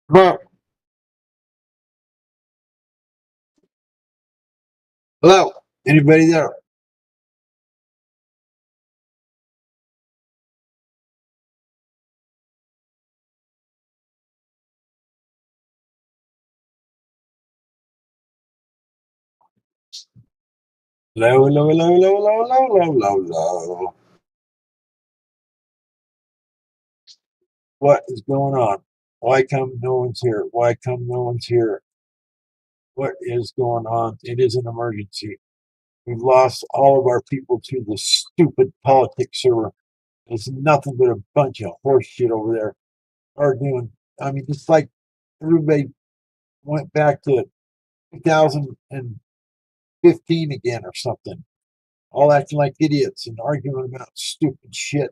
Hello, hello. Anybody there? Hello, hello, hello, hello, hello, hello, hello, hello. What is going on? Why come no one's here? Why come no one's here? What is going on? It is an emergency. We've lost all of our people to the stupid politics server. It's nothing but a bunch of horse shit over there arguing. I mean, it's like everybody went back to 2015 again or something, all acting like idiots and arguing about stupid shit,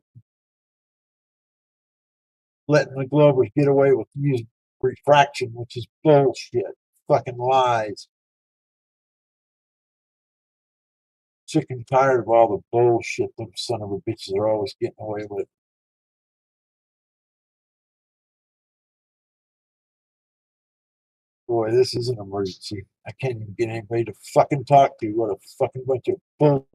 letting the Globers get away with using refraction, which is bullshit, fucking lies. Sick and tired of all the bullshit them son of a bitches are always getting away with. Boy, this is an emergency. I can't even get anybody to fucking talk to. What a fucking bunch of bull.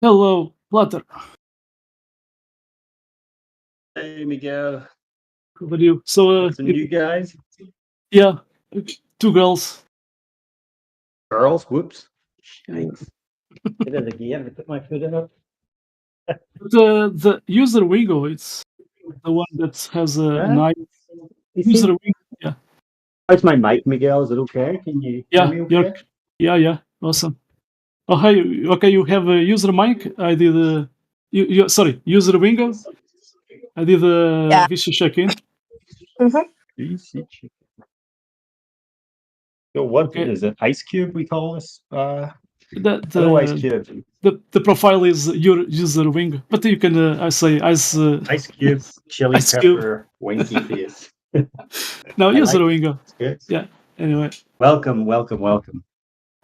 Hello, Flutter. Hey, Miguel. How are you? So, Some new guys. yeah, 2 girls. Girls, whoops. Yikes. Did it again. I put my foot in it. The user window, it's the one that has a Yeah. nice You user see? window. Yeah, How's my mic, Miguel? Is it okay? Can you hear yeah, me okay? yeah, awesome. Oh, hey, okay, you have a user mic. I did sorry, user window. I did a Yeah. visual check-in. Easy chicken. So what Okay. is it? Ice Cube we call this? The, Ice Cube. the profile is your user window, but you can I say as Ice Cube, chili Ice Cube. pepper, winky face. No, I user like it. window. It's good. Yeah. Anyway, Welcome, welcome, welcome.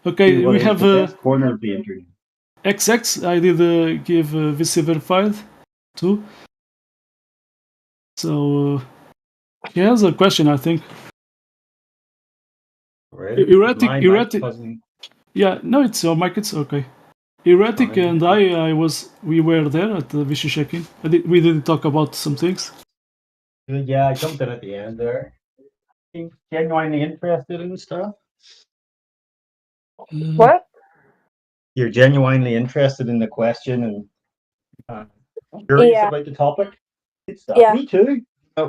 okay, To what we is have the best corner of the internet. XX. I did give VC verified too. So he has a question, I think. Right? Erratic. Yeah, no, it's your mic. It's okay. Erratic Fine. and we were there at the VC check-in. We did talk about some things. Yeah, I jumped in at the end there. Genuinely interested in stuff. What? You're genuinely interested in the question and curious Yeah. about the topic. Good stuff. Yeah. Me too.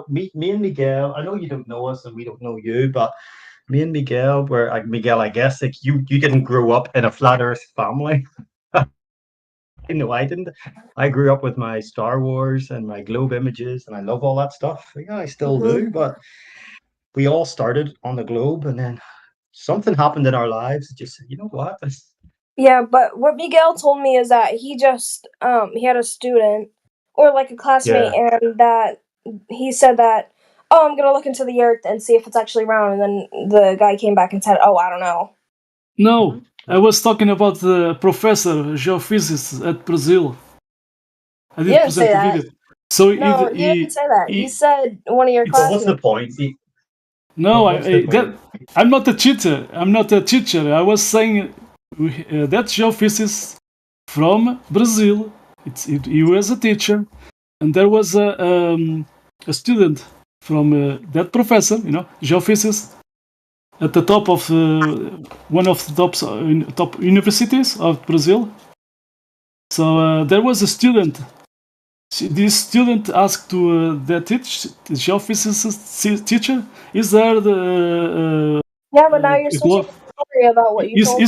Me and Miguel. I know you don't know us and we don't know you, but me and Miguel were like Miguel. I guess like you didn't grow up in a flat Earth family. No, I didn't. I grew up with my Star Wars and my globe images, and I love all that stuff. Yeah, I still do. But we all started on the globe, and then something happened in our lives. Just you know what? Yeah, but what Miguel told me is that he just he had a student or like a classmate, and that he said that, oh, I'm gonna look into the earth and see if it's actually round, and then the guy came back and said, oh, I don't know. No, I was talking about the professor geophysicist at Brazil. I did didn't say present the that. video. So No, he didn't say that. He said one of your It's- What's the classmates. point? No, What's the point? I'm not a cheater. I'm not a teacher. I was saying that geophysicist from Brazil. He was a teacher, and there was a student from that professor, geophysicist, at the top of one of the top universities of Brazil. So there was a student. This student asked to the geophysicist teacher, "Is there the Yeah, but now you're switching the story about what you told me.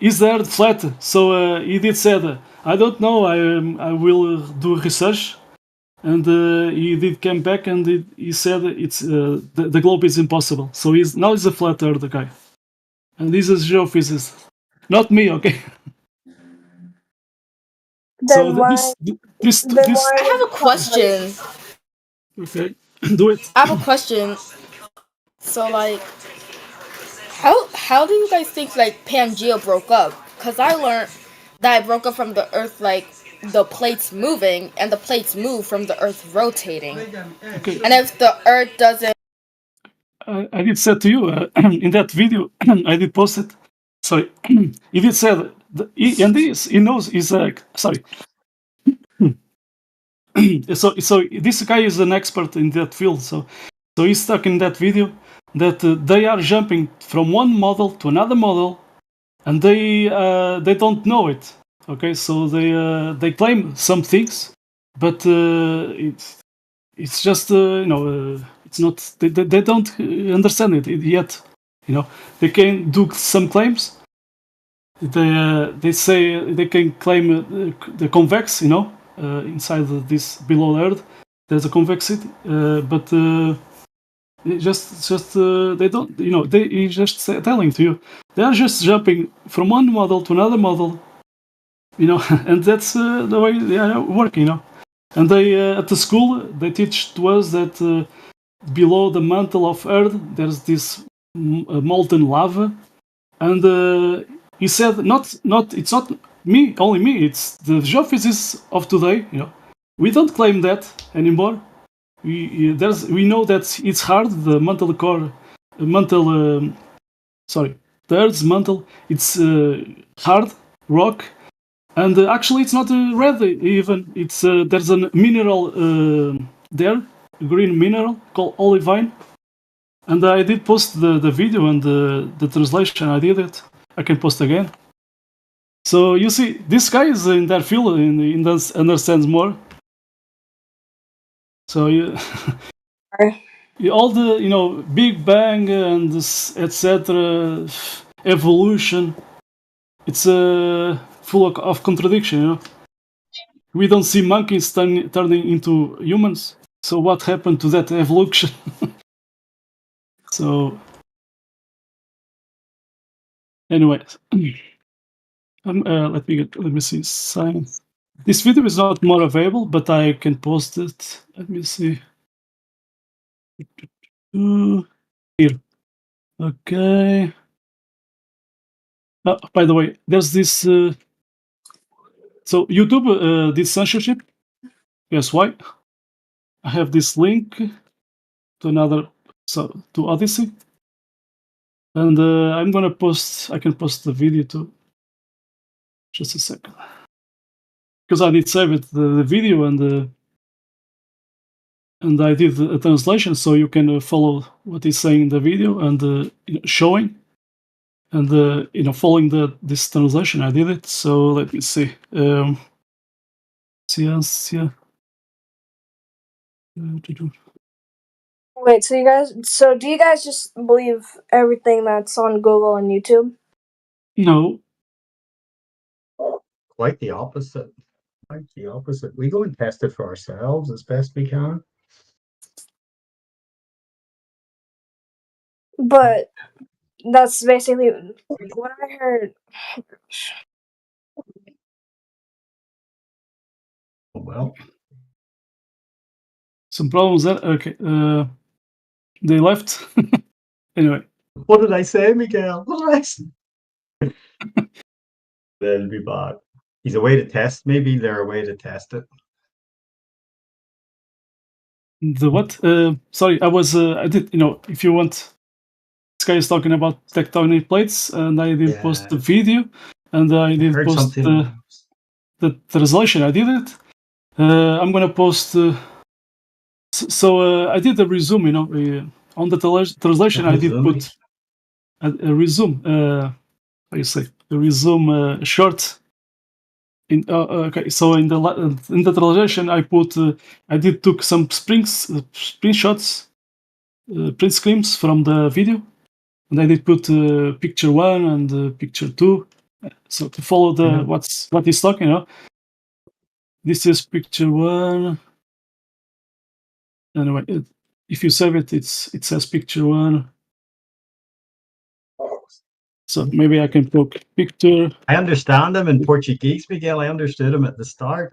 is there flat?" So he did said, "I don't know. I will do research." And he did came back and he said it's the globe is impossible. So he's a flat earth guy, and he's a geophysicist, not me. Okay. Then So why? this I have a question. Okay, do it. I have a question. So like, how do you guys think like Pangea broke up? Cause I learned that it broke up from the Earth like the plates moving, and the plates move from the Earth rotating. Okay. And if the Earth doesn't, I did say to you in that video I did post it. Sorry, he did say he knows he's sorry. So this guy is an expert in that field. So he's stuck in that video that they are jumping from one model to another model, and they don't know it. Okay, so they claim some things, but it's just it's not they don't understand it yet. They can do some claims. They say they can claim the convex. Inside this below Earth, there's a convexity, but they don't. He's just telling to you they are just jumping from one model to another model. And that's the way they are working. And they at the school they teach to us that below the mantle of Earth there's this molten lava, and he said it's not only me, it's the geophysicists of today. We don't claim that anymore. We know that it's hard. The mantle core, the Earth's mantle, it's hard rock, And actually, it's not red even. It's there's a mineral there, a green mineral called olivine. And I did post the video and the translation. I did it. I can post again. So you see, this guy is in that field and understands more. So all the Big Bang and etc. evolution, it's full of contradiction. We don't see monkeys turning into humans. So what happened to that evolution? So anyway, let me see. Science. This video is not more available, but I can post it. Let me see. Here. Okay. By the way, there's this. So YouTube did censorship. Guess why? I have this link to to Odyssey, and I'm gonna post. I can post the video too. Just a second, because I did save it the video and I did a translation, so you can follow what he's saying in the video and showing, and following this translation. I did it. So let me see. Ciencia. Wait, so do you guys just believe everything that's on Google and YouTube? No. Quite the opposite. Quite the opposite. We go and test it for ourselves as best we can. But that's basically what I heard. Well, Some problems there. Okay. They left. Anyway. what did I say, Miguel? What did I say? They'll be back. He's a way to test. Maybe they're a way to test it. The what? Sorry, I did. If you want, this guy is talking about tectonic plates, and I did post the video, and I did post the translation. I did it. I'm gonna post. So I did a resume. On the translation, I did put a resume. How you say? A resume short. Okay, so in the translation, I did took some screenshots, print screens from the video, and I did put picture 1 and picture 2, so to follow what he's talking. This is picture 1. Anyway, if you save it, it says picture 1. So maybe I can put picture. I understand them in Portuguese, Miguel. I understood them at the start.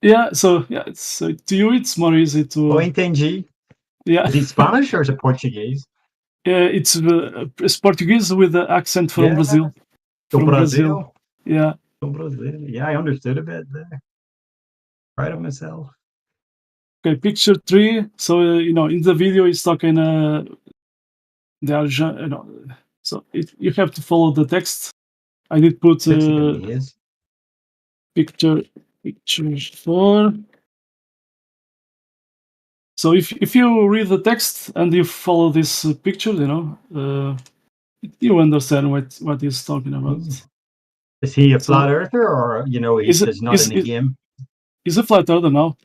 Yeah, so to you it's more easy to. Oh, entendi. Yeah. Is it Spanish or is it Portuguese? It's Portuguese with the accent from Brazil. From Brazil. Yeah. From Brazil. Yeah, I understood a bit there. Proud of myself. Okay, picture 3. So in the video he's talking. They are so you have to follow the text. I did put picture 4. So if you read the text and you follow this picture, you understand what he's talking about. Is he a flat earther, or he's not in the game? He's a flat earther now.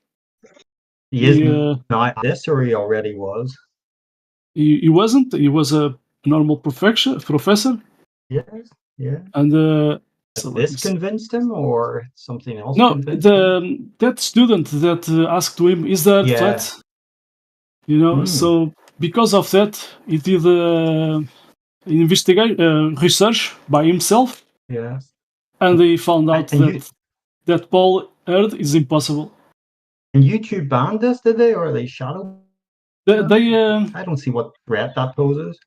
He is not this, or he already was. He wasn't. He was a normal professor. Yes. Yeah. And so this convinced him, or something else? No, that student that asked him, "Is that flat?" So because of that, he did research by himself. Yeah. And he found out that Paul Earth is impossible. And YouTube banned this, did they, or are they shadow? I don't see what threat that poses.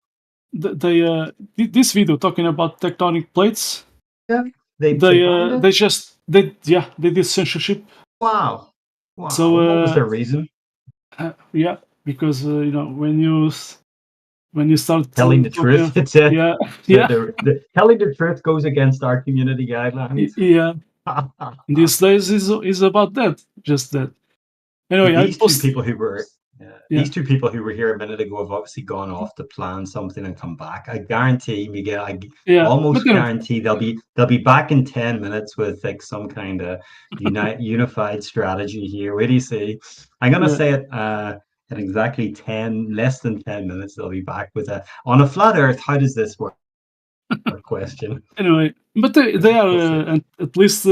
This video talking about tectonic plates. Yeah, they did censorship. Wow. So what was their reason? Yeah, because when you start telling the truth, it's telling the truth goes against our community guidelines. Yeah, These days is about that, just that. Anyway, I These two post. people who were Yeah. these two people who were here a minute ago have obviously gone off to plan something and come back. I guarantee, Miguel, Yeah, almost but you know, guarantee they'll be back in 10 minutes with like some kind of unified strategy here. Wait do you see? I'm gonna yeah. say it at exactly less than 10 minutes, they'll be back with on a flat earth, how does this work? Question. Anyway, but they are We'll see. at least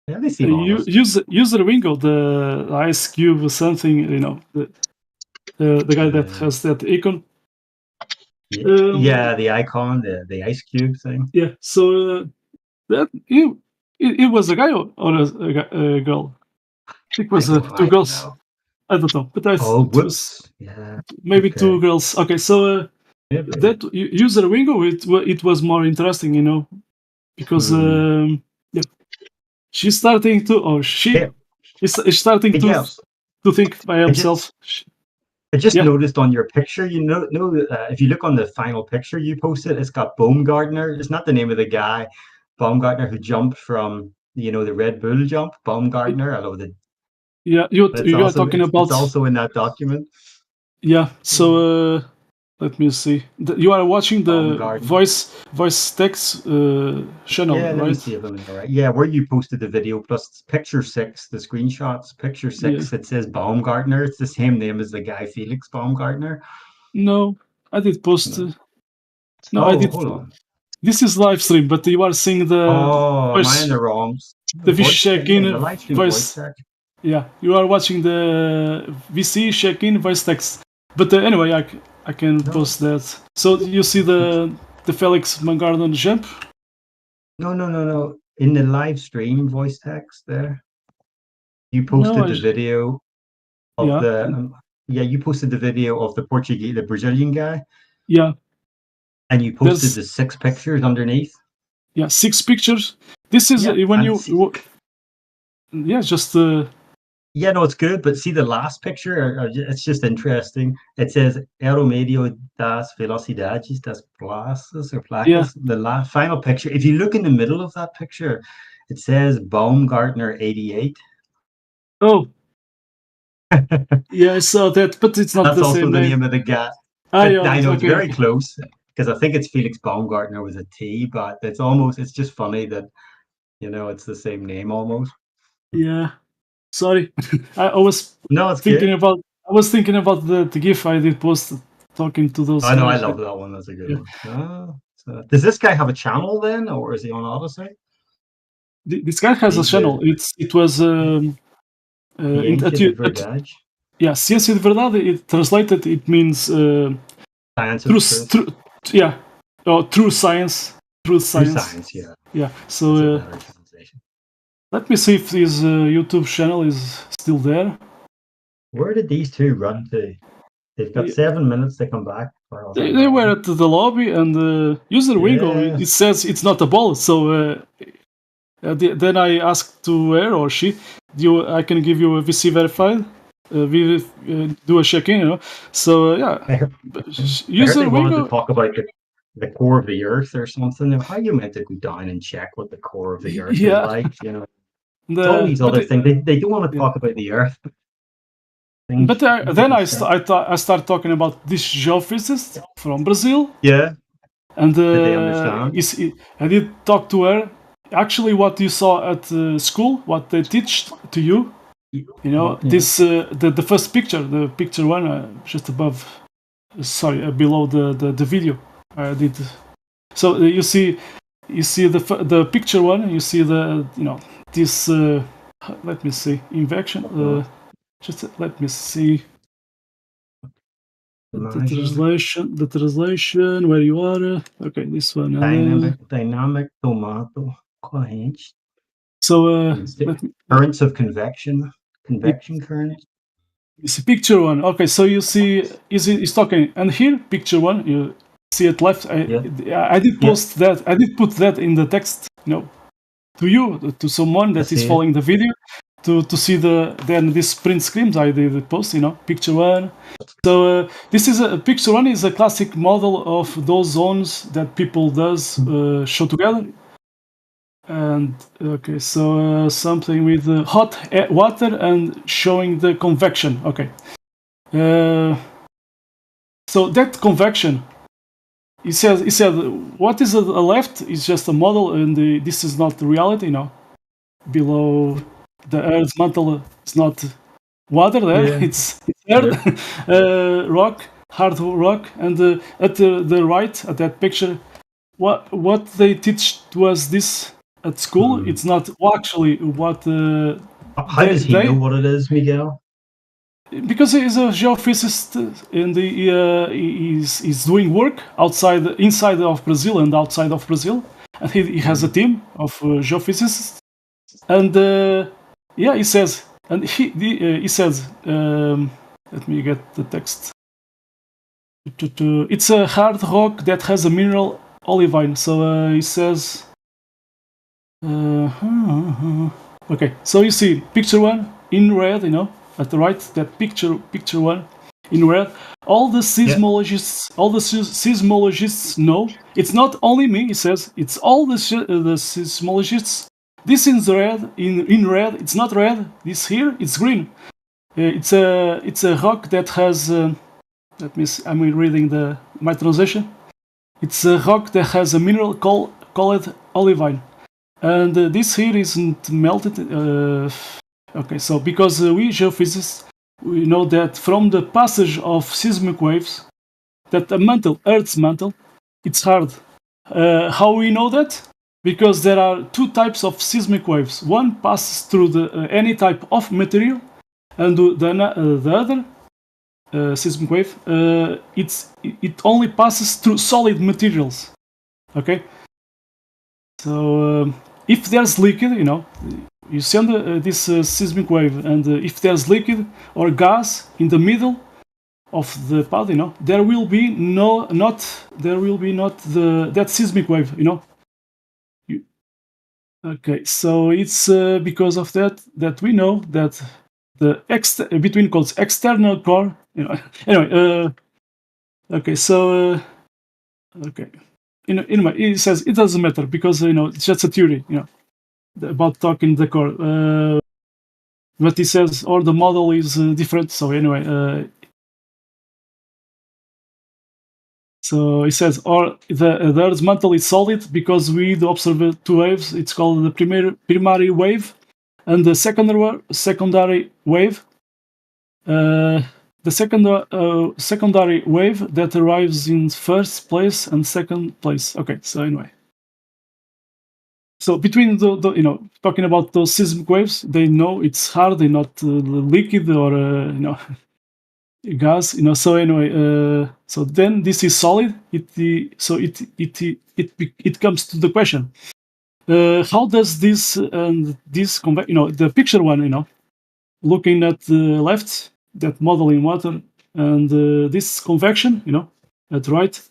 Yeah, they seem honest. user Wingo, the Ice Cube or something, you know, the guy that has that icon. Yeah, the icon, the ice cube thing. Yeah, so that it was a guy or a girl. I think it was two girls. Know. I don't know, but Oh, it was whoops. Yeah. maybe Okay. two girls. Okay, so Maybe. that user Wingo, it was more interesting, you know, because yeah, she's starting to, or she Yeah. is starting Yes. to think by himself. I just Yeah. noticed on your picture, you know, if you look on the final picture you posted, it's got Baumgartner. It's not the name of the guy, Baumgartner, who jumped from, you know, the Red Bull jump. Baumgartner. I know that. Yeah, you are talking about. It's also in that document. Yeah. So let me see. You are watching the voice text channel, Yeah, right? let me see if I'm in the right. Yeah, where you posted the video plus picture 6, the screenshots, picture 6, it says Baumgartner. It's the same name as the guy Felix Baumgartner. No, I did post. No, I did. Hold on. This is live stream, but you are seeing the. Am I in the wrong? The VC check-in voice. Yeah, you are watching the VC check-in voice text. But anyway, I can post that. So you see the Felix Baumgartner jump? No. In the live stream voice text there, you posted the video of you posted the video of the Brazilian guy. Yeah. And you posted the 6 pictures underneath. Yeah, 6 pictures. This is when you. Yeah, just. Yeah, no, it's good. But see the last picture, it's just interesting. It says Aeromedio das Velocidades das Plazas or Placas. Yeah. The final picture. If you look in the middle of that picture, it says Baumgartner 88. Oh. Yeah, I saw that, but it's not That's the also same the name. name of the guy. I know it's very close because I think it's Felix Baumgartner with a T, but it's just funny that, you know, it's the same name almost. Yeah. Sorry. I was thinking about the GIF I did post talking to those. I know, I love that one. That's a good one. So does this guy have a channel then, or is he on Odyssey? This guy has a channel. It was yeah, Ciência de Verdade. It translated, it means science of truth. True science. Truth science. Yeah. So let me see if his YouTube channel is still there. Where did these two run to? They've got 7 minutes to come back. They were at the lobby, and user Wingo, it says it's not a ball. So then I asked to her or she, I can give you a VC verified. We do a check-in, you know. So user Wingo to talk about the core of the Earth or something. How you meant to go down and check what the core of the Earth is like, you know. All these other things. They don't want to talk about the Earth. But then I start talking about this geophysicist from Brazil. Yeah. And did they understand? I did talk to her. Actually, what you saw at school, what they teach to you, you know, this the first picture, the picture one, just above, below the video I did. So you see the picture one. You see this. Let me see invection. Just let me see the translation where you are. Okay, this one. Dynamic tomato corrente. So currents of convection currents. It's picture one. Okay, so you see, is talking, and here picture one. You see it left. I did post that. I did put that in the text. You know, to you, to someone that is following the video. To see then this print screens I did post, you know, picture one. So this is picture one is a classic model of those zones that people does show together. And okay, so something with hot water and showing the convection. Okay. So that convection, he said what is on the left is just a model, and this is not the reality. Below the Earth's mantle is not water there. Yeah. It's earth, rock, hard rock, and at the right at that picture, what they teach was this at school. It's not actually what. How does he know what it is, Miguel? Because he's a geophysicist and he's doing work inside of Brazil and outside of Brazil, and he has a team of geophysicists, and he says, and he says, let me get the text. It's a hard rock that has a mineral olivine. So he says, okay. So you see picture one in red, at the right, that picture one in red. All the seismologists know. It's not only me, he says. It's all the seismologists. This is red. In red, it's not red. This here, it's green. It's a rock that has. Let me see, I'm reading my translation. It's a rock that has a mineral called olivine, and this here isn't melted. Okay, so because we geophysicists, we know that from the passage of seismic waves, that the mantle, Earth's mantle, it's hard. How we know that? Because there are two types of seismic waves. One passes through any type of material, and the other seismic wave, it only passes through solid materials. Okay, so if there's liquid, you send this seismic wave, and if there's liquid or gas in the middle of the path, there will be not that seismic wave, Okay, so it's because of that we know that the between quotes external core, Anyway, okay, so okay, anyway, it says it doesn't matter because it's just a theory, about talking the core. But he says, or the model is different. So anyway, so he says, or the Earth's mantle is solid because we observe two waves. It's called the primary wave and the secondary wave. The secondary wave that arrives in first place and second place. Okay, so anyway. So between talking about those seismic waves, they know it's hard, they're not liquid or gas. So anyway, so then this is solid. It comes to the question: how does this and this the picture one, looking at the left, that model in water, and this convection, at the right.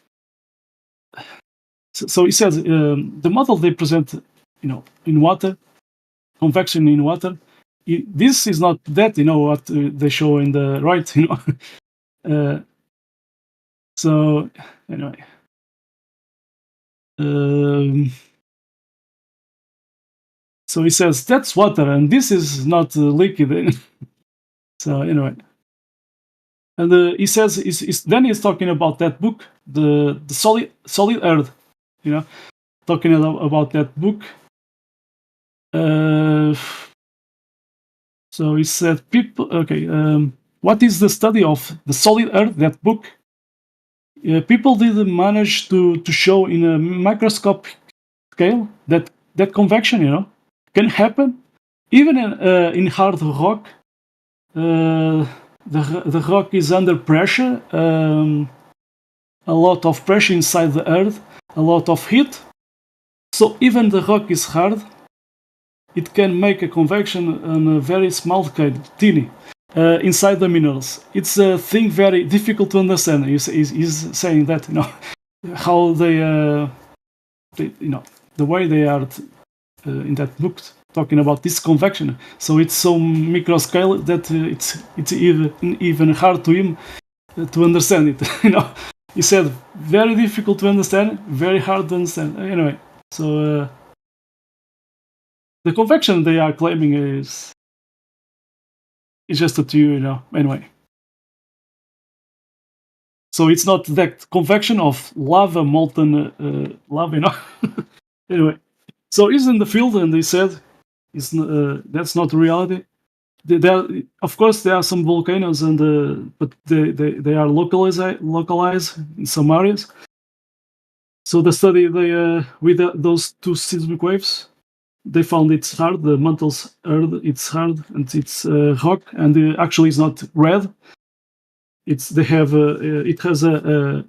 So he says the model they present, in water, convection in water. This is not that, what they show in the right, so anyway. So he says that's water, and this is not liquid. So anyway, and he says then he's talking about that book, the solid Earth, talking about that book. So he said, people. Okay, what is the study of the solid Earth? That book. People didn't manage to show in a microscopic scale that convection, can happen, even in hard rock. The rock is under pressure, a lot of pressure inside the Earth, a lot of heat. So even the rock is hard. It can make a convection on a very small scale, teeny, inside the minerals. It's a thing very difficult to understand. He's saying that, how they the way they are in that book talking about this convection. So it's so micro scale that it's even hard to him to understand it. He said very difficult to understand, very hard to understand. Anyway, so the convection they are claiming is just a theory, anyway. So it's not that convection of lava, molten lava, Anyway, so he's in the field, and he said, that's not reality. Of course, there are some volcanoes, but they are localized in some areas. So the study with those two seismic waves, they found it's hard. The mantle's hard. It's hard, and it's rock, and actually it's not red. It has a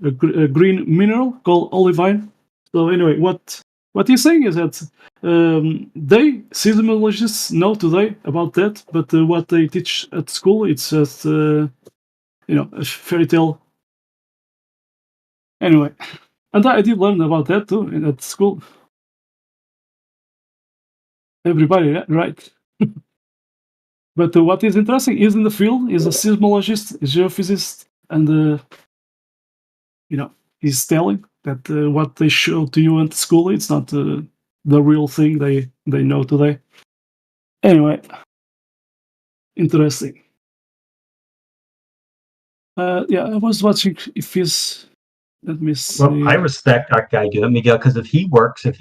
green mineral called olivine. So anyway, what he's saying is that they seismologists know today about that, but what they teach at school, it's just a fairy tale. Anyway, and I did learn about that too at school. Everybody, right? But what is interesting is in the field is a seismologist, a geophysicist, and he's telling that what they show to you at school, it's not the real thing they know today. Anyway, interesting. I was watching if he's. Let me see. Well, I respect that guy, doing Miguel, because if he's working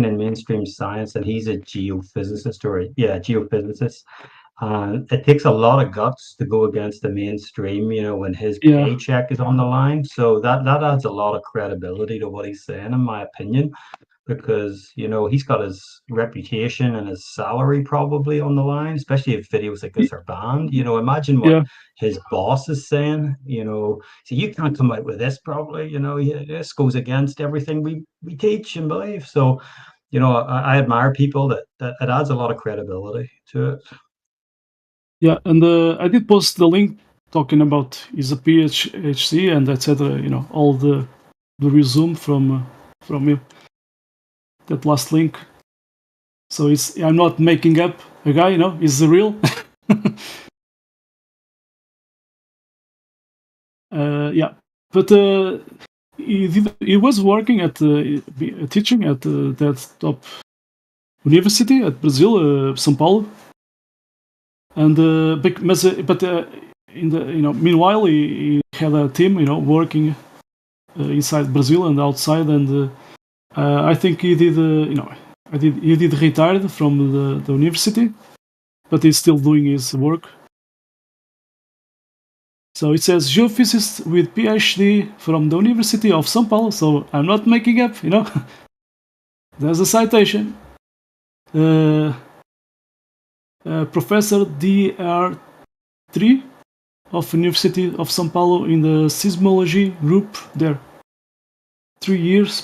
in mainstream science, and he's a geophysicist geophysicist. It takes a lot of guts to go against the mainstream, when his paycheck is on the line. So that adds a lot of credibility to what he's saying, in my opinion, because he's got his reputation and his salary probably on the line, especially if videos like this are banned. Imagine what his boss is saying. So you can't come out with this, probably. This goes against everything we teach and believe. So I admire people that it adds a lot of credibility to it. Yeah, and I did post the link talking about his PhD and etc. All the resume from him. That last link. So I'm not making up a guy. He's the real. But he was working at teaching at that top university at Brazil, São Paulo. And meanwhile he had a team, working inside Brazil and outside, and I think he did, he did retired from the university, but he's still doing his work. So it says geophysicist with PhD from the University of São Paulo. So I'm not making up, There's a citation. Professor Dr. of University of São Paulo in the seismology group there. 3 years,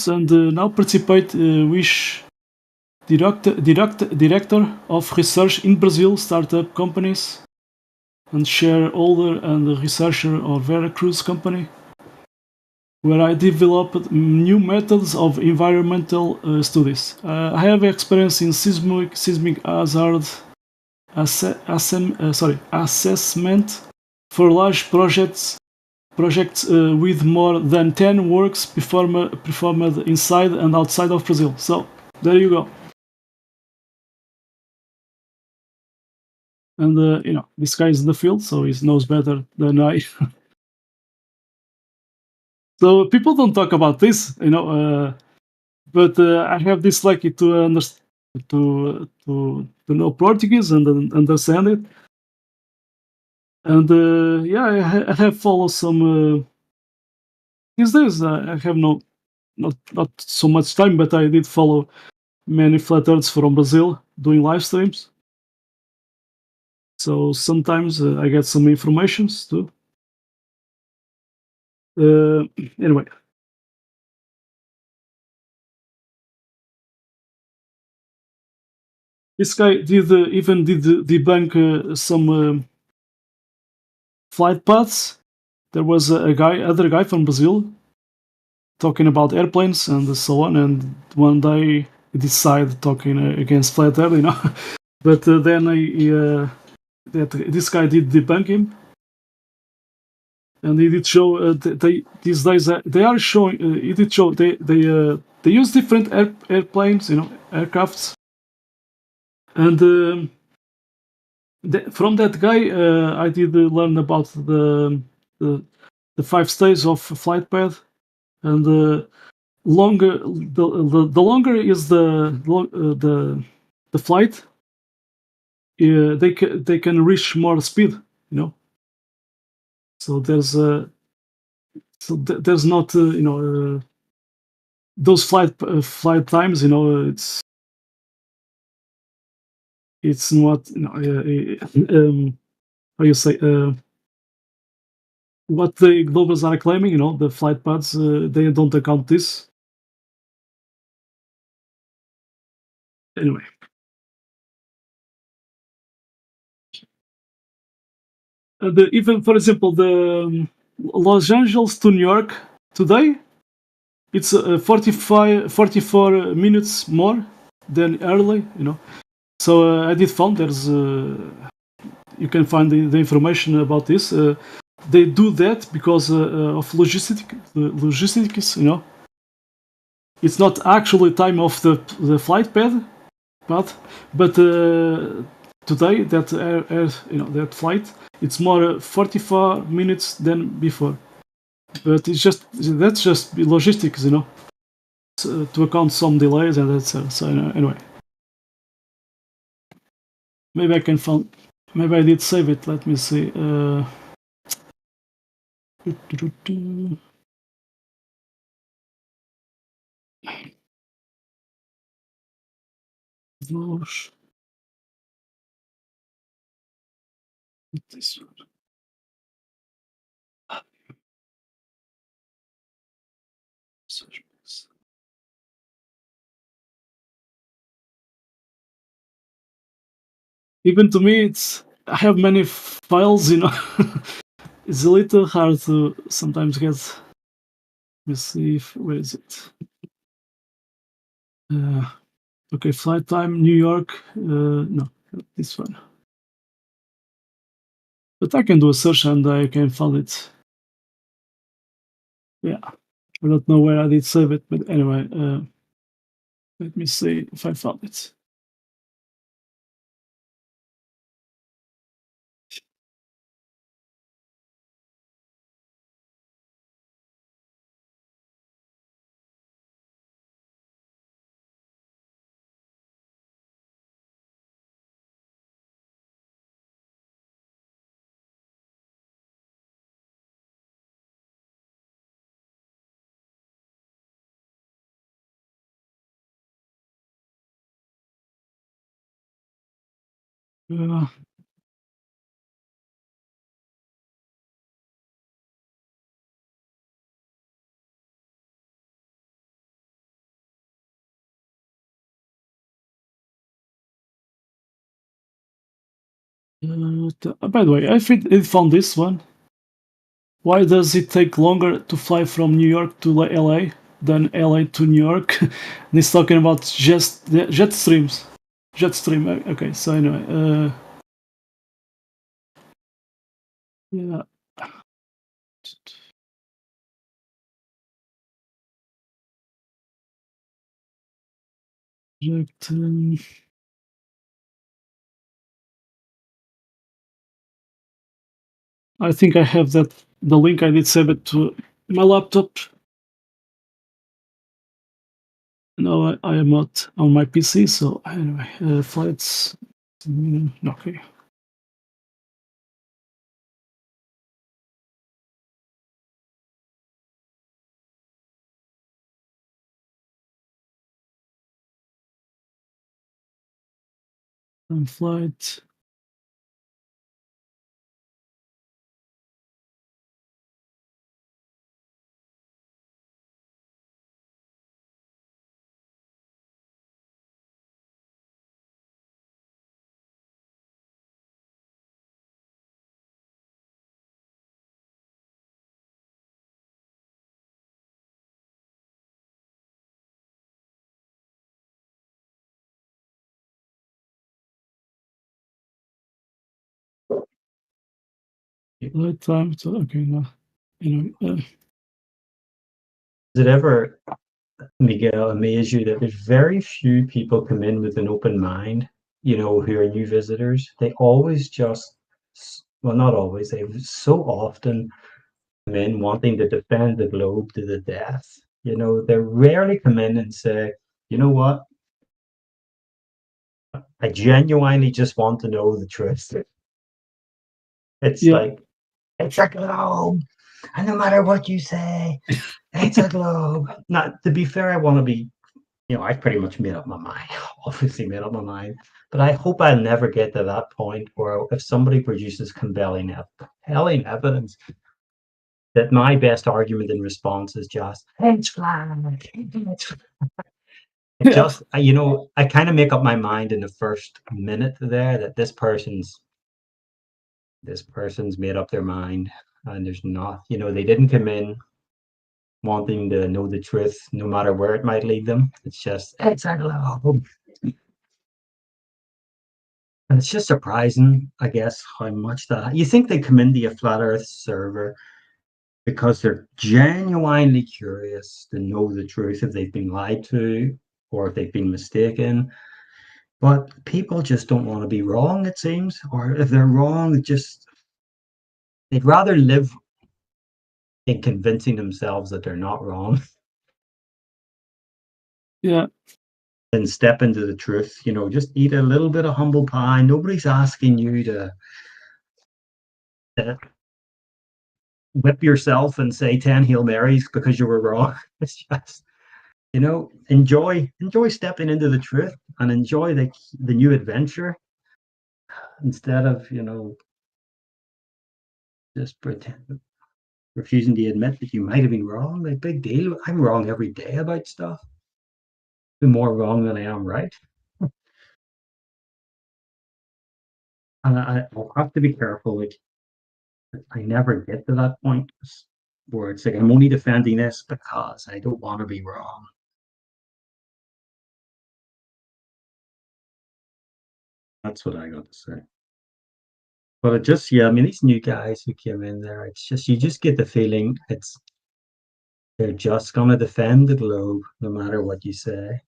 and now participate wish director of research in Brazil startup companies and shareholder and researcher of Veracruz company, where I developed new methods of environmental studies. I have experience in seismic hazard assessment for large projects with more than 10 works performed inside and outside of Brazil. So there you go. And this guy is in the field, so he knows better than I. So people don't talk about this, but I have this lucky to understand, to know Portuguese and understand it. And I have followed some. These days I have not so much time, but I did follow many flat earths from Brazil doing live streams. So sometimes I get some informations too. Anyway. This guy did debunk some flight paths. There was other guy from Brazil, talking about airplanes and so on. And one day he decided talking against flat earth, But then this guy did debunk him, and he did show these days they are showing. He did show they they use different airplanes, aircrafts, and from that guy, I did learn about the 5 stages of flight path, and the longer is the flight, they can reach more speed, So there's there's not those flight times, it's not how you say what the Globals are claiming, the flight paths, they don't account this. Anyway. Even, for example, the Los Angeles to New York today, it's 44 minutes more than early, So I did found there's, you can find the information about this. They do that because of logistics, It's not actually time of the flight path, but today that flight, it's more 44 minutes than before. But that's just logistics, to account some delays, and that's so anyway. Maybe I can find. Maybe I did save it. Let me see. This one. Even to me, I have many files, It's a little hard to sometimes get. Let me see where is it? Okay, flight time, New York. No, this one. But I can do a search and I can find it. Yeah, I don't know where I did save it, but anyway, let me see if I found it. By the way, I found this one. Why does it take longer to fly from New York to LA than LA to New York? And he's talking about Jetstream. Okay, so anyway, yeah. I think I have the link. I did save it to my laptop. No, I am not on my PC. So anyway, flights. Okay. Flight. Flight time. So okay, no. Is it ever Miguel, amaze you that there's very few people come in with an open mind, who are new visitors. They always just, well, not always, they so often come in wanting to defend the globe to the death. They rarely come in and say, you know what? I genuinely just want to know the truth. It's Yeah. like, it's a globe. And no matter what you say, it's a globe. Now, to be fair, I want to be, I pretty much made up my mind. Obviously made up my mind. But I hope I'll never get to that point where if somebody produces compelling evidence, that my best argument in response is just, it's flat. It's flat. It just, I kind of make up my mind in the first minute there that this person's made up their mind, and there's not, they didn't come in wanting to know the truth, no matter where it might lead them. It's just, it's a globe. And it's just surprising, I guess, how much that you think they come into a flat Earth server because they're genuinely curious to know the truth, if they've been lied to or if they've been mistaken. But people just don't want to be wrong, it seems. Or if they're wrong, they'd rather live in convincing themselves that they're not wrong. Yeah. Than step into the truth. Just eat a little bit of humble pie. Nobody's asking you to whip yourself and say 10 Hail Marys because you were wrong. It's just, enjoy stepping into the truth and enjoy the new adventure instead of, just refusing to admit that you might have been wrong. Like, big deal. I'm wrong every day about stuff. I'm more wrong than I am right. And I'll have to be careful. Like, I never get to that point where it's like, I'm only defending this because I don't want to be wrong. That's what I got to say. But it just, these new guys who came in there, it's just, you just get the feeling they're just going to defend the globe no matter what you say.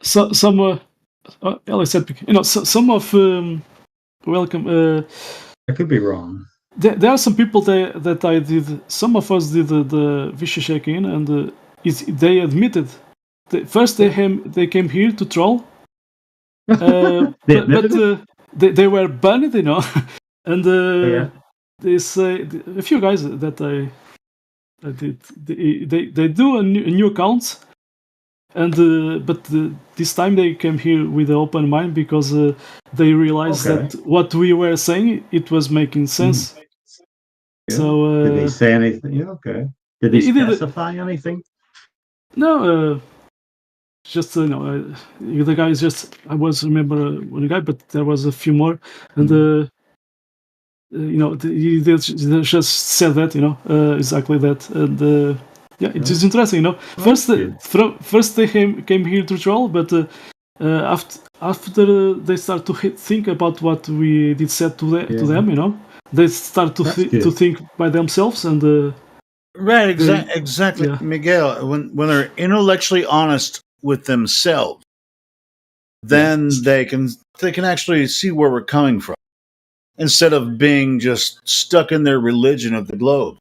Some Alex said, some of welcome. I could be wrong. There are some people that I did. Some of us did the vicious check-in, and they admitted. First they came here to troll, but they were banned, and they say a few guys that I did. They do a new account, and this time they came here with an open mind because they realized that what we were saying, it was making sense. Yeah. So did they say anything? Yeah, okay. Did they specify anything? No, just the guys. Just I was remember one guy, but there was a few more, and they just said that, exactly that, and it is interesting, First they came here to troll, but after they start to think about what we did said to them, they start to think by themselves, and right, exactly, Miguel. When they're intellectually honest with themselves, then they can actually see where we're coming from, instead of being just stuck in their religion of the globe.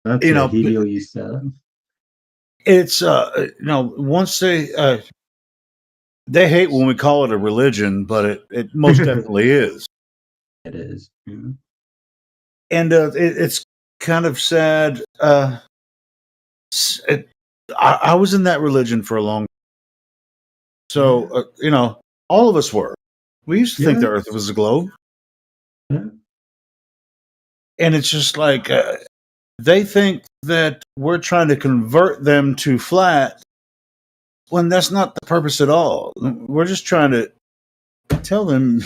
That's you said. It's once they hate when we call it a religion, but it most definitely is. It is. Mm-hmm. And it's kind of sad. I was in that religion for a long time. So, all of us were. We used to think the Earth was a globe. Yeah. And it's just like they think that we're trying to convert them to flat when that's not the purpose at all. We're just trying to tell them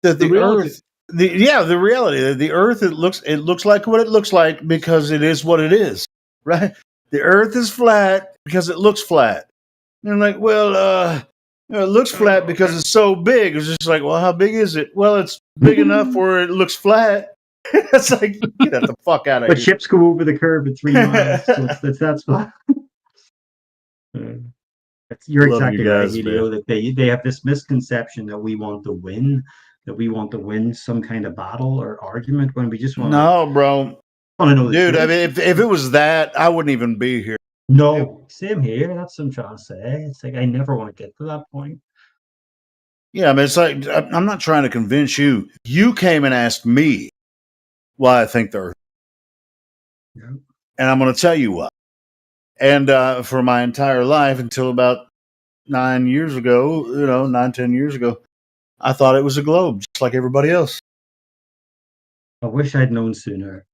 that the Earth... the reality that the Earth, it looks like what it looks like because it is what it is, right? The Earth is flat because it looks flat. And they're like, well, it looks flat because it's so big. It's just like, well, how big is it? Well, it's big enough where it looks flat. It's like, get the fuck out of But here. ships go over the curve at 3 miles, so that's why. You're Love exactly you right, guys, Helio. That they have this misconception that we want to win, some kind of battle or argument when we just want No, bro. to know the Dude, truth. I mean, if it was that, I wouldn't even be here. No, same here. That's what I'm trying to say. It's like I never want to get to that point. Yeah, I mean, it's like, I'm not trying to convince you. You came and asked me why I think they're, Yeah. and I'm going to tell you why. And for my entire life, until about 9 years ago, 10 years ago, I thought it was a globe, just like everybody else. I wish I'd known sooner.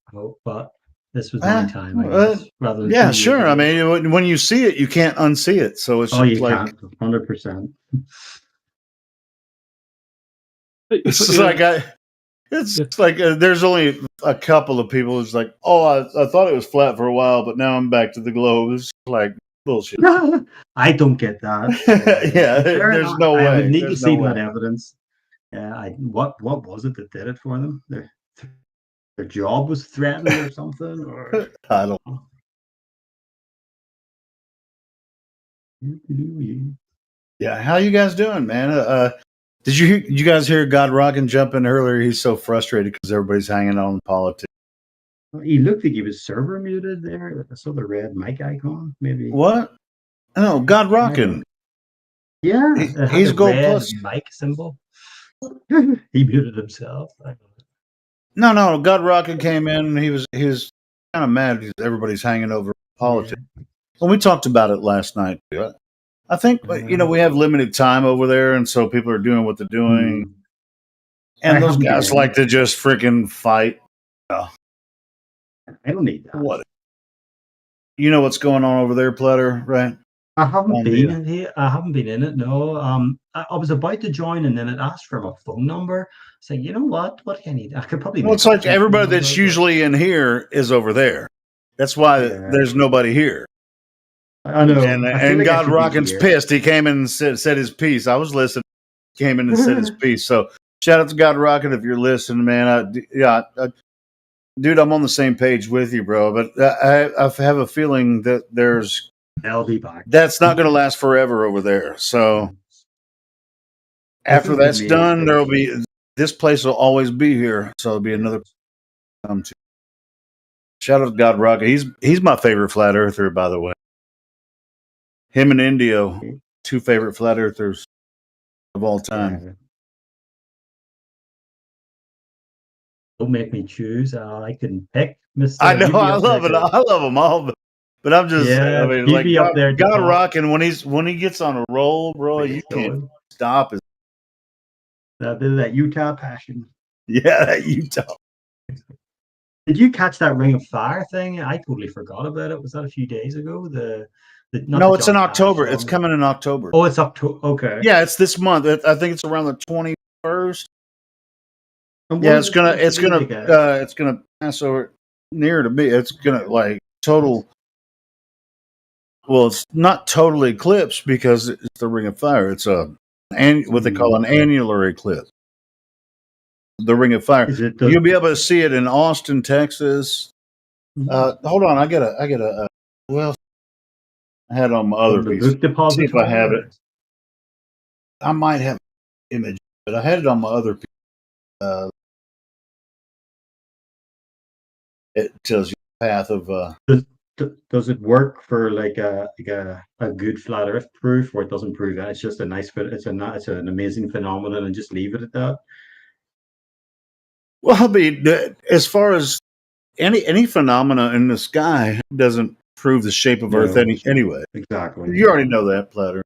But this was my time, I guess. Rather than Yeah, 2 years sure. I ago. mean, when you see it, you can't unsee it. So it's Oh, just you like, can't. 100%. it's just like it's like there's only a couple of people who's like, oh, I thought it was flat for a while, but now I'm back to the globe. It's like bullshit. I don't get that. Yeah, Fair there's enough. no I would way. need to There's see no that way. evidence. Yeah, what was it that did it for them? Their job was threatened or something, or I don't know. Yeah, how you guys doing, man? Did you guys hear God Rockin' jump in earlier? He's so frustrated because everybody's hanging on politics. He looked like he was server muted there. I saw the red mic icon. Maybe What? No, God Rockin'. Yeah, He- it had he's the Gold red Plus. mic symbol. He muted himself. No, God Rockin' came in and he was kind of mad because everybody's hanging over politics. Well, we talked about it last night. I think we have limited time over there, and so people are doing what they're doing. And I those haven't guys been. like to just freaking fight. I don't need that. What? You know what's going on over there, Platter, right? I haven't On been the- in here. I haven't been in it. No. I was about to join, and then it asked for my phone number. So you know what? What do I need? I could probably. Well, it's make like up my everybody phone that's number, usually in here is over there. That's why Yeah. there's nobody here. but I know. And I feel like I God should be Rockin's here. pissed. He came in and said his piece. I was listening. Came in and said his piece. So shout out to God Rockin' if you're listening, man. Dude, I'm on the same page with you, bro. But I have a feeling that I'll be back. that's not going to last forever over there. So after Isn't it that's done, amazing? there'll be this place will always be here. So it'll be another come to. Shout out to God Rockin'. He's my favorite flat earther, by the way. Him and Indio, two favorite flat earthers of all time. Yeah. Don't make me choose. I can pick. Mr. I know, You'd be I up there love it. too. I love them all, but I'm just saying, Yeah, I mean, he'd like be up there at the God top. Rockin' when he gets on a roll, bro, you can't stop. That Utah passion. Yeah, that Utah. Did you catch that Ring of Fire thing? I totally forgot about it. Was that a few days ago? No, it's in Josh October. Ash It's song. coming in October. Oh, it's October. Okay. Yeah, it's this month. I think it's around the 21st. And what Yeah, is it supposed to be like it's gonna pass over near to me. It's gonna like total. Well, it's not total eclipse because it's the Ring of Fire. It's what they call an annular eclipse. The Ring of Fire. Is it You'll be able to see it in Austin, Texas. Hold on, I gotta. Well, I had it on my other piece. book deposit? See if I have it. I might have an image, but I had it on my other piece. It tells you the path of. Does it work for like a good flat Earth proof, or it doesn't prove that? It's just a nice, it's an amazing phenomenon, and just leave it at that. Well, I mean, as far as any phenomena in the sky doesn't prove the shape of Earth anyway. Exactly. You already know that, Platter.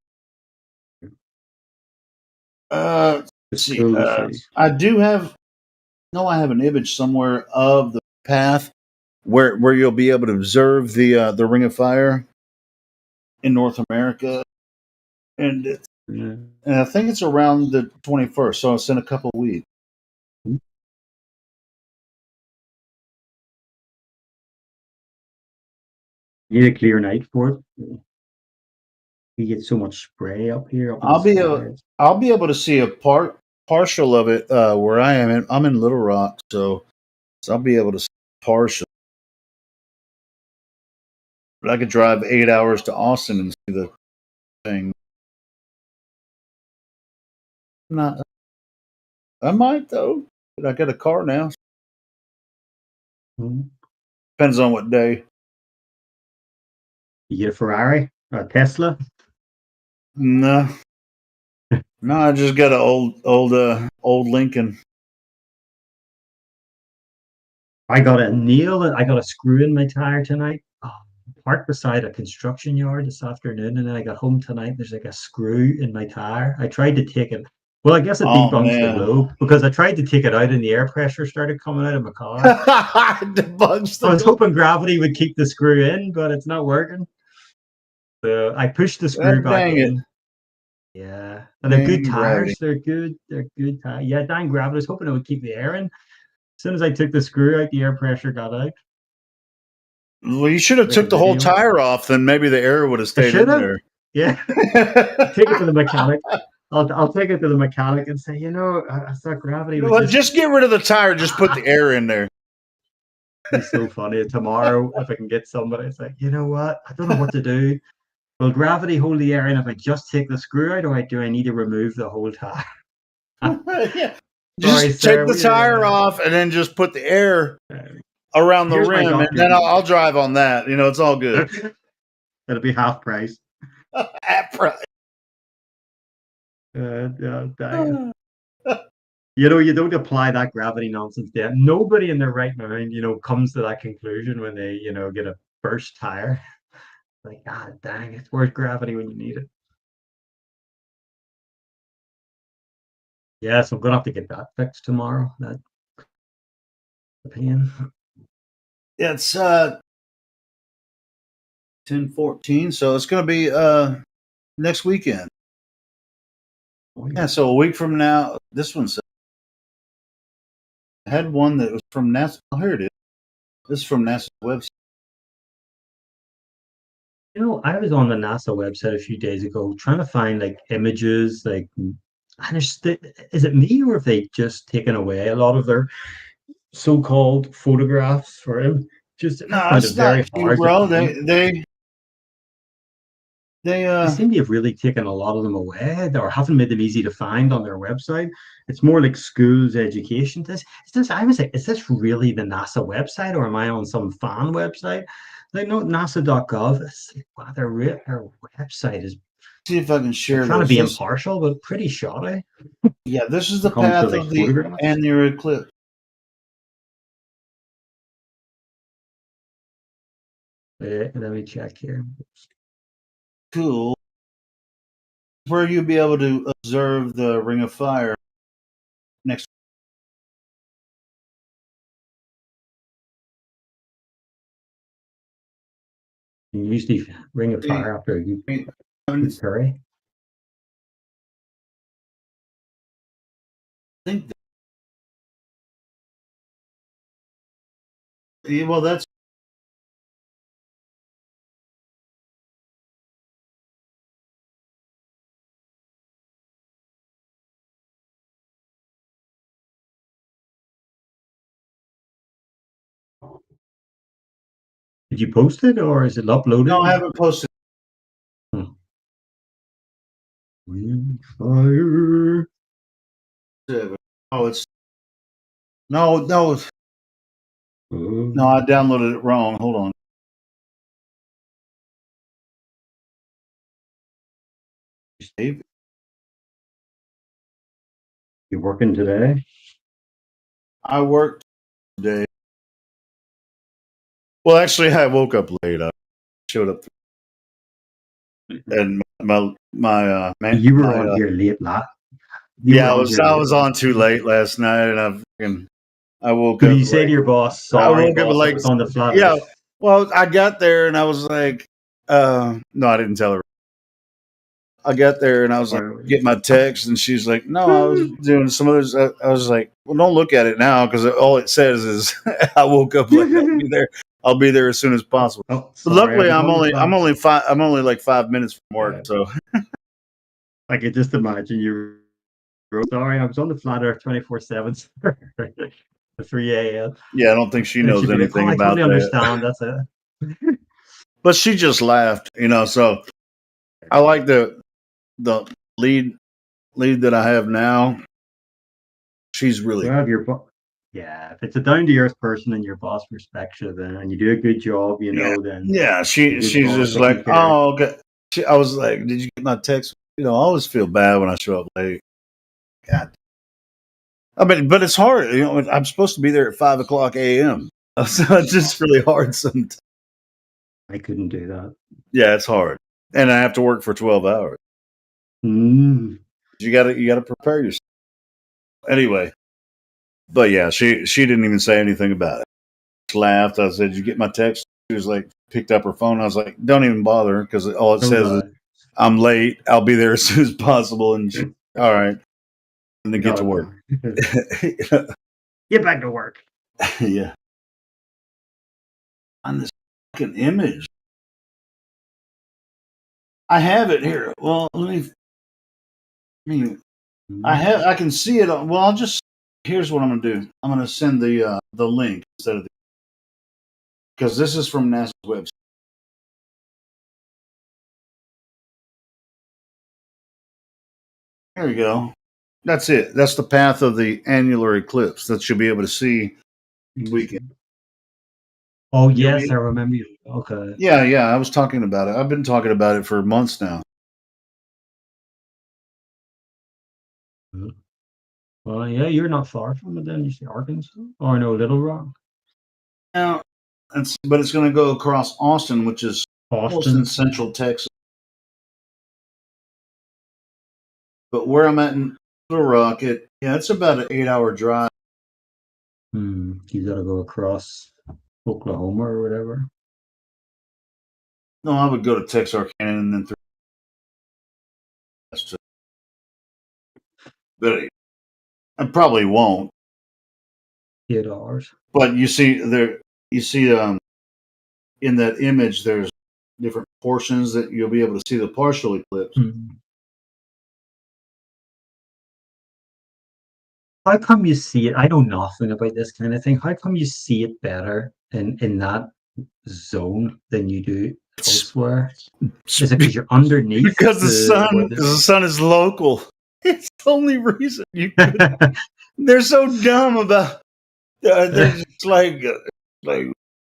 Let's see. I do have. No, I have an image somewhere of the path where you'll be able to observe the Ring of Fire in North America, and I think it's around the 21st, so it's in a couple of weeks. You need a clear night for it. You get so much spray up here. I'll be able to see a partial of it where I am. I'm in Little Rock, so So I'll be able to see partial. But I could drive 8 hours to Austin and see the thing. Not, I might though. But I got a car now. Mhm. Depends on what day. You get a Ferrari or a Tesla? No, no, I just got an old Lincoln. I got a nail. I got a screw in my tire tonight. Oh, parked beside a construction yard this afternoon, and then I got home tonight. There's like a screw in my tire. I tried to take it. Well, I guess it Oh, debunks the man. globe because I tried to take it out, and the air pressure started coming out of my car. Debugs I was the hoping gravity would keep the screw in, but it's not working. So I pushed the screw back dang it. in. Yeah, and they're good Dang tires. gravity. They're good. They're good tires. Yeah, dang gravity. I was hoping it would keep the air in. As soon as I took the screw out, the air pressure got out. Well, you should have Like took a the whole video. tire off. Then maybe the air would have I stayed in should have. there. Yeah, take it to the mechanic. I'll take it to the mechanic and say, I thought gravity would Well, just get rid of the tire. Just put the air in there. be so funny. Tomorrow, if I can get somebody, it's like, you know what? I don't know what to do. Will gravity hold the air in if I just take the screw out, or do I need to remove the whole tire? Yeah. Sorry, Just sir, take the tire off and then just put the air around the Here's my rim, and then document. I'll drive on that. It's all good. It'll be half price. At price. Yeah, dang it. You don't apply that gravity nonsense there. Nobody in their right mind, comes to that conclusion when they, get a burst tire. Like, God dang it, where's gravity when you need it? Yeah, so I'm gonna have to get that fixed tomorrow. That the pain. Yeah, it's 10/14, so it's gonna be next weekend. Oh, Yeah, so a week from now, this one's I had one that was from NASA. Oh, here it is. This is from NASA's website. I was on the NASA website a few days ago trying to find like images, like is it me or have they just taken away a lot of their so-called photographs for him? Just I No, find it it's very not you, hard to bro. find. They They seem to have really taken a lot of them away or haven't made them easy to find on their website. It's more like schools education. I was like, is this really the NASA website or am I on some fan website? Like, no, NASA.gov. It's like, wow, their website is see if I can share trying to this. be impartial, but pretty shoddy. Yeah, this is the Comes to path the of the photographs. annular eclipse. Let me check here. Cool. Where you'll be able to observe the Ring of Fire next. You usually Ring of Fire after you Curry. I think. Yeah, well, that's. Did you post it or is it uploaded? No, I haven't posted. Ring of Fire. Oh, it's no. No, I downloaded it wrong. Hold on. Save. You working today? I worked today. Well, actually, I woke up late. I showed up, and my man. You were on here late last. Yeah, I was on too late last night, and I woke up. Did you say to your boss, "Sorry, I woke up boss, like I was on the flat"? Yeah. Well, I got there and I was like, no, I didn't tell her. I got there and I was like, get my text, and she's like, no, I was doing some others. I was like, well, don't look at it now because all it says is I woke up late. I'll be there. I'll be there as soon as possible. Oh, But luckily, I'm only like 5 minutes from work, so I could just imagine you. Sorry, I was on the flat earth 24/7. 3 a.m. Yeah, I don't think she And knows she'd be like, anything "Oh, I about totally that. understand. That's it." But she just laughed, So I like the lead that I have now. She's really Well, yeah, if it's a down to earth person and your boss respects you, then and you do a good job, then yeah. a She's good boss just doesn't like, care. oh, okay. I was like, did you get my text? I always feel bad when I show up late. God. I mean, but it's hard. I'm supposed to be there at 5:00 a.m. So it's just really hard sometimes. I couldn't do that. Yeah, it's hard, and I have to work for 12 hours. Mm. You gotta prepare yourself. Anyway, but yeah, she didn't even say anything about it. She laughed. I said, "Did you get my text?" She was like, picked up her phone. I was like, "Don't even bother," because all it says is, "I'm late. I'll be there as soon as possible." And she, all right, and then get to work. Get back to work. Yeah. On this fucking image, I have it here. Well, I can see it. Well, here's what I'm gonna do. I'm gonna send the link instead of because this is from NASA's website. There you go. That's it. That's the path of the annular eclipse that you'll be able to see weekend. Oh yes, I remember you. Okay. Yeah. I was talking about it. I've been talking about it for months now. Well, yeah, you're not far from it. Then you see Arkansas, or no, Little Rock. Now, but it's going to go across Austin, which is Austin, central Texas. But where I'm at in Little Rock, it's about an 8-hour drive. You got to go across Oklahoma or whatever. No, I would go to Texarkana and then through. But I probably won't. 8 hours. But you see in that image, there's different portions that you'll be able to see the partial eclipse. How come you see it? I know nothing about this kind of thing. How come you see it better in that zone than you do elsewhere? Is it because you're underneath? Because the sun is local. It's the only reason they're so dumb about. They're just like.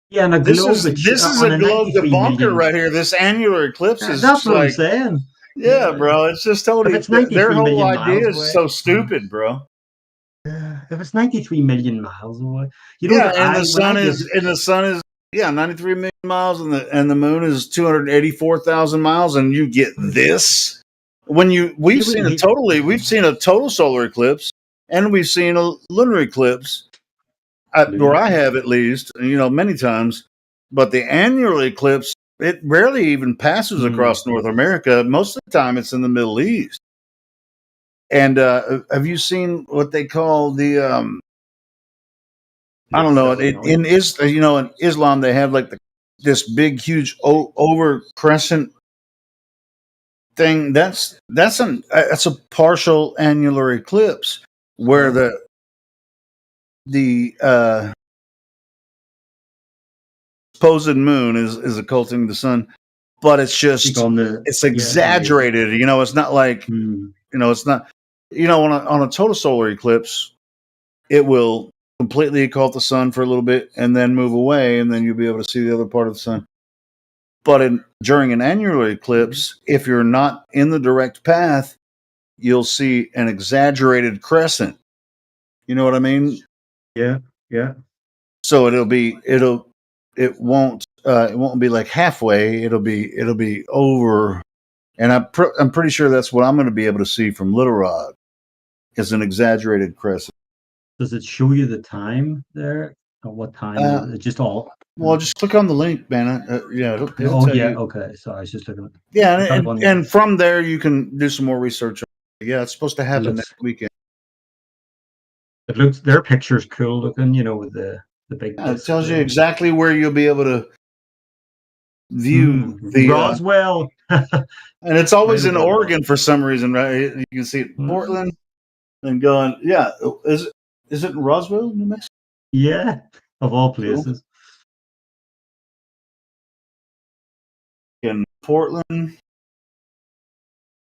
Yeah, and this is a globe debunker right here. This annular eclipse is that's what I'm saying. Yeah, bro. It's just totally their whole idea is so stupid, bro. If it's 93 million miles away, and the sun is 93 million miles, and the moon is 284,000 miles, and you get this. We've seen a total solar eclipse, and we've seen a lunar eclipse. Where I have, at least, many times, but the annular eclipse, it rarely even passes across North America. Most of the time, it's in the Middle East. And have you seen what they call the? I don't know. In Islam, they have like this big, huge over crescent thing. That's a partial annular eclipse where the supposed moon is occulting the sun, but it's just it's exaggerated. It's not like it's not on a total solar eclipse, it will completely occult the sun for a little bit and then move away, and then you'll be able to see the other part of the sun. But during an annular eclipse, if you're not in the direct path, you'll see an exaggerated crescent. You know what I mean? Yeah. So it won't be like halfway. It'll be over, and I'm pretty sure that's what I'm going to be able to see from Little Rock, is an exaggerated crescent. Does it show you the time there? At what time? Is it just all? Well, just click on the link, man. It'll okay. So I was just looking. And from there you can do some more research. Yeah, it's supposed to happen next weekend. It looks, their picture's cool looking, with the big. It tells you exactly where you'll be able to view the Roswell, and it's always in Oregon for some reason, right? You can see it in Portland and going, is it in Roswell, New Mexico? Yeah, of all places. In Portland.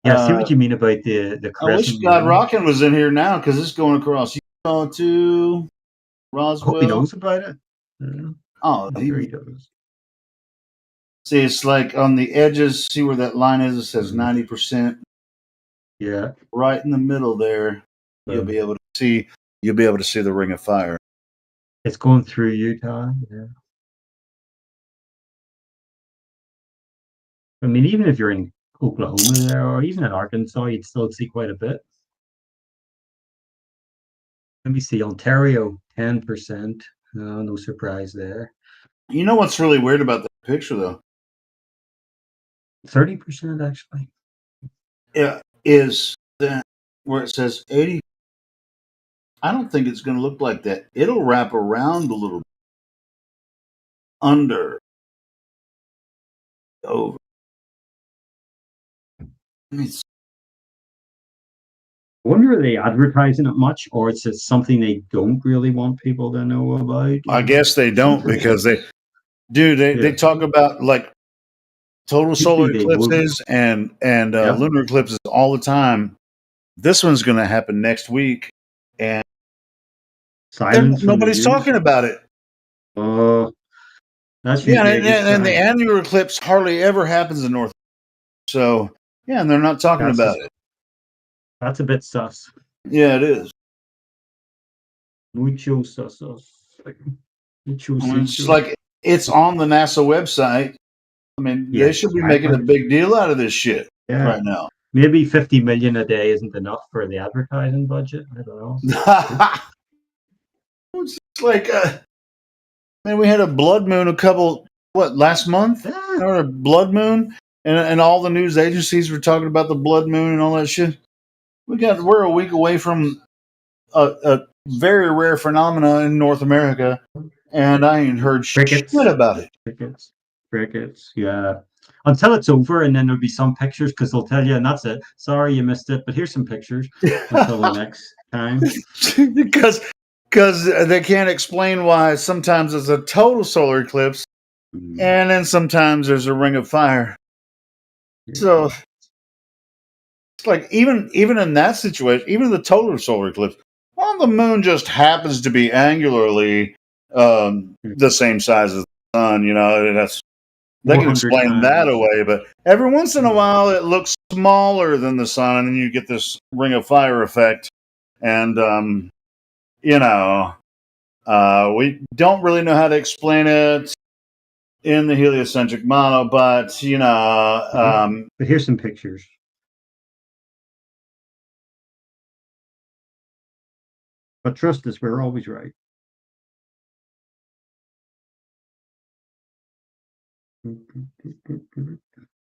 Yeah, I see what you mean about the I wish crescent God moon. Rockin' was in here now because it's going across Utah to I hope he Roswell. knows about it. Yeah, Oh, I'm sure he does. see, it's like on the edges. See where that line is? It says 90%. Yeah. Right in the middle there, you'll be able to see. You'll be able to see the Ring of Fire. It's going through Utah. Yeah. I mean, even if you're in Oklahoma there, or even in Arkansas, you'd still see quite a bit. Let me see, Ontario, 10%. No surprise there. You know what's really weird about that picture, though? 30% actually. Yeah, is that where it says 80? I don't think it's going to look like that. It'll wrap around a little bit under, over. It's, I wonder are they advertising it much, or it's just something they don't really want people to know about? I guess they don't because they talk about like total solar Usually they would. eclipses and Yeah. lunar eclipses all the time. This one's going to happen next week, and Silence from the nobody's news. talking about it. Oh, that's Yeah, usually a good and the sign. annular eclipse hardly ever happens in North. So yeah, and they're not talking about it. That's a bit sus. Yeah, it is. Mucho sus. Mucho I mean, it's sus. like it's on the NASA website. I mean, they should be making a big deal out of this shit right now. Maybe 50 million a day isn't enough for the advertising budget. I don't know. It's like, man, we had a blood moon last month? Yeah. Or a blood moon? And all the news agencies were talking about the blood moon and all that shit. We're a week away from a very rare phenomena in North America, and I ain't heard shit about it. Crickets, yeah. Until it's over, and then there'll be some pictures because they'll tell you, and that's it. Sorry you missed it, but here's some pictures until the next time. because they can't explain why sometimes it's a total solar eclipse, and then sometimes there's a ring of fire. So it's like even in that situation, even the total solar eclipse, well, the moon just happens to be angularly the same size as the sun. You know, they can explain that away, but every once in a while it looks smaller than the sun, and then you get this ring of fire effect. And you know, we don't really know how to explain it in the heliocentric model, but you know, but here's some pictures. But trust us, we're always right.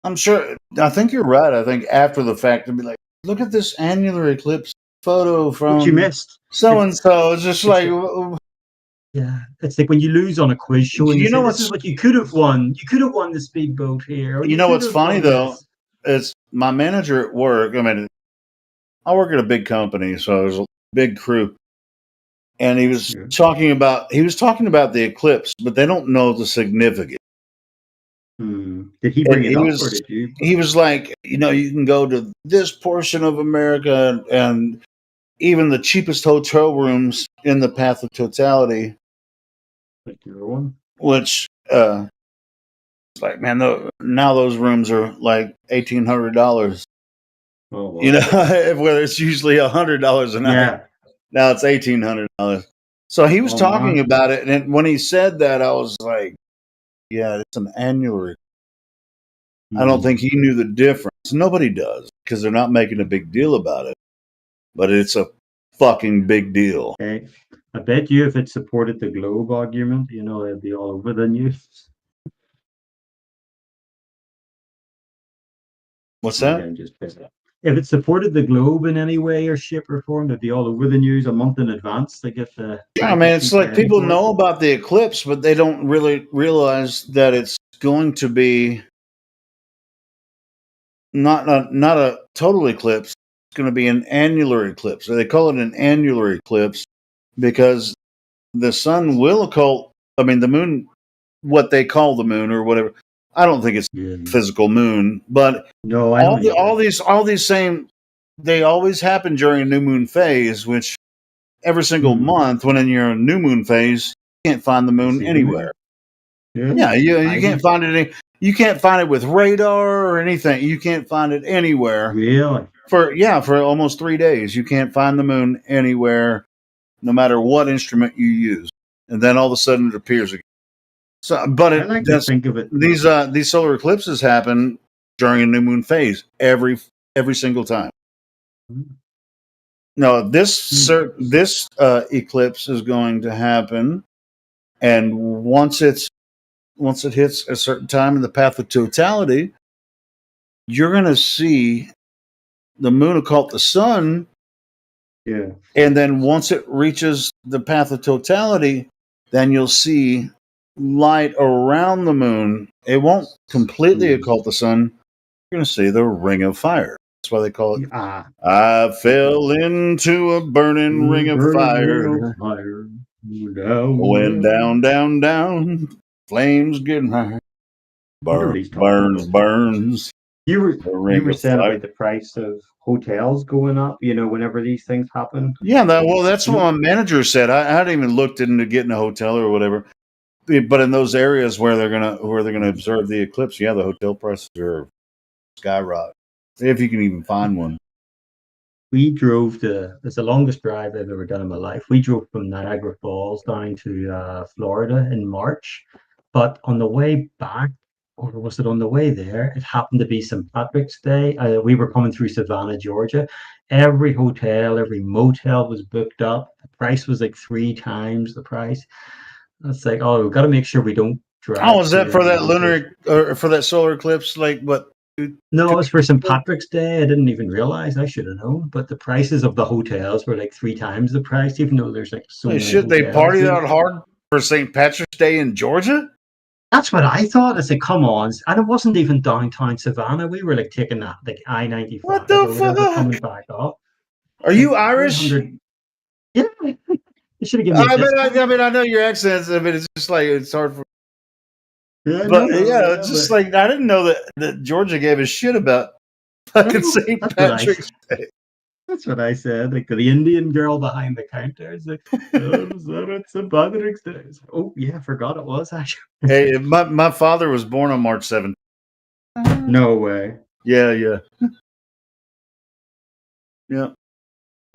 I'm sure. I think you're right. I think after the fact, they'll be like, "Look at this annular eclipse photo from what you missed. So and so." It's just like, yeah, it's like when you lose on a quiz show, and you know this is what you could have won. You could have won the speedboat here. You know what's funny though? It's my manager at work. I mean, I work at a big company, so there's a big crew. And he was talking about the eclipse, but they don't know the significance. Did he bring it up, or did you? He was like, you know, you can go to this portion of America, and even the cheapest hotel rooms in the path of totality, like your one, which it's like, man, now those rooms are like $1,800. Oh, wow. You know, whether it's usually $100 a night. Yeah. Now it's $1,800. So he was talking about it, and when he said that, I was like, "Yeah, it's an annular." I don't think he knew the difference. Nobody does because they're not making a big deal about it. But it's a fucking big deal. Okay. I bet you if it supported the globe argument, you know, it'd be all over the news. What's that? If it supported the globe in any way or shape or form, it'd be all over the news a month in advance. They get the. I mean, it's like people know about the eclipse, but they don't really realize that it's going to be not a total eclipse. It's going to be an annular eclipse. They call it an annular eclipse because the sun will occult. I mean, the moon, what they call the moon or whatever. I don't think it's physical moon, but No, I don't either. all these same, they always happen during a new moon phase, which every single month when in your new moon phase, you can't find the moon See the anywhere. moon? Yeah, you I can't find it. You can't find it with radar or anything. You can't find it anywhere Really? for almost 3 days. You can't find the moon anywhere, no matter what instrument you use. And then all of a sudden it appears again. So, but I like to think of it. these solar eclipses happen during a new moon phase every single time. No, this eclipse is going to happen, and once it hits a certain time in the path of totality, you're going to see the moon occult the sun. Yeah. And then once it reaches the path of totality, then you'll see light around the moon. It won't completely occult the sun. You're going to see the ring of fire. That's why they call it. I fell into a burning ring of fire. Went down, down, down. Flames getting higher. Burns. You were saying about the price of hotels going up, whenever these things happen. Yeah, that's what my manager said. I hadn't even looked into getting a hotel or whatever. But in those areas where they're gonna observe the eclipse, yeah, the hotel prices are skyrocket. If you can even find one. We drove it's the longest drive I've ever done in my life. We drove from Niagara Falls down to Florida in March, but on the way back, or was it on the way there? It happened to be St. Patrick's Day. We were coming through Savannah, Georgia. Every hotel, every motel was booked up. The price was like 3 times the price. It's like, oh, we've got to make sure we don't drive. Oh, is that for that lunar or for that solar eclipse? Like what? No, it was for St. Patrick's Day. I didn't even realize. I should have known. But the prices of the hotels were like 3 times the price, even though there's like so many. Should they party out hard for St. Patrick's Day in Georgia? That's what I thought. I said, come on. And it wasn't even downtown Savannah. We were like taking that like I-95. What the fuck? Coming back up. Are you Irish? Yeah. You should have given me I know your accents. I mean, it's just like it's hard for. Yeah, but it's just like I didn't know that Georgia gave a shit about fucking St. Patrick's Day. That's what I said. Like the Indian girl behind the counter. It's like, it's St. Patrick's Day. Oh yeah, I forgot it was actually. Hey, my father was born on March 7th. No way. Yeah.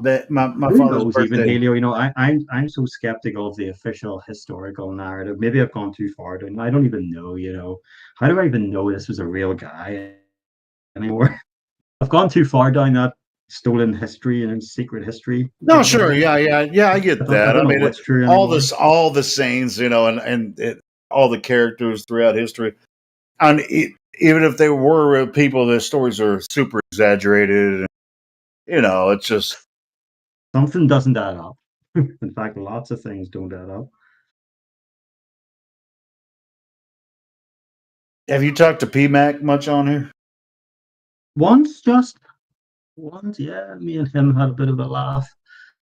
That my father's birthday. Even Helio, I'm so skeptical of the official historical narrative. Maybe I've gone too far. I don't even know. How do I even know this was a real guy anymore? I've gone too far down that stolen history and secret history. No, sure, yeah, I get that. I mean, all the sayings, and all the characters throughout history, and even if they were real people, the stories are super exaggerated. It's just. Something doesn't add up. In fact, lots of things don't add up. Have you talked to PMAC much on here? Once, yeah. Me and him had a bit of a laugh.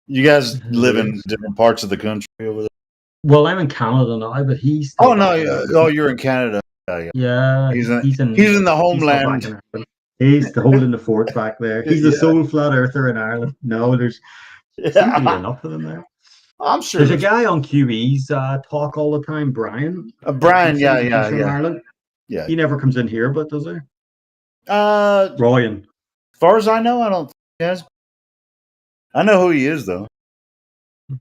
You guys live in different parts of the country over there? Well, I'm in Canada now, but he's. Oh no! You're in Canada. Yeah. He's in the homeland. He's holding the fort back there. He's the sole flat earther in Ireland. No, there's seems to be enough of them there. I'm sure there's a guy on QE's talk all the time, Brian. Brian, yeah. Ireland. Yeah. He never comes in here, but does he? Ryan. As far as I know, I don't think he has. I know who he is though. I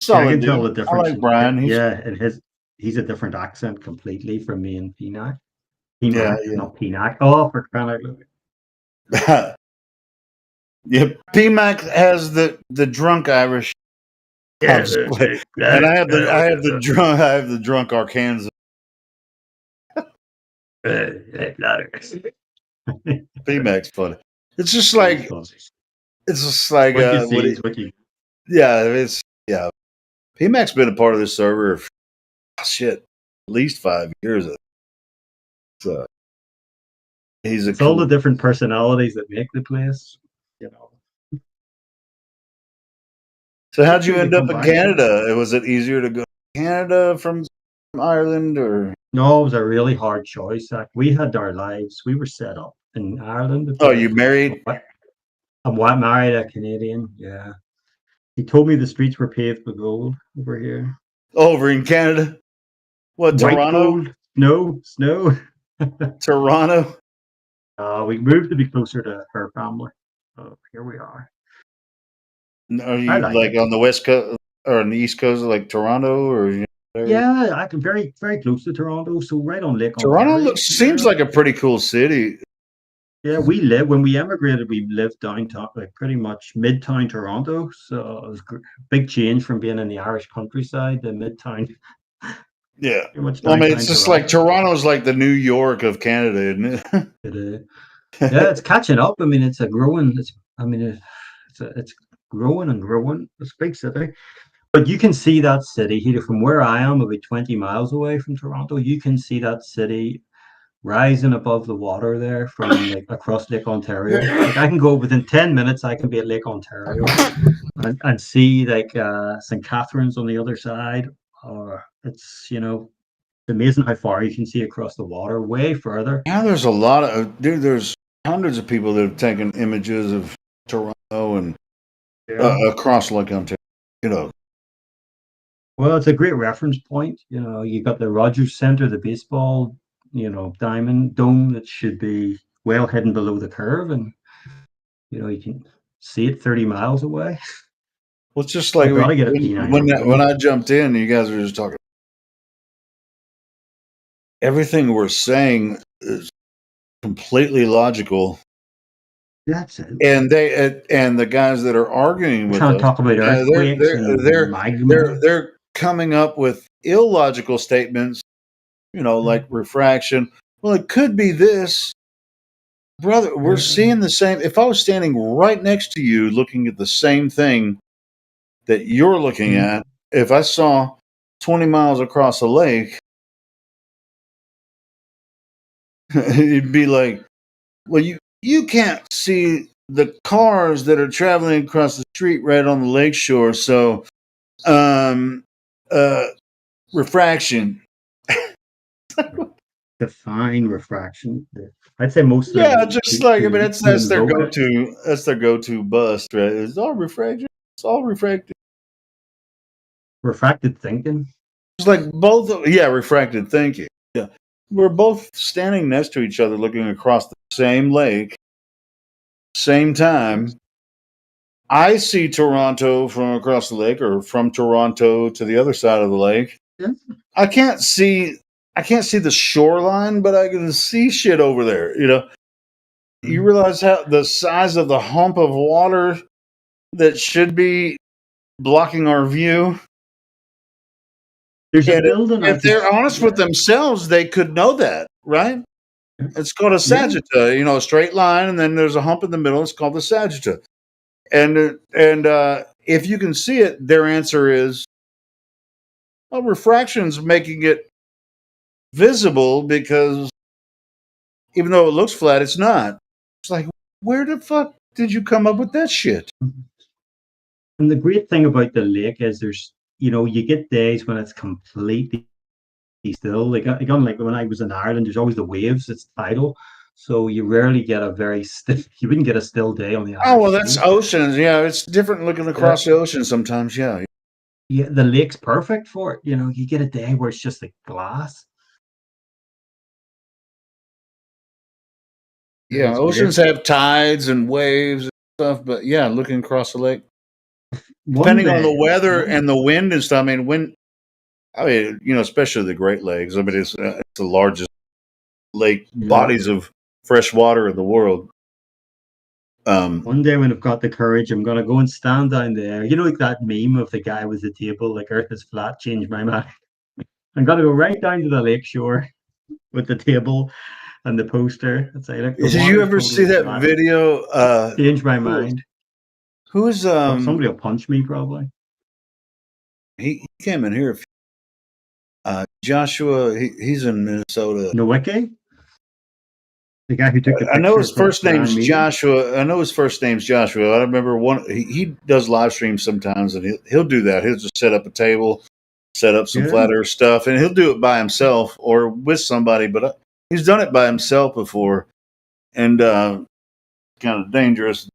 can tell the difference. I like Brian. And he's a different accent completely from me and PNAC. Not PNAC. Oh, for crying out loud. Yeah, PMAC has the drunk Irish. Yeah, and I have the drunk Arkansas. PMAC's funny. It's just like PMAC's been a part of this server for at least 5 years. So it's all the different personalities that make the place. So how'd you Hopefully end they up come in back. Canada? Was it easier to go to Canada from Ireland, or? No, it was a really hard choice. Like, we had our lives. We were set up in Ireland. Oh, you married I'm married a Canadian. Yeah. He told me the streets were paved with gold over here. over in Canada? What, White Toronto? gold, snow. Toronto? We moved to be closer to her family. So here we are. Are I you like like it. on the west coast or on the east coast, like Toronto, or there? Yeah, I can very, very close to Toronto, so right on Lake Toronto Ontario. seems like a pretty cool city. Yeah, when we emigrated, we lived downtown, like pretty much midtown Toronto. So it was a big change from being in the Irish countryside to midtown, Yeah. pretty much Well, I mean, downtown it's just like Toronto. Toronto's like the New York of Canada, isn't it? Yeah, it's catching up. I mean, it's a growing. It's growing and growing. It's a big city. But you can see that city here from where I am, about 20 miles away from Toronto. You can see that city rising above the water there from like across Lake Ontario. Like I can go within 10 minutes, I can be at Lake Ontario and see like St. Catharines on the other side. Or it's amazing how far you can see across the water, way further. Now there's a lot of there's hundreds of people that have taken images of Toronto and across Lake Ontario. You know, Well, it's a great reference point. You got the Rogers Center, the baseball, diamond dome that should be well hidden below the curve, and you can see it 30 miles away. well, it's just like I've got to get a P9. when I jumped in, you guys were just talking. Everything we're saying is completely logical, That's it. and and the guys that are arguing with Trying to us, talk about earthquakes and magma. they're coming up with illogical statements. Like refraction. Well, it could be this. Brother, we're seeing the same. If I was standing right next to you looking at the same thing that you're looking at, if I saw 20 miles across a lake, it'd be like, well, you can't see the cars that are traveling across the street right on the lake shore. So, refraction. Define refraction. I'd say most of Yeah, them. just like I mean, that's their go-to. That's their go-to bust, right? It's all refraction. It's all refracted. Refracted thinking. It's like refracted thinking. Yeah, we're both standing next to each other, looking across the same lake, same time. I see Toronto from across the lake, or from Toronto to the other side of the lake. Yeah. I can't see the shoreline, but I can see shit over there. You realize how the size of the hump of water that should be blocking our view. There's a building. If they're honest with themselves, they could know that, right? It's called a sagitta, a straight line, and then there's a hump in the middle. It's called the sagitta. And if you can see it, their answer is, well, refraction's making it visible because even though it looks flat, it's not. It's like, where the fuck did you come up with that shit? And the great thing about the lake is you get days when it's completely still. Like when I was in Ireland, there's always the waves. It's tidal. So you rarely get a very stiff. You wouldn't get a still day on the Irish. Oh well, that's oceans. Yeah, it's different looking across the ocean sometimes. Yeah. Yeah, the lake's perfect for it. You get a day where it's just like glass. Yeah, oceans have tides and waves and stuff, but yeah, looking across the lake, depending on the weather and the wind and stuff. I mean, especially the Great Lakes. I mean, it's the largest lake bodies of fresh water in the world. One day when I've got the courage, I'm gonna go and stand down there. Like that meme of the guy with the table, like Earth is flat, changed my mind. I'm gonna go right down to the lake shore with the table and the poster and say, look, did you ever see that video? Change my mind. Who's somebody will punch me probably. He came in here. Joshua, he's in Minnesota. Nowicki? The guy who took the I know picture his across first the name's Iron Maiden? Joshua. I know his first name's Joshua. I remember he does live streams sometimes, and he'll do that. He'll just set up a table, set up some Yeah. flat earth stuff, and he'll do it by himself or with somebody. But he's done it by himself before, and kind of dangerous.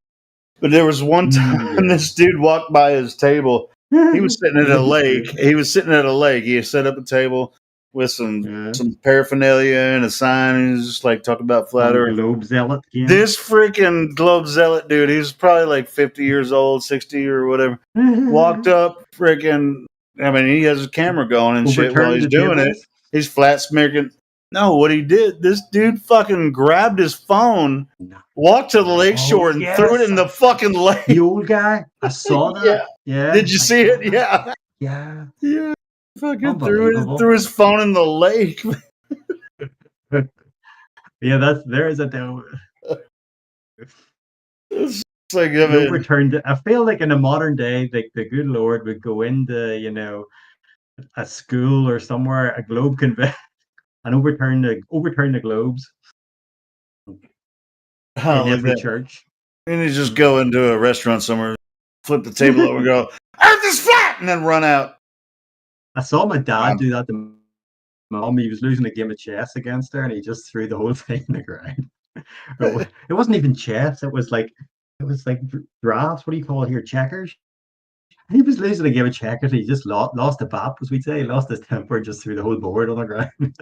But there was one time Yeah. this dude walked by his table. He was sitting at a lake. He was sitting at a lake. He had set up a table with some paraphernalia and a sign. And he was just like talking about flat earth. Globe zealot. Yeah. This freaking globe zealot dude, he was probably like 50 years old, 60 or whatever. Walked up, freaking. I mean, he has his camera going and shit while he's doing it. He's flat smirking. No, what he did, this dude fucking grabbed his phone, walked to the lake shore, and threw it in the fucking lake. The old guy. I saw that. Yeah. Did you see it? Yeah. Yeah. Yeah. Fucking Unbelievable. threw his phone in the lake. Yeah, there is a deal. It's like, I No mean, return. I feel like in the modern day, like the good Lord would go into, a school or somewhere, a globe convention, and overturn the globes in every church. And you just go into a restaurant somewhere, flip the table over, and go, "Earth is flat," and then run out. I saw my dad do that to Mom. He was losing a game of chess against her, and he just threw the whole thing in the ground. It wasn't even chess. It was like drafts. What do you call it here? Checkers. And he was losing a game of checkers. And he just lost the bap, as we'd say. He lost his temper and just threw the whole board on the ground.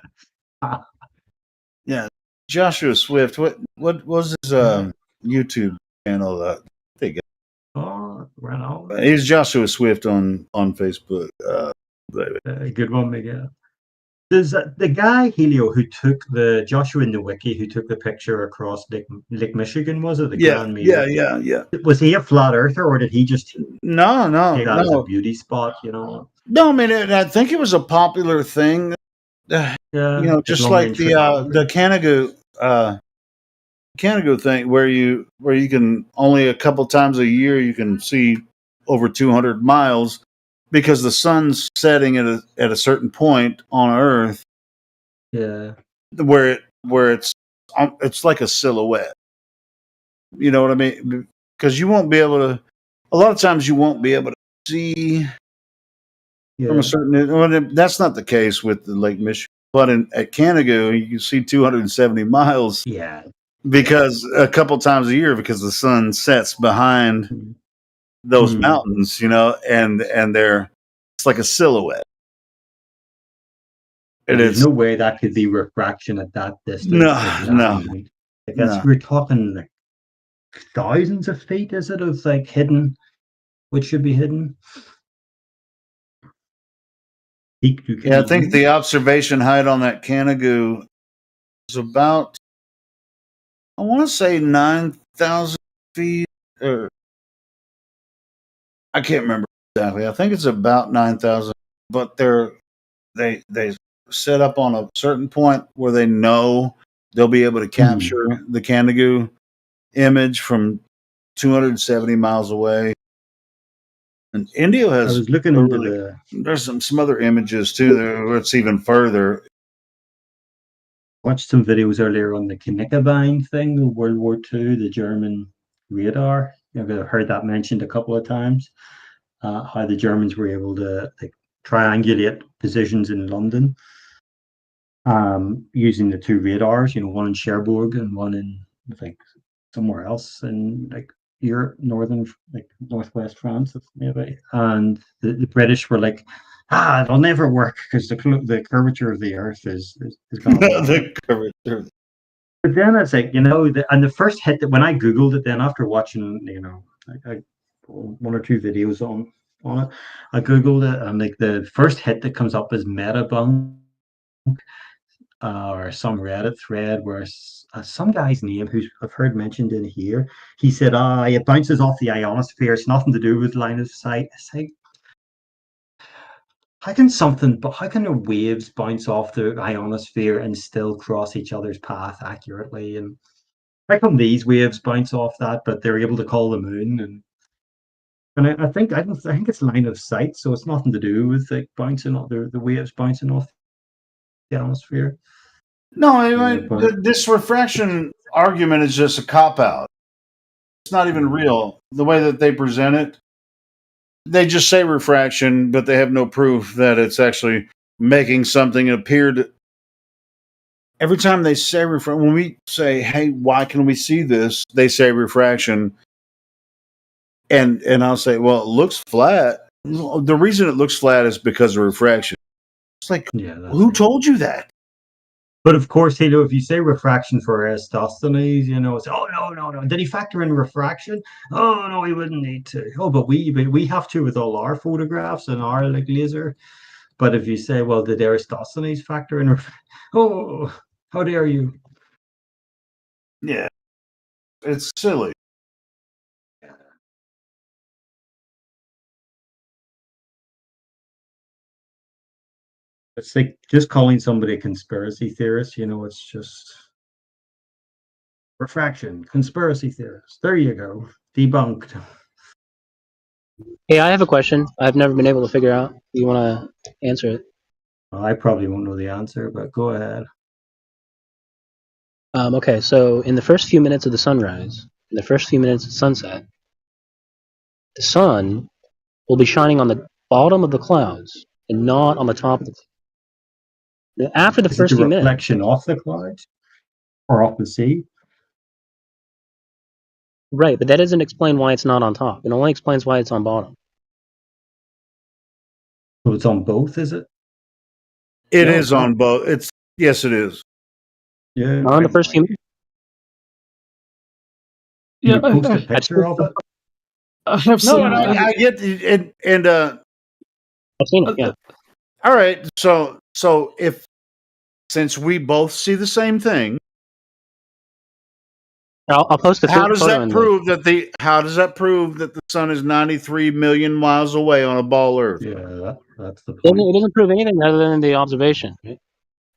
Yeah, Joshua Swift. What was his YouTube channel? Oh, right on. He's Joshua Swift on Facebook. A good one, Miguel. There's the guy Helio who took the Joshua Nowicki who took the picture across Lake Michigan, was it? Yeah. Was he a flat earther, or did he just No. take that as a beauty spot? No, I mean, I think it was a popular thing. Yeah, just like the Canigoo thing, where you can only a couple times a year you can see over 200 miles. Because the sun's setting at a certain point on Earth, where it's like a silhouette. You know what I mean? Because you won't be able to. A lot of times you won't be able to see from a certain. Well, that's not the case with the Lake Michigan, but at Canigoo you can see 270 miles. Yeah. Because a couple times a year, because the sun sets behind those mountains, and it's like a silhouette. There's no way that could be refraction at that distance. No. I guess we're talking like thousands of feet, is it, of like hidden, which should be hidden? I think the observation height on that Canigoo is about, I want to say 9,000 feet, or I can't remember exactly. I think it's about 9,000, but they set up on a certain point where they know they'll be able to capture the Canigoo image from 270 miles away. And Indio has. I was looking into there's some other images too where it's even further. Watched some videos earlier on the Knickerbein thing, the World War II, the German radar. I've heard that mentioned a couple of times. How the Germans were able to triangulate positions in London using the two radars, one in Cherbourg and one in somewhere else in Europe, northwest France, maybe. And the British were like, it'll never work because the curvature of the Earth is gone. The curvature. But then it's like, and the first hit that when I Googled it, then after watching, one or two videos on it, I Googled it, and the first hit that comes up is Metabunk, or some Reddit thread where some guy's name who I've heard mentioned in here, he said, it bounces off the ionosphere. It's nothing to do with line of sight. It's like, how can the waves bounce off the ionosphere and still cross each other's path accurately? And how come these waves bounce off that, but they're able to call the moon? And I think it's line of sight, so it's nothing to do with bouncing off the waves bouncing off the ionosphere. No, this refraction argument is just a cop out. It's not even real. The way that they present it, they just say refraction, but they have no proof that it's actually making something appear to. Every time they say refraction, when we say, "Hey, why can we see this?" They say refraction, and I'll say, "Well, it looks flat." The reason it looks flat is because of refraction. It's like, Yeah. who told you that? But of course, if you say refraction for Eratosthenes, it's no. Did he factor in refraction? Oh no, he wouldn't need to. Oh, but we have to with all our photographs and our laser. But if you say, well, did Eratosthenes factor in? Oh, how dare you? Yeah, it's silly. It's like just calling somebody a conspiracy theorist. It's just refraction, conspiracy theorist. There you go, debunked. Hey, I have a question. I've never been able to figure out. You want to answer it? I probably won't know the answer, but go ahead. Okay, so in the first few minutes of the sunrise, in the first few minutes of sunset, the sun will be shining on the bottom of the clouds and not on the top of the clouds. Now, after the Is first it the few minutes, reflection off the clouds or off the sea? right? But that doesn't explain why it's not on top. It only explains why it's on bottom. So it's on both, is it? It No, is it's not. on both. Yes, it is. Yeah. Not on the first few minutes. Can Yeah, you post a I've picture of it? I have No, some. and I get it, and seen it. Yeah. all right. So if since we both see the same thing, I'll post the how does photo. that prove that how does that prove that the sun is 93 million miles away on a ball Earth? Yeah, that's the It point. doesn't prove anything other than the observation. Right?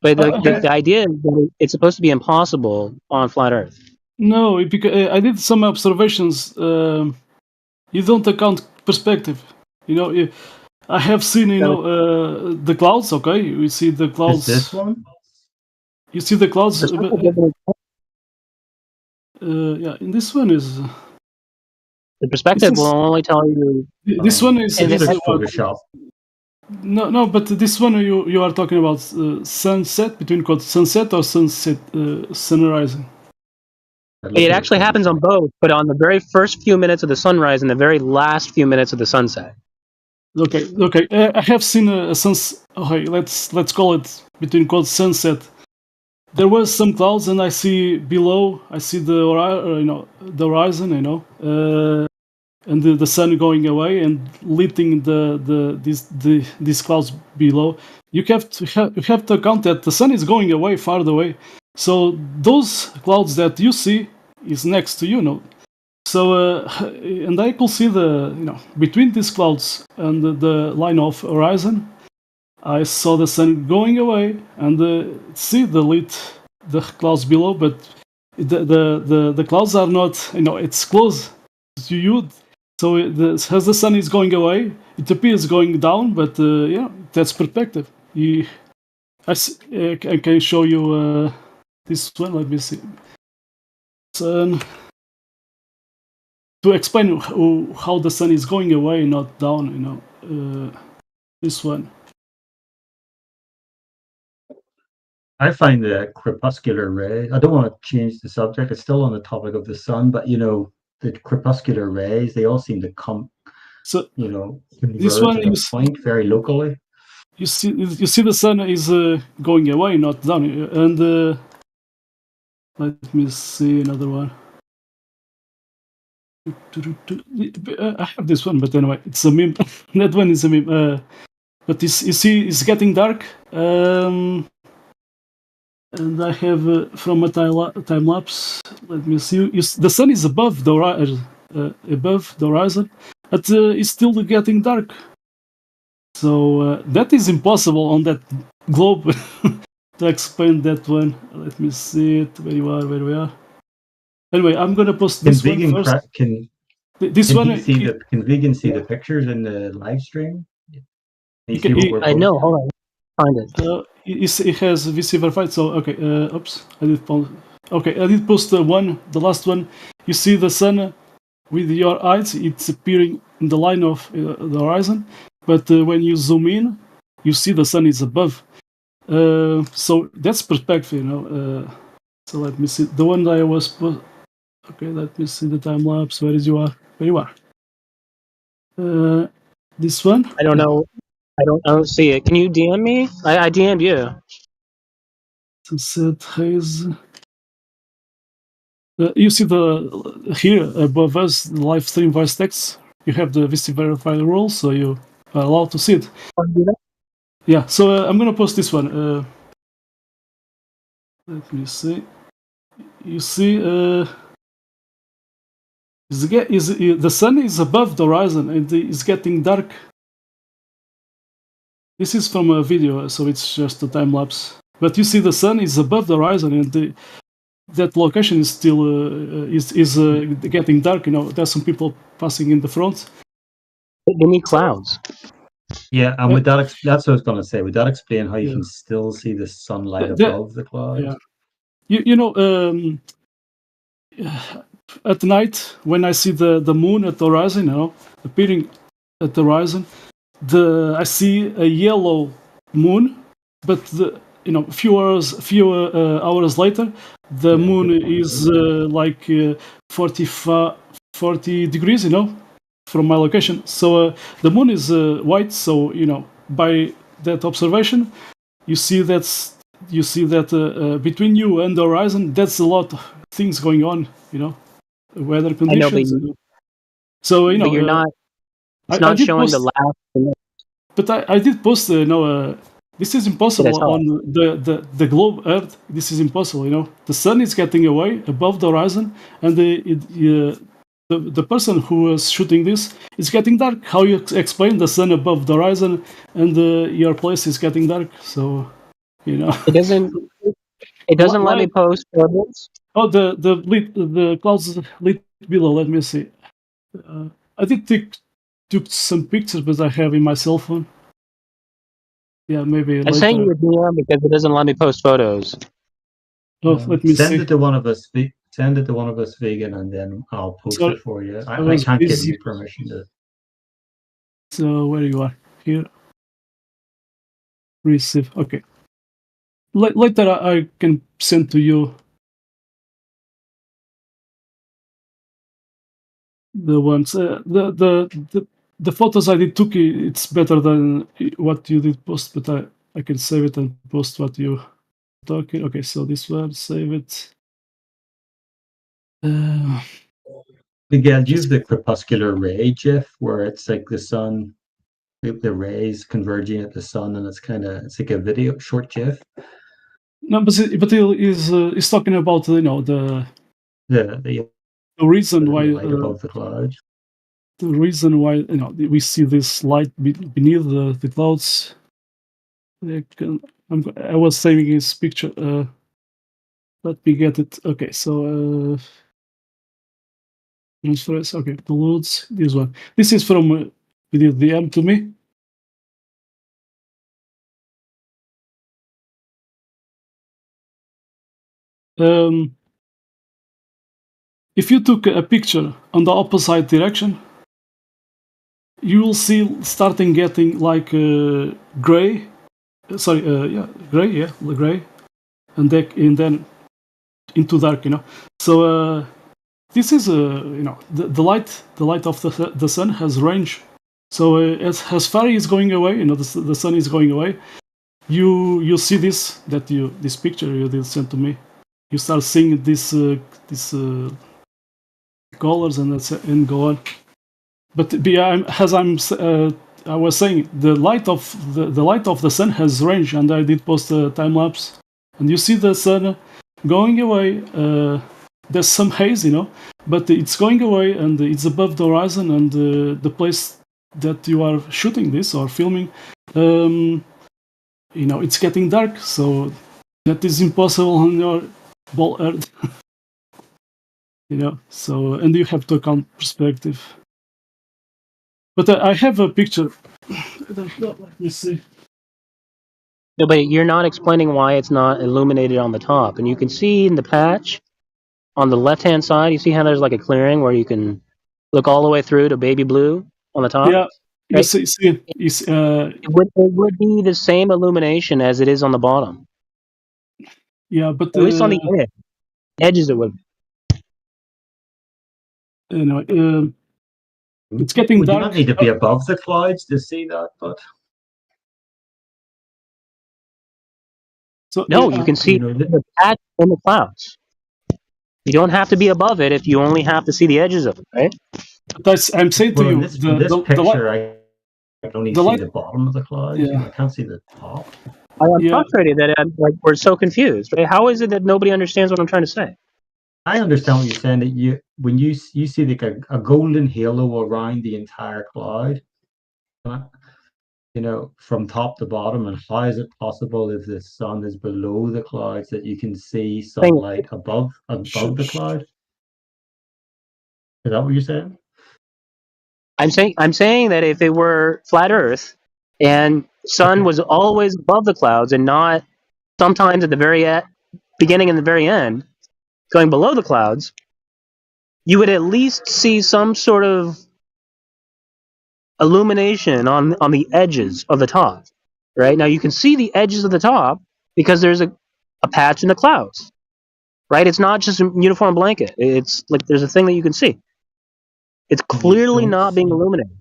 But Okay. the idea is that it's supposed to be impossible on flat Earth. No, because I did some observations. You don't account perspective. I have seen, the clouds. Okay, you see the Is clouds. this one? You see the clouds. Perspective doesn't- Yeah, and this one is. The perspective This is- will only tell you. This one is. And It's it's like what- Photoshop. No, but this one you are talking about sunset, between sunset or sunset, sunrising. It actually happens on both, but on the very first few minutes of the sunrise and the very last few minutes of the sunset. Okay. I have seen a sunset. Okay, let's call it between quotes sunset. There was some clouds, and I see below. I see the the horizon. And the sun going away and lighting these clouds below. You have to account that the sun is going away, far away. So those clouds that you see is next to you. So and I could see between these clouds and the line of horizon, I saw the sun going away and see the clouds below, but the clouds are not. It's close to you. So as the sun is going away, it appears going down, but that's perspective. I can show you this one. Let me see. Sun. To explain how the sun is going away, not down. This one. I find the crepuscular ray. I don't want to change the subject. It's still on the topic of the sun, but the crepuscular rays, they all seem to come. So this one at a point very locally. You see the sun is going away, not down. And let me see another one. I have this one, but anyway, it's a meme. That one is a meme. But you see, it's getting dark. And I have from a time lapse. Let me see. The sun is above the horizon, but it's still getting dark. So that is impossible on that globe to explain that one. Let me see it. Where we are. Anyway, I'm gonna post this one first. Can Vegan see the pictures in the live stream? I know. Hold on. Find it. It has VC verified. So okay. Oops. I did Okay, I did post the last one. You see the sun with your eyes, it's appearing in the line of the horizon, but when you zoom in, you see the sun is above. So that's perspective, you know. So let me see the one that I was. Okay, let me see the time lapse. Where is you are? Where you are? This one. I don't know. I don't see it. Can you DM me? I DM'd you. Sunset haze. You see the here above us, the live stream voice text. You have the VC verified rule, so you are allowed to see it. Yeah. So I'm gonna post this one. Let me see. You see, the sun is above the horizon and it's getting dark. This is from a video, so it's just a time lapse. But you see, the sun is above the horizon, and that location is still getting dark. You know, there's some people passing in the front. Give me clouds. Yeah, and would that that's what I was going to say. Would that explain how you Yeah. can still see the sunlight The- above the clouds? Yeah. You know, at night when I see the moon at the horizon, you know, appearing at the horizon, I see a yellow moon, but a few hours later, the Yeah, moon good point. is like 40 degrees, you know, from my location. So the moon is white. So you know, by that observation, you see that between you and the horizon, that's a lot of things going on. You know, weather conditions. So you know, but you're not. It's I not did showing post, the last. but I did post. This is impossible saw. on the globe Earth. This is impossible. You know, the sun is getting away above the horizon, and the person who was shooting this is getting dark. How you explain the sun above the horizon and your place is getting dark? So, you know, It doesn't. It doesn't let me post photos. Oh, the clouds lit below. Let me see. I did took some pictures, but I have in my cell phone. Yeah, maybe I sent you later. a DM because it doesn't let me post photos. Oh, let me Send see. it to one of us. Send it to one of us vegan, and then I'll post Sorry, it for you. I I was can't give busy. you permission to. So where you are here? Receive. Okay. Later I can send to you the ones. The photos I did took. It's better than what you did post, but I can save it and post what you talking. Okay, so this one, save it. Miguel, use the crepuscular ray GIF where it's like the sun, the rays converging at the sun, and it's like a video short GIF. No, but he's talking about the reason why light above the clouds. The reason why we see this light beneath the clouds. I was saving his picture. Let me get it. Okay, so transfers. Okay, downloads. This one. This is from the DM to me. If you took a picture on the opposite direction, you will see starting getting like gray. Sorry, gray, and then into dark. So this is the light of the sun has range. So as far as going away, the sun is going away. You see this picture you did send to me. You start seeing this colors and go on. But I was saying, the light of the sun has range, and I did post a time lapse, and you see the sun going away. There's some haze, but it's going away, and it's above the horizon, and the place that you are shooting this or filming, it's getting dark, so that is impossible on your ball Earth. So, and you have to account perspective. But I have a picture. I don't know, let me see. No, but you're not explaining why it's not illuminated on the top. And you can see in the patch on the left-hand side, you see how there's like a clearing where you can look all the way through to baby blue on the top? Yeah, you Right. see, It would be the same illumination as it is on the bottom. yeah, but At least on the edges it would. anyway, it's getting Would you dark. not need to be above the clouds to see that? But So No, you can see you know, the patch in the clouds. You don't have to be above it if you only have to see the edges of it, right? I'm saying to well, in you, this picture, I can only the see light- the bottom of the clouds. Yeah. I can't see the top. I'm Yeah. frustrated that we're so confused. Right? How is it that nobody understands what I'm trying to say? I understand what you're saying. That when you see like a golden halo around the entire cloud, you know, from top to bottom, and how is it possible if the sun is below the clouds that you can see sunlight above the cloud? Is that what you're saying? I'm saying that if it were flat Earth and sun was always above the clouds and not sometimes at the very beginning and the very end going below the clouds, you would at least see some sort of illumination on the edges of the top. Right? Now you can see the edges of the top because there's a patch in the clouds. Right? It's not just a uniform blanket. It's like there's a thing that you can see. It's clearly not being illuminated.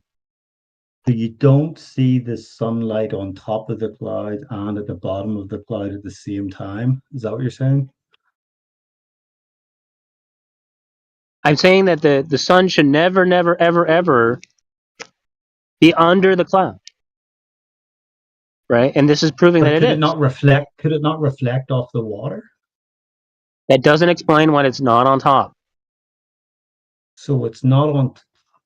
So you don't see the sunlight on top of the cloud and at the bottom of the cloud at the same time? Is that what you're saying? I'm saying that the sun should never, never, ever, ever be under the cloud. Right? And this is proving that it is. Could it not reflect off the water? That doesn't explain why it's not on top. So it's not on,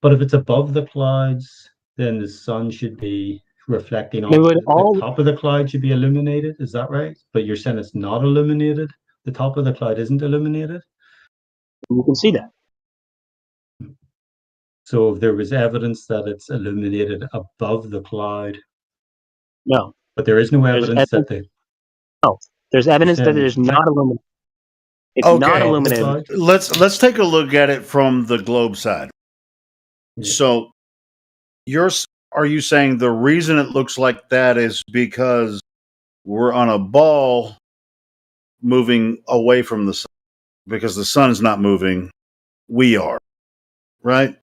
but if it's above the clouds, then the sun should be reflecting off. The top of the cloud should be illuminated. Is that right? But you're saying it's not illuminated? The top of the cloud isn't illuminated? You can see that. So if there was evidence that it's illuminated above the cloud. No. But there is no evidence No. There's evidence that it is not illuminated. It's not illuminated. Let's take a look at it from the globe side. Yeah. So are you saying the reason it looks like that is because we're on a ball moving away from the sun? Because the sun is not moving, we are, right?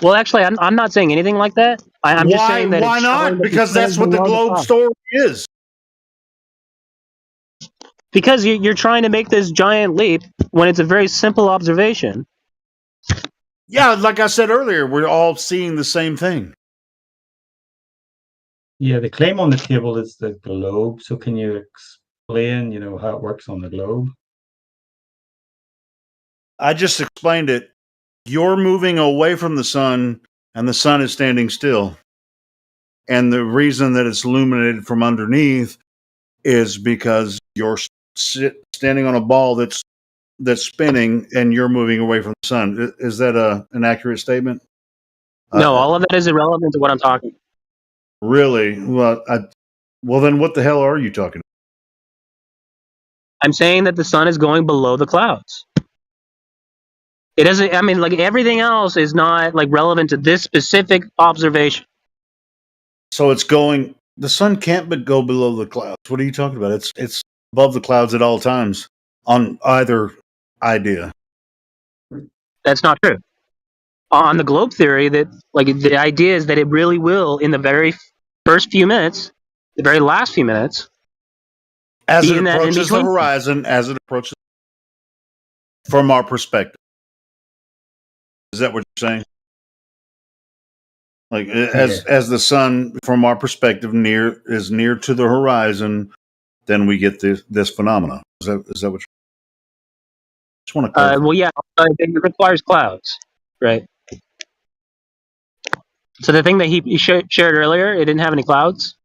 Well, actually, I'm not saying anything like that. I'm just saying that. Why not? Because that's what the globe story is. Because you're trying to make this giant leap when it's a very simple observation. Yeah, like I said earlier, we're all seeing the same thing. Yeah, the claim on the table is the globe. So can you explain, how it works on the globe? I just explained it. You're moving away from the sun, and the sun is standing still. And the reason that it's illuminated from underneath is because you're standing on a ball that's spinning, and you're moving away from the sun. Is that an accurate statement? No, all of that is irrelevant to what I'm talking about. Really? Well, then what the hell are you talking about? I'm saying that the sun is going below the clouds. It doesn't. I mean, like everything else is not like relevant to this specific observation. So it's going. The sun can't but go below the clouds. What are you talking about? It's above the clouds at all times on either idea. That's not true. On the globe theory, that like the idea is that it really will in the very first few minutes, the very last few minutes, as it approaches the horizon, as it approaches from our perspective. Is that what you're saying? Like as the sun, from our perspective, is near to the horizon, then we get this phenomena. Is that what? Just want to clarify. Well, yeah, it requires clouds, right? So the thing that he shared earlier, it didn't have any clouds.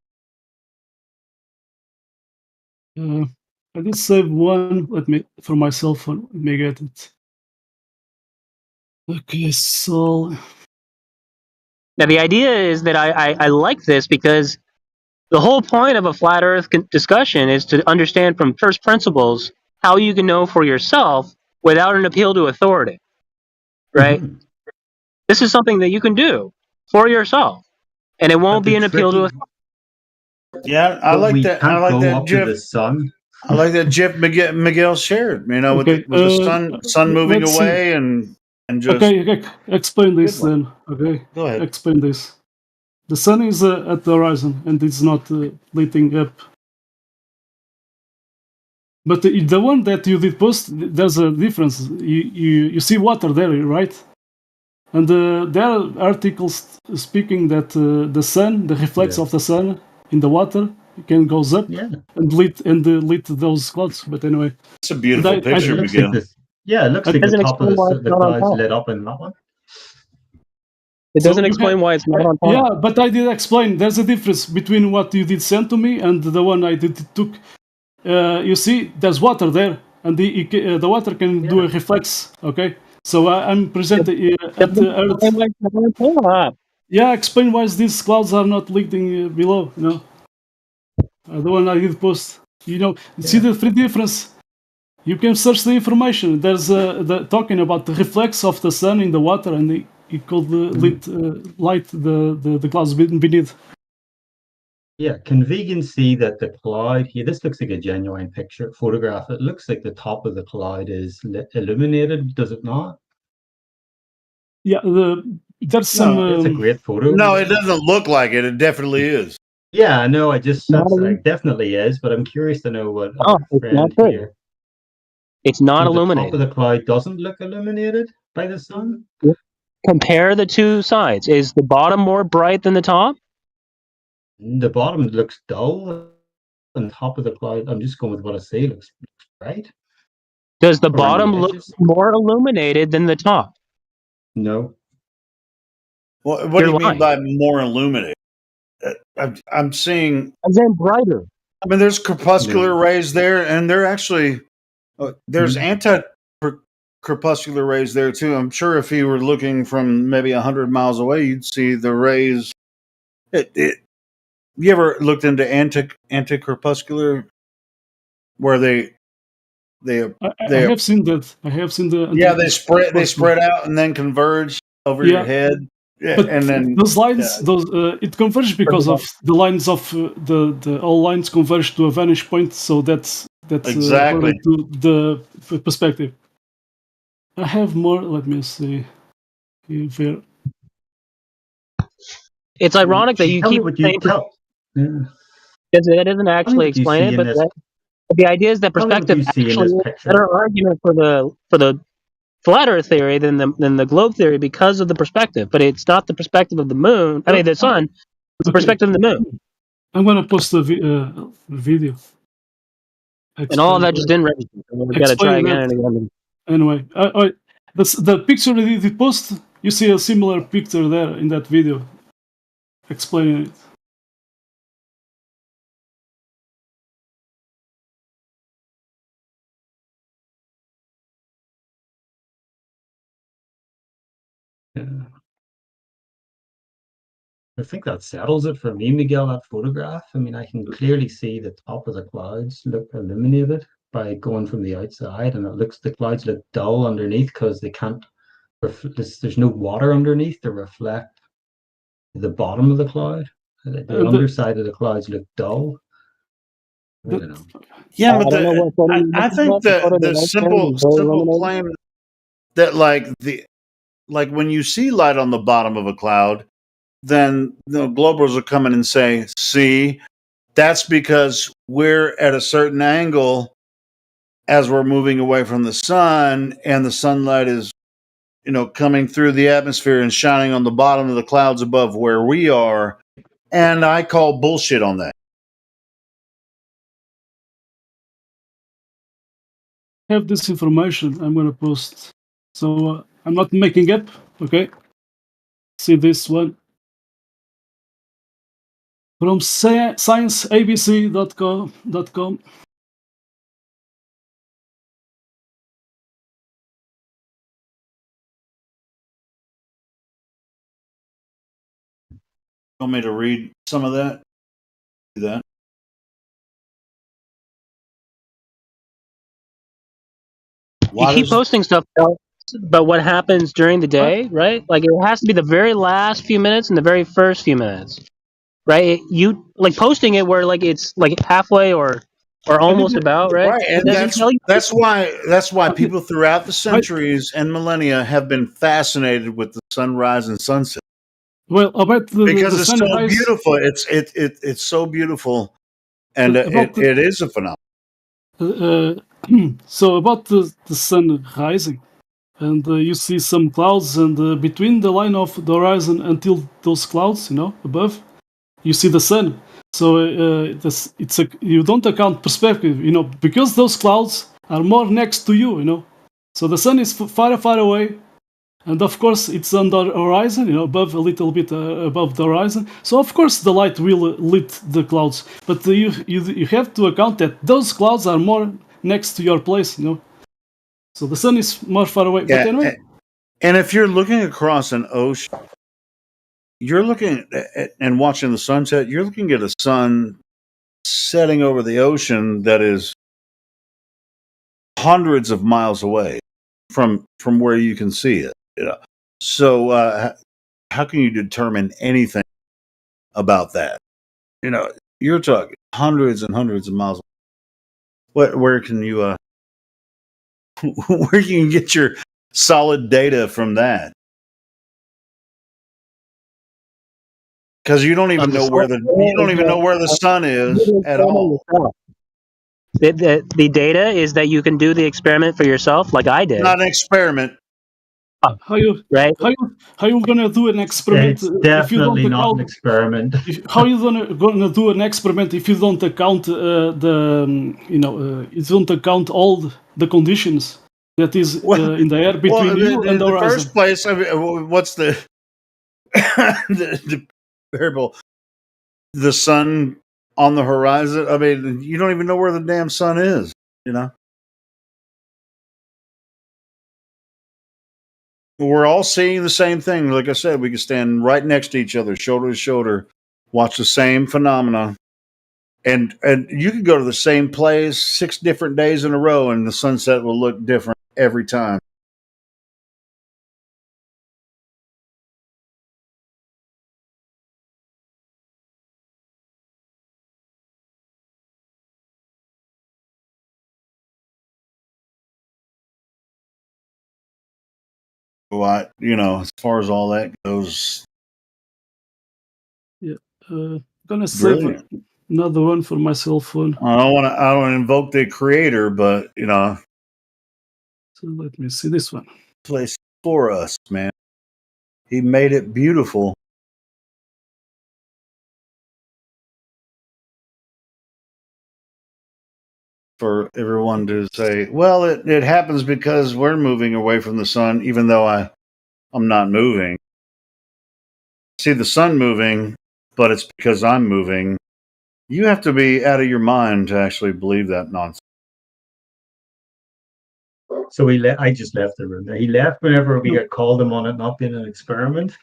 I did save one. Let me for my cell phone. Let me get it. Okay, so now the idea is that I like this because The whole point of a flat Earth discussion is to understand from first principles how you can know for yourself without an appeal to authority. Right? Mhm. This is something that you can do for yourself, and it won't But be the an appeal to tricky, authority. Yeah, I but like we that. I can't like go that, up to Jeff. the sun. I like that Jeff Miguel shared. You know, Okay. with the sun moving Let's see. away and just Okay, explain good this one. then. Okay, Go ahead. explain this. The sun is at the horizon and it's not lighting up. But the one that you did post, there's a difference. You see water there, right? And there are articles speaking that the sun, the reflex Yeah. of the sun in the water, can goes up Yeah. and lit those clouds. But anyway, It's a beautiful I- It picture, looks Miguel. like this. Yeah, it looks It like the doesn't top of explain why it's the not on clouds top. lit up in that one. It So doesn't you explain have, why it's not on top. yeah, but I did explain. There's a difference between what you did send to me and the one I did took. You see, there's water there, and the water can do a Yeah. reflex. Okay, so I'm presenting It at doesn't Earth. explain why it's not on top. Yeah, explain why these clouds are not leading below. You know, the one I did post. You know, see Yeah. the three difference. You can search the information. There's talking about the reflex of the sun in the water, and it could light the clouds beneath. Yeah. Can vegans see that the cloud here? This looks like a genuine picture photograph. It looks like the top of the cloud is illuminated, does it not? Yeah, there's some. No, It's a great photo. no, it doesn't look like it. It definitely is. Yeah, I know. I just Not sense that illuminated. it definitely is, but I'm curious to know what Oh, our it's not friend true. here. It's not So the top of illuminated. the cloud doesn't look illuminated by the sun? Compare the two sides. Is the bottom more bright than the top? The bottom looks dull, and the top of the cloud, I'm just going with what I say, looks bright Does the around bottom the look edges. more illuminated than the top? No. What do You're you mean lying. by more illuminated? I'm seeing. And then brighter. I mean, there's crepuscular No. rays there, and they're actually there's Mhm. anti-crepuscular rays there too. I'm sure if you were looking from maybe 100 miles away, you'd see the rays. You ever looked into anti-crepuscular, where they I have seen that. I have seen the. yeah, they spread out and then converge over your Yeah, head. Yeah, but and then those lines, those it converges because of the lines of the all lines converge to a vanishing point. So that's exactly. according to the perspective. I have more. Let me see. Here. It's ironic that you Tell me keep what you saying tell. Yeah. because that doesn't Tell me actually what you explain see it, in but this. the idea is that Tell me what perspective you see in actually this is a picture. better argument for the flat Earth theory than the globe theory because of the perspective. But it's not the perspective of the moon. I mean, the sun. It's the Okay, perspective of the moon, I'm gonna post a video. and all of that Explain just didn't register. So we've got to try explain again that. and again. Anyway, the picture that you did post, you see a similar picture there in that video, explaining it. Yeah. I think that settles it for me, Miguel, that photograph. I mean, I can clearly see the top of the clouds look illuminated by going from the outside, and the clouds look dull underneath because they can't, there's no water underneath to reflect the bottom of the cloud. The underside of the clouds look dull. I The, don't know. Yeah, I but don't know what photo you're I looking think at. The photo the that I shared is very simple illuminated. claim that like when you see light on the bottom of a cloud, then the globals will come in and say, "See, that's because we're at a certain angle as we're moving away from the sun, and the sunlight is coming through the atmosphere and shining on the bottom of the clouds above where we are." And I call bullshit on that. have this information I'm gonna post. So I'm not making up. Okay, see this one from scienceabc.com. Want me to read some of that? that. You keep posting stuff about what happens during the day, right? Like it has to be the very last few minutes and the very first few minutes, right? You like posting it where like it's like halfway or almost about, right? Right, It and doesn't tell you. that's why people throughout the centuries and millennia have been fascinated with the sunrise and sunset Well, about because the it's so sunrise, beautiful. It's so beautiful, and about the, it is a phenomenon. so about the sun rising, and you see some clouds, and between the line of the horizon until those clouds, above, you see the sun. So it's a you don't account perspective, because those clouds are more next to you. So the sun is far away, and of course it's on the horizon, above a little bit above the horizon. So of course the light will lit the clouds, but you have to account that those clouds are more next to your place. So the sun is more far away. Yeah, But anyway, and if you're looking across an ocean, you're looking at, and watching the sunset. You're looking at a sun setting over the ocean that is hundreds of miles away from where you can see it. So how can you determine anything about that? You're talking hundreds and hundreds of miles. Where can you where can you get your solid data from that? Because you don't even know where the sun is at all. The data is that you can do the experiment for yourself, like I did. Not an experiment. how you Right? how you gonna do an experiment It's if you don't definitely not an account? experiment. How you gonna do an experiment if you don't account you don't account all the conditions that is in the air between you and the the horizon? first place, I mean, what's the the variable? The sun on the horizon. I mean, you don't even know where the damn sun is. We're all seeing the same thing. Like I said, we can stand right next to each other, shoulder to shoulder, watch the same phenomena. And you can go to the same place 6 different days in a row, and the sunset will look different every time. What as far as all that goes, Gonna save brilliant. another one for my cell phone. I don't want to invoke the creator, but So let me see this one. place for us, man. He made it beautiful. For everyone to say, well, it happens because we're moving away from the sun, even though I'm not moving. See the sun moving, but it's because I'm moving. You have to be out of your mind to actually believe that nonsense. So I just left the room. He left whenever we got called him on it not being an experiment.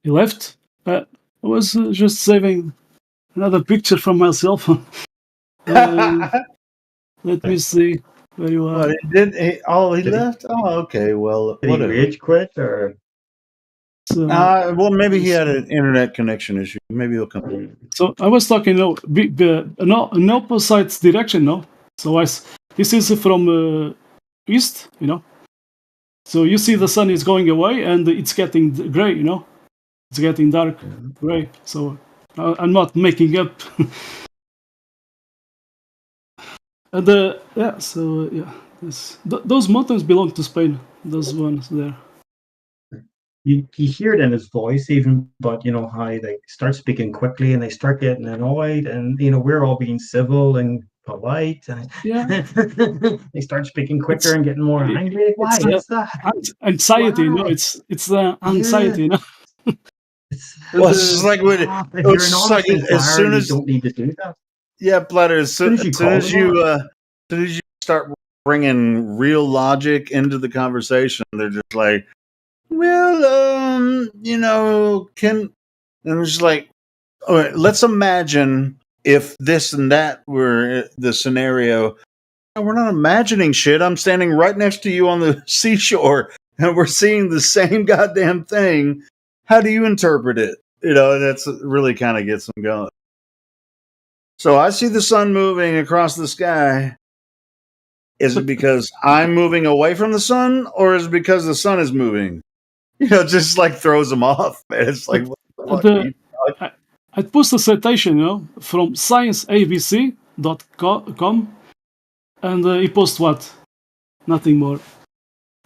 He left. I was just saving another picture from my cell phone. Let me see where you are. He left? Oh, okay. Well, Did he rage quit or? So, well, maybe he had an internet connection issue. Maybe he'll come. So I was talking, an opposite direction, no? So this is from east, So you see the sun is going away and it's getting gray, It's getting dark gray. So I'm not making up. And those mountains belong to Spain. Those ones there. You hear it in his voice even, but how they start speaking quickly and they start getting annoyed, and we're all being civil and polite, and they start speaking quicker and getting more angry. Why? What's that? Anxiety, Why? It's the anxiety, Well, it's just like when as soon as you don't need to do that. Yeah, Platter. As soon as you start bringing real logic into the conversation, they're just like, well, and it's just like, all right, let's imagine if this and that were the scenario. We're not imagining shit. I'm standing right next to you on the seashore and we're seeing the same goddamn thing. How do you interpret it? That's really kind of gets them going. So I see the sun moving across the sky. Is it because I'm moving away from the sun, or is it because the sun is moving? Just like throws them off. Man. It's like, what the fuck? I post a citation, from scienceabc.com, and he posts what? Nothing more.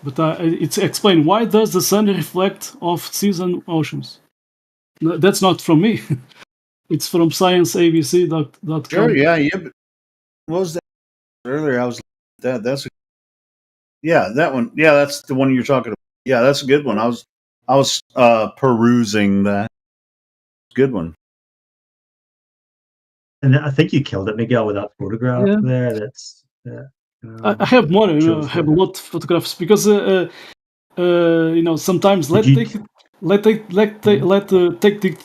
But it's explained why does the sun reflect off seas and oceans. No, that's not from me. It's from scienceabc.com. Sure, yeah. What was that earlier? I was that's that one. Yeah, that's the one you're talking about. Yeah, that's a good one. I was perusing that. Good one. And I think you killed it, Miguel, with that photograph there. That's I have more. I have a lot of photographs because sometimes take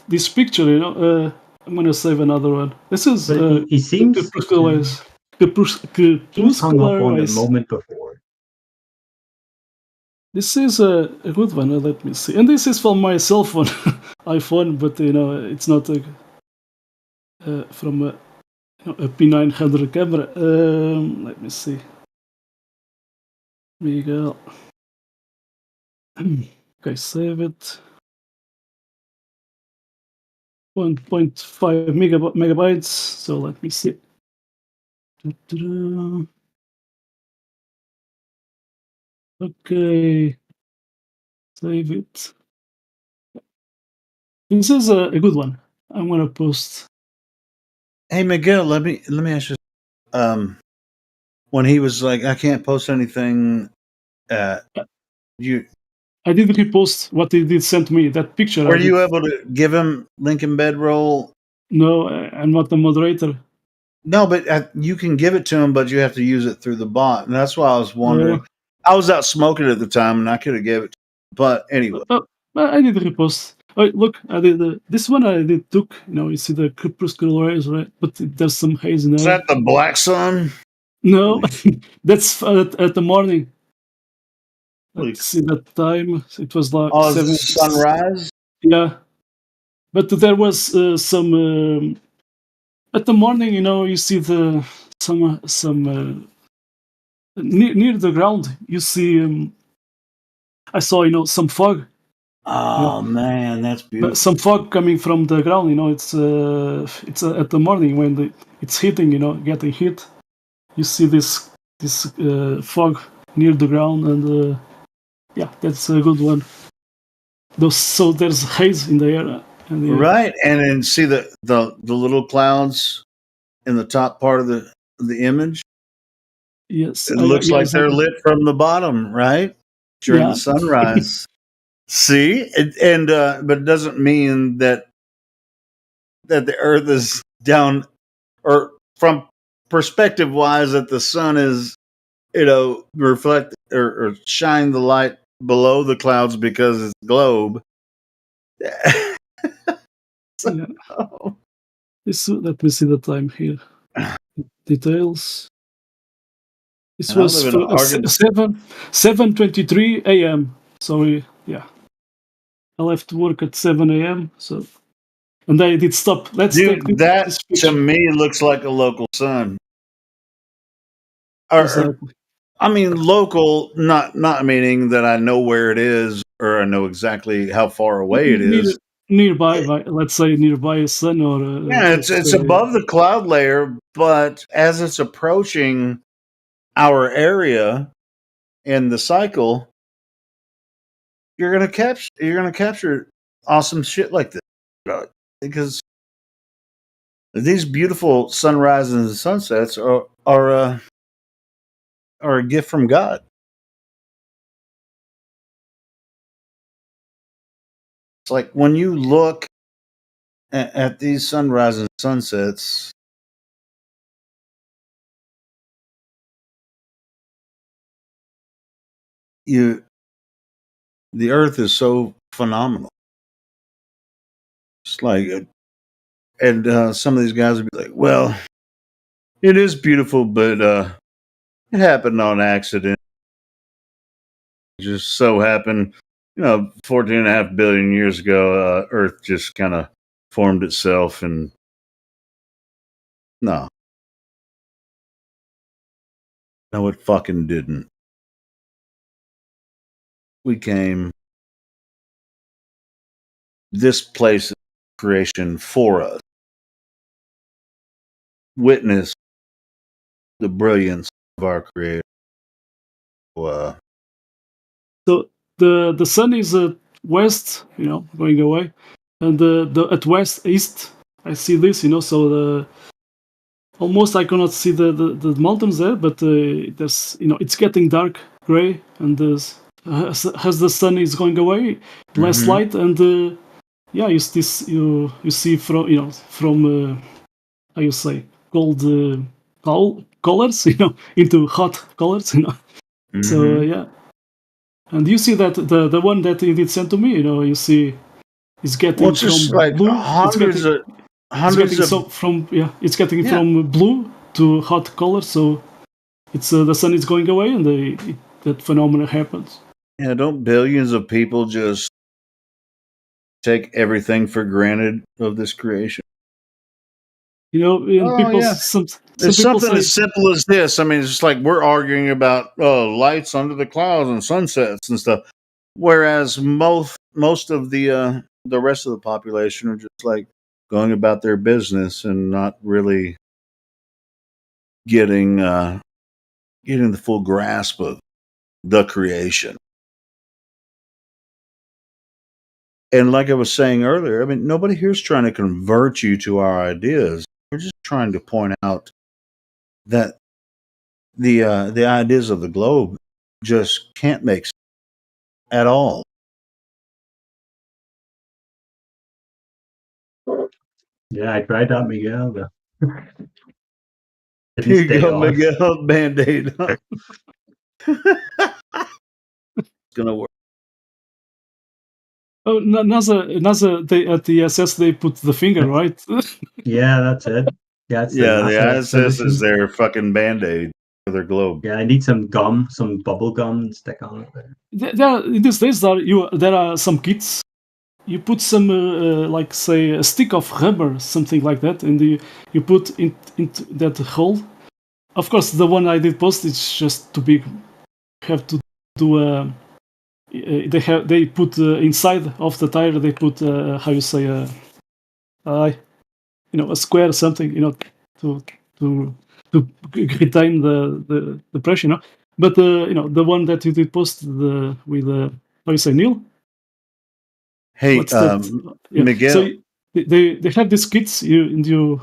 this picture. I'm gonna save another one. This is he seems crepuscular hung up on the eyes. moment before. This is a good one. Let me see. And this is from my cell phone, iPhone, but it's not from a P900 camera. Let me see. Miguel. Okay, save it. 1.5 megabytes. So let me see. Okay, save it. This is a good one. I'm gonna post. Hey Miguel, let me ask you. When he was like, I can't post anything. You I did repost what he did send me. That picture. Were you able to give him link in bedroll? No, I'm not the moderator. No, but you can give it to him, but you have to use it through the bot, and that's why I was wondering. I was out smoking at the time, and I could have gave it to him. But anyway. I did repost. Oh, look, I did this one. I did took. You see the crepuscular eyes, right? But there's some haze in there. Is that the black sun? No, that's at the morning. Let's see that time. It was like sunrise. Yeah, but there was some at the morning. You see the some near the ground. You see. I saw some fog. Oh man, that's beautiful. Some fog coming from the ground. It's at the morning when it's hitting. Getting hit. You see this fog near the ground, and yeah, that's a good one. So there's haze in the air. Right, and then see the little clouds in the top part of the image. Yes, it looks like they're lit from the bottom, right, during the sunrise. See, but it doesn't mean that the Earth is down, or from perspective wise, that the sun is, reflect or shine the light below the clouds because it's globe. Let me see the time here. Details. This was 7:23 a.m. So I left work at 7 a.m. So, and I did stop. That to me looks like a local sun. Exactly. I mean, local, not meaning that I know where it is or I know exactly how far away it is. Nearby, let's say nearby a sun or it's above the cloud layer, but as it's approaching our area in the cycle, you're gonna capture awesome shit like this, because these beautiful sunrises and sunsets are a gift from God. It's like when you look at these sunrises and sunsets, the earth is so phenomenal. It's like And some of these guys would be like, well, it is beautiful, but it happened on accident. It just so happened, 14.5 billion years ago, Earth just kind of formed itself, and no, it fucking didn't. We came this place creation for us. Witness the brilliance of our Creator. So the sun is west, going away, and the at west east, I see this, so the almost I cannot see the mountains there, but there's it's getting dark gray, and as the sun is going away, less light, and you see from how you say cold colors, into hot colors, So yeah, and you see that the one that he did send to me, you see, is getting just from like blue. hundreds of It's getting from blue to hot color. So it's the sun is going away, and that phenomenon happens. Yeah, don't billions of people just take everything for granted of this creation? Some It's people something say, as simple as this. I mean, it's just like we're arguing about lights under the clouds and sunsets and stuff, whereas most of the rest of the population are just like going about their business and not really getting the full grasp of the creation. And like I was saying earlier, I mean, nobody here is trying to convert you to our ideas. We're just trying to point out that the ideas of the globe just can't make sense at all. Yeah, I tried that, Miguel. But Here you stay go, on. Miguel. Band-Aid. It's gonna work. oh, NASA, they at the ISS they put the finger, right? Yeah, that's it. Yeah, it's Yeah, the NASA ISS solution. is their fucking Band-Aid for their globe. Yeah, I need some gum, some bubble gum, and stick on it there. In these days there are some kits. You put some like say a stick of rubber, something like that, and you put into that hole. Of course, the one I did post is just too big. Have to do they put inside of the tire, they put how you say a square or something, to retain the pressure, but the one that you did post with how you say, Neil. Hey, What's that? Miguel. So they have these kits. You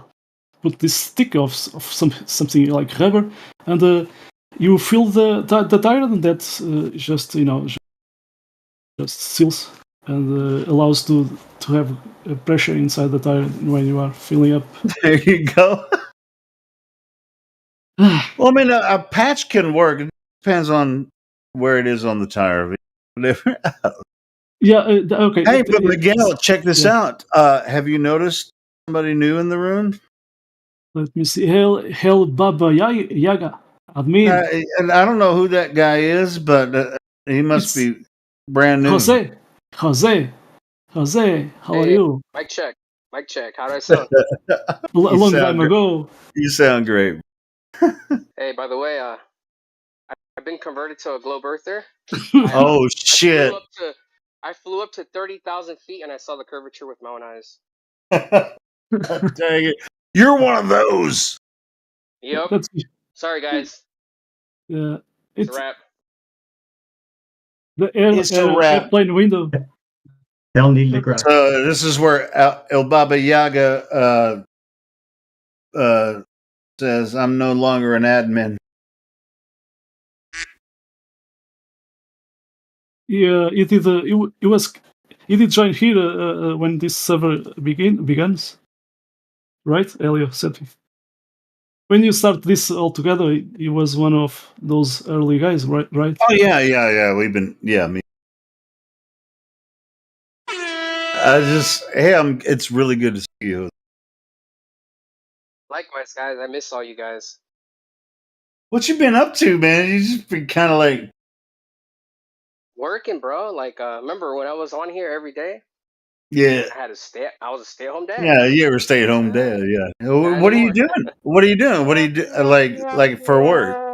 put this stick of something like rubber, and you fill the tire, and that just seals and allows to have pressure inside the tire when you are filling up. There you go. Well, I mean, a patch can work. It depends on where it is on the tire. Whatever. Yeah. Okay. Hey, but Miguel, check this out. Have you noticed somebody new in the room? Let me see. Hell Baba Yaga. Admin. And I don't know who that guy is, but he must be brand new. Jose, how are you? Mic check. How do I sound? A long time ago. You sound great. Hey, by the way, I've been converted to a globe earther. Oh shit! I flew up to 30,000 feet and I saw the curvature with my own eyes. Dang it! You're one of those. Yep. Sorry, guys. Yeah, it's a wrap. The airplane window. This is where El Baba Yaga says, "I'm no longer an admin." Yeah, he did join here when this server begins, right? Elio said when you start this all together, he was one of those early guys, right? Oh yeah. We've been me. It's really good to see you. Likewise, guys. I miss all you guys. What you been up to, man? You just been kind of like, Working, bro. Like, remember when I was on here every day? yeah, I had to stay. I was a stay-at-home dad. yeah. You ever stay at home dad? Yeah. What are you anymore. doing? What are you doing? What do you do? Like for work?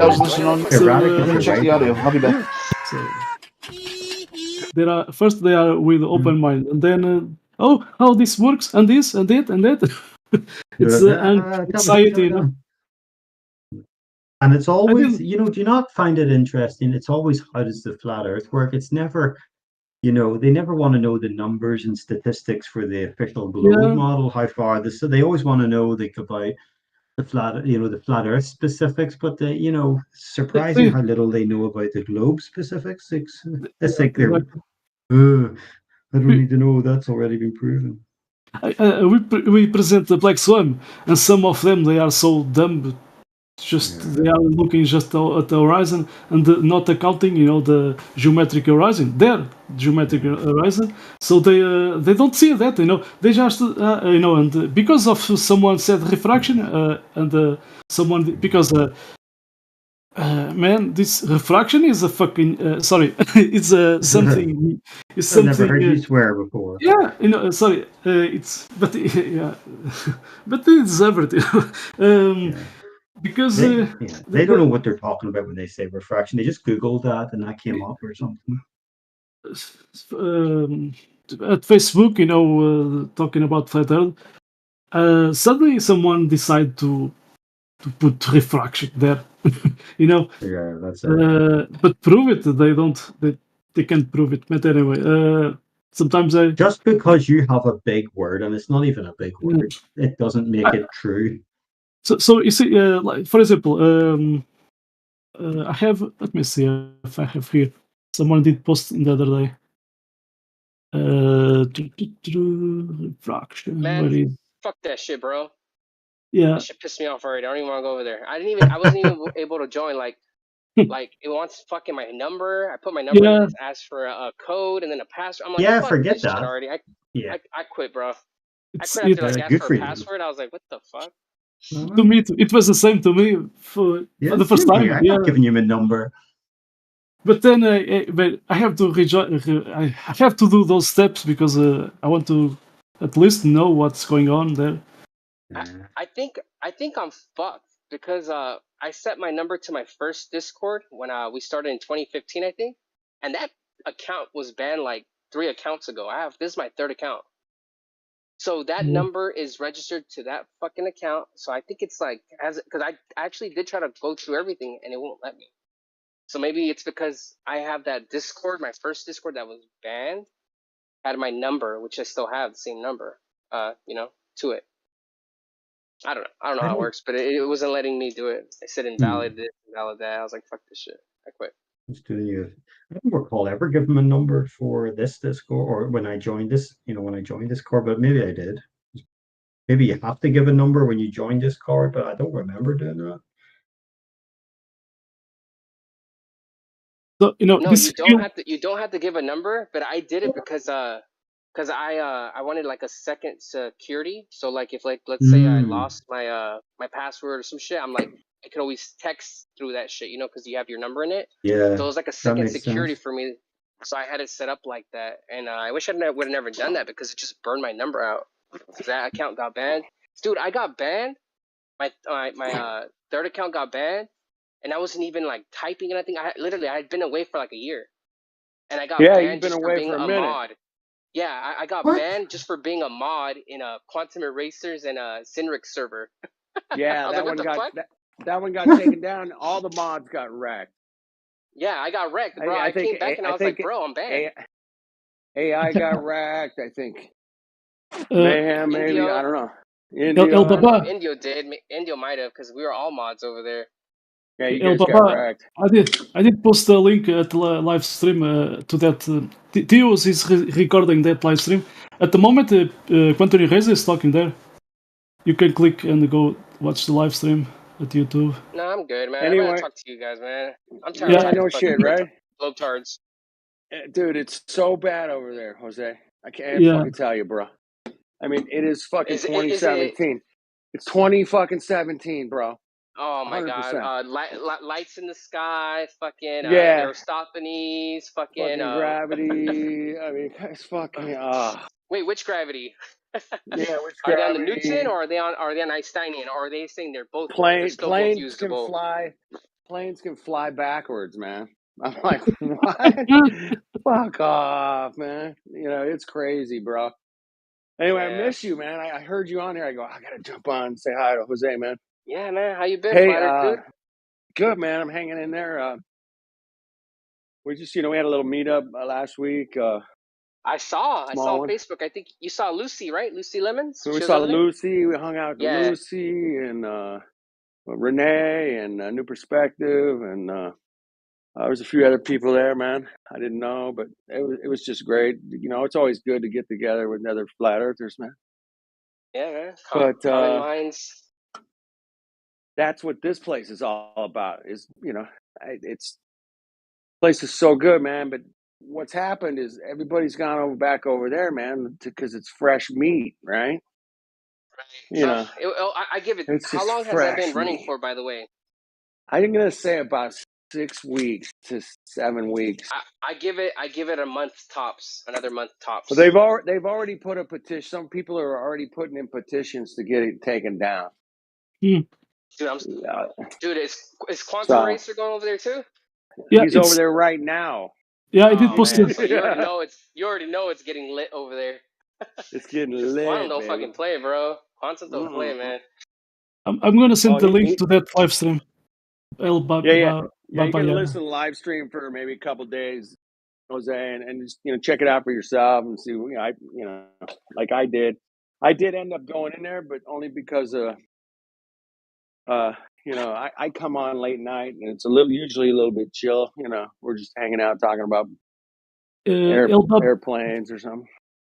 I was listening on. So, Let me check the audio. I'll be back. So they are with open mind, and then how this works, and this and that and that. It's anxiety, you know. And it's always, do you not find it interesting? It's always, how does the flat Earth work? It's never, they never want to know the numbers and statistics for the official globe model, how far this. So they always want to know about the flat Earth specifics, but surprising how little they know about the globe specifics. It's like they're, I don't need to know. That's already been proven. We present the Black Swan, and some of them, they are so dumb. They are looking just at the horizon and not accounting, the geometric horizon. Their geometric horizon. So they don't see that, They just, and because of someone said refraction, and someone because. Man, this refraction is a fucking sorry. It's something. It's something. I've never heard you swear before. Yeah, sorry. It's but yeah, but they deserve it. Because they don't know what they're talking about when they say refraction. They just Googled that and that came up or something. At Facebook, talking about flat Earth, suddenly someone decided to put refraction there. Yeah, that's it. But prove it. They can't prove it. But anyway, sometimes just because you have a big word and it's not even a big word, it doesn't make it true. So you see, like, for example, I have. Let me see if I have here. Someone did post in the other day. Refraction. Man, fuck that shit, bro. Yeah. That shit pissed me off already. I don't even want to go over there. I wasn't even able to join. Like it wants fucking my number. I put my number in, it asks for a code and then a password. I'm like, forget this that shit already. I quit, bro. I quit after I asked for a password. I was like, what the fuck? To me, it was the same to me for the first time. I'm not giving you my number. But then I have to I have to do those steps because I want to at least know what's going on there. I think I'm fucked because I set my number to my first Discord when we started in 2015, I think, and that account was banned like 3 accounts ago. This is my 3rd account, so that number is registered to that fucking account. So I think it's like because I actually did try to go through everything and it won't let me. So maybe it's because I have that Discord, my first Discord that was banned, had my number, which I still have the same number, to it. I don't know how it works, but it wasn't letting me do it. I said invalid this, invalid that. I was like, fuck this shit. I quit. I don't recall ever giving a number for this Discord or when I joined this, Discord, but maybe I did. Maybe you have to give a number when you join Discord, but I don't remember doing that. So, no, you don't have to give a number, but I did it because I wanted like a second security. So like if let's say I lost my my password or some shit, I'm like I could always text through that shit, because you have your number in it. Yeah. So it was like a second security for me. So I had it set up like that, and I wish I would have never done that because it just burned my number out. Because that account got banned, dude. I got banned. My 3rd account got banned, and I wasn't even like typing anything. I had been away for like a year, and I got banned just for being a mod. Yeah, I got banned just for being a mod in a Quantum Erasers and a Sinrix server. Yeah, that one got taken down. All the mods got wrecked. Yeah, I got wrecked, bro. I came back and I was like, bro, I'm banned. AI got wrecked, I think. Mayhem, maybe, Indio, I don't know. Indio did. Indio might have, because we were all mods over there. Yeah, you guys got wrecked. I did post a link at the live stream to that. Theos is recording that live stream. At the moment, Quantum Eraser is talking there. You can click and go watch the live stream at YouTube. No, I'm good, man. Anyway, I'm gonna talk to you guys, man. I'm tired of no shit, right? Globetards. Dude, it's so bad over there, Jose. I can't fucking tell you, bro. I mean, it is fucking 2017. It's 2017, bro. Oh my 100%. God! Lights in the sky, fucking Aristophanes, fucking gravity. I mean, it's fucking. Wait, which gravity? Yeah, which gravity? Are they on the Newton or are they on Einsteinian? Or are they saying they're both? Planes both can usable? fly. planes can fly backwards, man. I'm like, what? Fuck off, man. You know, it's crazy, bro. Anyway, I Yeah. miss you, man. I heard you on here. I go, I gotta jump on and say hi to Jose, man. Yeah, man. How you been, Hey, Flatter, dude? good, man. I'm hanging in there. We just, we had a little meetup last week. I saw Small on one. Facebook. I think you saw Lucy, right? Lucy Lemons. So we She was saw over there? Lucy. We hung out with Yeah. Lucy and Renee and New Perspective, and there was a few other people there, man. I didn't know, but it was just great. You know, it's always good to get together with other flat earthers, man. Yeah, man. But Common minds. that's what this place is all about. Is it's place is so good, man. But what's happened is everybody's gone back over there, man, because it's fresh meat, right? You know, I give it. it's How just long has that been fresh running meat. for, by the way? I'm gonna say about 6 weeks to 7 weeks. I give it a month tops, another month tops. But they've already put a petition. Some people are already putting in petitions to get it taken down. Hmm. Dude, is Quantum Racer going over there too? Yeah, he's over there right now. Yeah, I did Oh, post man. it. So you already know it's getting lit over there. It's getting lit. Quantum don't baby. fucking play, bro. Quantum don't play, man. I'm gonna send the link to that live stream. Yeah, you can listen to the live stream for maybe a couple days, Jose, and just check it out for yourself and see. Like I did. I did end up going in there, but only because I come on late night and it's usually a little bit chill. We're just hanging out talking about airplanes or something.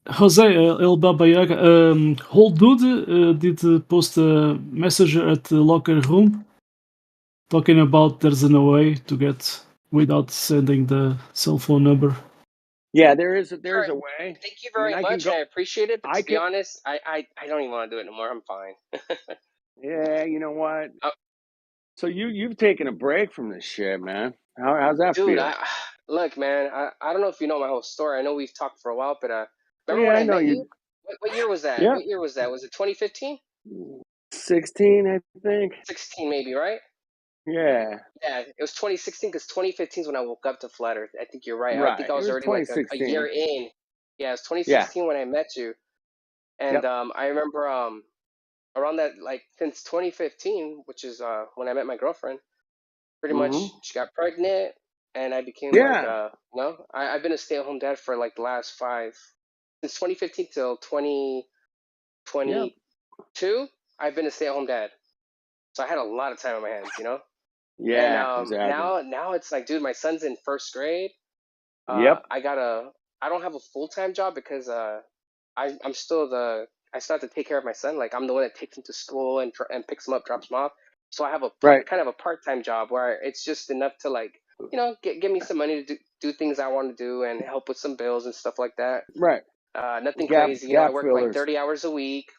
Jose, El Baba Yaga, Whole Dude did post a message at the locker room talking about there's no way to get without sending the cell phone number. Yeah, there's a way. Thank you very much. I appreciate it. But to be honest, I don't even want to do it anymore. I'm fine. Yeah, you know what? So you've taken a break from this shit, man. How's that feel? Dude, look, man. I don't know if you know my whole story. I know we've talked for a while, but remember when I met you? What year was that? Yeah. What year was that? Was it 2015? 16, I think. 16, maybe, right? Yeah. Yeah, it was 2016 because 2015 is when I woke up to Flat Earth. I think you're right. I think I was already like a year in. Yeah, it was 2016 when I met you, and I remember around that, like, since 2015, which is when I met my girlfriend. Pretty much, she got pregnant, and I became I've been a stay-at-home dad for like the last since 2015 till 2022. I've been a stay-at-home dad, so I had a lot of time on my hands, Yeah, and exactly. now it's like, dude, my son's in first grade. Yep. I don't have a full-time job because I'm still I still have to take care of my son. Like, I'm the one that takes him to school and picks him up, drops him off. So I have a kind of a part-time job where it's just enough to, like, give me some money to do things I want to do and help with some bills and stuff like that. Right. Nothing crazy. I work like 30 hours a week,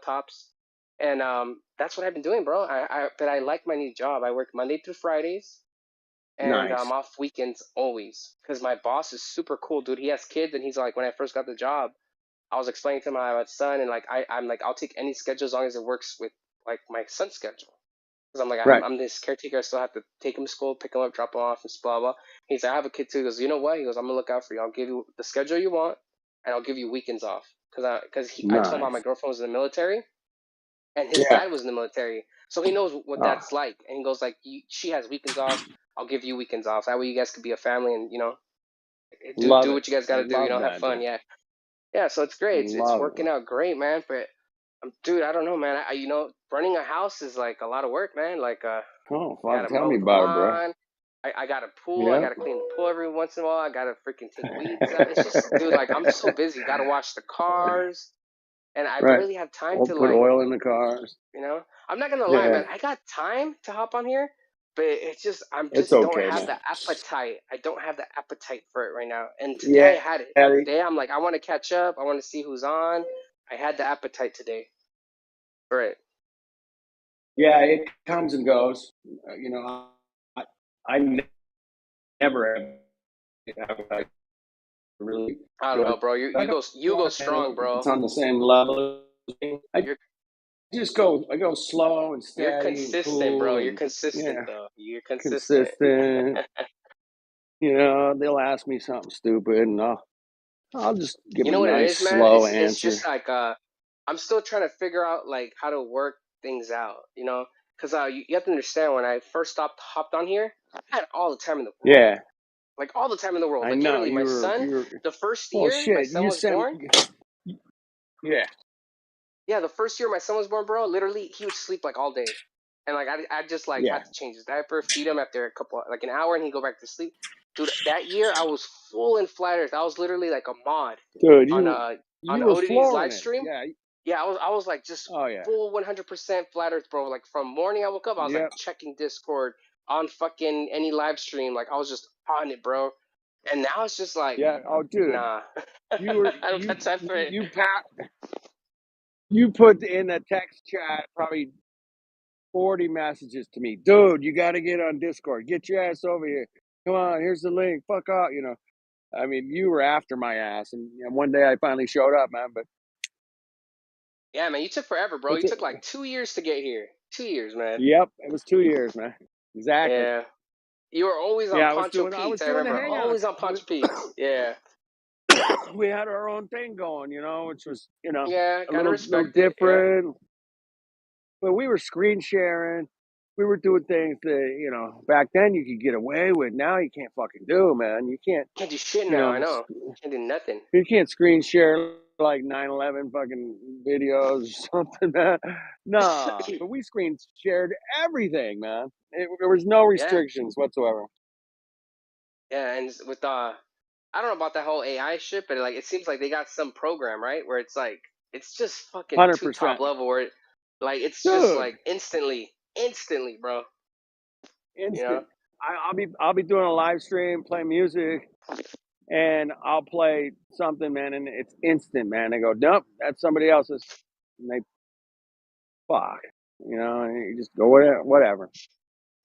tops. And that's what I've been doing, bro. But I like my new job. I work Monday through Fridays. And I'm off weekends always because my boss is super cool, dude. He has kids, and he's like, when I first got the job, I was explaining to my son, and like I'm like, I'll take any schedule as long as it works with like my son's schedule. Because I'm like, I'm this caretaker. I still have to take him to school, pick him up, drop him off, and blah blah. He's like, I have a kid too. He goes, you know what? He goes, I'm gonna look out for you. I'll give you the schedule you want, and I'll give you weekends off. I told him how my girlfriend was in the military, and his dad was in the military, so he knows what that's like. And he goes like, she has weekends off. I'll give you weekends off. That way you guys could be a family and do what you guys got to do. Have fun. Yeah. Yeah, so it's great. It's working out great, man. But dude, I don't know, man. Running a house is like a lot of work, man. Like, tell me about it, bro. I got a pool. I got to clean the pool every once in a while. I got to freaking take weeds out. It's just, dude, like, I'm so busy. Got to wash the cars, and I really have time to put oil in the cars. I'm not gonna lie, man. I got time to hop on here, but it's just don't have the appetite. I don't have the appetite for it right now. And today I had it. Today I'm like, I want to catch up. I want to see who's on. I had the appetite today for it. Yeah, it comes and goes. I never have really. I don't know, bro. You go strong, bro. It's on the same level. I go slow and You're steady and consistent, bro. cool You're and consistent yeah, though. You're consistent. consistent. They'll ask me something stupid, and I'll just give You a know what it nice is, man? slow It's answer. just like I'm still trying to figure out like how to work things out, you know? Because you have to understand when I first hopped on here, I had all the time in the world, Yeah, like all the time in the world. I Like know literally, my you son, were. the first Well, year my shit. son You was sent. born, Yeah, yeah, the first year my son was born, bro, literally he would sleep like all day, and like I just like yeah, had to change his diaper, feed him after a couple like an hour, and he'd go back to sleep. Dude, that year I was full in flat Earth. I was literally like a mod dude. on You was ODD's flooring live it. stream. Yeah. Yeah, I was like just Oh yeah. full 100% flat Earth, bro. Like from morning I woke up, I was like Yep. checking Discord on fucking any live stream. Like I was just on it, bro. And now it's just like, Yeah. Oh, dude. nah, You were I don't got time for it. you put in the text chat probably 40 messages to me. Dude, you got to get on Discord. Get your ass over here. Come on, here's the link. Fuck off. I mean, you were after my ass, and one day I finally showed up, man. But Yeah, man, you took forever, bro. You it's took like 2 years to get here. 2 years, man. yep, it was 2 years, man. Exactly. Yeah, you were always on Yeah, Poncho I was Pete's. I doing the remember always hangouts. on Poncho Pete's. Yeah, We had our own thing going, which was yeah, a gotta little respect it. Yeah, different. But we were screen sharing. We were doing things that back then you could get away with. Now you can't fucking do, man. You can't, can't do shit you now. know, I know. Can't do nothing. you can't screen share like 9/11 fucking videos or something, man. Nah, but we screen shared everything, man. There was no Yeah, restrictions whatsoever. yeah, and with I don't know about that whole AI shit, but like it seems like they got some program, right? Where it's like it's just fucking too top 100%, level where like it's just dude. like instantly, bro. You know? Instant. I'll be doing a live stream, playing music, and I'll play something, man, and it's instant, man. They go, nope, that's somebody else's, and they fuck, and you just go whatever.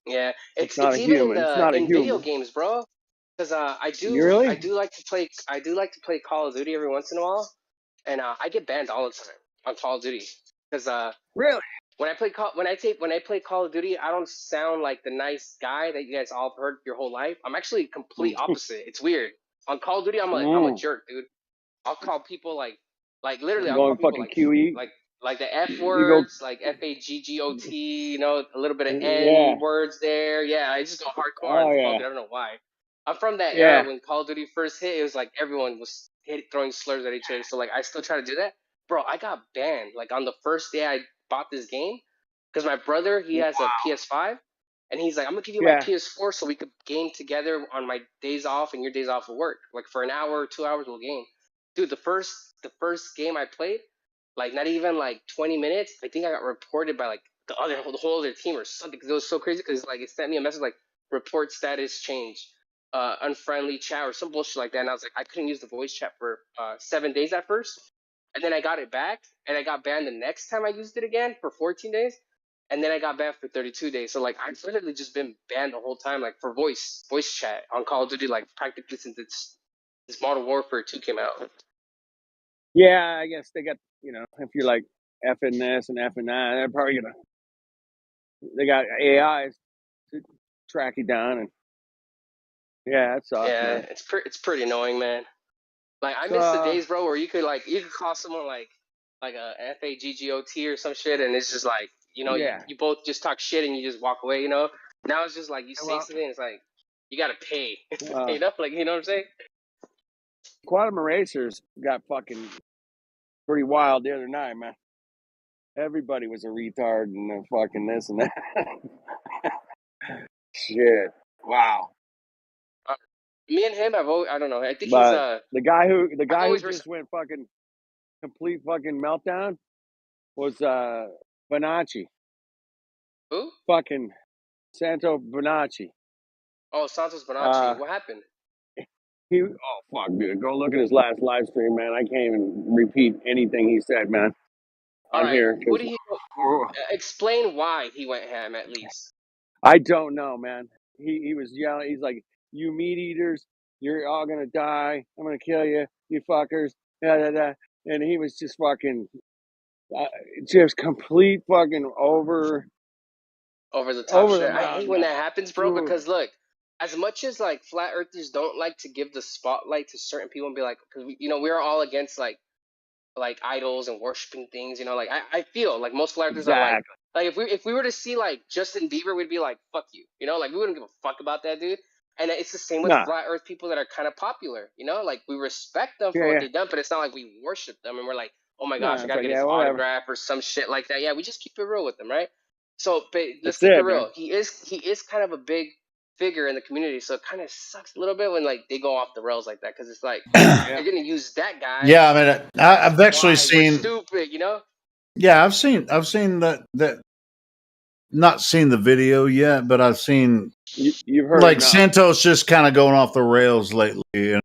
Yeah. It's not It's a even in human. It's the not a in video human. games, bro. Because You I really, do like to play Call of Duty every once in a while, and I get banned all the time on Call of Duty because really? when I play Call of Duty, I don't sound like the nice guy that you guys all have heard your whole life. I'm actually complete opposite. It's weird. On Call of Duty, I'm a Mm. jerk, dude. I'll call people like literally You I'll call going people fucking QE? like like the F You go, words, like FAGGOT, a little bit of yeah. N words there. Yeah, I just go hardcore on Oh Call of yeah, Duty. I don't know why. I'm from that era yeah, when Call of Duty first hit. It was like everyone was throwing slurs at each other. So like I still try to do that. Bro, I got banned like on the first day I bought this game because my brother he has a PS5 and he's like, I'm gonna give you my yeah, PS4 so we could game together on my days off and your days off of work. Like for an hour, 2 hours we'll game. Dude, the first game I played, like not even like 20 minutes, I think I got reported by like the whole other team or something because it was so crazy because like it sent me a message like report status change, unfriendly chat or some bullshit like that, and I was like I couldn't use the voice chat for 7 days at first, and then I got it back and I got banned the next time I used it again for 14 days. And then I got banned for 32 days. So like I've literally just been banned the whole time, like for voice chat on Call of Duty, like practically since this Modern Warfare 2 came out. yeah. I guess they got if you're like effing this and effing that, they're probably they got AIs to track you down, and yeah, that sucks, Yeah, man. it's pretty annoying, man. Like I miss the So days, bro, where you could call someone like a FAGGOT or some shit, and it's just like yeah, you both just talk shit and you just walk away. Now it's just like you say well, something, it's like you gotta pay. uh, Like you know what I'm saying? Quantum Erasers got fucking pretty wild the other night, man. Everybody was a retard and fucking this and that. Shit, wow. Uh, Me and him, I don't know. I think he's But the I've guy who always just went fucking complete fucking meltdown was Bonacci, who? fucking Santo Bonacci. Oh, Santos Uh, Bonacci. What happened? fuck, dude, go look at his last live stream, man. I can't even repeat anything he said, man, All on right, here what because do you explain why he went ham at least? I don't know, man. He was yelling. He's like, "You meat eaters, you're all gonna die. I'm gonna kill you, you fuckers." Da, da, da. And he was just fucking. just complete fucking over the top over the shit. I hate mountain, when man. that happens, bro, Ooh, because look, as much as like flat earthers don't like to give the spotlight to certain people and be like, because we're all against like idols and worshiping things, like I feel like most flat earthers are like exactly. if we were to see like Justin Bieber, we'd be like, fuck you, like we wouldn't give a fuck about that dude. And it's the same with Nah. flat earth people that are kind of popular, like we respect them for Yeah, what yeah. they've done, but it's not like we worship them and we're like, oh my No, gosh, I it's gotta like, get yeah, his whatever. autograph or some shit like that. Yeah, we just keep it real with them, right? So, but let's That's keep it it, real. man. He is kind of a big figure in the community, so it kind of sucks a little bit when like they go off the rails like that, because it's like Yeah. you're gonna use that guy. Yeah, I mean, I've actually Why we're seen. stupid, Yeah, I've seen that. Not seen the video yet, but I've seen You've heard like enough. Santos just kind of going off the rails lately. And,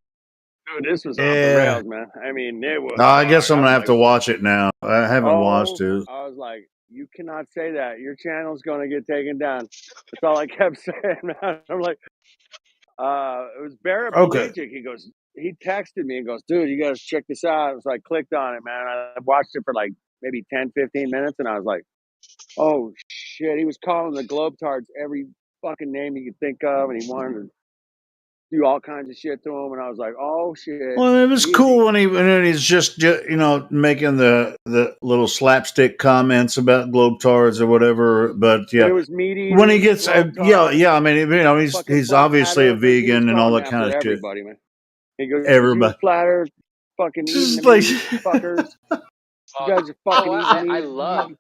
Dude, this was off the yeah. rails, man. I mean, it was. No, I guess I'm I gonna was have like, to watch it now. I haven't watched it. I was like, you cannot say that. Your channel's gonna get taken down. That's all I kept saying, man. I'm like, it was Barrett Okay. Pelagic. He texted me and goes, dude, you gotta check this out. So I clicked on it, man. I watched it for like maybe 10, 15 minutes, and I was like, oh shit. He was calling the Globetards every fucking name you could think of, and he wanted to do all kinds of shit to him, and I was like, oh shit. Well, it was easy. cool when he's just making the little slapstick comments about Globetards or whatever. But yeah, It was meat when he eating, gets Globetards, yeah, I mean he's fucking he's flat obviously a earthers. He was vegan and all going that kind after of shit. everybody, man. He goes, you Everybody. flat earth, fucking eating Just the like meat, fuckers. You guys are fucking eating meat. I love,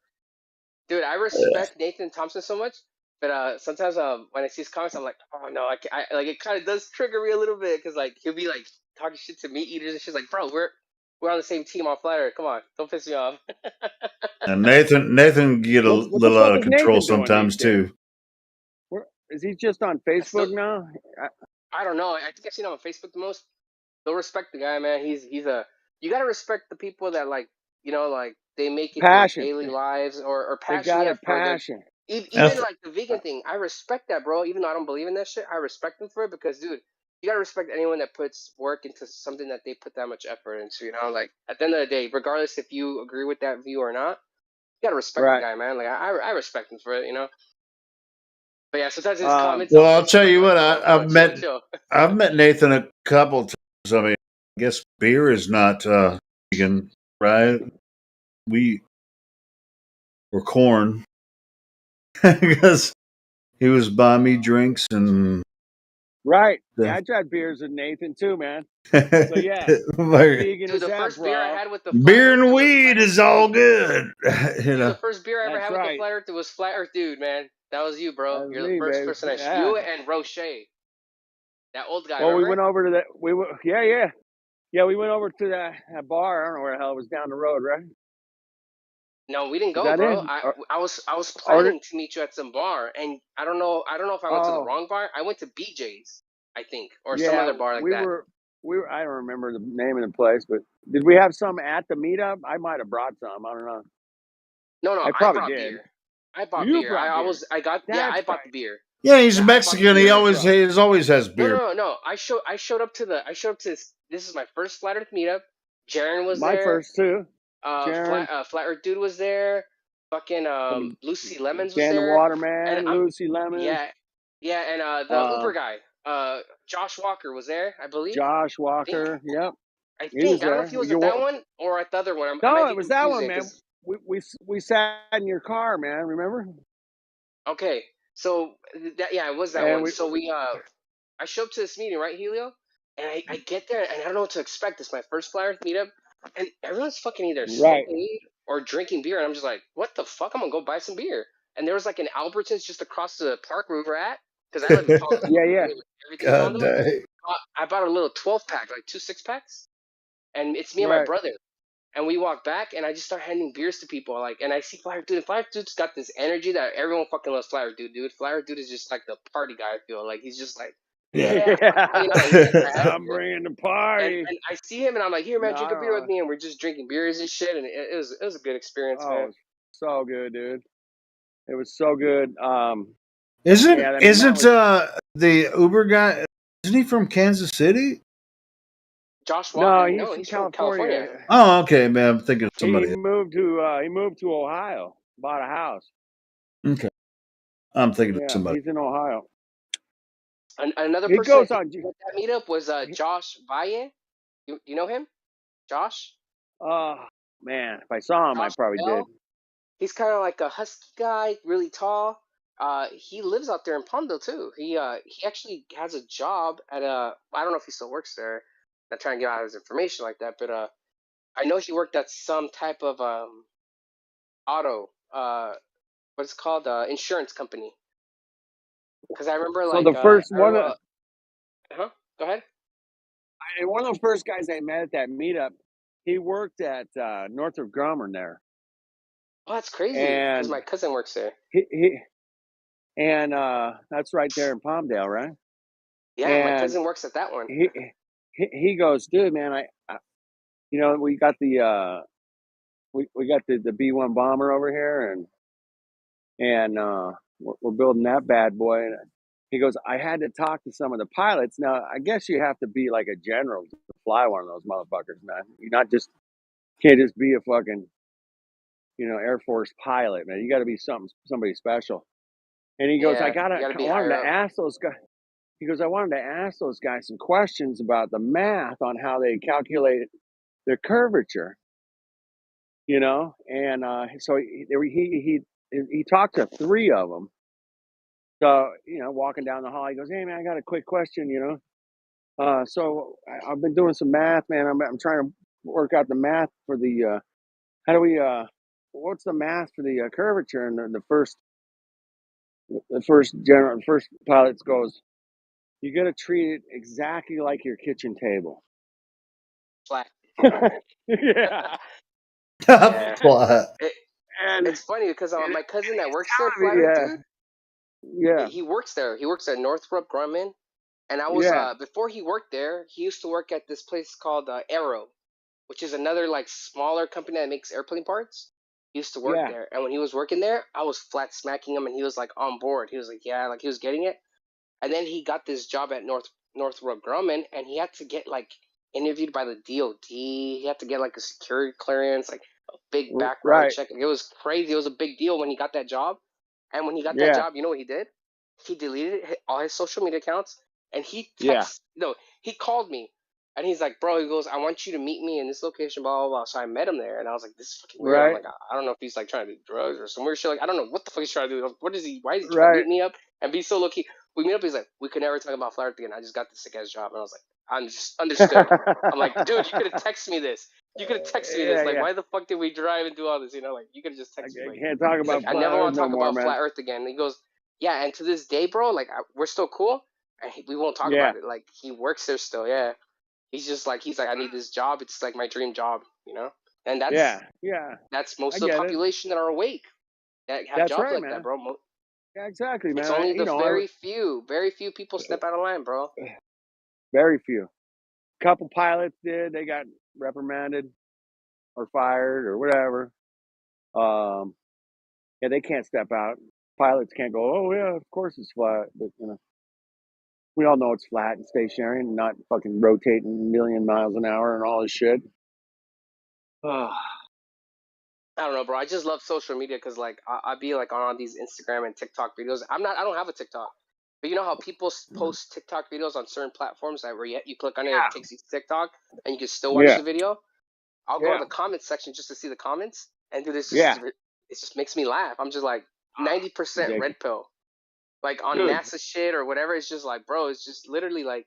dude. I respect Nathan Thompson so much, but sometimes when I see his comments, I'm like, oh no, I like it. Kind of does trigger me a little bit because like he'll be like talking shit to meat eaters and shit. Like, bro, we're on the same team on flat earth. Come on, don't piss me off. And Nathan can get a What the little fuck out of is control Nathan doing sometimes these days? too. Is he just on Facebook now? I don't know. I think I've seen him on Facebook the most. Don't respect the guy, man. He's you gotta respect the people that like like they make it Passion. their daily lives or They passion. got Yeah, a passion. even like the vegan thing. I respect that, bro. Even though I don't believe in that shit, I respect them for it because, dude, you gotta respect anyone that puts work into something that they put that much effort into. Like at the end of the day, regardless if you agree with that view or not, you gotta respect the guy, man. Like I respect him for it, But yeah, sometimes his comments. Well, I'll tell you like, what, bro, chill. I've met Nathan a couple times. I mean, I guess beer is not vegan, right? Or corn, because he was buying me drinks and. Right. Yeah, I tried beers with Nathan too, man. So yeah, Dude, the first beer I had with the beer and weed is all good. Dude, the first beer I ever That's had with right. the Flat Earth was Flat Earth Dude, man. That was you, bro. That's You're me, the first baby. person Yeah. you and Roche. That old guy. Well, remember? we went over to that. We went over to that bar. I don't know where the hell it was down the road, right? No, we didn't Was go, that bro. it? I was planning to meet you at some bar, and I don't know if I went to the Oh. wrong bar. I went to BJ's, I think, or Yeah, some other bar like we that. were. I don't remember the name of the place, but did we have some at the meetup? I might have brought some. I don't know. No, I I probably brought did. beer. I bought You beer. brought beer. I bought the beer. Yeah, he's Yeah, I bought Mexican. the He beer. always has beer. No. I showed up to this. This is my first Flat Earth meetup. Jaren was My there. first too. Flat Earth Dude was there. Fucking Lucy Lemons was Dan the there. Waterman, Lucy Lemons. Yeah, and the Uber guy, Josh Walker was there, I believe. Josh Walker. Yep. I He was don't know there. if he was at that one or at the other one. No, it was that one, man. We sat in your car, man. Remember? Okay, so it was that And one. So I show up to this meeting, right, Helio? And I get there, and I don't know what to expect. It's my first Flat Earth meetup, and everyone's fucking either smoking weed or drinking beer, and I'm just like, what the fuck? I'm gonna go buy some beer. And there was like an Albertsons just across the park we were at, because I live in Palm. Yeah. God dang. I bought a little 12-pack, like 2 6-packs, and it's me and my brother. And we walk back, and I just start handing beers to people, and I see Flat Earth Dude. And Flat Earth Dude's got this energy that everyone fucking loves. Flat Earth Dude. Flat Earth Dude is just like the party guy. I feel like he's just like, yeah. I'm bringing the party. And I see him, and I'm like, here, man, drink a beer with me, and we're just drinking beers and shit, and it was a good experience, man. It was so good, dude. It was so good. Isn't the Uber guy? Isn't he from Kansas City? Jaren? Yeah, he's from Kansas City. Yeah, he's from Kansas City. Yeah, he's from Kansas City. Josh No, Wyatt. he's No, from he's from California. California. Oh, okay, man. I'm thinking of He somebody. moved to Ohio, bought a house. Okay, I'm thinking of Yeah, somebody. he's in Ohio. Another He person goes at on. that meetup was Josh Valle. You know him? Josh? Oh man, if I saw him, I Josh probably did. Bell? He's kind of like a husky guy, really tall. He lives out there in Palmdale too. He actually has a job at a. I don't know if he still works there. Not trying to give out his information like that, but I know he worked at some type of auto what's it called, insurance company. Because I remember So like the first I one, remember, go ahead. one of the first guys I met at that meetup, he worked at Northrop Grumman there, Oh, that's crazy because and my cousin works there. he and that's right there in Palmdale, right? Yeah, my And cousin works at that one. he goes, dude, man, I you know, we got the we got the B-1 bomber over here, and we're building that bad boy. And he goes, I had to talk to some of the pilots. Now, I guess you have to be like a general to fly one of those motherfuckers, man. You can't just be a fucking, Air Force pilot, man. You got to be somebody special. And he goes, Yeah, you got to I be wanted higher to up. ask those guys. He goes, I wanted to ask those guys some questions about the math on how they calculate their curvature, And so he talked to three of them. So, walking down the hall, he goes, hey, man, I got a quick question, So I've been doing some math, man. I'm trying to work out the math for the, how do we, what's the math for the curvature? And the first pilot goes, you got to treat it exactly like your kitchen table. Flat. Yeah. Yeah. Flat. And It's funny because my cousin that works there, telling me, Flat Earth yeah, dude, he works there. He works at Northrop Grumman. And I was yeah, before he worked there, he used to work at this place called Aero, which is another like smaller company that makes airplane parts. He used to work yeah, there, and when he was working there, I was flat smacking him, and he was like on board. He was like, yeah, like he was getting it. And then he got this job at Northrop Grumman, and he had to get like interviewed by the DoD. He had to get like a security clearance, like a big background right, check. It was crazy. It was a big deal when he got that job. And when he got that yeah, job, you know what he did? He deleted all his social media accounts, and yeah, he called me, and he's like, bro, he goes, I want you to meet me in this location, blah blah blah. So I met him there, and I was like, this is fucking weird. I'm right, like, I don't know if he's like trying to do drugs or some weird shit. Like I don't know what the fuck he's trying to do. Like, what is he? Why is he trying to right, meet me up and be so low key? We meet up. He's like, we could never talk about Flat Earth again. I just got this sick ass job, and I was like, I'm just understood. I'm like, dude, you could have texted me this. You could have texted me this. yeah, Like, yeah. why the fuck did we drive and do all this? Like, you could have just texted me. I Like, can't talk he's like, about I flat never Earth want to no talk more, about man. Flat Earth again. And he goes, yeah, and to this day, bro, like, we're still cool. And we won't talk Yeah, about it. Like, he works there still. Yeah, he's like, I need this job. It's like my dream job, And yeah, yeah. that's I most of the get it. population that are awake that have That's jobs right, like that, man. bro. Yeah, exactly, man. It's only the I very few people step out of line, bro. very few. Couple pilots did. They got reprimanded or fired or whatever. Yeah, they can't step out. Pilots can't go, oh yeah, of course it's flat, but we all know it's flat and stationary and not fucking rotating a million miles an hour and all this shit. I don't know, bro. I just love social media because, like, I'd be like on these Instagram and TikTok videos. I don't have a TikTok, but you know how people post TikTok videos on certain platforms that where you click on it, it takes you to TikTok, and you can still watch Yeah, the video. I'll go to yeah, the comments section just to see the comments, and dude, yeah. it just makes me laugh. I'm just like 90% Ridiculous. red pill, like on Dude, NASA shit or whatever. It's just like, bro, it's just literally like,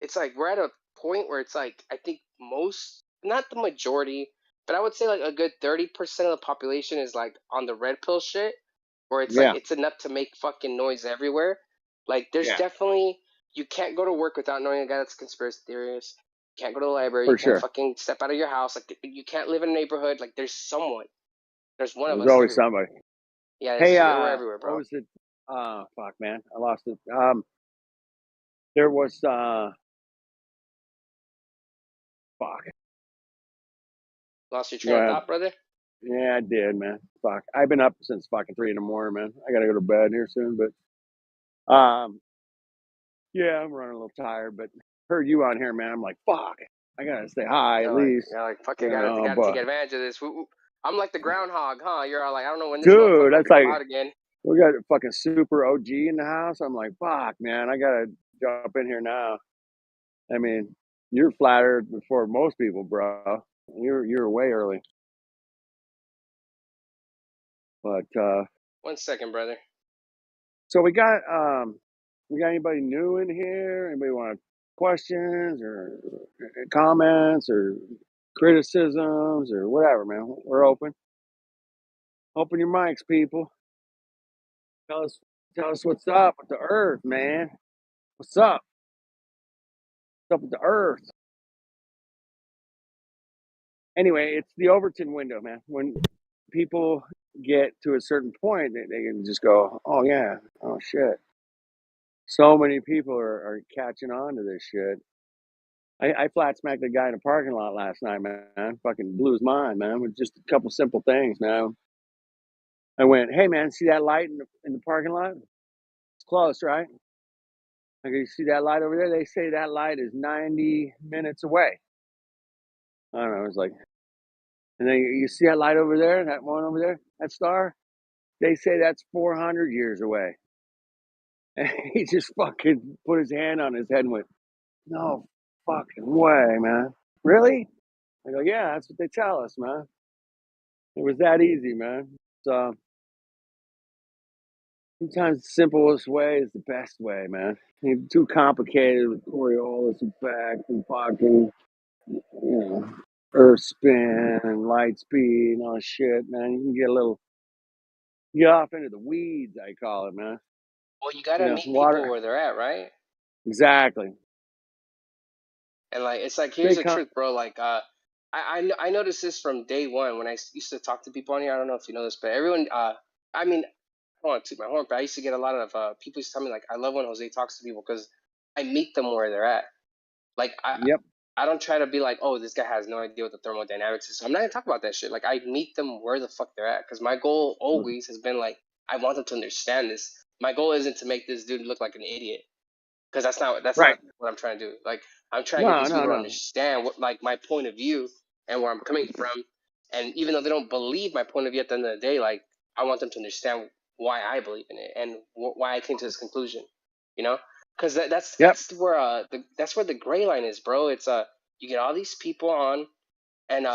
it's like we're at a point where it's like I think not the majority, but I would say like a good 30% of the population is like on the red pill shit, where it's like yeah, it's enough to make fucking noise everywhere. Like there's yeah, definitely you can't go to work without knowing a guy that's a conspiracy theorist. You can't go to the library. You for can't sure. fucking step out of your house. Like you can't live in a neighborhood. Like there's someone. There's one of There's us always everywhere. somebody. Yeah, Hey, we're everywhere, what bro. was it? Fuck, man, I lost it. There was fuck. Lost your Go train of ahead. thought, brother? Yeah, I did, man. Fuck, I've been up since fucking 3 in the morning, man. I gotta go to bed here soon, but yeah, I'm running a little tired. But heard you on here, man. I'm like, fuck. I gotta stay high at least, fuck, you you gotta know. take But advantage of this. I'm like the groundhog, huh? You're all like, I don't know when this dude, motherfucker will that's come like out again. we got a fucking super OG in the house. I'm like, fuck, man, I gotta jump in here now. I mean, you're flat Earth before most people, bro. You're way early. But 1 second, brother. so we got anybody new in here? Anybody want questions or comments or criticisms or whatever, man? We're open. Open your mics, people. Tell us what's up with the Earth, man. What's up? What's up with the Earth? Anyway, it's the Overton window, man. When people get to a certain point, they can just go, oh yeah, oh shit. So many people are catching on to this shit. I flat smacked a guy in a parking lot last night, man. Fucking blew his mind, man, with just a couple simple things, man. I went, hey man, see that light in the parking lot? It's close, right? I go, you see that light over there? They say that light is 90 minutes away. I don't know. It was like, and then you see that light over there, that one over there, that star? They say that's 400 years away. And he just fucking put his hand on his head and went, no fucking way, man. Really? I go, yeah, that's what they tell us, man. It was that easy, man. So sometimes the simplest way is the best way, man. You're too complicated with Coriolis effect and fucking, you know, earth spin and light speed and all that shit, man. You can get off into the weeds, I call it, man. Well, you You gotta know, meet people water. where they're at, right? Exactly. And like, it's like, Stay here's the truth, bro. Like, I noticed this from day one when I used to talk to people on here. I don't know if you know this, but everyone, I mean, I don't want to toot my horn, but I used to get a lot of people used to tell me like, I love when Jose talks to people because I meet them where they're at. Like, Yep. I don't try to be like, oh, this guy has no idea what the thermodynamics is. So I'm not gonna talk about that shit. Like, I meet them where the fuck they're at because my goal always has been like, I want them to understand this. My goal isn't to make this dude look like an idiot because that's Right. not what I'm trying to do. Like, I'm trying to get No, these no, people to no. understand what, like, my point of view and where I'm coming from. And even though they don't believe my point of view at the end of the day, like, I want them to understand why I believe in it and why I came to this conclusion. You know, because that's Yep. that's where the gray line is, bro. It's you get all these people on, and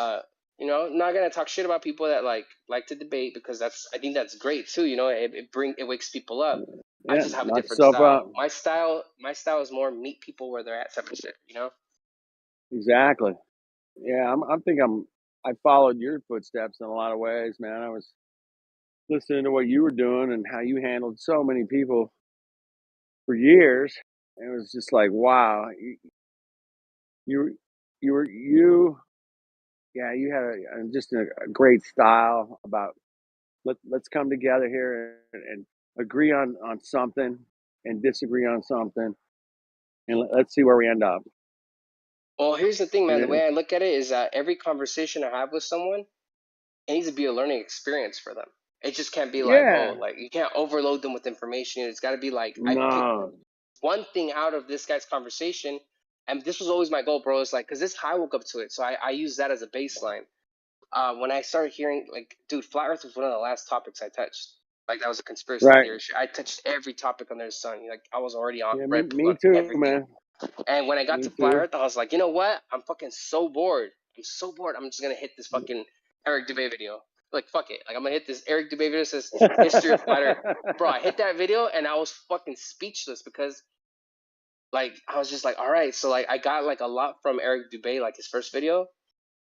you know, not gonna talk shit about people that like to debate because I think that's great too. You know, it wakes people up. I Yeah. just have a Knock different yourself style. out. My style is more meet people where they're at type of shit. You know. Exactly. Yeah. I followed your footsteps in a lot of ways, man. I was listening to what you were doing and how you handled so many people for years. It was just like, wow, you, yeah, you had just a great style about let's come together here and agree on something and disagree on something, and let's see where we end up. Well, here's the thing, man. The And way I look at it is that every conversation I have with someone, it needs to be a learning experience for them. It just can't be like, oh, yeah, like you can't overload them with information. It's got to be like I pick no, one thing out of this guy's conversation, and this was always my goal, bro. It's like because this how I woke up to it, so I use that as a baseline. When I started hearing like, dude, flat Earth was one of the last topics I touched. Like that was a conspiracy right, theory. I touched every topic under the sun. Like I was already on yeah, read me on too, everything. man, And when I got me to flat too. Earth, I was like, you know what? I'm fucking so bored. I'm so bored. I'm just gonna hit this fucking Eric Dubay video. Like fuck it. Like I'm gonna hit this Eric Dubay video that says history of flat Earth. Bro, I hit that video and I was fucking speechless because like I was just like, all right. So like I got like a lot from Eric Dubay, like his first video,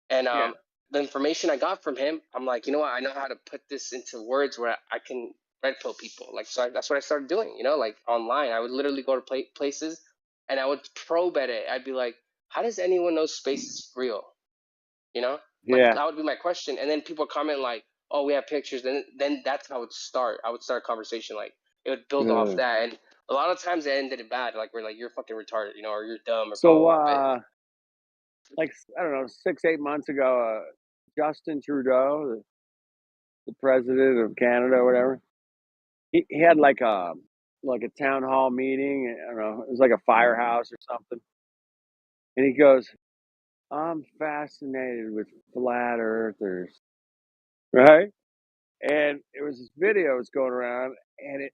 and Yeah, the information I got from him, I'm like, you know what? I know how to put this into words where I can red pill people. Like so, that's what I started doing. You know, like online, I would literally go to places and I would probe at it. I'd be like, how does anyone know space is real? You know, like yeah, that would be my question. And then people comment like, oh, we have pictures. Then that's how it would start. I would start a conversation like it would build off good. that. And a lot of times it ended it bad. Like we're like, you're fucking retarded, you know, or you're dumb or blah blah So, blah. But like I don't know, 6 8 months ago, Justin Trudeau, the president of Canada, or whatever, he had like a town hall meeting. I don't know, it was like a firehouse or something, and he goes, I'm fascinated with flat earthers, right? And it was this video was going around, and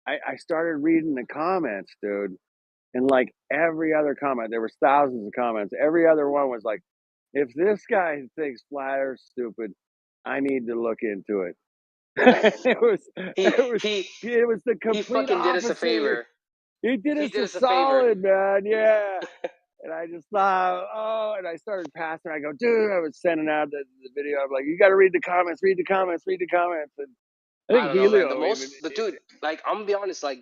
I started reading the comments, dude. And like every other comment, there was thousands of comments. Every other one was like, if this guy thinks flat Earth's stupid, I need to look into it. He It was the he complete fucking did us a opposite. favor. He did He us did a us a favor. solid, man. Yeah. And I just thought, oh, and I started passing. I go, dude, I was sending out the video. I'm like, you got to read the comments, read the comments, read the comments. And I I think don't know, man. Helio even, The dude, like, I'm gonna be honest, like,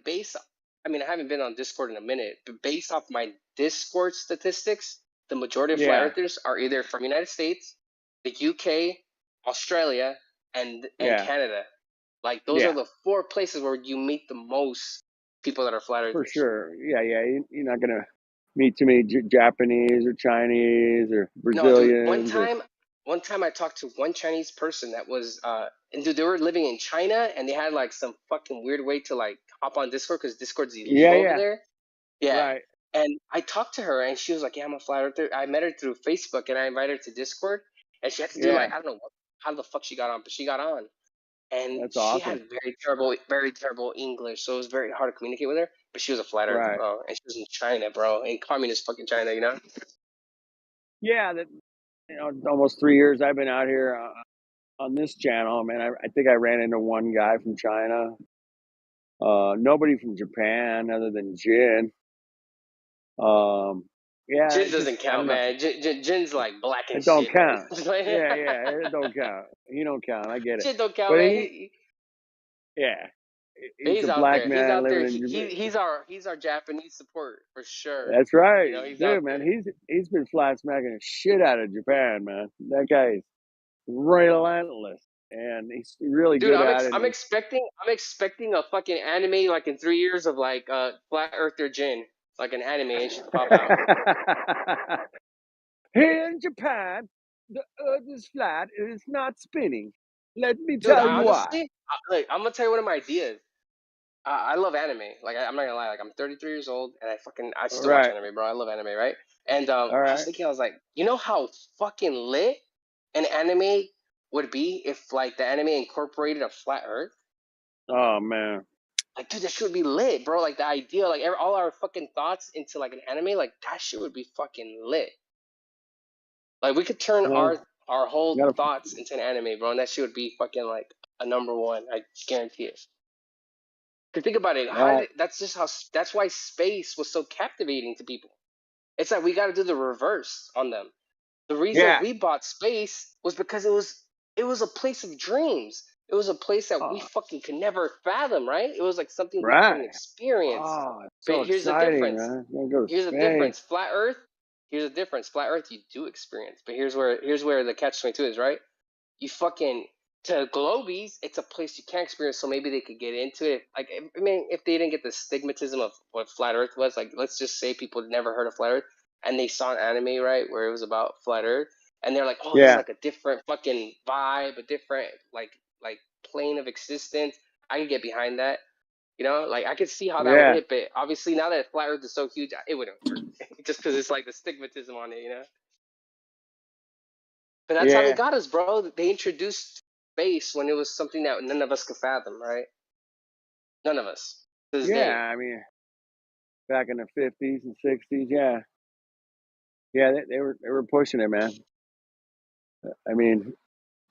I mean, I haven't been on Discord in a minute, but based off my Discord statistics, the majority of flat yeah, earthers are either from United States, the UK, Australia, and yeah, Canada. Like, those are yeah, the 4 places where you meet the most people that are flat for earthers. sure. Yeah, yeah. You're not going to meet too many Japanese or Chinese or No, dude. Brazilians or, One time I talked to one Chinese person that was, and dude, they were living in China, and they had like some fucking weird way to like hop on Discord because Discord's yeah, illegal over yeah, there. Yeah. right. And I talked to her, and she was like, "Yeah, I'm a flat earther." I met her through Facebook, and I invited her to Discord, and she had to do Yeah, like, I don't know how the fuck she got on, but she got on, and that's she awesome. had very terrible English, so it was very hard to communicate with her. But she was a flat earther, Right. bro, and she was in China, bro, in communist fucking China, you know. Yeah, that, almost 3 years I've been out here on this channel, man. I think I ran into one guy from China. Nobody from Japan other than Jin. Yeah, Jin it's just, doesn't I count, don't know. man. Jin's like black It and don't shit, man. count. Yeah, yeah, it don't count. He don't count. I get it. Jin don't count, But man. yeah, he's He's a out black there. He's man out there. living in Japan. He's our Japanese support for sure. That's right, You know, he's out dude, man. there. He's been flat smacking the shit out of Japan, man. That guy is relentless, and he's really Dude, good at it. I'm expecting a fucking anime like in 3 years of like flat earther Jin, like an anime and shit to pop out. Here in Japan, the Earth is flat; it is not spinning. Let me Dude, tell you why. honestly, I'm gonna tell you one of my ideas. I love anime. Like I'm not gonna lie. Like I'm 33 years old and I All still watch right, anime, bro. I love anime, right? And all I was right. thinking, I was like, you know how fucking lit an anime would be if like the anime incorporated a flat Earth? Oh man. Like, dude, that shit would be lit, bro. Like the idea, like all our fucking thoughts into like an anime, like that shit would be fucking lit. Like we could turn Well, our whole gotta. thoughts into an anime, bro, and that shit would be fucking like a #1. I guarantee it. Cause think about it, Well, that's why space was so captivating to people. It's like we got to do the reverse on them. The reason yeah. we bought space was because it was a place of dreams. It was a place that we Oh, fucking could never fathom, right? It was like something we couldn't right. experience. Oh, it's But so here's the exciting, difference. man. Gonna go to Here's the space. difference. Flat Earth. Here's the difference. Flat Earth you do experience, but here's where the catch-22 is, right? You fucking to Globies, it's a place you can't experience, so maybe they could get into it. Like, I mean, if they didn't get the stigmatism of what flat Earth was, like, let's just say people had never heard of flat Earth, and they saw an anime, right, where it was about flat Earth, and they're like, oh, this is Yeah, like a different fucking vibe, a different like plane of existence. I could get behind that. You know, like I could see how that would yeah, hit, but obviously now that flat Earth is so huge, it wouldn't work just because it's like the stigmatism on it, you know. But that's how they yeah, got us, bro. They introduced space when it was something that none of us could fathom, right? None of us to this yeah. day. I mean, back in the 50s and 60s, yeah, yeah. They were pushing it, man. I mean,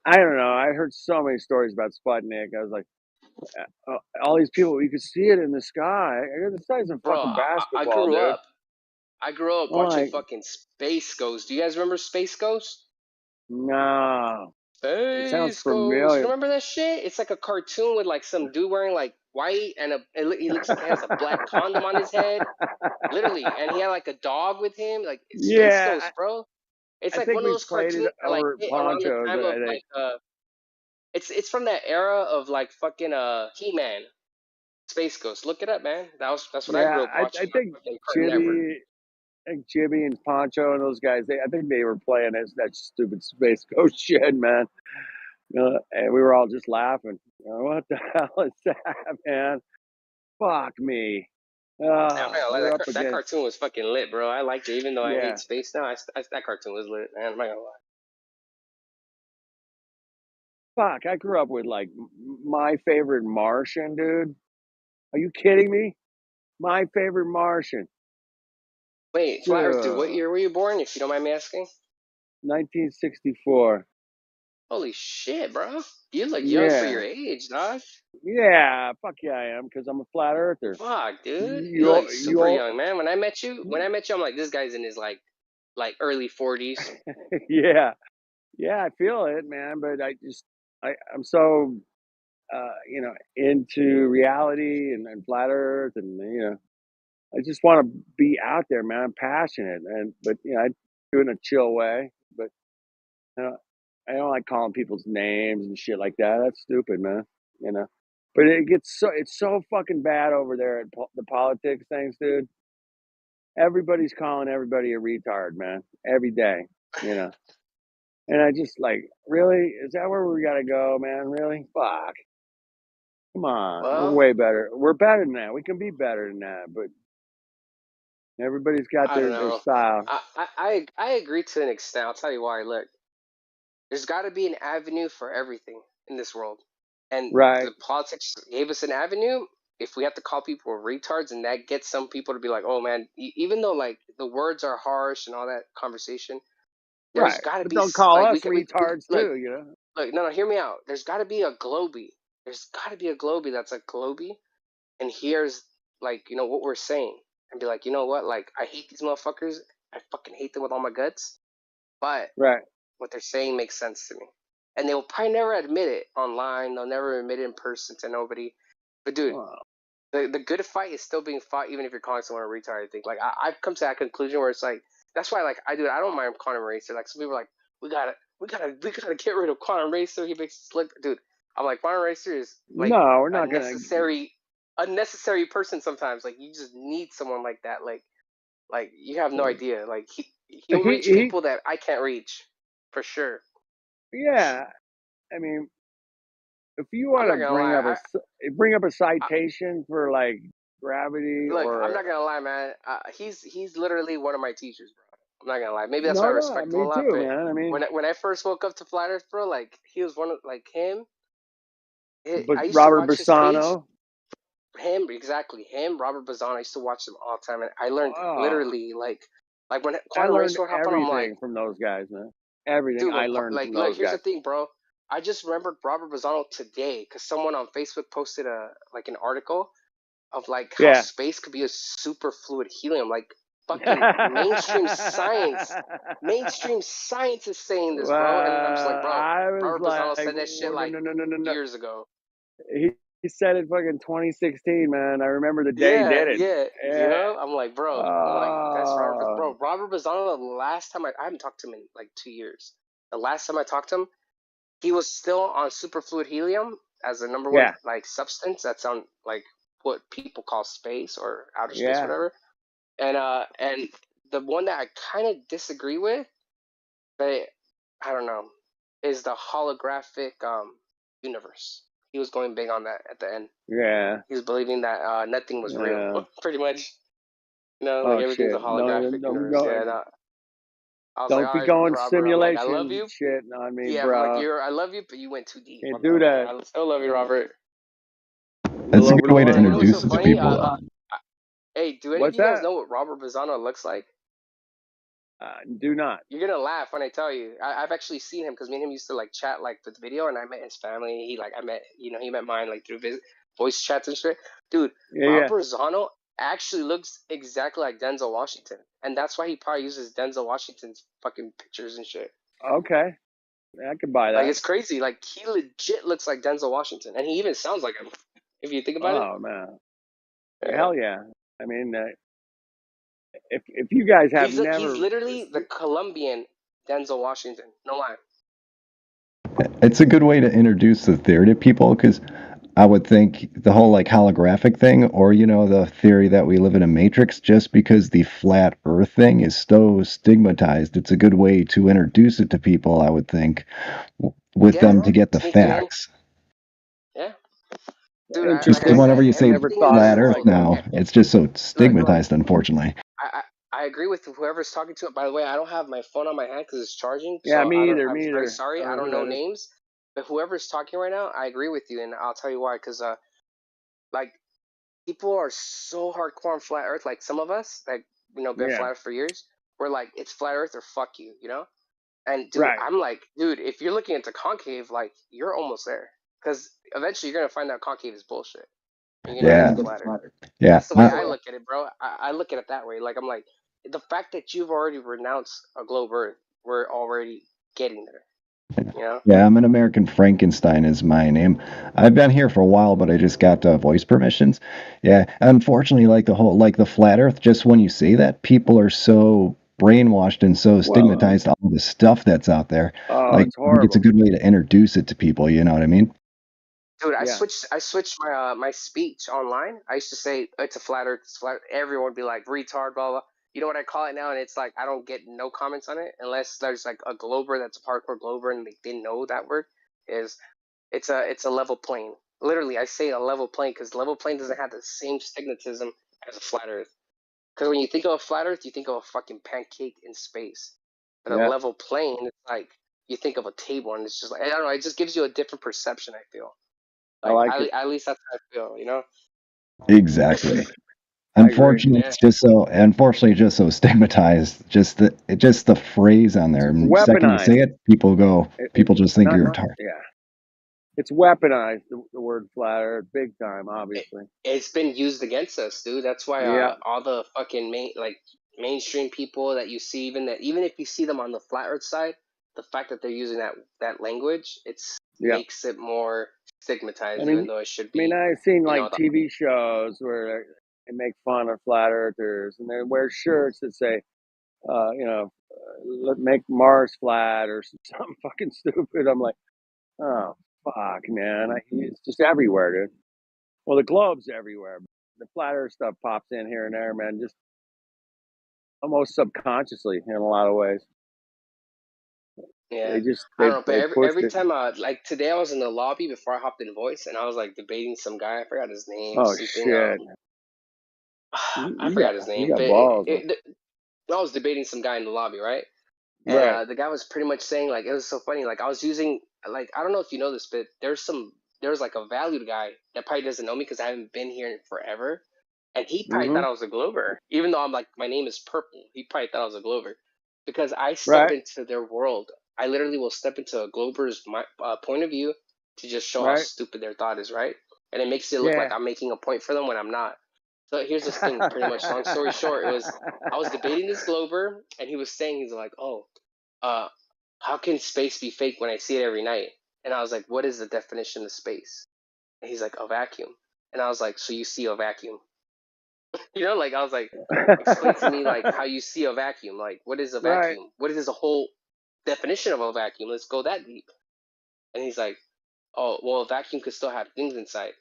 I don't know. I heard so many stories about Sputnik. I was like, all these people, you could see it in the sky. The size of Bro, fucking I basketball, grew dude. up. I grew up I'm watching like, fucking Space Ghost. Do you guys remember Space Ghost? no, it sounds Space Ghost. You familiar. don't remember that shit? It's like a cartoon with like some dude wearing like white and he looks like he has a black condom on his head. Literally, and he had like a dog with him. Like it's Space Yeah, Ghost, bro. It's I like think one of we those played it cartoons that like over at hit around the Ponchos. time of I think. like it's from that era of like fucking He-Man, Space Ghost. Look it up, man. That's what I Yeah, grew up watching I on think fucking Cartoon Network. Jibby, I think Jibby and Poncho and those guys. I think they were playing that stupid Space Ghost shit, man. And we were all just laughing. What the hell is that, man? Fuck me. I'm not gonna lie, We're up that against. cartoon was fucking lit, bro. I liked it, even though I Yeah. hate space now. That cartoon was lit, man. I'm not gonna lie. Fuck, I grew up with like My Favorite Martian, dude. Are you kidding me? My Favorite Martian, Wait, Flyers, dude, what dude. year were you born, if you don't mind me asking? 1964. Holy shit, bro. You look young for your Yeah. age, dog. Yeah. Fuck yeah, I am, because I'm a flat earther. Fuck, dude. You You, look you super all, young, man. When I met you, I'm like, this guy's in his like early 40s. yeah. Yeah, I feel it, man. But I'm so, into reality and flat earth, and I just want to be out there, man. I'm passionate, but I do it in a chill way. But you know, I don't like calling people's names and shit like that. That's stupid, man. You know. But it's so fucking bad over there at the politics things, dude. Everybody's calling everybody a retard, man. Every day, you know. And I just like, really? Is that where we gotta go, man? Really? Fuck. Come on. We're Well, way better. We're better than that. We can be better than that, but everybody's got I don't their know. style. I agree to an extent. I'll tell you why. Look, there's got to be an avenue for everything in this world, and Right. the politics gave us an avenue. If we have to call people retards, and that gets some people to be like, "Oh man," even though like the words are harsh and all that conversation, there's Right. got to But be don't call like us retards look, too, you know? look. No, hear me out. There's got to be a Globey. There's got to be a Globey that's a Globey, and here's like what we're saying, and be like, you know what? Like I hate these motherfuckers. I fucking hate them with all my guts, but Right. what they're saying makes sense to me. And they'll probably never admit it online. They'll never admit it in person to nobody. But dude, Wow. the good fight is still being fought, even if you're calling someone a retard. I think like I've come to that conclusion where it's like that's why like I don't mind Conor Racer. Like some people are like we gotta get rid of Conor Racer. He makes us look, dude. I'm like Conor Racer is like No, we're a not gonna. unnecessary person sometimes. Like you just need someone like that. Like you have no idea. Like he'll reach He, people that I can't reach for sure. yeah. I mean, if you I'm want not to gonna lie. bring up a citation for like gravity Look, I'm or not gonna lie, man. He's literally one of my teachers, bro. I'm not gonna lie. Maybe that's why I no, respect him a me lot. too, But man. I mean, when I first woke up to Flat Earth, bro, like he was one of like him. but I used to Robert watch his page. Bassano. Him exactly. Him, Robert Bazan. I used to watch them all the time, and I learned Oh, literally like when I Conor learned Racer would hop on, I'm like, everything from those guys, man. Everything dude, I learned from like those here's the guys. thing, bro. I just remembered Robert Bazano today because someone on Facebook posted an article of like how Yeah. space could be a super fluid helium. Like fucking mainstream science is saying this, bro. And I'm just like, bro, I was Robert Bazano like, said that shit like no. years ago. He said it fucking 2016, man. I remember the day he Yeah, did it. yeah. Yeah. I'm like, bro, that's Robert Bazano. The last time I haven't talked to him in like 2 years. The last time I talked to him, he was still on superfluid helium as the number one Yeah. like substance that's on like what people call space or outer space, Yeah. whatever. And the one that I kind of disagree with, but I don't know, is the holographic universe. He was going big on that at the end. Yeah. He was believing that nothing was Yeah. real, pretty much. Like Oh everything's a shit. No, holographic universe. Yeah, no. I was like, don't all be right, going Robert. I'm like, I love simulation you. shit on me, Yeah, but like bro. I love you, but you went too deep. Can't My do bad, that. man. I still love you, Robert. That's a good way to You know what's introduce so it to funny? people, though. Hey, do any What's of you guys that? know what Robert Bazano looks like? Do not. You're gonna laugh when I tell you. I've actually seen him because me and him used to like chat like with video, and I met his family. He met mine like through voice chats and shit. Dude, Yeah. Robert Bazano actually looks exactly like Denzel Washington, and that's why he probably uses Denzel Washington's fucking pictures and shit. Okay. I could buy that. Like it's crazy. Like he legit looks like Denzel Washington, and he even sounds like him. If you think about it. Oh man. Hell yeah. I mean, if you guys have He's literally the Colombian Denzel Washington. No lie. It's a good way to introduce the theory to people because I would think the whole like holographic thing, or the theory that we live in a matrix, just because the flat Earth thing is so stigmatized, it's a good way to introduce it to people. I would think, with them to get the Sneak it in. facts. Yeah. dude. Like Just I interesting. whenever said, you say Never everything in thought of this flat it Earth like world. that. now, it's just so Look, stigmatized, unfortunately. I agree with whoever's talking to it. By the way, I don't have my phone on my hand because it's charging, Yeah, so I me don't. either. I'm Me very either. sorry. I I don't know don't who know that is. names, but whoever's talking right now, I agree with you, and I'll tell you why. Because like people are so hardcore on flat Earth. Like some of us, like been Yeah. flat Earth for years. We're like, it's flat Earth or fuck you, And dude, Right. I'm like, dude, if you're looking into concave, like you're almost there, because eventually you're gonna find out concave is bullshit, and you're gonna Yeah, get the flat Earth. yeah. That's the way I look at it, bro. I look at it that way. Like I'm like, the fact that you've already renounced a globe Earth, we're already getting there. Yeah, I'm an American Frankenstein is my name. I've been here for a while, but I just got voice permissions. Yeah, unfortunately, like the flat Earth, just when you say that, people are so brainwashed and so Well, stigmatized to all the stuff that's out there. oh, Like, it's I think it's a horrible. good way to introduce it to people. You know what I mean? Dude, I Yeah. switched my my speech online. I used to say it's a flat Earth, it's flat. Everyone would be like retard, blah blah. You know what I call it now, and it's like I don't get no comments on it unless there's like a glober that's a hardcore glober and they didn't know that word. Is it's a level plane. Literally, I say a level plane because level plane doesn't have the same stigmatism as a flat Earth. Because when you think of a flat Earth, you think of a fucking pancake in space. But a Yeah. level plane, it's like you think of a table, and it's just like I don't know. It just gives you a different perception. I feel I like it. at least that's how I feel. Exactly. I agree. Unfortunately, just so stigmatized. Just the phrase on there. It's And the second you say weaponized. it, people just think Not. you're retarded. Yeah. It's weaponized. The word flat Earth, big time, obviously. It's been used against us, dude. That's why Yeah. all the fucking mainstream people that you see, even if you see them on the flat Earth side, the fact that they're using that language, Yeah. makes it more stigmatized, I mean, even though it should be. I've seen You know, like TV shows where they make fun of flat earthers and they wear shirts that say, make Mars flat or something fucking stupid. I'm like, oh, fuck, man. It's just everywhere, dude. Well, the globe's everywhere. The flat earth stuff pops in here and there, man, just almost subconsciously in a lot of ways. Yeah, I They don't know, but pushed every it. time, like today, I was in the lobby before I hopped in voice, and I was like debating some guy. I forgot his name. Oh, Something. shit. I forgot his name, You got but balls, man. I was debating some guy in the lobby, right? And Right. the guy was pretty much saying like it was so funny. Like I was using like I don't know if you know this, but there's like a valued guy that probably doesn't know me because I haven't been here in forever, and he probably thought I was a Glover, even though I'm like my name is Purple. He probably thought I was a Glover because I step Right. into their world. I literally will step into a Glover's point of view to just show how Right. stupid their thought is, right? And it makes it look like Yeah. I'm making a point for them when I'm not. So here's this thing, pretty much. Long story short, I was debating this Glover, and he was saying he's like, oh, how can space be fake when I see it every night? And I was like, what is the definition of space? And he's like, a vacuum. And I was like, so you see a vacuum? Like I was like, explain to me like how you see a vacuum. Like what is a Right. vacuum? What is the whole definition of a vacuum? Let's go that deep. And he's like, oh, well, a vacuum could still have things inside.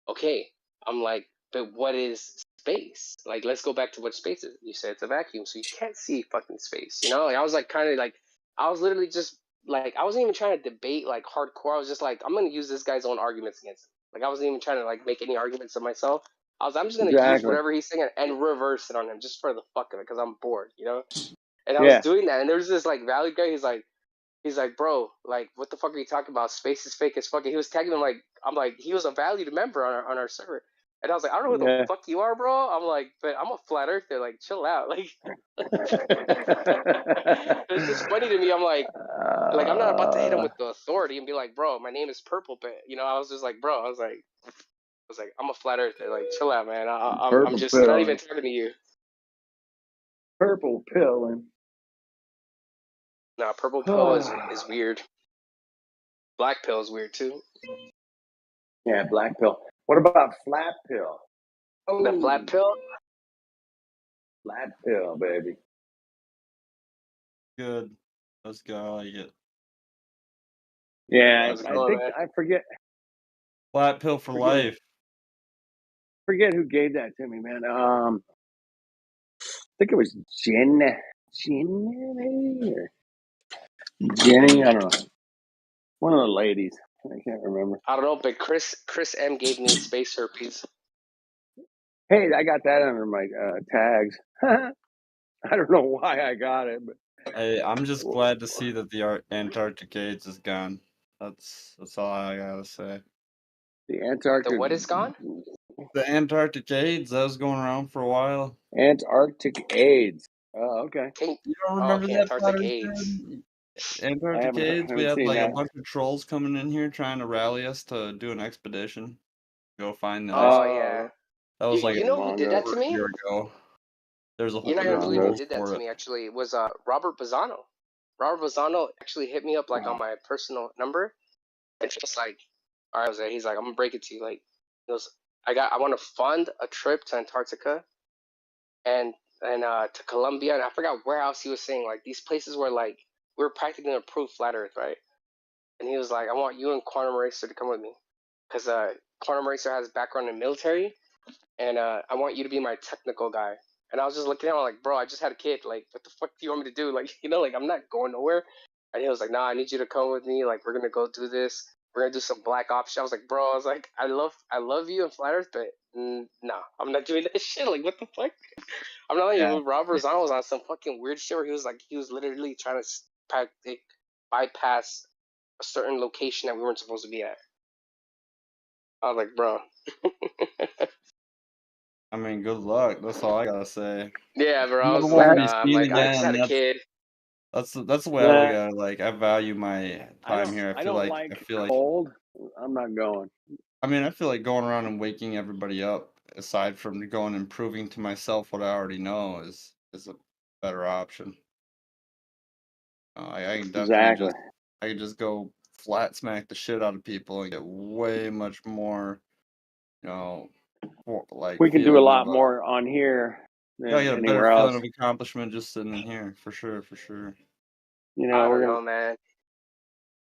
Okay. I'm like, but what is space? Like, let's go back to what space is. You said it's a vacuum, so you can't see fucking space. Like, I was like, kind of like, I was literally just like, I wasn't even trying to debate like hardcore. I was just like, I'm gonna use this guy's own arguments against him. Like, I wasn't even trying to like make any arguments of myself. I'm just gonna use Exactly. whatever he's saying and reverse it on him just for the fuck of it because I'm bored. And I was Yeah. doing that, and there was this like valid guy. He's like, bro, like, what the fuck are you talking about? Space is fake as fuck. And he was tagging him like, I'm like, he was a valued member on our server. And I was like, I don't know who the fuck you are, bro. I'm like, but I'm a flat earther. Like, chill out. Like, it's just funny to me. I'm like, I'm not about to hit him with the authority and be like, bro, my name is Purple. But I was just like, bro, I was like, I'm a flat earther. Like, chill out, man. I'm just not even talking to you. Purple pill. Nah, purple pill is weird. Black pill is weird too. Yeah, black pill. What about flat pill? Oh, The flat pill? Flat pill, baby. Good. Let's go. I like it. Yeah, How's it going, man? I forget Flat pill for life. forget who gave that to me, man. I think it was Jenny, or Jenny. I don't know. One of the ladies. I can't remember. I don't know, but Chris M gave me space herpes. Hey, I got that under my tags. I don't know why I got it, but Hey, I'm just glad to see that the Antarctic AIDS is gone. That's all I gotta say. the Antarctic. The what is gone? The Antarctic AIDS, that was going around for a while. Antarctic AIDS. Oh, okay. You don't remember okay, that, Antarctic Potter AIDS. Dude? Antarctic AIDS, we haven't had seen like a that. bunch of trolls coming in here trying to rally us to do an expedition. Go find the ice. Oh yeah. That was like You know who did that to over a me? year ago. There's a whole You're not gonna believe who trolls did that for to it. me. Actually, it was Robert Bazzano. Robert Bazzano actually hit me up like on my personal number, and just like, all right, Jose. He's like, I'm gonna break it to you. Like, he goes, I want to fund a trip to Antarctica and to Colombia, and I forgot where else he was saying like these places where like we were practically gonna prove flat Earth, right? And he was like, I want you and Quantum Racer to come with me, because Quantum Racer has background in military, and I want you to be my technical guy. And I was just looking at him like, bro, I just had a kid. Like, what the fuck do you want me to do? Like, like I'm not going nowhere. And he was like, nah, I need you to come with me. Like, we're gonna go do this. We're gonna do some black ops shit. I was like, bro, I was like, I love you and Flat Earth, but nah, I'm not doing that shit. Like, what the fuck? I'm not letting you. Robert Zahn was on some fucking weird shit where he was literally trying to bypass a certain location that we weren't supposed to be at. I was like, bro. I mean, good luck. That's all I gotta say. Yeah, bro. I Never was want like, to be nah. I'm seen like, I just again. had a kid. That's the way I look at it. Like, I value my time here. I don't like cold. I'm not going. I mean, I feel like going around and waking everybody up, aside from going and proving to myself what I already know, is a better option. I can definitely I can just go flat smack the shit out of people and get way much more, like We can do a feeling lot of more on here than I get a better anywhere else. feeling of accomplishment just sitting in here, for sure, for sure. You know, I don't know, man.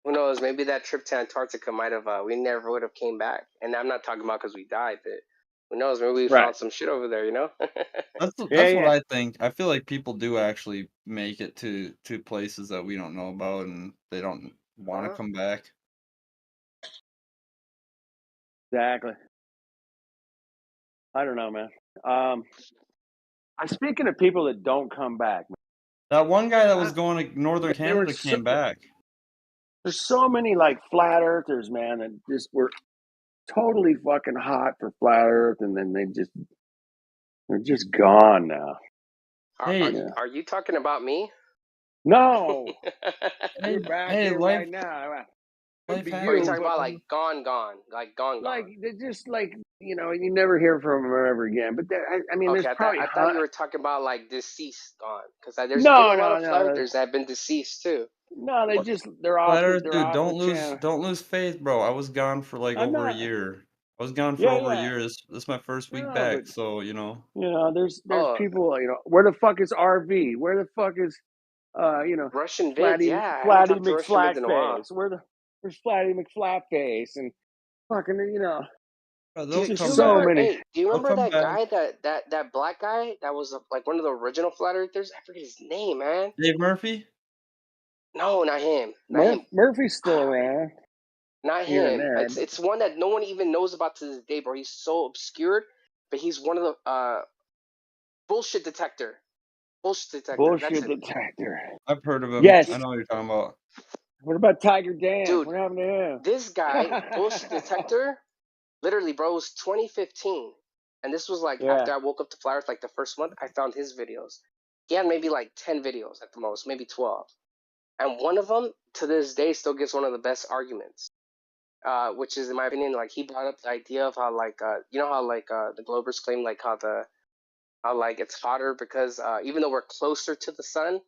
Who knows? Maybe that trip to Antarctica might have. We never would have came back. And I'm not talking about because we died, but who knows? Maybe we found some shit over there. You know? That's what I think. I feel like people do actually make it to places that we don't know about, and they don't want to come back. Exactly. I don't know, man. I'm speaking of people that don't come back. Man. That one guy that was going to northern Canada came back. There's so many like flat earthers, man, that just were totally fucking hot for flat Earth, and then they're just gone now. Are you talking about me? No. You're back here right now. Are you talking about like gone, like gone? Like they're just like you never hear from them ever again. But I mean, okay, there's probably I thought you were talking about like deceased gone, because there's been a lot of flat earthers that have been deceased too. No, they're off. Dude, don't lose faith, bro. I was gone for like over a year. I was gone for over a year. This is my first week back, so there's people. Where the fuck is RV? Where the fuck is Russian Flatty, vids? Yeah, Flatty McFlatface? Where's Flatty McFlatface and fucking Dude, so many. Hey, do you remember that guy that black guy that was like one of the original flat earthers? I forget his name, man. Dave Murphy? No, not him. Murphy's still around. Not him. It's one that no one even knows about to this day, bro. He's so obscured, but he's one of the bullshit detector. Bullshit detector. I've heard of him. Yes. I know what you're talking about. What about Tiger Dan? Dude, what happened to him? This guy, bullshit detector, literally, bro, it was 2015. And this was like after I woke up to flat Earth, like the first month, I found his videos. He had maybe like 10 videos at the most, maybe 12. And one of them, to this day, still gives one of the best arguments. Which is, in my opinion, like he brought up the idea of how like how like the Globers claim like how like it's hotter because even though we're closer to the sun,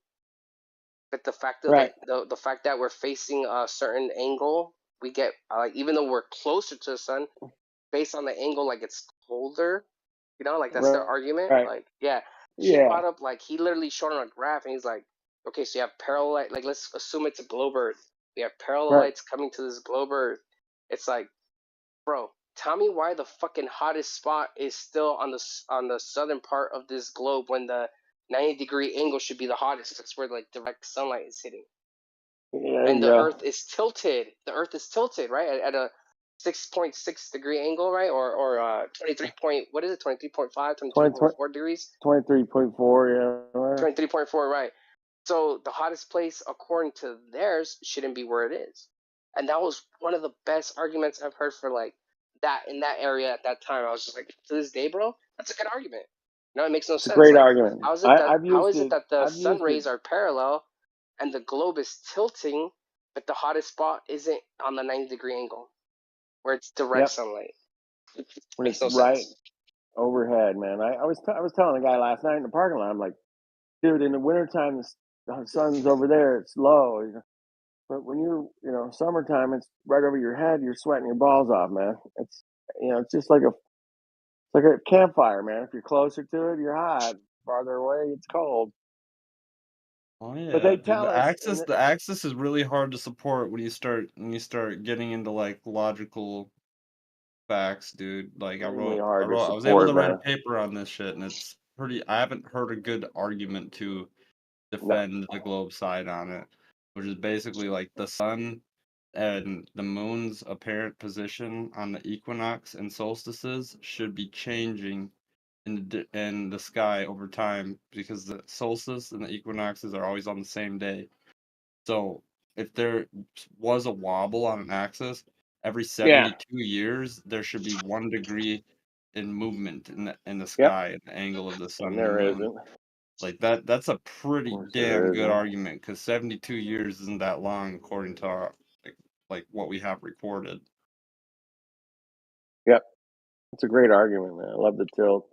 but the fact of the fact that we're facing a certain angle, we get like even though we're closer to the sun, based on the angle, like it's colder. Like that's their argument. Like he brought up like he literally showed on a graph, and he's like, okay, so you have parallel light. Like let's assume it's a globe Earth. We have parallel lights coming to this globe Earth. It's like, bro, tell me why the fucking hottest spot is still on the southern part of this globe when the 90-degree angle should be the hottest. That's where like direct sunlight is hitting. Yeah, and the yeah. Earth is tilted. The Earth is tilted, right, at a 6.6 degree angle, right, or 23 point, what is it, 23.5, 23.4 degrees, 23.4, yeah. 23.4, right. So the hottest place, according to theirs, shouldn't be where it is. And that was one of the best arguments I've heard for like that in that area at that time. I was just like, to this day, bro, that's a good argument. No, it makes no It's a sense. great Like, argument. how is it that the I've sun used rays it. are parallel and the globe is tilting, but the hottest spot isn't on the 90-degree angle where it's direct Yep. sunlight? It When makes it's no right sense. overhead, man. I was telling the guy last night in the parking lot. I'm like, dude, in the wintertime, the sun's over there. It's low. But when you're, summertime, it's right over your head. You're sweating your balls off, man. It's just like a campfire, man. If you're closer to it, you're hot. Farther away, it's cold. Oh yeah, But they dude. tell us, The axis is really hard to support when you start getting into like logical facts, dude. Like extremely hard to I was able support, to write a man. paper on this shit, and it's pretty. I haven't heard a good argument to No, defend the globe side on it, which is basically like the sun and the moon's apparent position on the equinox and solstices should be changing in the sky over time because the solstice and the equinoxes are always on the same day. So if there was a wobble on an axis, every yeah, 72 years there should be 1 degree in movement in the yep, sky, the angle of the sun and and the there moon. isn't. Like that's a Of pretty course, damn there good isn't. argument because 72 years isn't that long according to our like what we have recorded. Yep, it's a great argument, man. I love the tilt.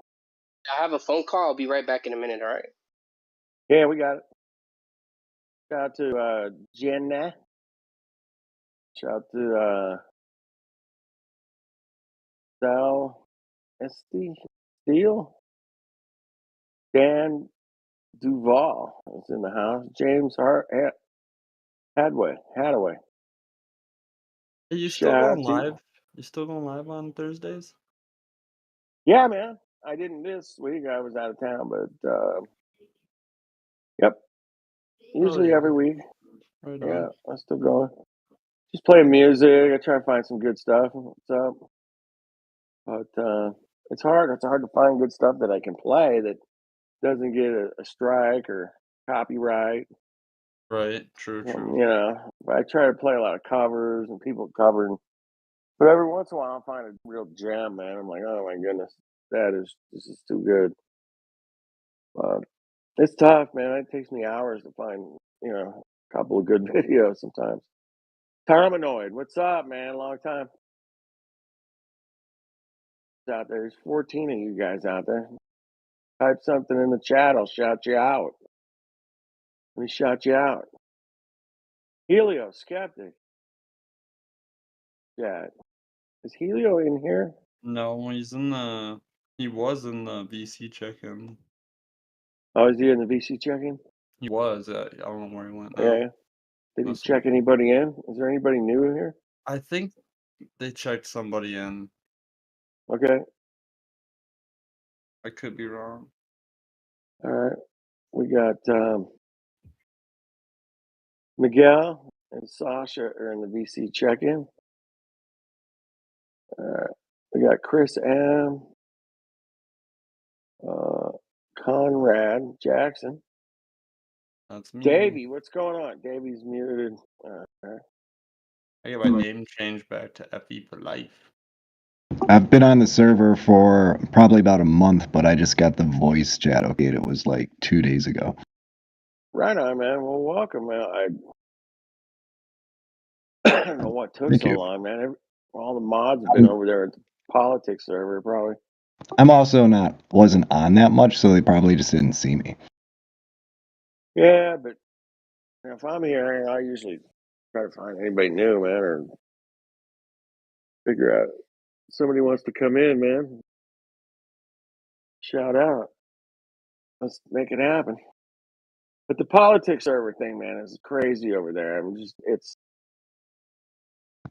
I have a phone call. I'll be right back in a minute, all right? Yeah, we got it. Shout out to Jenna. Shout out to Sal Steele. Dan Duval is in the house. James Hadaway. Are you still Shout out going to you. live? You still going live on Thursdays? Yeah, man. I didn't this week. I was out of town, but yep. Usually yeah. every week. Right Yeah, on. I'm still going. Just playing music. I try to find some good stuff. What's up? But it's hard. It's hard to find good stuff that I can play that doesn't get a strike or copyright. Right. True. I try to play a lot of covers and people covering. But every once in a while, I'll find a real gem, man. I'm like, oh my goodness, this is too good. But it's tough, man. It takes me hours to find, a couple of good videos sometimes. Terminoid, what's up, man? Long time. Out there, there's 14 of you guys out there. Type something in the chat. I'll shout you out. Let me shout you out. Helio Skeptic. Yeah, is Helio in here? No, he was in the VC check-in. Oh, is he in the VC check-in? He was. I don't know where he went now. Yeah. Did he check anybody in? Is there anybody new here? I think they checked somebody in. Okay. I could be wrong. All right. We got Miguel and Sasha are in the VC check-in. We got Chris M. Conrad Jackson. That's me. Davey, what's going on? Davey's muted. I get my name changed back to FE for life. I've been on the server for probably about a month, but I just got the voice chat okayed. It was like 2 days ago. Right on, man. Well, welcome, man. I don't know what took Thank so you. long, man. All the mods have been over there at the politics server, probably. I'm also wasn't on that much, so they probably just didn't see me. Yeah, but if I'm here, I usually try to find anybody new, man, or figure out somebody wants to come in, man. Shout out. Let's make it happen. But the politics server thing, man, is crazy over there.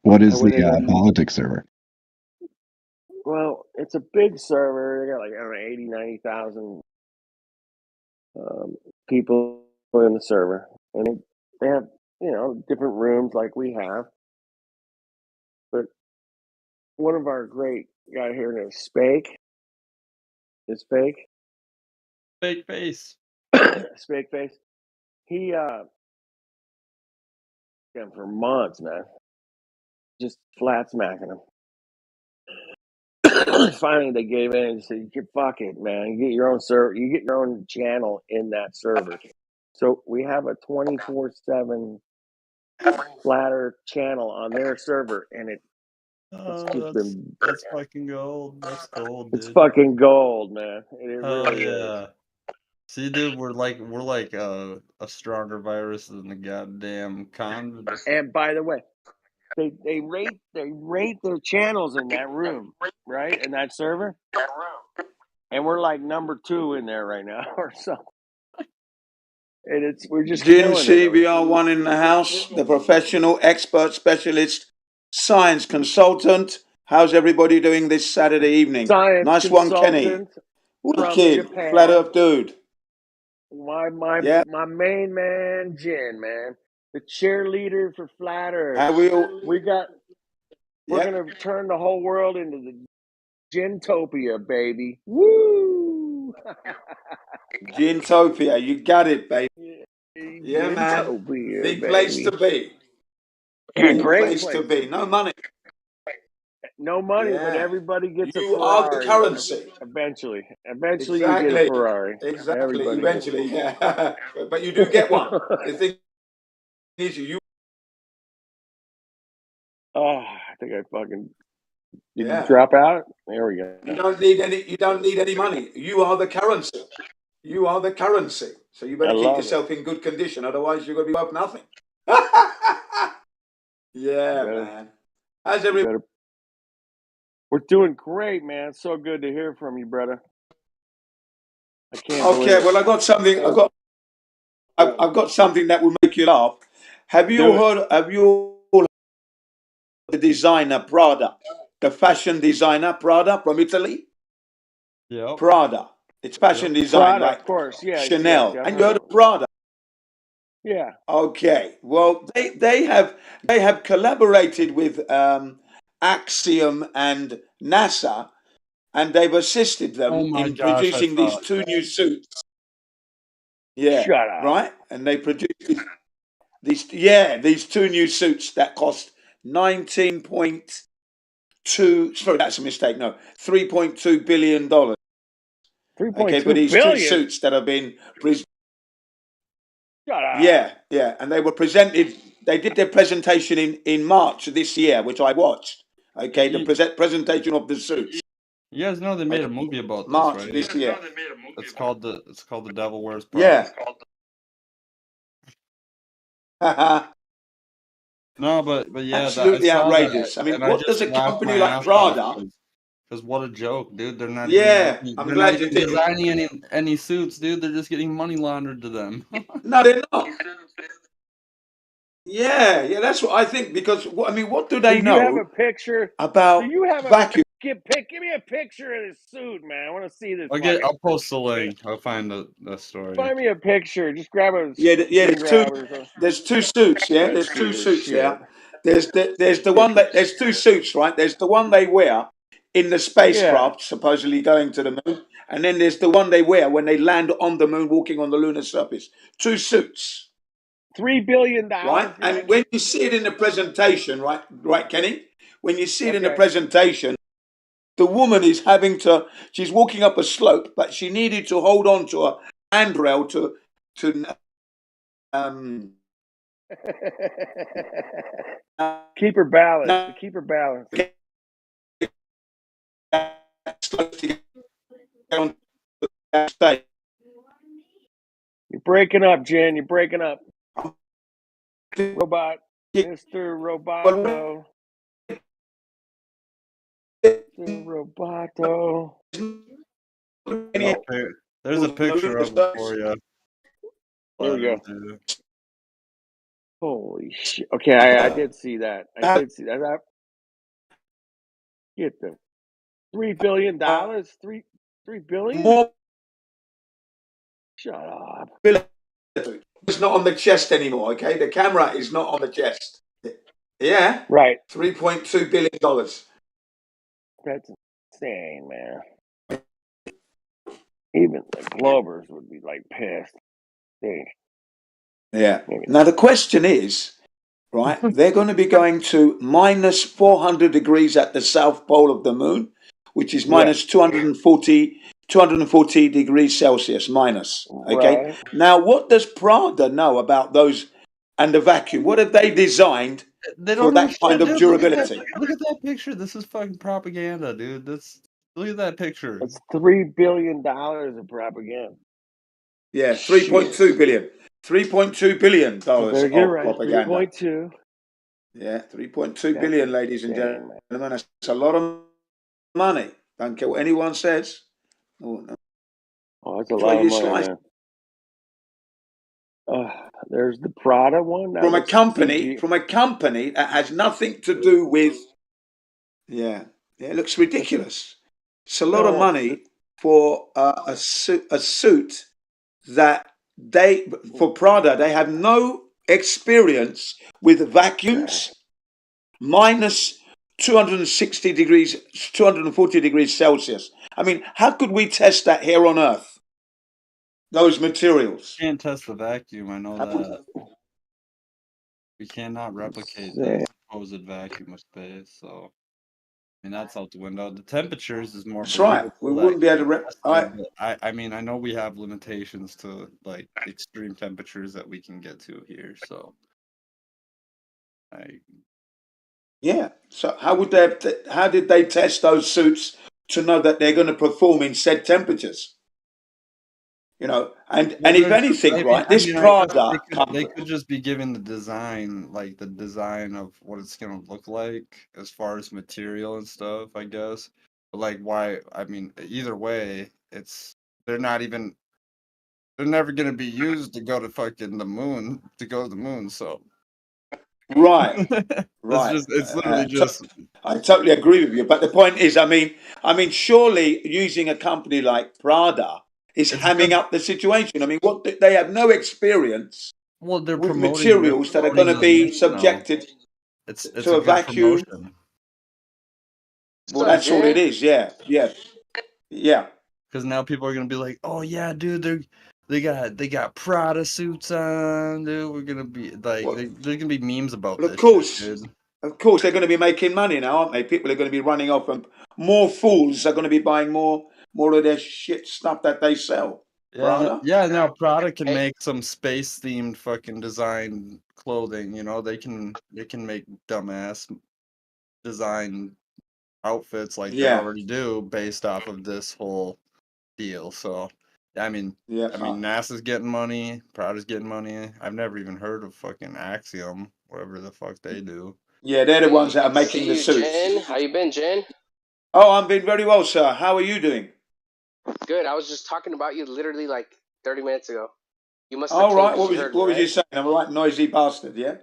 What is the politics server? Well, it's a big server. They got like, I don't know, 80, 90,000 people in the server. And they have different rooms like we have. But one of our great guy here named Spake is fake. Fake face. Spake face. He for months, man. Just flat smacking him. Finally, they gave in and said, "Fuck it, man. You get your own server. You get your own channel in that server." So we have a 24/7 Flat Earth channel on their server, and it's just been. That's fucking gold. That's gold, dude. It's fucking gold, man. It Hell really yeah. is. See, dude, we're like a stronger virus than the goddamn con. And by the way, they rate their channels in that room, right? In that server. And we're like number 2 in there right now or something. And we're just killing it. CBR1 in the house, the professional, expert, specialist, science consultant. How's everybody doing this Saturday evening? Science nice one, Kenny. consultant Wicked, from Japan. flat earth dude. My Yeah. main man, Jin, man. The cheerleader for Flat Earth. How We're gonna turn the whole world into the Gintopia, baby. Woo! Gintopia, you got it, baby. Yeah, man. Gintopia, Big baby. place to be. Great place to be. No money. No money, but Yeah. everybody gets a You are the Ferrari. currency. Eventually you Exactly. get a Ferrari. Exactly. Everybody Eventually, yeah. But you do get one. The thing is, you. Oh, I think I fucking. Did Yeah. you drop out? There we go. You don't need any money. You are the currency. You are the currency. So you better I keep love yourself in good condition, otherwise you're gonna be worth nothing. Yeah, Better- man. How's everybody? We're doing great, man. It's so good to hear from you, brother. I can't believe Okay, it. well I got something. I've got something that will make you laugh. Have you all heard the designer Prada, the fashion designer Prada from Italy? Yep. Prada. It's fashion design, Prada, like of course, yeah. Chanel. Yes, And you heard of Prada? Yeah. Okay. Well, they have collaborated with Axiom and NASA, and they've assisted them Oh my in gosh, producing these 2 new suits. Yeah. Shut up. Right? And they produced these 2 new suits that cost 19.2. Sorry, that's a mistake. No, $3.2 billion. 3.2 okay, for these billion? 2 suits that have been. Shut up. Yeah, and they were presented. They did their presentation in March of this year, which I watched. Okay, the presentation of the suits. You guys know they made a movie about this, March right? this year. It's called The Devil Wears Prada. Yeah. No, but yeah, Absolutely outrageous. I mean, what does a company like Prada? Because what a joke, dude! They're not. Yeah, even, I'm they're glad not you even did. designing any suits, dude. They're just getting money laundered to them. No, they're not. Yeah, that's what I think. Because I mean, what do they know? You have a picture about Do you have vacuum? Give me a picture of this suit, man. I want to see this. I'll post the link. I'll find the story. Find me a picture. Just grab a There's 2 suits. Yeah, there's 2 suits. Yeah, there's the one that there's 2 suits, right? There's the one they wear in the spacecraft, supposedly going to the moon, and then there's the one they wear when they land on the moon, walking on the lunar surface. 2 suits. $3 billion. Right, and when you see it in the presentation, right, Kenny, when you see it in the presentation, the woman is she's walking up a slope, but she needed to hold on to a handrail to keep her balance. To keep her balance. You're breaking up, Jen. You're breaking up. Robot. Mr. Roboto. Mr. Roboto. There's a picture of it for you. There we go. Holy shit. Okay, I did see that. I did see that. Get the $3 billion? $3 billion? More. Shut up. It's not on the chest anymore. Okay, the camera is not on the chest. Yeah, Right. $3.2 billion. That's insane, man. Even the Glovers would be like pissed. Yeah. Now the question is, right? They're going to be going to minus 400 degrees at the south pole of the moon, which is minus 240 degrees Celsius minus. Okay. Right. Now, what does Prada know about those and the vacuum? What have they designed They for don't know that kind shit, of dude. durability? Look at that picture. This is fucking propaganda, dude. Look at that picture. It's $3 billion of propaganda. Yeah, 3.2 billion. $3.2 billion You're of right. propaganda. 3.2. Yeah, 3.2 billion, ladies and gentlemen. That's a lot of money. Don't care what anyone says. Oh, no. Oh, that's a Which lot way of you money, slice man. There's the Prada one. That from a was company CG. that has nothing to do with. Yeah, it looks ridiculous. It's a lot of No, money for a suit that for Prada they have no experience with vacuums minus 260 degrees, 240 degrees Celsius. I mean, how could we test that here on Earth? Those materials. Can't test the vacuum. I know that. We cannot replicate the Insane. supposed vacuum of space. So, I mean, that's out the window. The temperatures is more That's right. We believable. wouldn't be able to But I mean, I know we have limitations to like extreme temperatures that we can get to here. So, Yeah. So how would they? How did they test those suits to know that they're going to perform in said temperatures? You know, and if anything, right, this Prada they company. could just be given the design, like the design of what it's gonna look like as far as material and stuff, I guess. But like, why? I mean, either way, they're not even they're never gonna be used to go to fucking the moon to go to the moon. So Right. Right. It's literally just. I totally agree with you, but the point is, I mean, surely using a company like Prada is hamming up the situation. I mean, what they have no experience Well, they're with promoting materials that are going to be subjected it's to a a good vacuum. promotion. Well, that's all it is. Yeah. Because now people are gonna be like, "Oh yeah, dude, they got Prada suits on, dude. We're gonna be like, there's gonna be memes about Well, this of course, shit, dude." of course, they're going to be making money now, aren't they? People are going to be running off, and more fools are going to be buying more of their shit stuff that they sell. Prada. Yeah. Now Prada can make some space themed fucking design clothing. You know, they can make dumbass design outfits like they already do based off of this whole deal. So, I mean, NASA's getting money, Prada's getting money. I've never even heard of fucking Axiom, whatever the fuck they do. Yeah, they're the ones that are making the suits. Jen, how you been, Jen? Oh, I'm been very well, sir. How are you doing? Good. I was just talking about you literally like 30 minutes ago. You must have All came right. 'cause What you was heard what me, was you right? saying? I'm a right noisy bastard, yeah.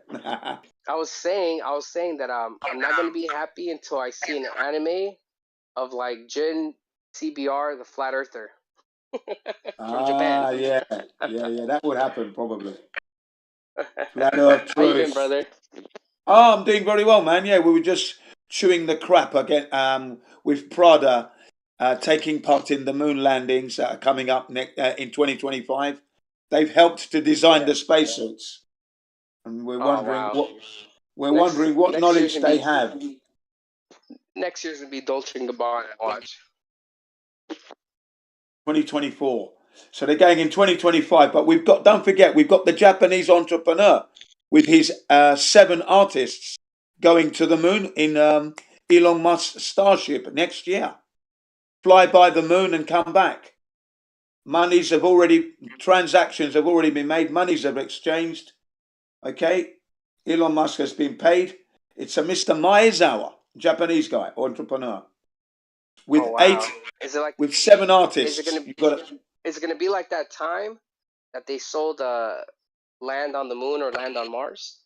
I was saying that I'm not gonna be happy until I see an anime of like Jin CBR, the Flat Earther from Japan. Yeah. That would happen probably. Flat Earth How you been, truth. brother? Oh, I'm doing very well, man. Yeah, we were just chewing the crap again with Prada taking part in the moon landings that are coming up in 2025. They've helped to design the spacesuits, and we're wondering what knowledge they have. Next year's gonna be Dolce & Gabbana. Watch. 2024. So they're going in 2025, but don't forget, we've got the Japanese entrepreneur with his 7 artists going to the moon in Elon Musk's Starship next year. Fly by the moon and come back. Transactions have already been made. Monies have exchanged. Okay. Elon Musk has been paid. It's a Mr. Maezawa, Japanese guy, entrepreneur. With with 7 artists. Is it gonna be like that time that they sold land on the moon or land on Mars?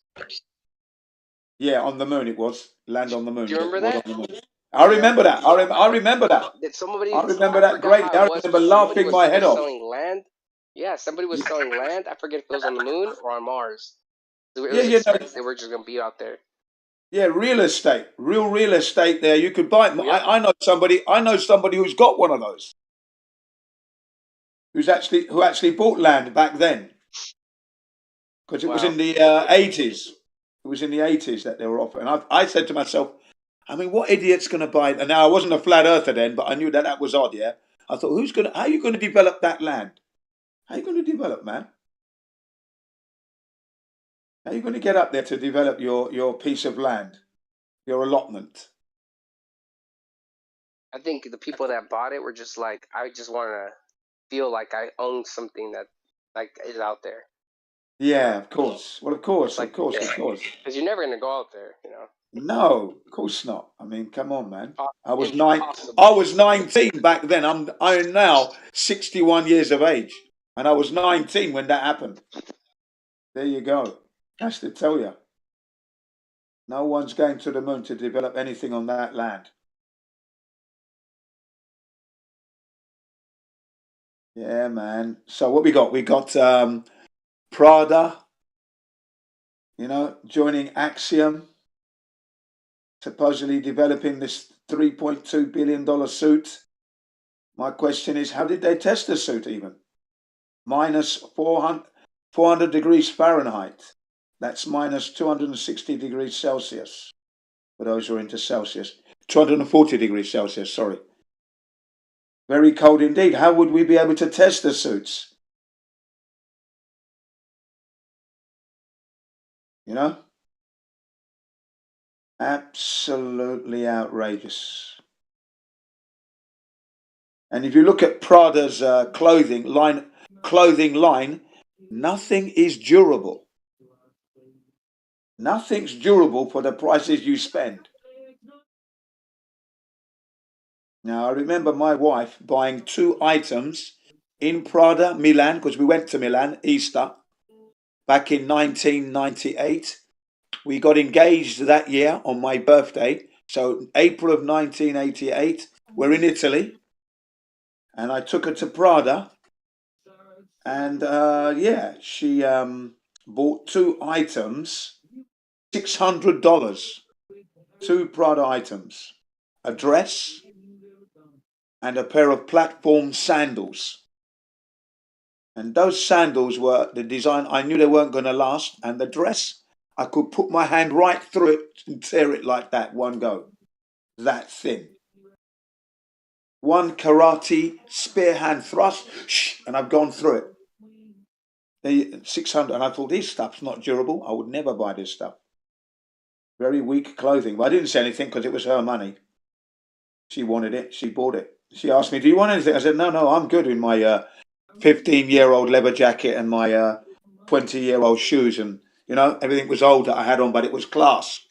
Yeah, on the moon it was. Land on the moon. Do you remember that? I remember that. I remember that. Did somebody? I remember that greatly. I remember laughing my head off. Selling land Yeah, somebody was selling land. I forget if it was on the moon or on Mars. It Yeah, was yeah, no, expensive. They were just gonna be out there. yeah, real estate, real estate. There, you could buy it. Yep. I know somebody. I know somebody who's got one of those. Who actually bought land back then because it was Wow. in the 80s. It was in the 80s that they were offering. I said to myself, I mean, what idiot's going to buy it? And now I wasn't a flat earther then, but I knew that was odd. Yeah, I thought, how are you going to develop that land? How are you going to develop, man? How are you going to get up there to develop your piece of land, your allotment? I think the people that bought it were just like, I just want to feel like I own something that like is out there. Yeah, of course. Well, of course, Like, of course, yeah, of course. because you're never gonna go out there, you know. No, of course not. I mean, come on, man. I was Impossible. 19 back then. I'm now 61 years of age, and I was 19 when that happened. There you go. That's to tell you. No one's going to the moon to develop anything on that land. Yeah, man. So what we got? We got Prada, joining Axiom, supposedly developing this $3.2 billion suit. My question is, how did they test the suit even? Minus 400 degrees Fahrenheit. That's minus 260 degrees Celsius. For those who are into Celsius. 240 degrees Celsius, sorry. Very cold indeed. How would we be able to test the suits? You know? Absolutely outrageous. And if you look at Prada's clothing line, nothing is durable. Nothing's durable for the prices you spend. Now, I remember my wife buying 2 items in Prada, Milan, because we went to Milan, Easter, back in 1998. We got engaged that year on my birthday. So, April of 1988, we're in Italy. And I took her to Prada. And she bought 2 items, $600. 2 Prada items, a dress and a pair of platform sandals. And those sandals were the design, I knew they weren't going to last. And the dress, I could put my hand right through it and tear it like that, one go. That thin. One karate spear hand thrust, and I've gone through it. The 600, and I thought, this stuff's not durable. I would never buy this stuff. Very weak clothing. But I didn't say anything because it was her money. She wanted it. She bought it. She asked me, do you want anything? I said, no, I'm good in my 15-year-old leather jacket and my 20-year-old shoes. And, everything was old that I had on, but it was class.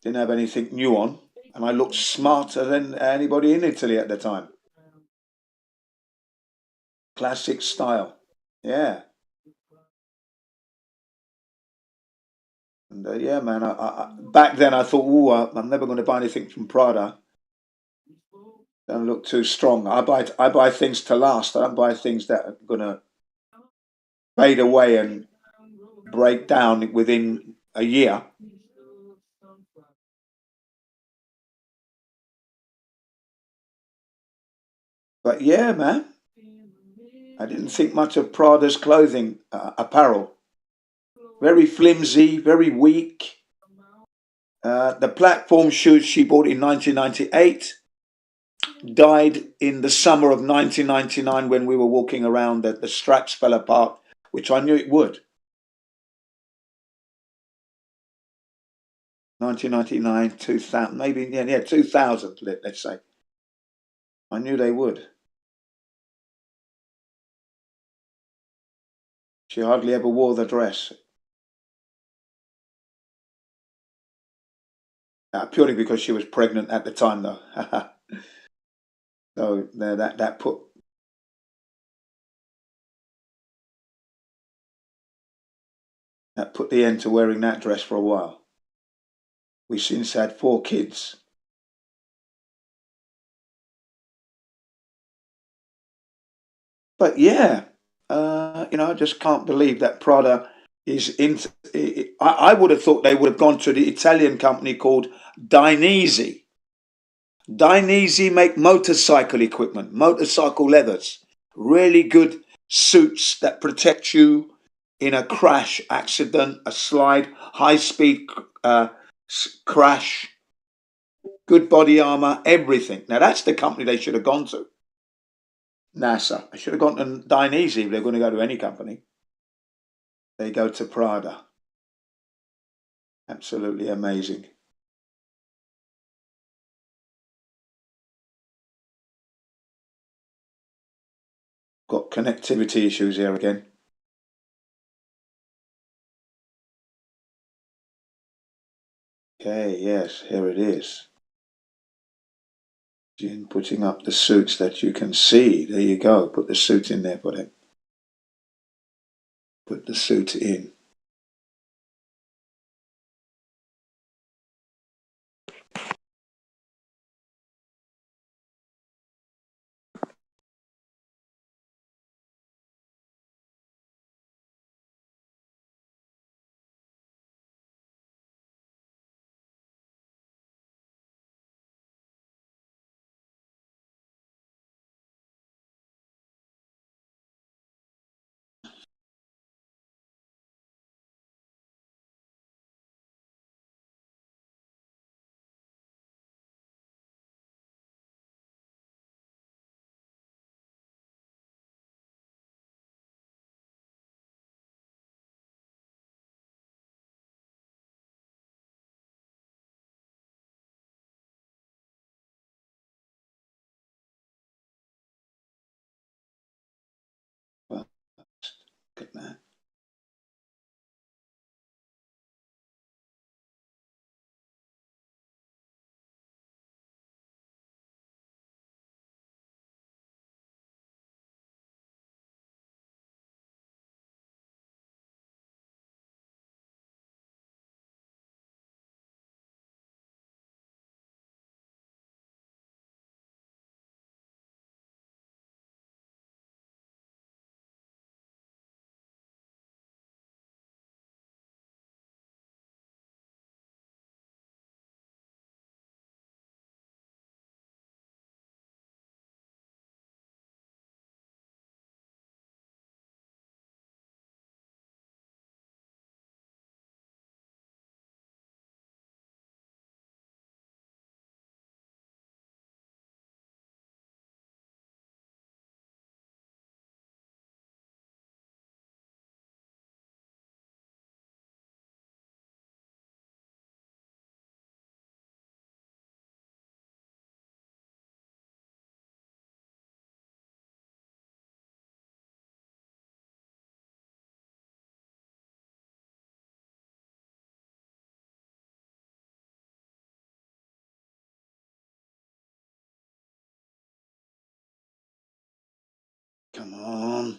Didn't have anything new on. And I looked smarter than anybody in Italy at the time. Classic style. Yeah. And yeah, man, I back then I thought, I'm never going to buy anything from Prada. Don't look too strong. I buy things to last. I don't buy things that are going to fade away and break down within a year. But yeah, man, I didn't think much of Prada's clothing, apparel. Very flimsy, very weak. The platform shoes she bought in 1998 died in the summer of 1999 when we were walking around. The straps fell apart, which I knew it would. 1999, 2000, maybe, 2000, let's say. I knew they would. She hardly ever wore the dress. Purely because she was pregnant at the time, though. So that put the end to wearing that dress for a while. We since had 4 kids. But yeah, I just can't believe that Prada is into. I would have thought they would have gone to the Italian company called Dainese. Dainese make motorcycle equipment, motorcycle leathers, really good suits that protect you in a crash, accident, a slide, high speed crash, good body armor, everything. Now that's the company they should have gone to. NASA. They should have gone to Dainese if they're going to go to any company. They go to Prada. Absolutely amazing. Got connectivity issues here again. Okay, yes, here it is. Putting up the suits that you can see. There you go. Put the suit in there for them. Put the suit in. Well, look at that. Come on.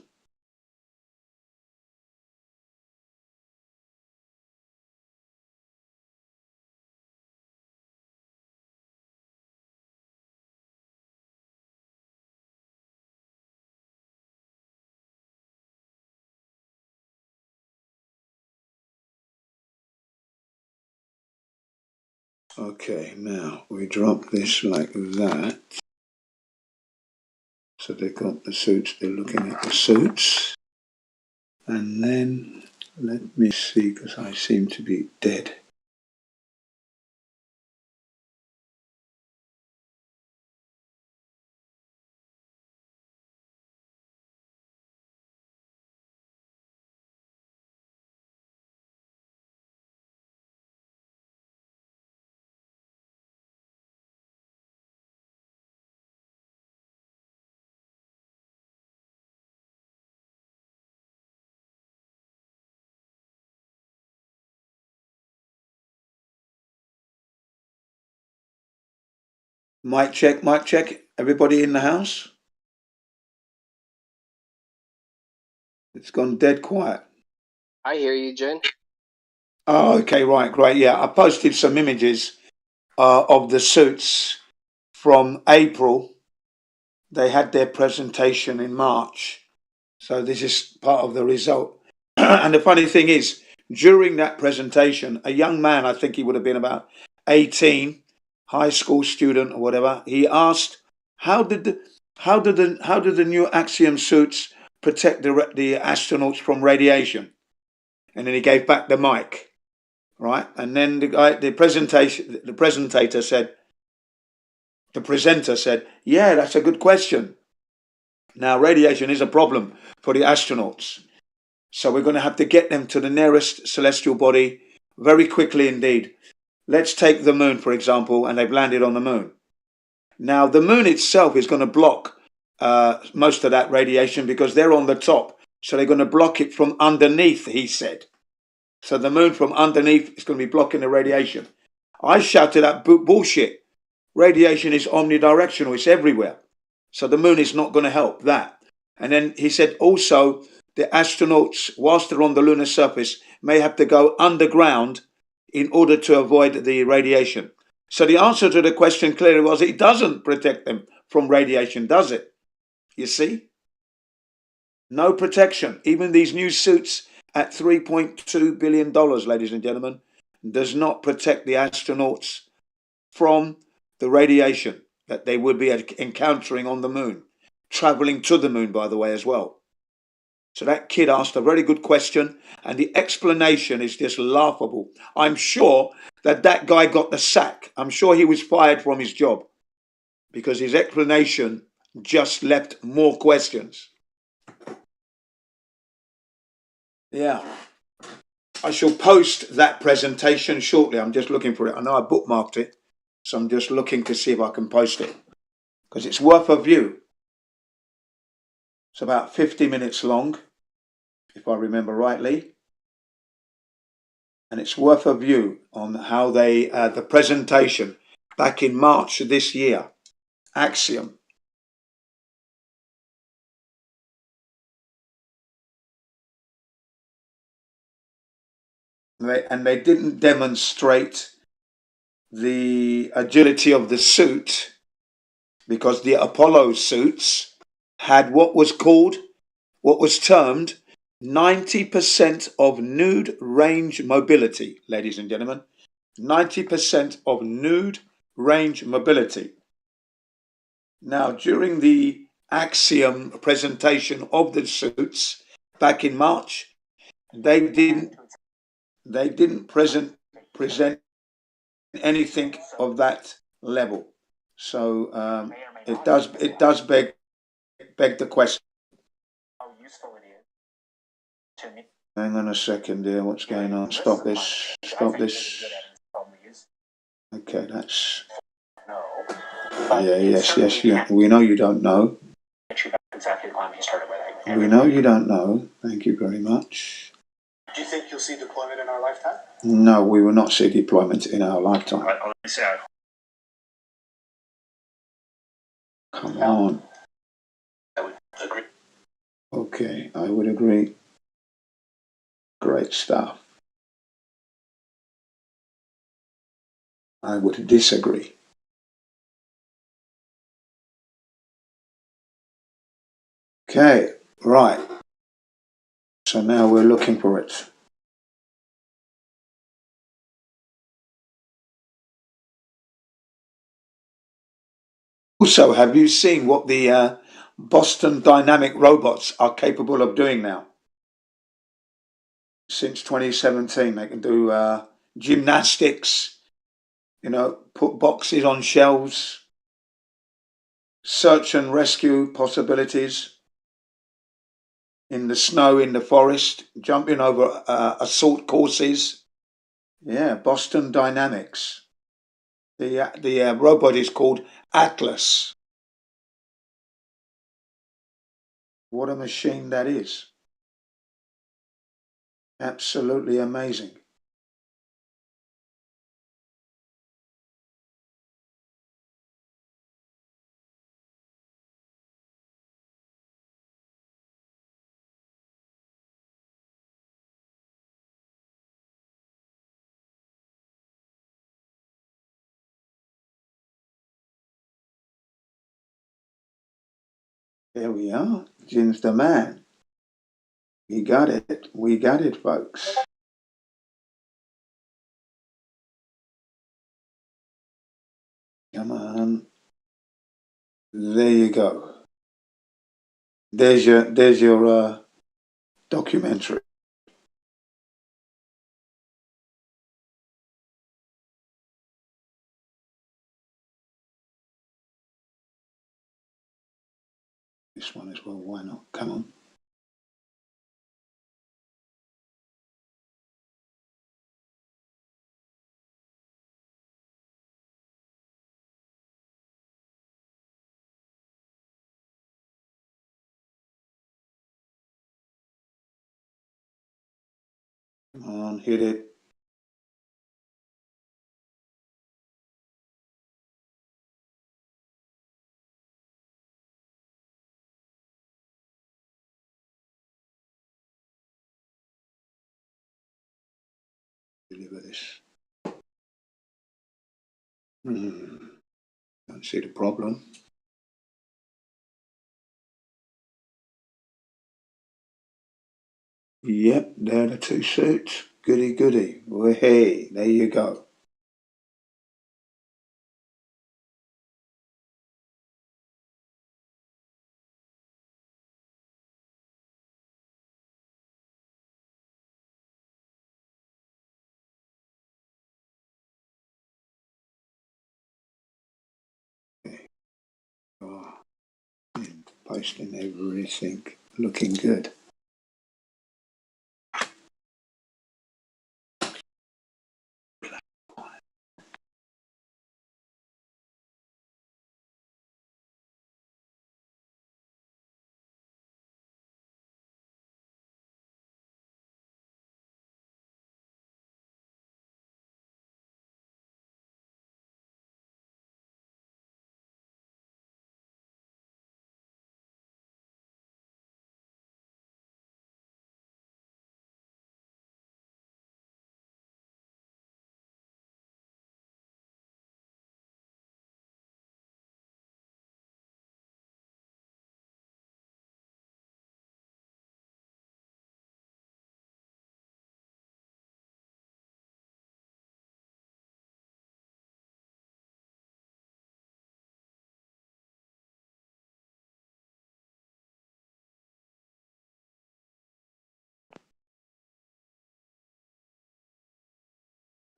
Okay, now we drop this like that. So they've got the suits, they're looking at the suits. And then let me see, because I seem to be dead. Mic check, mic check. Everybody in the house? It's gone dead quiet. I hear you, Jen. Oh, okay, right, great. Yeah, I posted some images of the suits from April. They had their presentation in March, So this is part of the result. And the funny thing is, during that presentation, a young man, I think he would have been about 18, high school student or whatever, he asked, how did the new Axiom suits protect the astronauts from radiation? And then he gave back the mic, right? And then the presenter said, yeah, that's a good question. Now, radiation is a problem for the astronauts. So we're going to have to get them to the nearest celestial body very quickly indeed. Let's take the moon, for example, and they've landed on the moon. Now, the moon itself is going to block most of that radiation because they're on the top. So they're going to block it from underneath, he said. So the moon from underneath is going to be blocking the radiation. I shouted at bullshit. Radiation is omnidirectional. It's everywhere. So the moon is not going to help that. And then he said also the astronauts, whilst they're on the lunar surface, may have to go underground in order to avoid the radiation. So the answer to the question clearly was it doesn't protect them from radiation, does it? You see? No protection. Even these new suits at $3.2 billion, ladies and gentlemen, does not protect the astronauts from the radiation that they would be encountering on the moon, traveling to the moon, by the way, as well. So that kid asked a very good question, and the explanation is just laughable. I'm sure that guy got the sack. I'm sure he was fired from his job because his explanation just left more questions. Yeah. I shall post that presentation shortly. I'm just looking for it. I know I bookmarked it, so I'm just looking to see if I can post it because it's worth a view. It's about 50 minutes long, if I remember rightly. And it's worth a view on how they, the presentation back in March this year, Axiom. And they didn't demonstrate the agility of the suit because the Apollo suits had what was termed 90% of nude range mobility, ladies and gentlemen. 90% of nude range mobility. Now, during the Axiom presentation of the suits back in March, they didn't present anything of that level. So it does beg the question. Hang on a second here. What's going on? Stop this. Stop this. Okay, that's. Yeah. We know you don't know. We know you don't know. Thank you very much. Do you think you'll see deployment in our lifetime? No, we will not see deployment in our lifetime. Come on. I would agree. Okay, I would agree. Great stuff. I would disagree. Okay, right. So now we're looking for it. Also, have you seen what the Boston Dynamic robots are capable of doing now? Since 2017, they can do gymnastics, put boxes on shelves, search and rescue possibilities in the snow, in the forest, jumping over assault courses. Yeah, Boston Dynamics. The robot is called Atlas. What a machine that is. Absolutely amazing. There we are. Jim's the man. We got it. We got it, folks. Come on. There you go. There's your documentary. This one as well. Why not? Come on. Come on, hit it. Deliver this. Don't see the problem. Yep, there are the two suits. Goody goody. Well, hey, there you go. Oh, posting everything. Looking good.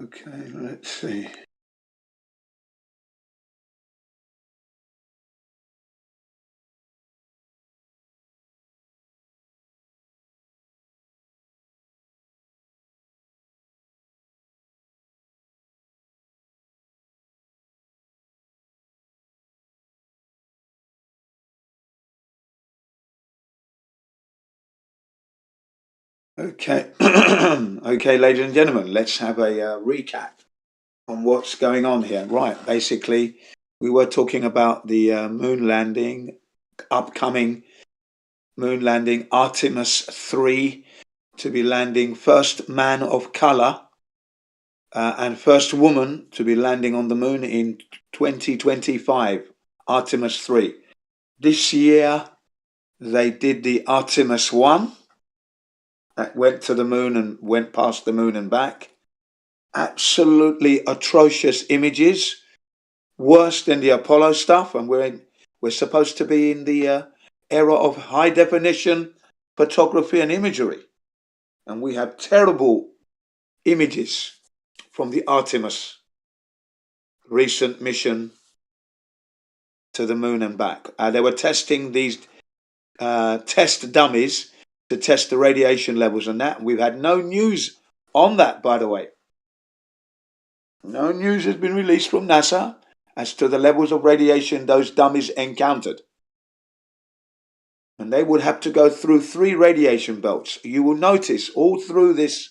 Okay, let's see. Okay, okay, ladies and gentlemen, let's have a recap on what's going on here. Right, basically, we were talking about the moon landing, upcoming moon landing, Artemis 3, to be landing first man of color and first woman to be landing on the moon in 2025, Artemis 3. This year, they did the Artemis 1. That went to the moon and went past the moon and back. Absolutely atrocious images, worse than the Apollo stuff. And we're supposed to be in the era of high definition photography and imagery, and we have terrible images from the Artemis recent mission to the moon and back. They were testing these test dummies to test the radiation levels and that. We've had no news on that, by the way. No news has been released from NASA as to the levels of radiation those dummies encountered. And they would have to go through 3 radiation belts. You will notice all through this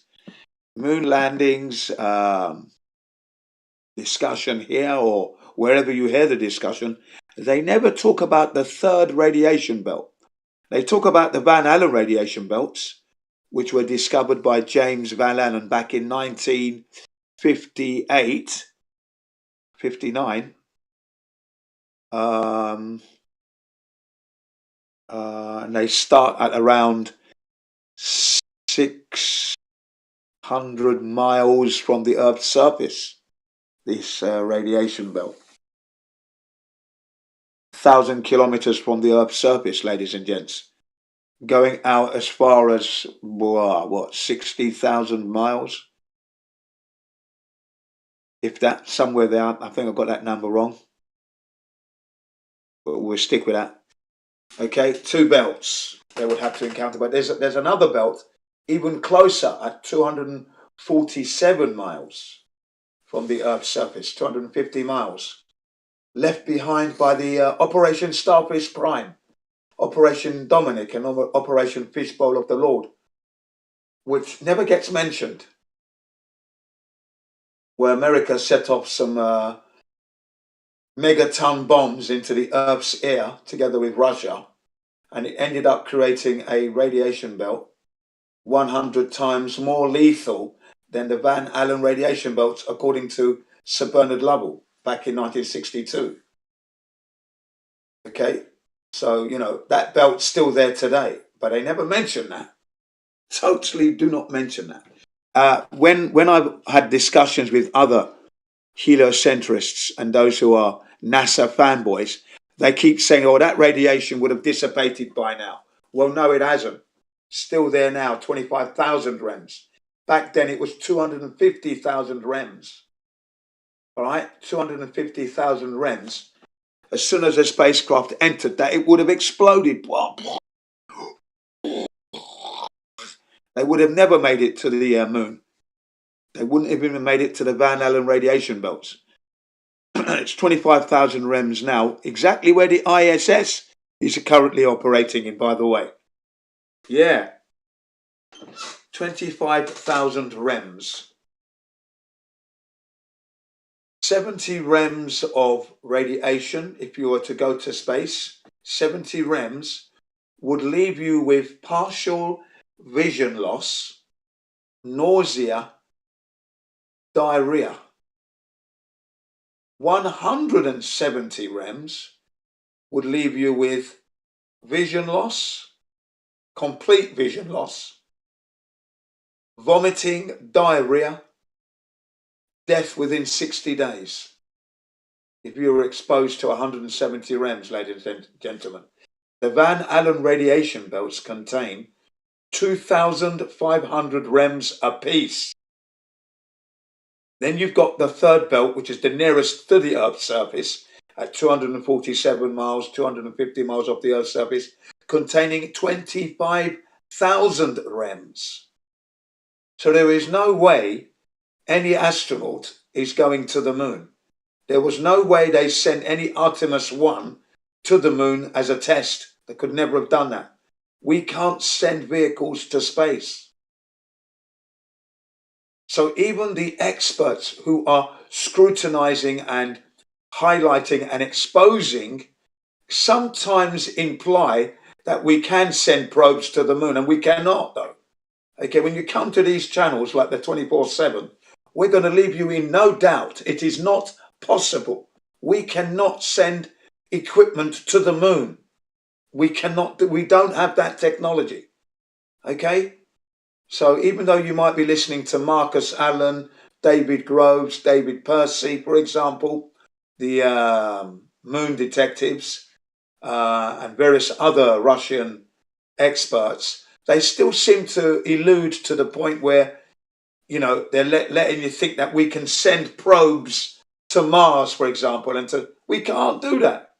moon landings discussion here or wherever you hear the discussion, they never talk about the 3rd radiation belt. They talk about the Van Allen radiation belts, which were discovered by James Van Allen back in 1958, 59. And they start at around 100 miles from the Earth's surface, this radiation belt. 1,000 kilometers from the Earth's surface, ladies and gents. Going out as far as, what, 60,000 miles? If that, somewhere there, I think I've got that number wrong. But we'll stick with that. Okay, 2 belts they would have to encounter. But there's another belt even closer at 247 miles from the Earth's surface, 250 miles. Left behind by the Operation Starfish Prime, Operation Dominic, and Operation Fishbowl of the Lord, which never gets mentioned, where America set off some megaton bombs into the Earth's air together with Russia, and it ended up creating a radiation belt 100 times more lethal than the Van Allen radiation belts, according to Sir Bernard Lovell back in 1962. Okay, so, you know, that belt's still there today, but they never mention that. Totally do not mention that. When I've had discussions with other heliocentrists and those who are NASA fanboys, they keep saying, oh, that radiation would have dissipated by now. Well, no, it hasn't. Still there now, 25,000 rems. Back then it was 250,000 rems. All right, 250,000 rems. As soon as a spacecraft entered that, it would have exploded. They would have never made it to the moon. They wouldn't have even made it to the Van Allen radiation belts. It's 25,000 rems now, exactly where the ISS is currently operating in, by the way. Yeah. 25,000 rems. 70 rems of radiation, if you were to go to space, 70 rems would leave you with partial vision loss, nausea, diarrhea. 170 rems would leave you with vision loss, complete vision loss, vomiting, diarrhea, death within 60 days. If you were exposed to 170 rems, ladies and gentlemen. The Van Allen radiation belts contain 2,500 rems apiece. Then you've got the third belt, which is the nearest to the Earth's surface, at 247 miles, 250 miles off the Earth's surface, containing 25,000 rems. So there is no way any astronaut is going to the moon. There was no way they sent any Artemis 1 to the moon as a test. They could never have done that. We can't send vehicles to space. So even the experts who are scrutinizing and highlighting and exposing sometimes imply that we can send probes to the moon, and we cannot, though. Okay, when you come to these channels like the 24/7, we're going to leave you in no doubt. It is not possible. We cannot send equipment to the moon. We don't have that technology. Okay? So even though you might be listening to Marcus Allen, David Groves, David Percy, for example, the moon detectives, and various other Russian experts, they still seem to elude to the point where, you know, they're letting you think that we can send probes to Mars, for example, we can't do that.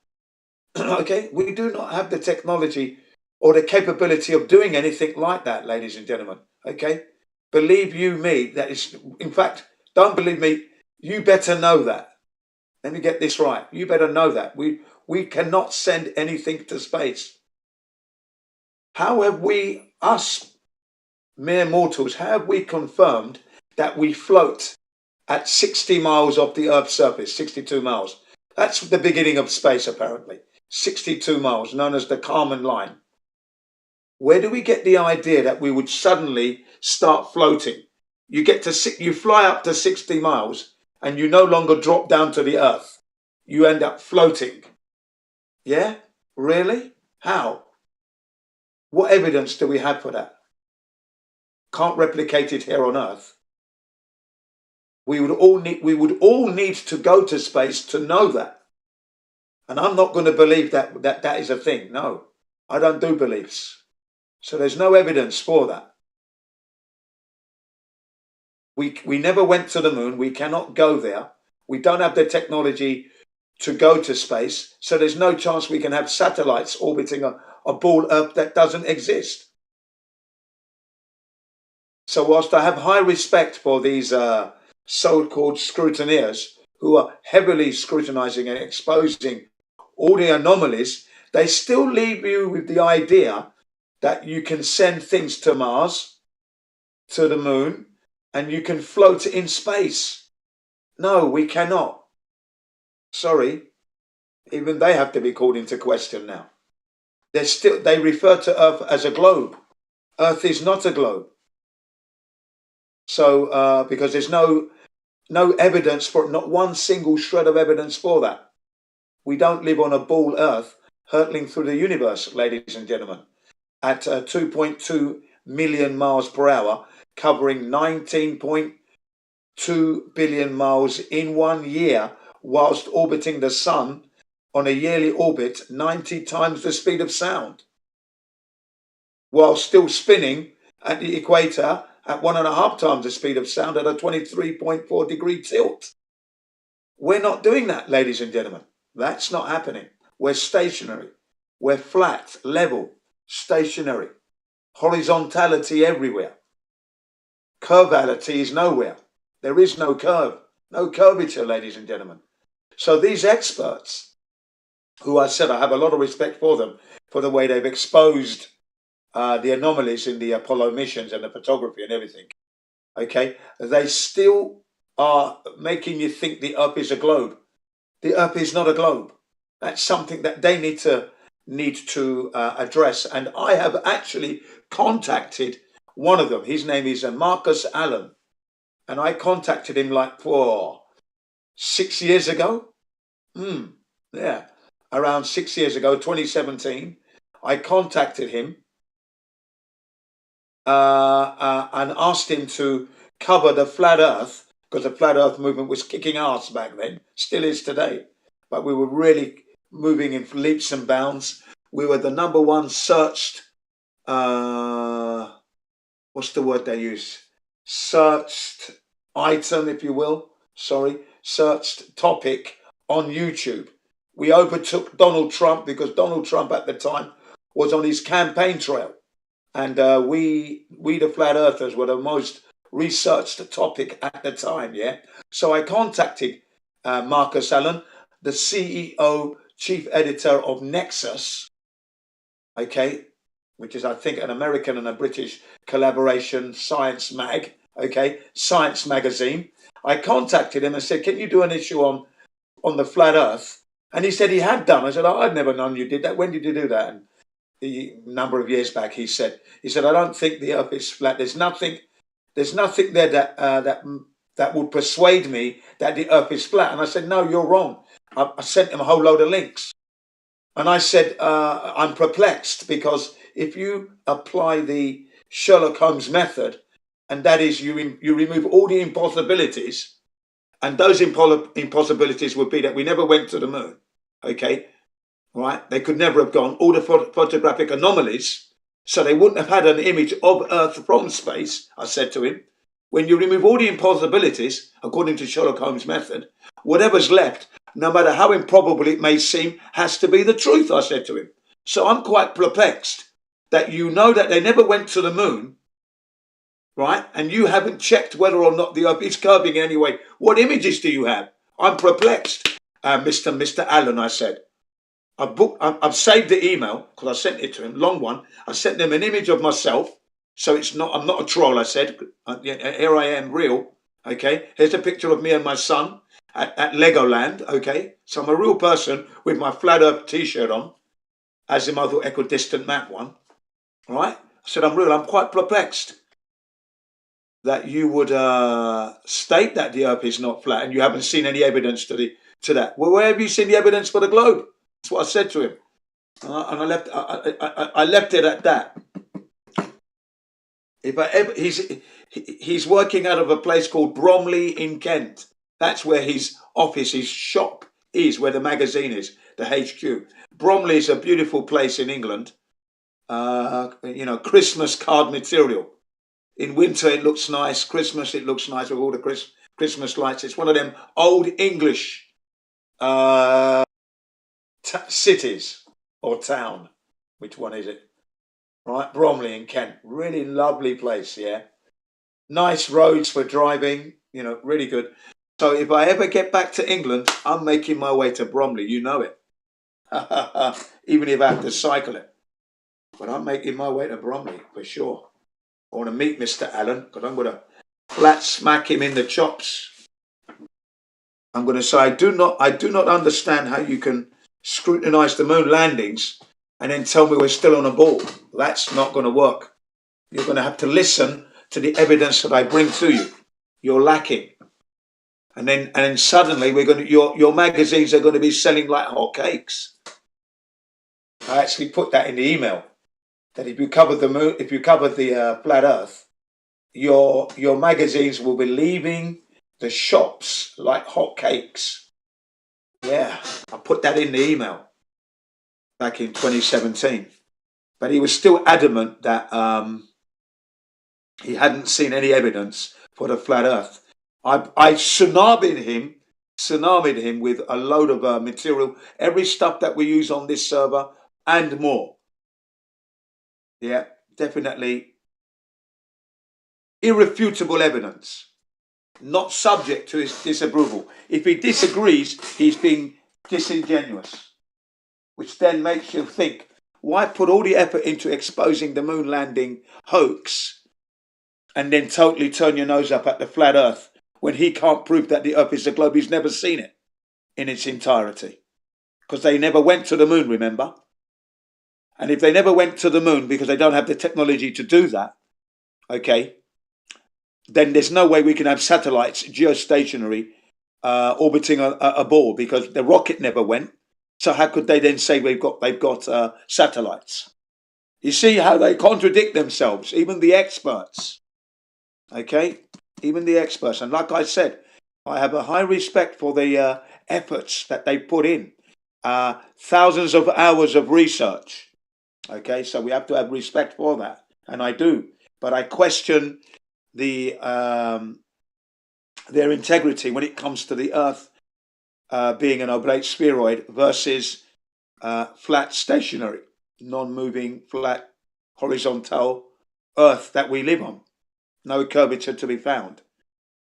Okay? We do not have the technology or the capability of doing anything like that, ladies and gentlemen. Okay? Believe you me, that is, in fact, don't believe me, you better know that. Let me get this right. You better know that. We cannot send anything to space. How have we, us mere mortals, how have we confirmed that we float at 60 miles off the Earth's surface, 62 miles? That's the beginning of space, apparently. 62 miles, known as the Kármán line. Where do we get the idea that we would suddenly start floating? You fly up to 60 miles and you no longer drop down to the Earth. You end up floating. Yeah? Really? How? What evidence do we have for that? can't replicate it here on Earth, we would all need to go to space to know that. And I'm not going to believe that is a thing. No, I don't do beliefs. So there's no evidence for that. We never went to the moon. We cannot go there. We don't have the technology to go to space. So there's no chance we can have satellites orbiting a ball Earth that doesn't exist. So whilst I have high respect for these so-called scrutineers who are heavily scrutinizing and exposing all the anomalies, they still leave you with the idea that you can send things to Mars, to the moon, and you can float in space. No, we cannot. Sorry. Even they have to be called into question now. They refer to Earth as a globe. Earth is not a globe. So, because there's no evidence for it, not one single shred of evidence for that. We don't live on a ball Earth hurtling through the universe, ladies and gentlemen, at 2.2 million miles per hour, covering 19.2 billion miles in 1 year, whilst orbiting the sun on a yearly orbit 90 times the speed of sound, while still spinning at the equator at 1.5 times the speed of sound at a 23.4 degree tilt. We're not doing that, ladies and gentlemen. That's not happening. We're stationary. We're flat, level, stationary. Horizontality everywhere. Curvality is nowhere. There is no curve. No curvature, ladies and gentlemen. So these experts, who I said I have a lot of respect for them, for the way they've exposed the anomalies in the Apollo missions and the photography and everything, okay, they still are making you think the Earth is a globe. The Earth is not a globe. That's something that they need to address. And I have actually contacted one of them. His name is Marcus Allen. And I contacted him like 6 years ago. Yeah, around 6 years ago, 2017. I contacted him and asked him to cover the flat Earth, because the flat Earth movement was kicking ass back then, still is today. But we were really moving in leaps and bounds. We were the number one searched, what's the word they use? Searched item, if you will. Searched topic on YouTube. We overtook Donald Trump because Donald Trump at the time was on his campaign trail. And we the flat earthers were the most researched topic at the time, yeah? So I contacted Marcus Allen, the CEO, chief editor of Nexus, okay, which is, I think, an American and a British collaboration science science magazine. I contacted him and said, can you do an issue on the flat earth? And he said he had done. I said, oh, I'd never known you did that. When did you do that? And a number of years back, he said, I don't think the earth is flat. There's nothing there that would persuade me that the earth is flat. And I said, no, you're wrong. I sent him a whole load of links. And I said, I'm perplexed, because if you apply the Sherlock Holmes method, and that is you remove all the impossibilities, and those impossibilities would be that we never went to the moon, okay? Right? They could never have gone. All the photographic anomalies, so they wouldn't have had an image of Earth from space, I said to him. When you remove all the impossibilities, according to Sherlock Holmes' method, whatever's left, no matter how improbable it may seem, has to be the truth, I said to him. So I'm quite perplexed that you know that they never went to the moon, right? And you haven't checked whether or not the Earth is curving in any way. What images do you have? I'm perplexed, Mr. Allen, I said. I've saved the email because I sent it to him, long one. I sent them an image of myself, so I'm not a troll. I said, here I am, real. Okay, here's a picture of me and my son at Legoland. Okay, so I'm a real person with my flat Earth T-shirt on, as in my little equidistant map one. All right, I said I'm real. I'm quite perplexed that you would state that the Earth is not flat and you haven't seen any evidence to that. Well, where have you seen the evidence for the globe? That's what I said to him, and I left it at that. If I ever, he's working out of a place called Bromley in Kent. That's where his office, his shop is, where the magazine is, the HQ. Bromley is a beautiful place in England. Christmas card material. In winter, it looks nice. Christmas, it looks nice with all the Christmas lights. It's one of them old English cities or town. Which one is it? Right, Bromley in Kent. Really lovely place, yeah. Nice roads for driving, really good. So if I ever get back to England, I'm making my way to Bromley. You know it. Even if I have to cycle it. But I'm making my way to Bromley for sure. I want to meet Mr. Allen because I'm going to flat smack him in the chops. I'm going to say I do not understand how you can scrutinise the moon landings and then tell me we're still on a ball. That's not going to work. You're going to have to listen to the evidence that I bring to you. You're lacking. And then suddenly your magazines are going to be selling like hotcakes. I actually put that in the email. That if you cover the moon, if you cover the flat Earth, your magazines will be leaving the shops like hotcakes. Yeah, I put that in the email back in 2017. But he was still adamant that he hadn't seen any evidence for the flat Earth. I tsunamied him with a load of material, every stuff that we use on this server and more. Yeah, definitely irrefutable evidence, not subject to his disapproval. If he disagrees, he's being disingenuous, which then makes you think, why put all the effort into exposing the moon landing hoax and then totally turn your nose up at the flat Earth when he can't prove that the Earth is a globe? He's never seen it in its entirety because they never went to the moon, remember? And if they never went to the moon because they don't have the technology to do that, okay, then there's no way we can have satellites geostationary orbiting a ball because the rocket never went. So how could they then say they've got satellites? You see how they contradict themselves, even the experts. Okay, even the experts. And like I said, I have a high respect for the efforts that they put in, thousands of hours of research. Okay, so we have to have respect for that, and I do. But I question their integrity when it comes to the Earth being an oblate spheroid versus flat, stationary, non-moving, flat, horizontal Earth that we live on. No curvature to be found.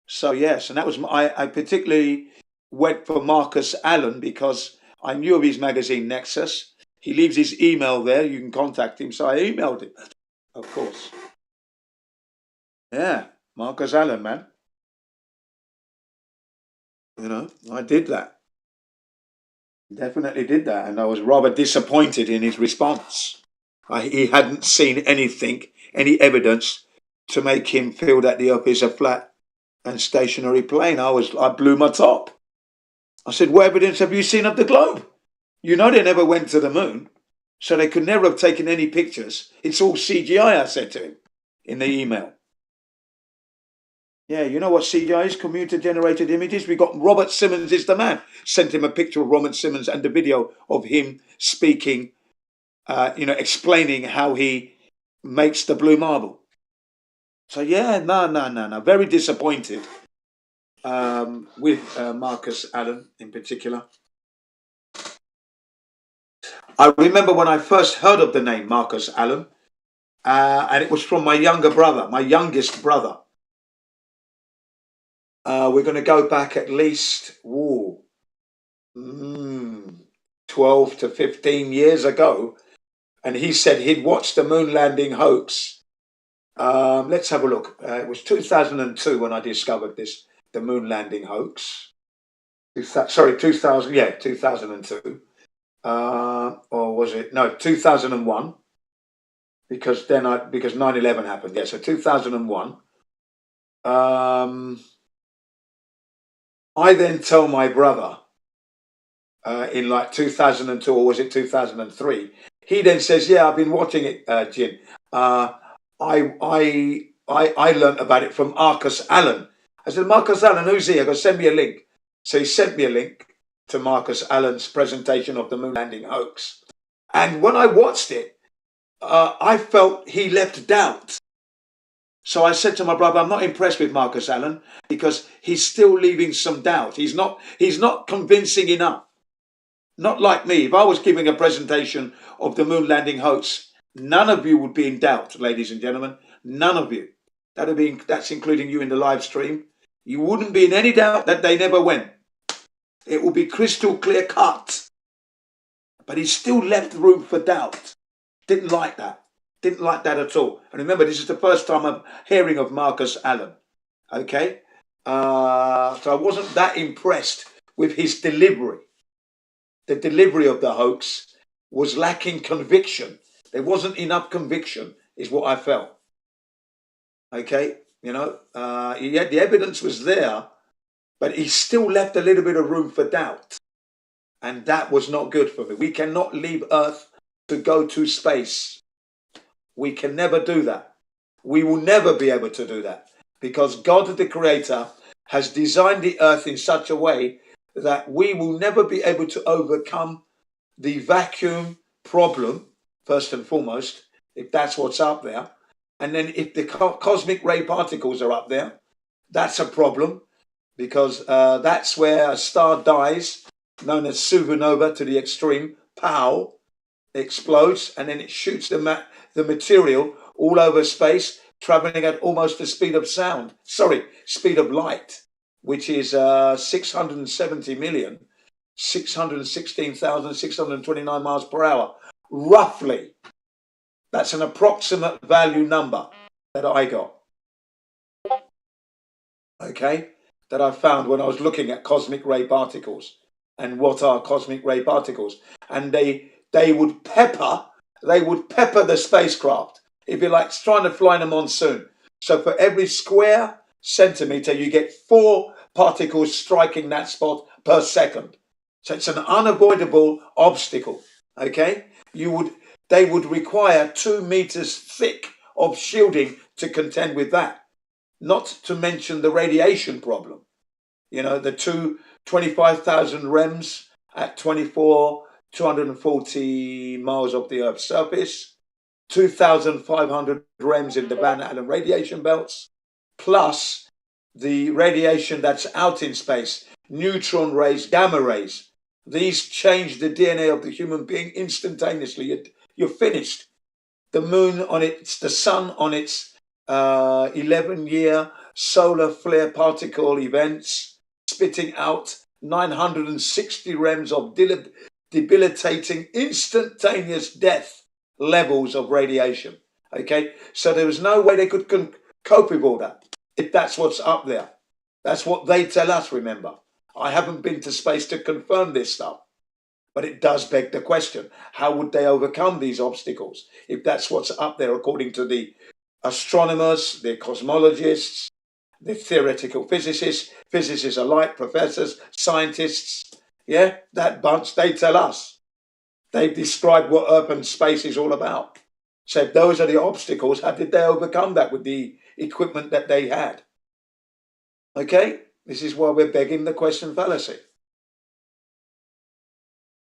So yes, and that was I particularly went for Marcus Allen because I knew of his magazine Nexus. He leaves his email there. You can contact him. So I emailed him, of course. Yeah, Marcus Allen, man. I did that. Definitely did that. And I was rather disappointed in his response. He hadn't seen anything, any evidence to make him feel that the Earth is a flat and stationary plane. I blew my top. I said, what evidence have you seen of the globe? You know they never went to the moon, so they could never have taken any pictures. It's all CGI, I said to him in the email. Yeah, you know what CGI is? Computer-generated images. We got Robert Simmons is the man. Sent him a picture of Robert Simmons and the video of him speaking, explaining how he makes the blue marble. So yeah, no. Very disappointed with Marcus Allen in particular. I remember when I first heard of the name Marcus Allen, and it was from my youngest brother. We're going to go back at least 12 to 15 years ago, and he said he'd watched the moon landing hoax. Let's have a look. It was 2002 when I discovered the moon landing hoax. 2000. Yeah, 2002. Or was it? No, 2001. Because 9/11 happened. Yeah, so 2001. I then tell my brother in like 2002, or was it 2003? He then says, "Yeah, I've been watching it, Jin. I learned about it from Marcus Allen. I said, Marcus Allen, who's he? I go, send me a link. So he sent me a link to Marcus Allen's presentation of the moon landing hoax. And when I watched it, I felt he left doubt. So I said to my brother, I'm not impressed with Marcus Allen because he's still leaving some doubt. He's not convincing enough. Not like me. If I was giving a presentation of the moon landing hoax, none of you would be in doubt, ladies and gentlemen. None of you. That's including you in the live stream. You wouldn't be in any doubt that they never went. It will be crystal clear cut. But he still left room for doubt. Didn't like that. Didn't like that at all. And remember, this is the first time I'm hearing of Marcus Allen. Okay? So I wasn't that impressed with his delivery. The delivery of the hoax was lacking conviction. There wasn't enough conviction, is what I felt. Okay? You know, yet the evidence was there, but he still left a little bit of room for doubt. And that was not good for me. We cannot leave Earth to go to space. We can never do that. We will never be able to do that because God, the Creator, has designed the Earth in such a way that we will never be able to overcome the vacuum problem, first and foremost, if that's what's up there. And then if the cosmic ray particles are up there, that's a problem because that's where a star dies, known as supernova to the extreme, pow, explodes, and then it shoots the material all over space, traveling at almost the speed of sound. Sorry, speed of light, which is 616,629 miles per hour, roughly. That's an approximate value number that I got. Okay, that I found when I was looking at cosmic ray particles and what are cosmic ray particles, and they would pepper the spacecraft. If you're like trying to fly in a monsoon. So for every square centimeter, you get 4 particles striking that spot per second. So it's an unavoidable obstacle. Okay, they would require 2 meters thick of shielding to contend with that. Not to mention the radiation problem. You know, the 25,000 REMs at 240 miles off the Earth's surface, 2,500 REMs in the Van Allen radiation belts, plus the radiation that's out in space, neutron rays, gamma rays. These change the DNA of the human being instantaneously. You're finished. The moon the sun on its 11-year solar flare particle events, spitting out 960 REMs of debilitating instantaneous death levels of radiation. Okay, so there was no way they could cope with all that if that's what's up there. That's what they tell us, remember. I haven't been to space to confirm this stuff, but it does beg the question, how would they overcome these obstacles if that's what's up there according to the astronomers, the cosmologists, the theoretical physicists alike, professors, scientists, yeah, that bunch, they tell us. They've described what Earth and space is all about. So if those are the obstacles, how did they overcome that with the equipment that they had? Okay, this is why we're begging the question fallacy.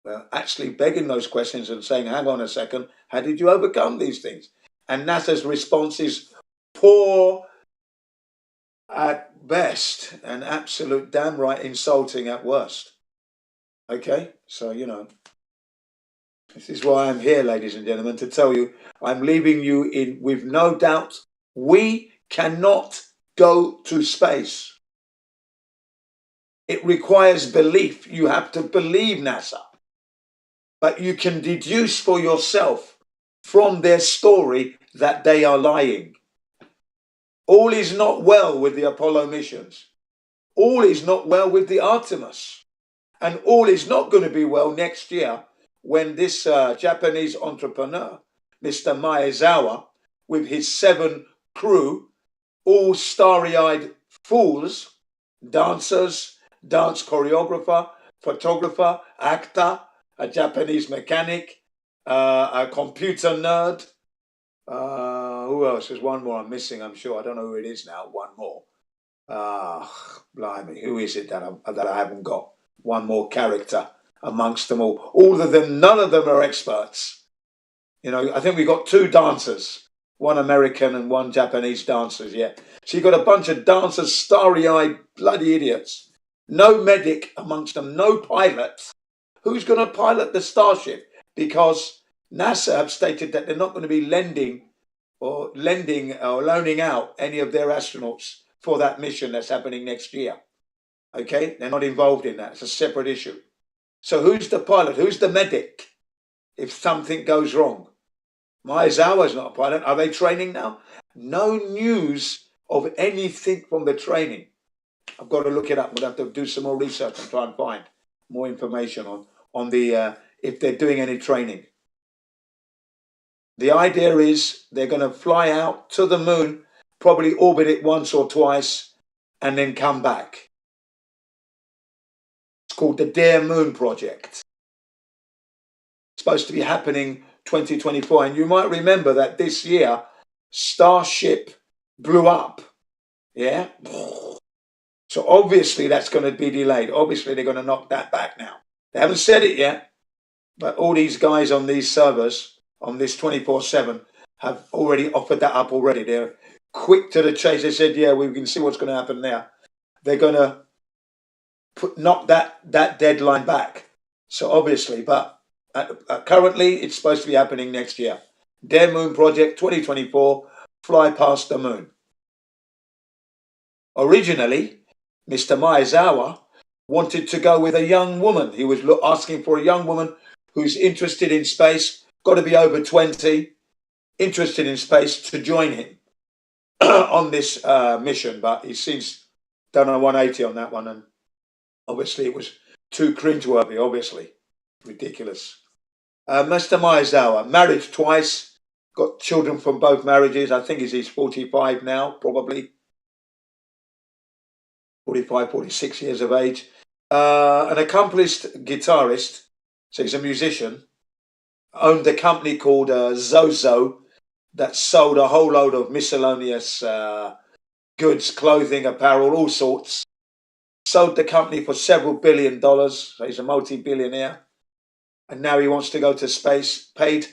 Well, actually begging those questions and saying, hang on a second, how did you overcome these things? And NASA's response is poor at best and absolute damn right insulting at worst. Okay, so, you know, this is why I'm here, ladies and gentlemen, to tell you I'm leaving you in with no doubt. We cannot go to space. It requires belief. You have to believe NASA. But you can deduce for yourself from their story that they are lying. All is not well with the Apollo missions. All is not well with the Artemis. And all is not going to be well next year when this Japanese entrepreneur, Mr. Maezawa, with his 7 crew, all starry-eyed fools, dancers, dance choreographer, photographer, actor, a Japanese mechanic, a computer nerd, Who else? There's one more I'm missing, I'm sure. I don't know who it is now. One more. Blimey, who is it that I haven't got? One more character amongst them all. All of them, none of them are experts. You know, I think we got two dancers, one American and one Japanese dancers, yeah. So you got a bunch of dancers, starry-eyed, bloody idiots. No medic amongst them, no pilot. Who's going to pilot the Starship? Because NASA have stated that they're not going to be lending or loaning out any of their astronauts for that mission that's happening next year. Okay? They're not involved in that. It's a separate issue. So who's the pilot? Who's the medic if something goes wrong? Maezawa's not a pilot. Are they training now? No news of anything from the training. I've got to look it up. We'll have to do some more research and try and find more information on the if they're doing any training. The idea is they're going to fly out to the moon, probably orbit it once or twice, and then come back. It's called the Dare Moon Project. It's supposed to be happening 2024. And you might remember that this year, Starship blew up. Yeah? So obviously that's going to be delayed. Obviously they're going to knock that back now. They haven't said it yet, but all these guys on these servers, on this 24/7, have already offered that up already. They're quick to the chase. They said, yeah, we can see what's going to happen there. They're going to knock that deadline back. So obviously, but currently it's supposed to be happening next year. Dare Moon Project 2024, fly past the moon. Originally, Mr. Maezawa wanted to go with a young woman. He was asking for a young woman who's interested in space, got to be over 20, interested in space, to join him on this mission. But he's since done a 180 on that one, and obviously it was too cringeworthy, obviously. Ridiculous. Mr. Maezawa, married twice, got children from both marriages. I think he's 45 now, probably. 45, 46 years of age. An accomplished guitarist, so he's a musician, owned a company called Zozo that sold a whole load of miscellaneous goods, clothing, apparel, all sorts. Sold the company for several $1 billion, so he's a multi-billionaire. And now he wants to go to space, paid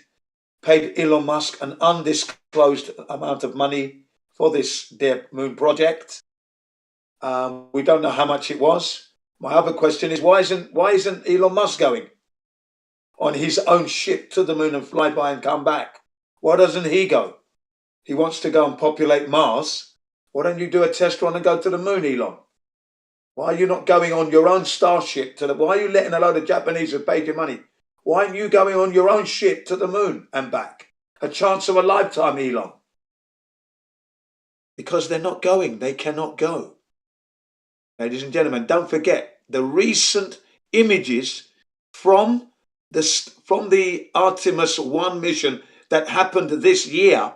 Elon Musk an undisclosed amount of money for this Dare Moon project. We don't know how much it was. My other question is, why isn't Elon Musk going on his own ship to the moon and fly by and come back? Why doesn't he go? He wants to go and populate Mars. Why don't you do a test run and go to the moon, Elon? Why are you not going on your own Starship to the? Why are you letting a load of Japanese who paid you money? Why aren't you going on your own ship to the moon and back? A chance of a lifetime, Elon. Because they're not going. They cannot go. Ladies and gentlemen, don't forget the recent images from the Artemis 1 mission that happened this year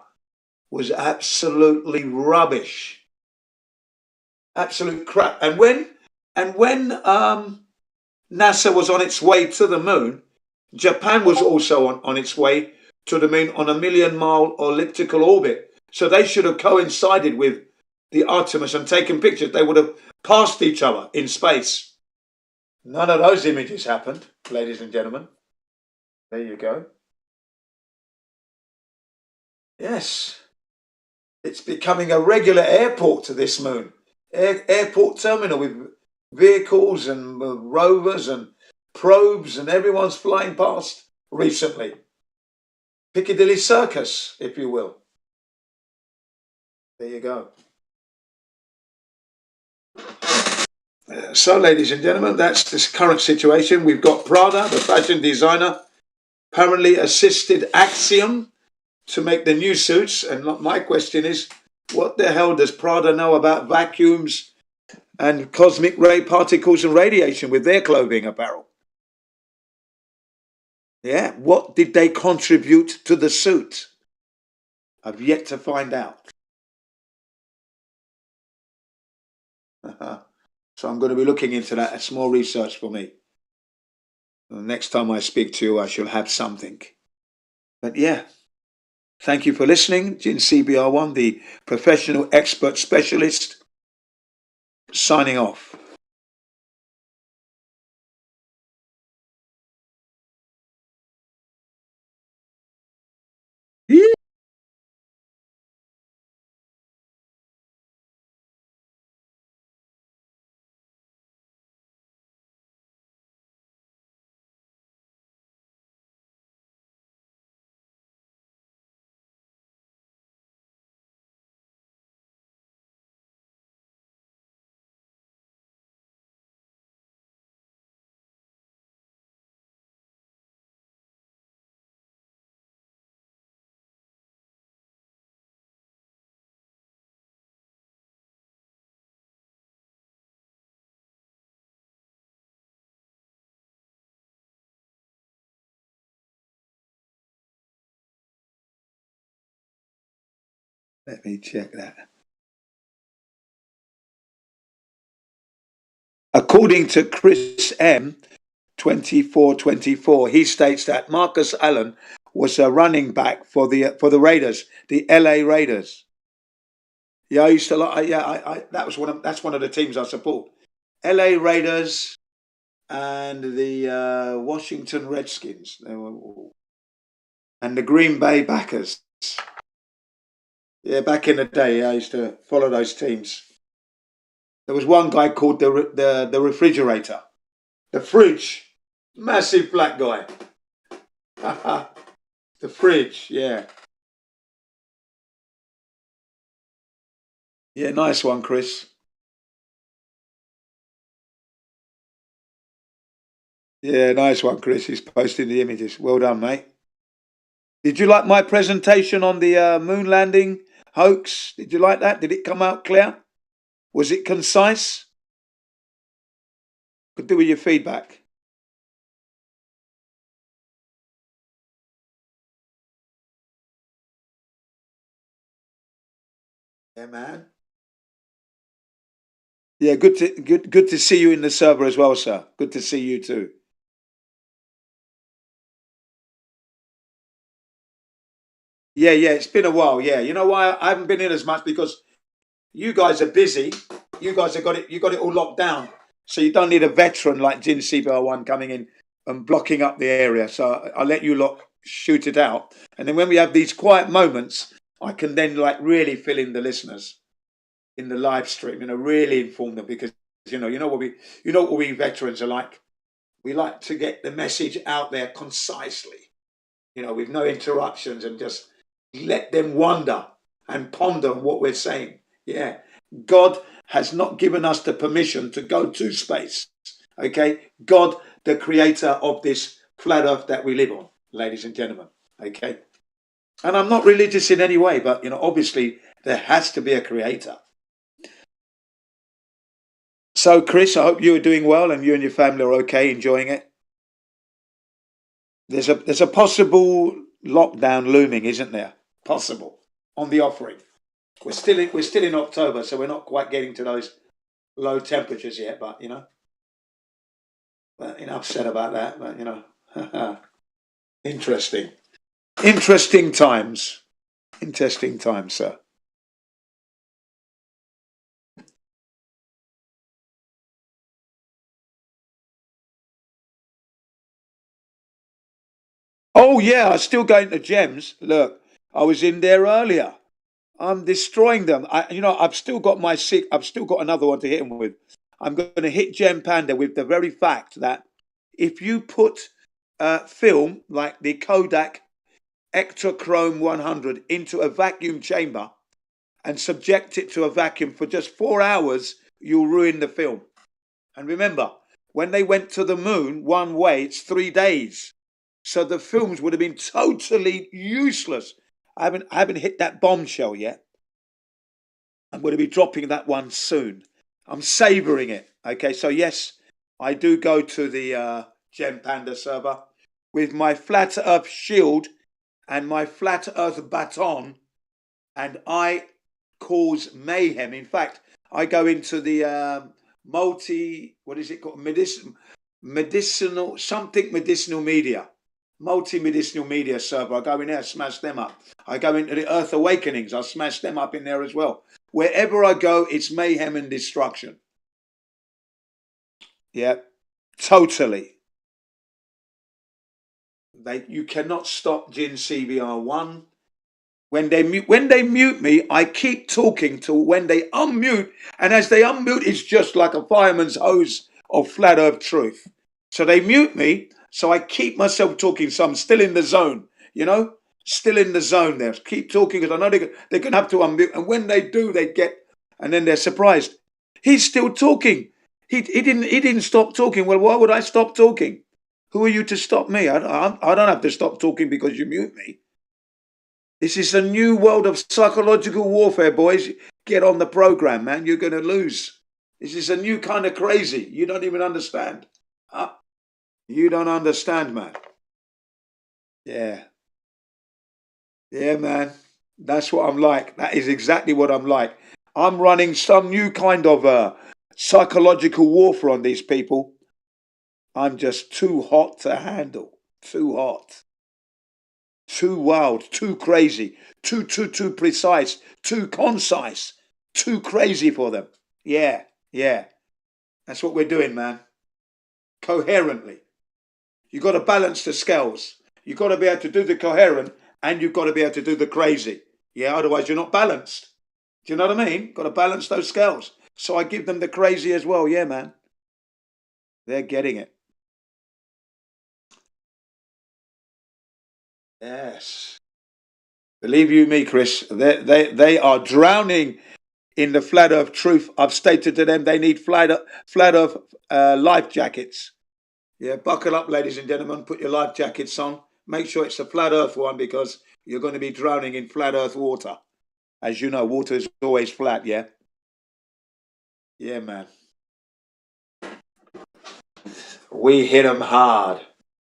was absolutely rubbish. Absolute crap. And when NASA was on its way to the moon, Japan was also on its way to the moon on a 1,000,000-mile elliptical orbit. So they should have coincided with the Artemis and taken pictures. They would have passed each other in space. None of those images happened, ladies and gentlemen. There you go. Yes. It's becoming a regular airport to this moon. Airport terminal with vehicles and rovers and probes, and everyone's flying past recently. Piccadilly Circus, if you will. There you go. So, ladies and gentlemen, that's this current situation. We've got Prada, the fashion designer, apparently assisted Axiom to make the new suits. And my question is, what the hell does Prada know about vacuums and cosmic ray particles and radiation with their clothing apparel? Yeah, what did they contribute to the suit? I've yet to find out. So I'm going to be looking into that. It's more research for me. The next time I speak to you, I shall have something. But yeah, Thank you for listening. Jin CBR1, the professional expert specialist, signing off. Let me check that. According to Chris M, 2424, he states that Marcus Allen was a running back for the Raiders, the LA Raiders. Yeah, I used to like. Yeah, that's one of the teams I support. LA Raiders and the Washington Redskins, and the Green Bay Packers. Yeah, back in the day, I used to follow those teams. There was one guy called the refrigerator, the fridge, massive black guy. The fridge, yeah. Yeah, nice one, Chris. Yeah, nice one, Chris. He's posting the images. Well done, mate. Did you like my presentation on the moon landing hoax? Did you like that? Did it come out clear? Was it concise? Could do with your feedback. Yeah, man. Yeah, good to see you in the server as well, sir. Good to see you too. Yeah, it's been a while. Yeah, you know why I haven't been in as much? Because you guys are busy. You guys have got it all locked down. So you don't need a veteran like Jin CBR1 coming in and blocking up the area. So I'll let you lot shoot it out. And then when we have these quiet moments, I can then like really fill in the listeners in the live stream, really inform them, because you know what we veterans are like. We like to get the message out there concisely, with no interruptions, and just let them wonder and ponder what we're saying. Yeah. God has not given us the permission to go to space. Okay. God, the creator of this flat earth that we live on, ladies and gentlemen. Okay. And I'm not religious in any way, but, obviously there has to be a creator. So, Chris, I hope you are doing well and you and your family are okay, enjoying it. There's a possible lockdown looming, isn't there? Possible on the offering. We're still in October, so we're not quite getting to those low temperatures yet. But enough said about that. But interesting times, sir. Oh yeah, I'm still going to Gems. Look, I was in there earlier. I'm destroying them. I've still got I've still got another one to hit them with. I'm going to hit Gem Panda with the very fact that if you put film like the Kodak Ektachrome 100 into a vacuum chamber and subject it to a vacuum for just 4 hours, you'll ruin the film. And remember, when they went to the moon one way, it's 3 days. So the films would have been totally useless. I haven't hit that bombshell yet. I'm going to be dropping that one soon. I'm savoring it. Okay, so yes, I do go to the Gem Panda server with my Flat Earth shield and my Flat Earth baton, and I cause mayhem. In fact, I go into the what is it called? Medicinal media. Multi-medicinal media server. I go in there, smash them up. I go into the Earth Awakenings. I smash them up in there as well. Wherever I go, it's mayhem and destruction. Yeah, totally. You cannot stop Jinn CBR1. When they mute me, I keep talking till when they unmute, and as they unmute, it's just like a fireman's hose of flat earth truth. So they mute me, so I keep myself talking, so I'm still in the zone, you know? Still in the zone there. Keep talking, because I know they're going to have to unmute, and when they do, they get, and then they're surprised. He's still talking. He didn't stop talking. Well, why would I stop talking? Who are you to stop me? I don't have to stop talking because you mute me. This is a new world of psychological warfare, boys. Get on the program, man. You're going to lose. This is a new kind of crazy. You don't even understand. You don't understand, man. Yeah. Yeah, man. That's what I'm like. That is exactly what I'm like. I'm running some new kind of psychological warfare on these people. I'm just too hot to handle. Too hot. Too wild, too crazy, too precise, too concise, too crazy for them. Yeah. That's what we're doing, man. Coherently. You've got to balance the scales. You've got to be able to do the coherent and you've got to be able to do the crazy. Yeah, otherwise you're not balanced. Do you know what I mean? Got to balance those scales. So I give them the crazy as well. Yeah, man. They're getting it. Yes. Believe you me, Chris, they are drowning in the flat earth truth. I've stated to them they need flat earth life jackets. Yeah, buckle up, ladies and gentlemen. Put your life jackets on. Make sure it's a flat earth one because you're going to be drowning in flat earth water. As you know, water is always flat, yeah? Yeah, man. We hit them hard.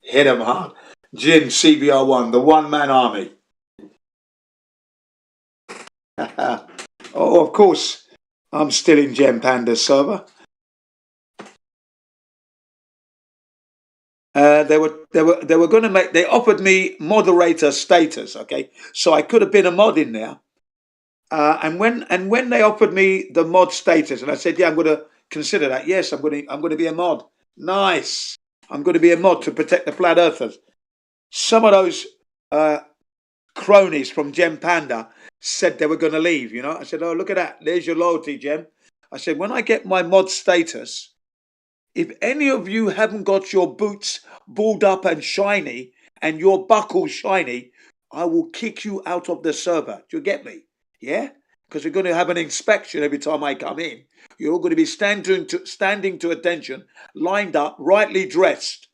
Hit them hard. Jinn CBR1, the one-man army. Oh, of course, I'm still in Gem Panda's server. They were going to make. They offered me moderator status. Okay, so I could have been a mod in there. And when they offered me the mod status, and I said, yeah, I'm going to consider that. Yes, I'm going to be a mod. Nice. I'm going to be a mod to protect the flat earthers. Some of those cronies from Gem Panda said they were going to leave. You know, I said, oh, look at that. There's your loyalty, Gem. I said, when I get my mod status, if any of you haven't got your boots balled up and shiny and your buckle shiny, I will kick you out of the server. Do you get me? Yeah? Because we're going to have an inspection every time I come in. You're all going to be standing to attention, lined up, rightly dressed.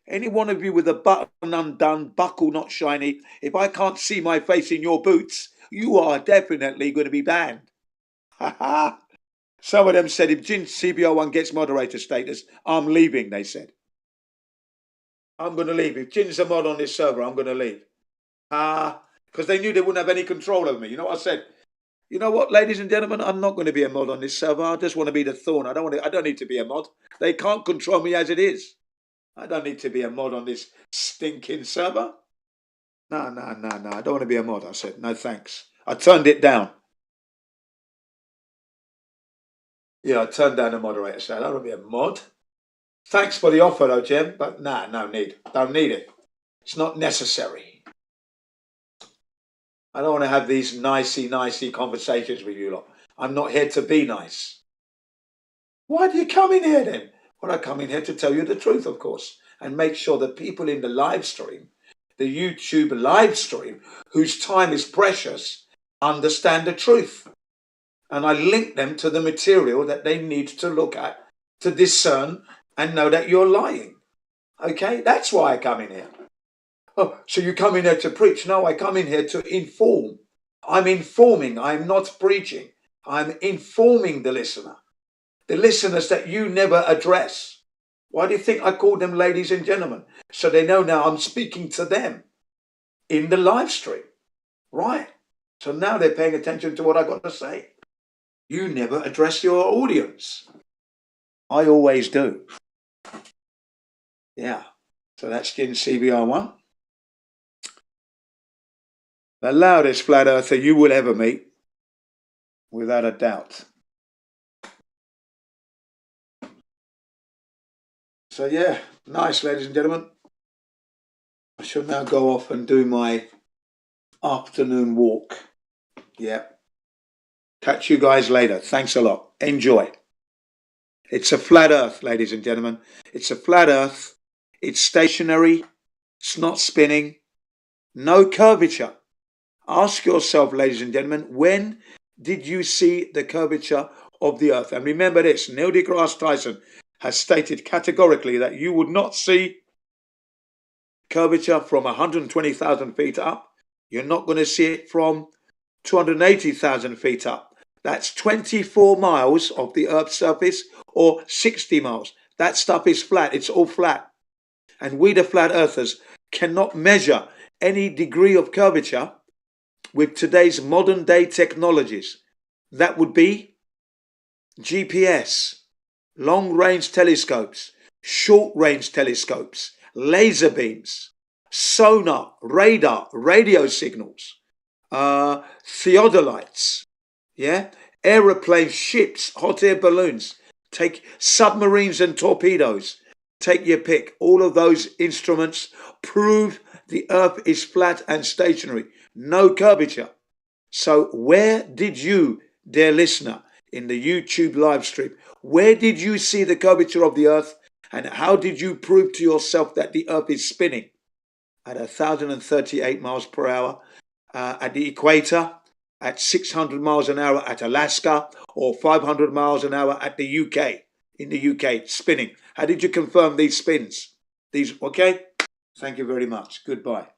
Any one of you with a button undone, buckle not shiny, if I can't see my face in your boots, you are definitely going to be banned. Ha ha! Some of them said, if Jinn CBR1 gets moderator status, I'm leaving, they said. I'm going to leave. If Jinn's a mod on this server, I'm going to leave. Because they knew they wouldn't have any control over me. You know what I said? You know what, ladies and gentlemen? I'm not going to be a mod on this server. I just want to be the thorn. I don't need to be a mod. They can't control me as it is. I don't need to be a mod on this stinking server. No. I don't want to be a mod. I said, no thanks. I turned it down. Yeah, I turned down the moderator. So I don't want to be a mod. Thanks for the offer though, Jim, but no need. Don't need it. It's not necessary. I don't want to have these nicey conversations with you lot. I'm not here to be nice. Why do you come in here then? Well, I come in here to tell you the truth, of course, and make sure that people in the live stream, the YouTube live stream, whose time is precious, understand the truth. And I link them to the material that they need to look at to discern and know that you're lying. Okay? That's why I come in here. Oh, so you come in here to preach? No, I come in here to inform. I'm informing. I'm not preaching. I'm informing the listener. The listeners that you never address. Why do you think I call them ladies and gentlemen? So they know now I'm speaking to them in the live stream. Right. So now they're paying attention to what I got to say. You never address your audience. I always do. Yeah. So that's Jinn CBR1. The loudest flat earther you will ever meet, without a doubt. So yeah, nice, ladies and gentlemen. I shall now go off and do my afternoon walk. Yeah. Catch you guys later. Thanks a lot. Enjoy. It's a flat earth, ladies and gentlemen. It's a flat earth. It's stationary. It's not spinning. No curvature. Ask yourself, ladies and gentlemen, when did you see the curvature of the earth? And remember this, Neil deGrasse Tyson has stated categorically that you would not see curvature from 120,000 feet up. You're not going to see it from 280,000 feet up. That's 24 miles of the Earth's surface or 60 miles. That stuff is flat. It's all flat. And we, the flat earthers, cannot measure any degree of curvature with today's modern day technologies. That would be GPS, long range telescopes, short range telescopes, laser beams, sonar, radar, radio signals, theodolites, yeah, aeroplanes, ships, hot air balloons, take submarines and torpedoes, take your pick. All of those instruments prove the earth is flat and stationary, no curvature. So where did you, dear listener, in the YouTube live stream, where did you see the curvature of the earth, and how did you prove to yourself that the earth is spinning at 1,038 miles per hour at the equator, at 600 miles an hour at Alaska, or 500 miles an hour at the UK, in the UK, spinning? How did you confirm these spins? These, okay? Thank you very much. Goodbye.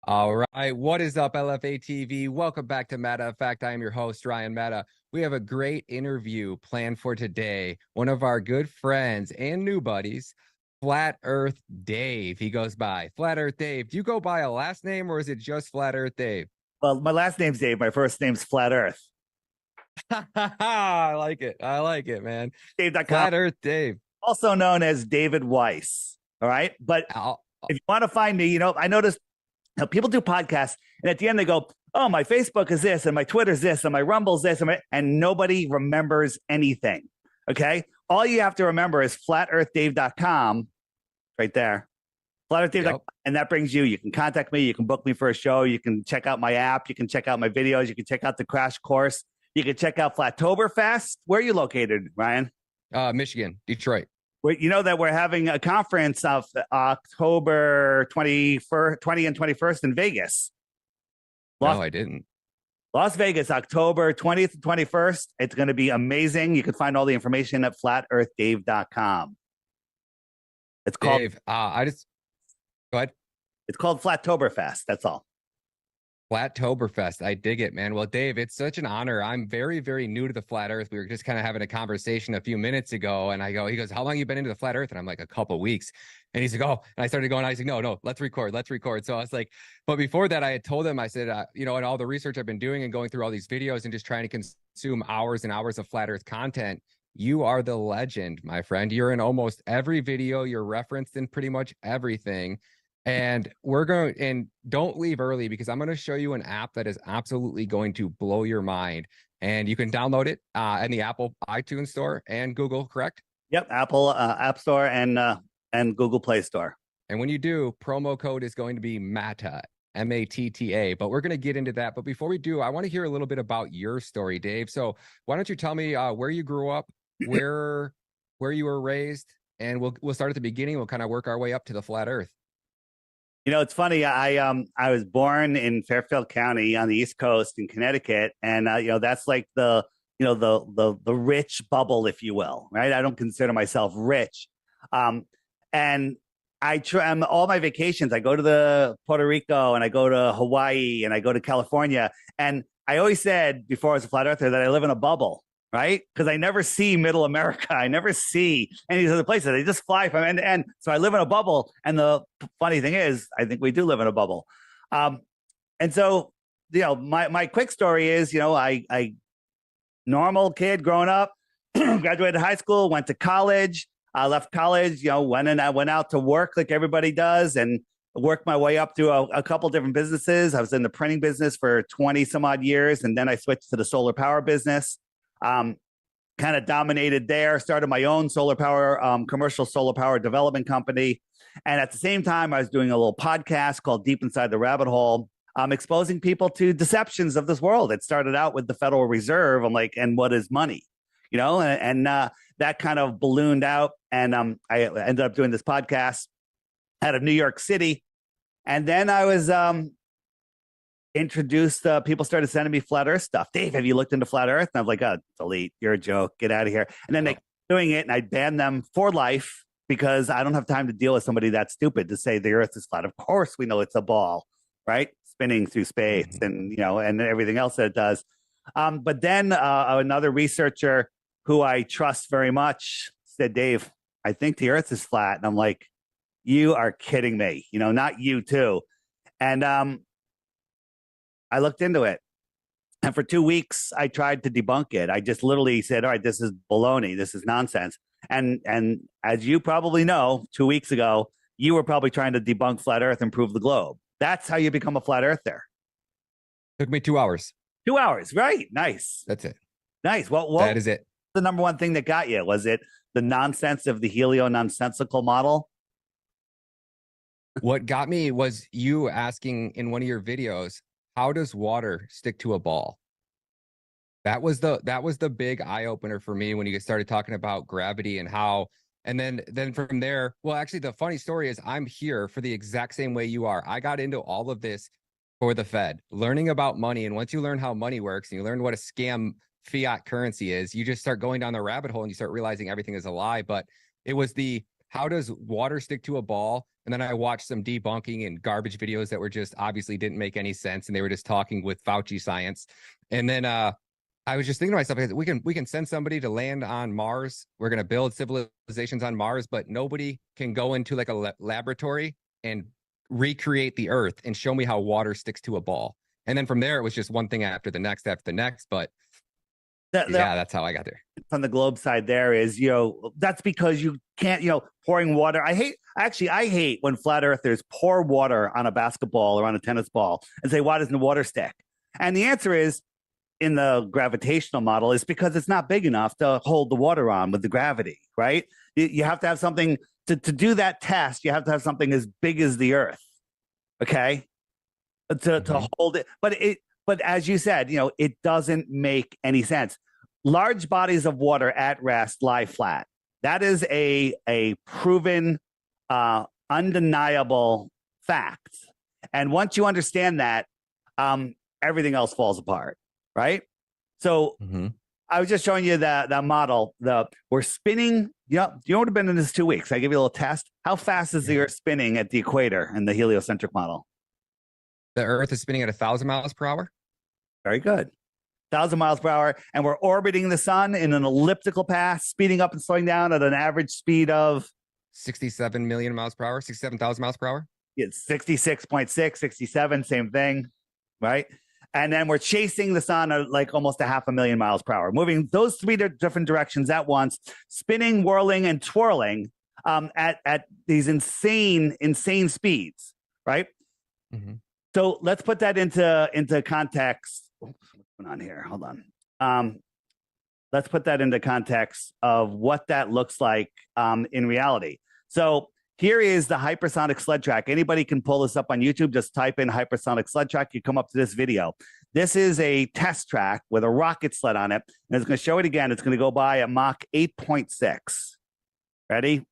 All right. What is up, LFA TV? Welcome back to Meta Effect. I am your host, Ryan Meta. We have a great interview planned for today. One of our good friends and new buddies, Flat Earth Dave. He goes by Flat Earth Dave. Do you go by a last name, or is it just Flat Earth Dave? Well, my last name's Dave. My first name's Flat Earth. I like it. I like it, man. Dave.com. Flat Earth Dave. Also known as David Weiss. All right. But if you want to find me, I noticed how people do podcasts, and at the end they go, oh, my Facebook is this, and my Twitter's this, and my Rumble's this, and nobody remembers anything. Okay. All you have to remember is flatearthdave.com right there. Flatearthdave.com. Yep. And that brings you can contact me. You can book me for a show. You can check out my app. You can check out my videos. You can check out the crash course. You can check out Flattoberfest. Where are you located, Ryan? Michigan, Detroit. You know that we're having a conference of October 21st, 20 and 21st in Vegas. No, I didn't. Las Vegas, October 20th and 21st. It's going to be amazing. You can find all the information at flatearthdave.com. It's called Dave, go ahead. It's called Flattoberfest. That's all. Flattoberfest. I dig it, man. Well, Dave, it's such an honor. I'm very, very new to the flat earth. We were just kind of having a conversation a few minutes ago, and he goes, how long you been into the flat earth? And I'm like, a couple weeks. And he's like, oh, and I started going, I said, no, let's record. So I was like, but before that, I had told him, I said, in all the research I've been doing and going through all these videos and just trying to consume hours and hours of flat earth content, you are the legend, my friend. You're in almost every video. You're referenced in pretty much everything. And don't leave early, because I'm going to show you an app that is absolutely going to blow your mind. And you can download it in the Apple iTunes Store and Google, correct? Yep, Apple App Store and Google Play Store. And when you do, promo code is going to be MATTA, MATTA. But we're going to get into that. But before we do, I want to hear a little bit about your story, Dave. So why don't you tell me where you grew up, where you were raised, and we'll start at the beginning. We'll kind of work our way up to the flat earth. It's funny. I was born in Fairfield County on the East Coast in Connecticut, and that's like the rich bubble, if you will, right? I don't consider myself rich, and I'm all my vacations. I go to the Puerto Rico, and I go to Hawaii, and I go to California, and I always said before I was a flat earther that I live in a bubble. Right? Because I never see middle America. I never see any of these other places. They just fly from end to end. So I live in a bubble. And the funny thing is, I think we do live in a bubble. And so, my quick story is, I normal kid growing up, graduated high school, went to college, left college, went out to work like everybody does, and worked my way up through a couple different businesses. I was in the printing business for 20 some odd years. And then I switched to the solar power business. Kind of dominated there, started my own solar power, commercial solar power development company. And at the same time, I was doing a little podcast called Deep Inside the Rabbit Hole, exposing people to deceptions of this world. It started out with the Federal Reserve. I'm like, and what is money? And that kind of ballooned out. And I ended up doing this podcast out of New York City. And then I was introduced, people started sending me flat earth stuff. Dave, have you looked into flat earth? And I'm like, oh, delete, you're a joke, get out of here. And then they kept doing it, and I banned them for life because I don't have time to deal with somebody that stupid to say the earth is flat. Of course we know it's a ball, right? Spinning through space and and everything else that it does. But then another researcher who I trust very much said, Dave, I think the earth is flat. And I'm like, you are kidding me, not you too. And I looked into it, and for 2 weeks, I tried to debunk it. I just literally said, all right, this is baloney. This is nonsense. And as you probably know, 2 weeks ago, you were probably trying to debunk flat earth and prove the globe. That's how you become a flat earther. Took me 2 hours. 2 hours. Right. Nice. That's it. Nice. Well, that is it. The number one thing that got you? Was it the nonsense of the helio-nonsensical model? What got me was you asking in one of your videos, how does water stick to a ball? That was the big eye opener for me when you started talking about gravity and how, and then from there, well, actually the funny story is I'm here for the exact same way you are. I got into all of this for the Fed, learning about money. And once you learn how money works and you learn what a scam fiat currency is, you just start going down the rabbit hole and you start realizing everything is a lie. But it was how does water stick to a ball? And then I watched some debunking and garbage videos that were just obviously didn't make any sense. And they were just talking with Fauci science. And then I was just thinking to myself, we can send somebody to land on Mars. We're going to build civilizations on Mars, but nobody can go into like a laboratory and recreate the earth and show me how water sticks to a ball. And then from there, it was just one thing after the next. But that's how I got there. On the globe side there is, that's because you can't, pouring water. I hate when flat earthers pour water on a basketball or on a tennis ball and say, why doesn't the water stick? And the answer is, in the gravitational model, is because it's not big enough to hold the water on with the gravity, right? You have to have something to do that test. You have to have something as big as the earth, okay, to hold it. But but as you said, it doesn't make any sense. Large bodies of water at rest lie flat. That is a proven, undeniable fact. And once you understand that, everything else falls apart, right? So I was just showing you the model. We're spinning. You would have been in this 2 weeks. I give you a little test. How fast is the Earth spinning at the equator in the heliocentric model? The Earth is spinning at 1,000 miles per hour. Very good. 1,000 miles per hour, and we're orbiting the sun in an elliptical path, speeding up and slowing down at an average speed of 67 million miles per hour, 67,000 miles per hour. It's 66.6, 67, same thing, right? And then we're chasing the sun at like almost 500,000 miles per hour, moving those three different directions at once, spinning, whirling, and twirling at these insane speeds, right? So let's put that into context. What's going on here? Hold on. Let's put that into context of what that looks like in reality. So here is the hypersonic sled track. Anybody can pull this up on YouTube. Just type in hypersonic sled track. You come up to this video. This is a test track with a rocket sled on it. And it's going to show it again. It's going to go by at Mach 8.6. Ready?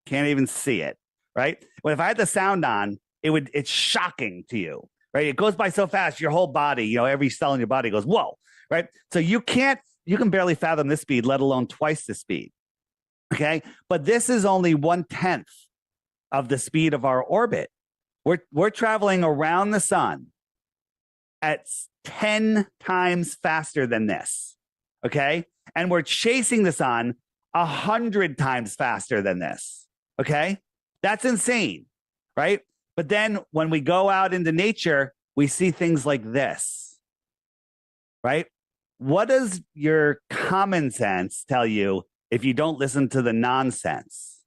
Can't even see it, right? But if I had the sound on, it's shocking to you, right? It goes by so fast, your whole body, every cell in your body goes, whoa, right? So you can barely fathom this speed, let alone twice the speed. Okay. But this is only 1/10 of the speed of our orbit. We're traveling around the sun at 10 times faster than this. Okay. And we're chasing the sun 100 times faster than this. Okay. That's insane. Right. But then when we go out into nature, we see things like this. Right. What does your common sense tell you if you don't listen to the nonsense?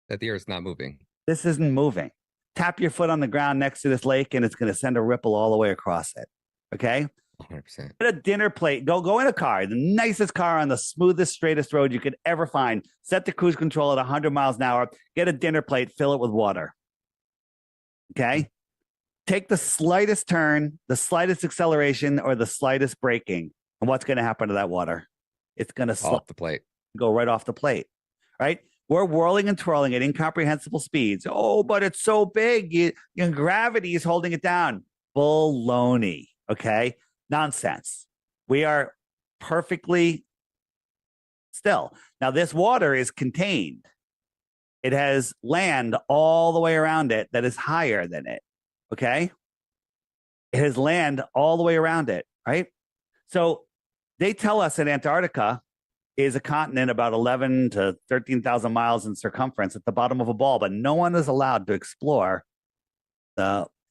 That the Earth's not moving. This isn't moving. Tap your foot on the ground next to this lake and it's going to send a ripple all the way across it. Okay? 100%. Get a dinner plate. Go in a car, the nicest car on the smoothest, straightest road you could ever find. Set the cruise control at 100 miles an hour. Get a dinner plate, fill it with water. Okay? Take the slightest turn, the slightest acceleration, or the slightest braking. And what's going to happen to that water? It's going to off the plate. Go right off the plate, right? We're whirling and twirling at incomprehensible speeds. Oh, but it's so big. Gravity is holding it down. Baloney, okay? Nonsense. We are perfectly still. Now, this water is contained. It has land all the way around it that is higher than it, okay? It has land all the way around it, right? So they tell us that Antarctica is a continent about 11 to 13,000 miles in circumference at the bottom of a ball, but no one is allowed to explore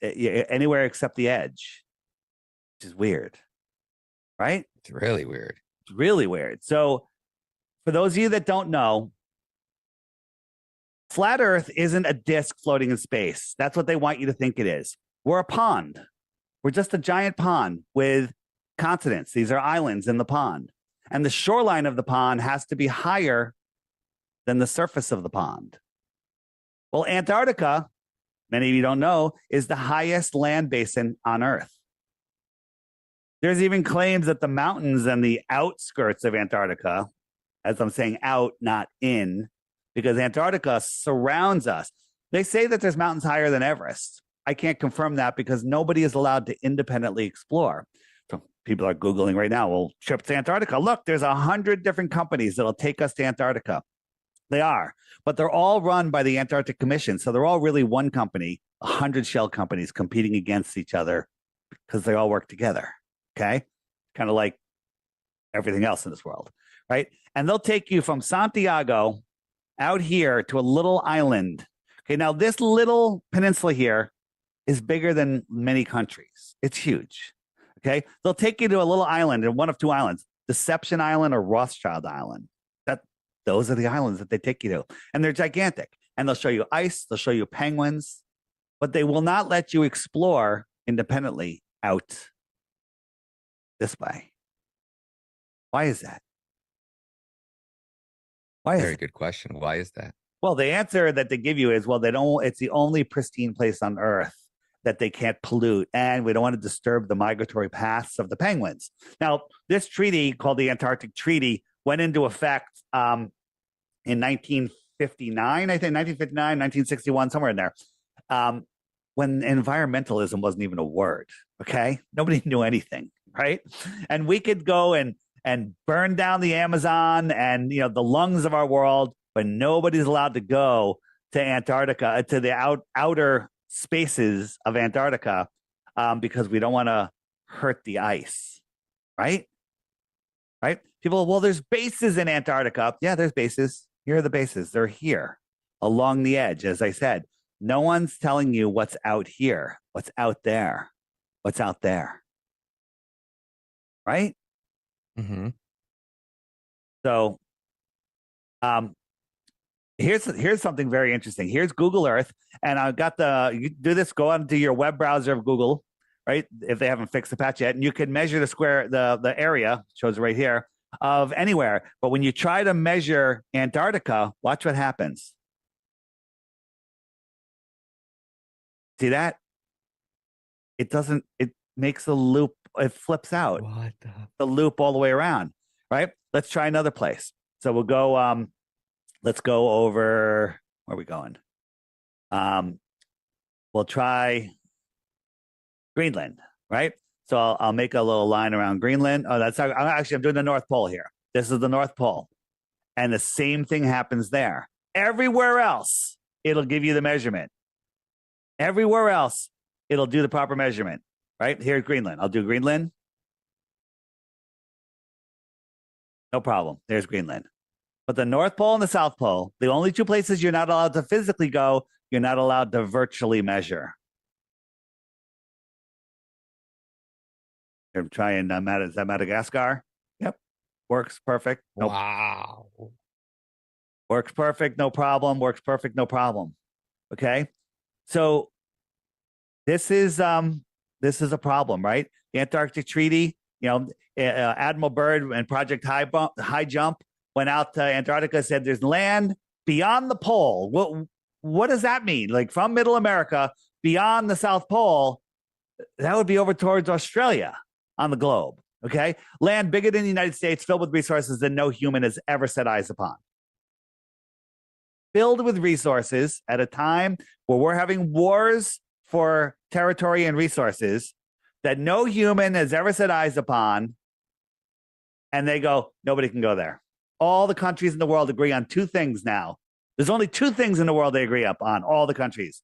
anywhere except the edge, which is weird, right? It's really weird. It's really weird. So for those of you that don't know, flat Earth isn't a disk floating in space. That's what they want you to think it is. We're a pond. We're just a giant pond with continents. These are islands in the pond. And the shoreline of the pond has to be higher than the surface of the pond. Well, Antarctica, many of you don't know, is the highest land basin on Earth. There's even claims that the mountains and the outskirts of Antarctica, as I'm saying out, not in, because Antarctica surrounds us. They say that there's mountains higher than Everest. I can't confirm that because nobody is allowed to independently explore. So people are Googling right now, well, trip to Antarctica. Look, there's 100 different companies that'll take us to Antarctica. They are, but they're all run by the Antarctic Commission. So they're all really one company, 100 shell companies competing against each other because they all work together. Okay. Kind of like everything else in this world. Right. And they'll take you from Santiago out here to a little island. Okay. Now, this little peninsula here is bigger than many countries. It's huge. Okay. They'll take you to a little island, and one of two islands, Deception Island or Rothschild Island. Those are the islands that they take you to. And they're gigantic. And they'll show you ice. They'll show you penguins. But they will not let you explore independently out this way. Why is that? Why is Very good question. Why is that? Well, the answer that they give you is, well, they don't. It's the only pristine place on Earth that they can't pollute, and we don't want to disturb the migratory paths of the penguins. Now, this treaty called the Antarctic Treaty went into effect in 1959, I think 1959, 1961, somewhere in there, when environmentalism wasn't even a word. Okay, nobody knew anything, right? And we could go and burn down the Amazon and the lungs of our world, but nobody's allowed to go to Antarctica, to the outer spaces of Antarctica, because we don't want to hurt the ice, right? Right? People, well, there's bases in Antarctica. Yeah, there's bases. Here are the bases. They're here along the edge. As I said, no one's telling you what's out here, what's out there, what's out there, right? Mm-hmm. So, here's something very interesting. Here's Google Earth, and I've got you do this. Go onto your web browser of Google, right? If they haven't fixed the patch yet, and you can measure the area, shows right here, of anywhere. But when you try to measure Antarctica, watch what happens. See that? It doesn't. It makes a loop. It flips out. What the loop all the way around, right? Let's try another place. So we'll go. Let's go over. Where are we going? We'll try Greenland, right? So I'll make a little line around Greenland. Oh, I'm doing the North Pole here. This is the North Pole, and the same thing happens there. Everywhere else, it'll give you the measurement. Everywhere else, it'll do the proper measurement. Right? Here's Greenland. I'll do Greenland. No problem. There's Greenland. But the North Pole and the South Pole, the only two places you're not allowed to physically go, you're not allowed to virtually measure. I'm trying, is that Madagascar? Yep. Works perfect. Nope. Wow. Works perfect, no problem. Works perfect, no problem. Okay? So this is a problem, right? The Antarctic Treaty, Admiral Byrd and Project High Jump went out to Antarctica, said there's land beyond the pole. What does that mean? Like from Middle America, beyond the South Pole, that would be over towards Australia on the globe, okay? Land bigger than the United States, filled with resources that no human has ever set eyes upon. Filled with resources at a time where we're having wars for territory and resources that no human has ever set eyes upon, and they go, nobody can go there. All the countries in the world agree on two things now. There's only two things in the world they agree upon, all the countries.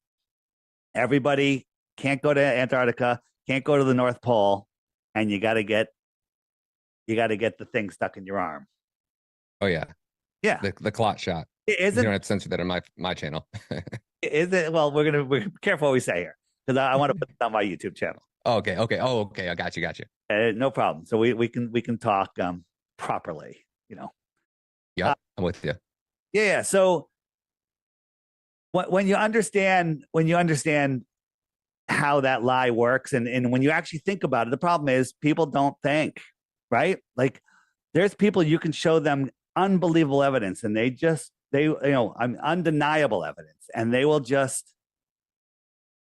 Everybody can't go to Antarctica, can't go to the North Pole, and you got to get the thing stuck in your arm. Oh yeah, yeah. The clot shot. Is you it? don't have to censor that on my channel. Is it? Well, we're careful what we say here because I want to put it on my YouTube channel. Okay. Oh, okay. I got you. No problem. So we can talk properly. Yeah, I'm with you. Yeah. So when you understand how that lie works, and when you actually think about it, the problem is people don't think, right? Like there's people you can show them unbelievable evidence, and undeniable evidence, and they will just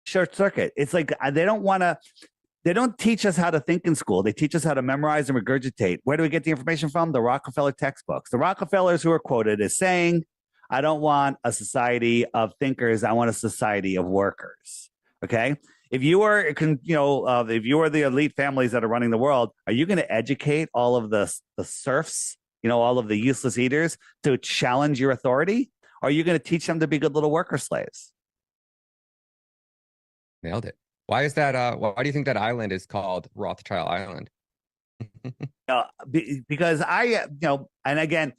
short circuit. It's like they don't teach us how to think in school. They teach us how to memorize and regurgitate. Where do we get the information from? The Rockefeller textbooks. The Rockefellers who are quoted as saying, I don't want a society of thinkers. I want a society of workers. Okay. If you are, if you are the elite families that are running the world, are you going to educate all of the serfs, all of the useless eaters to challenge your authority? Or are you going to teach them to be good little worker slaves? Nailed it. Why is that? Why do you think that island is called Rothschild Island? Because and again,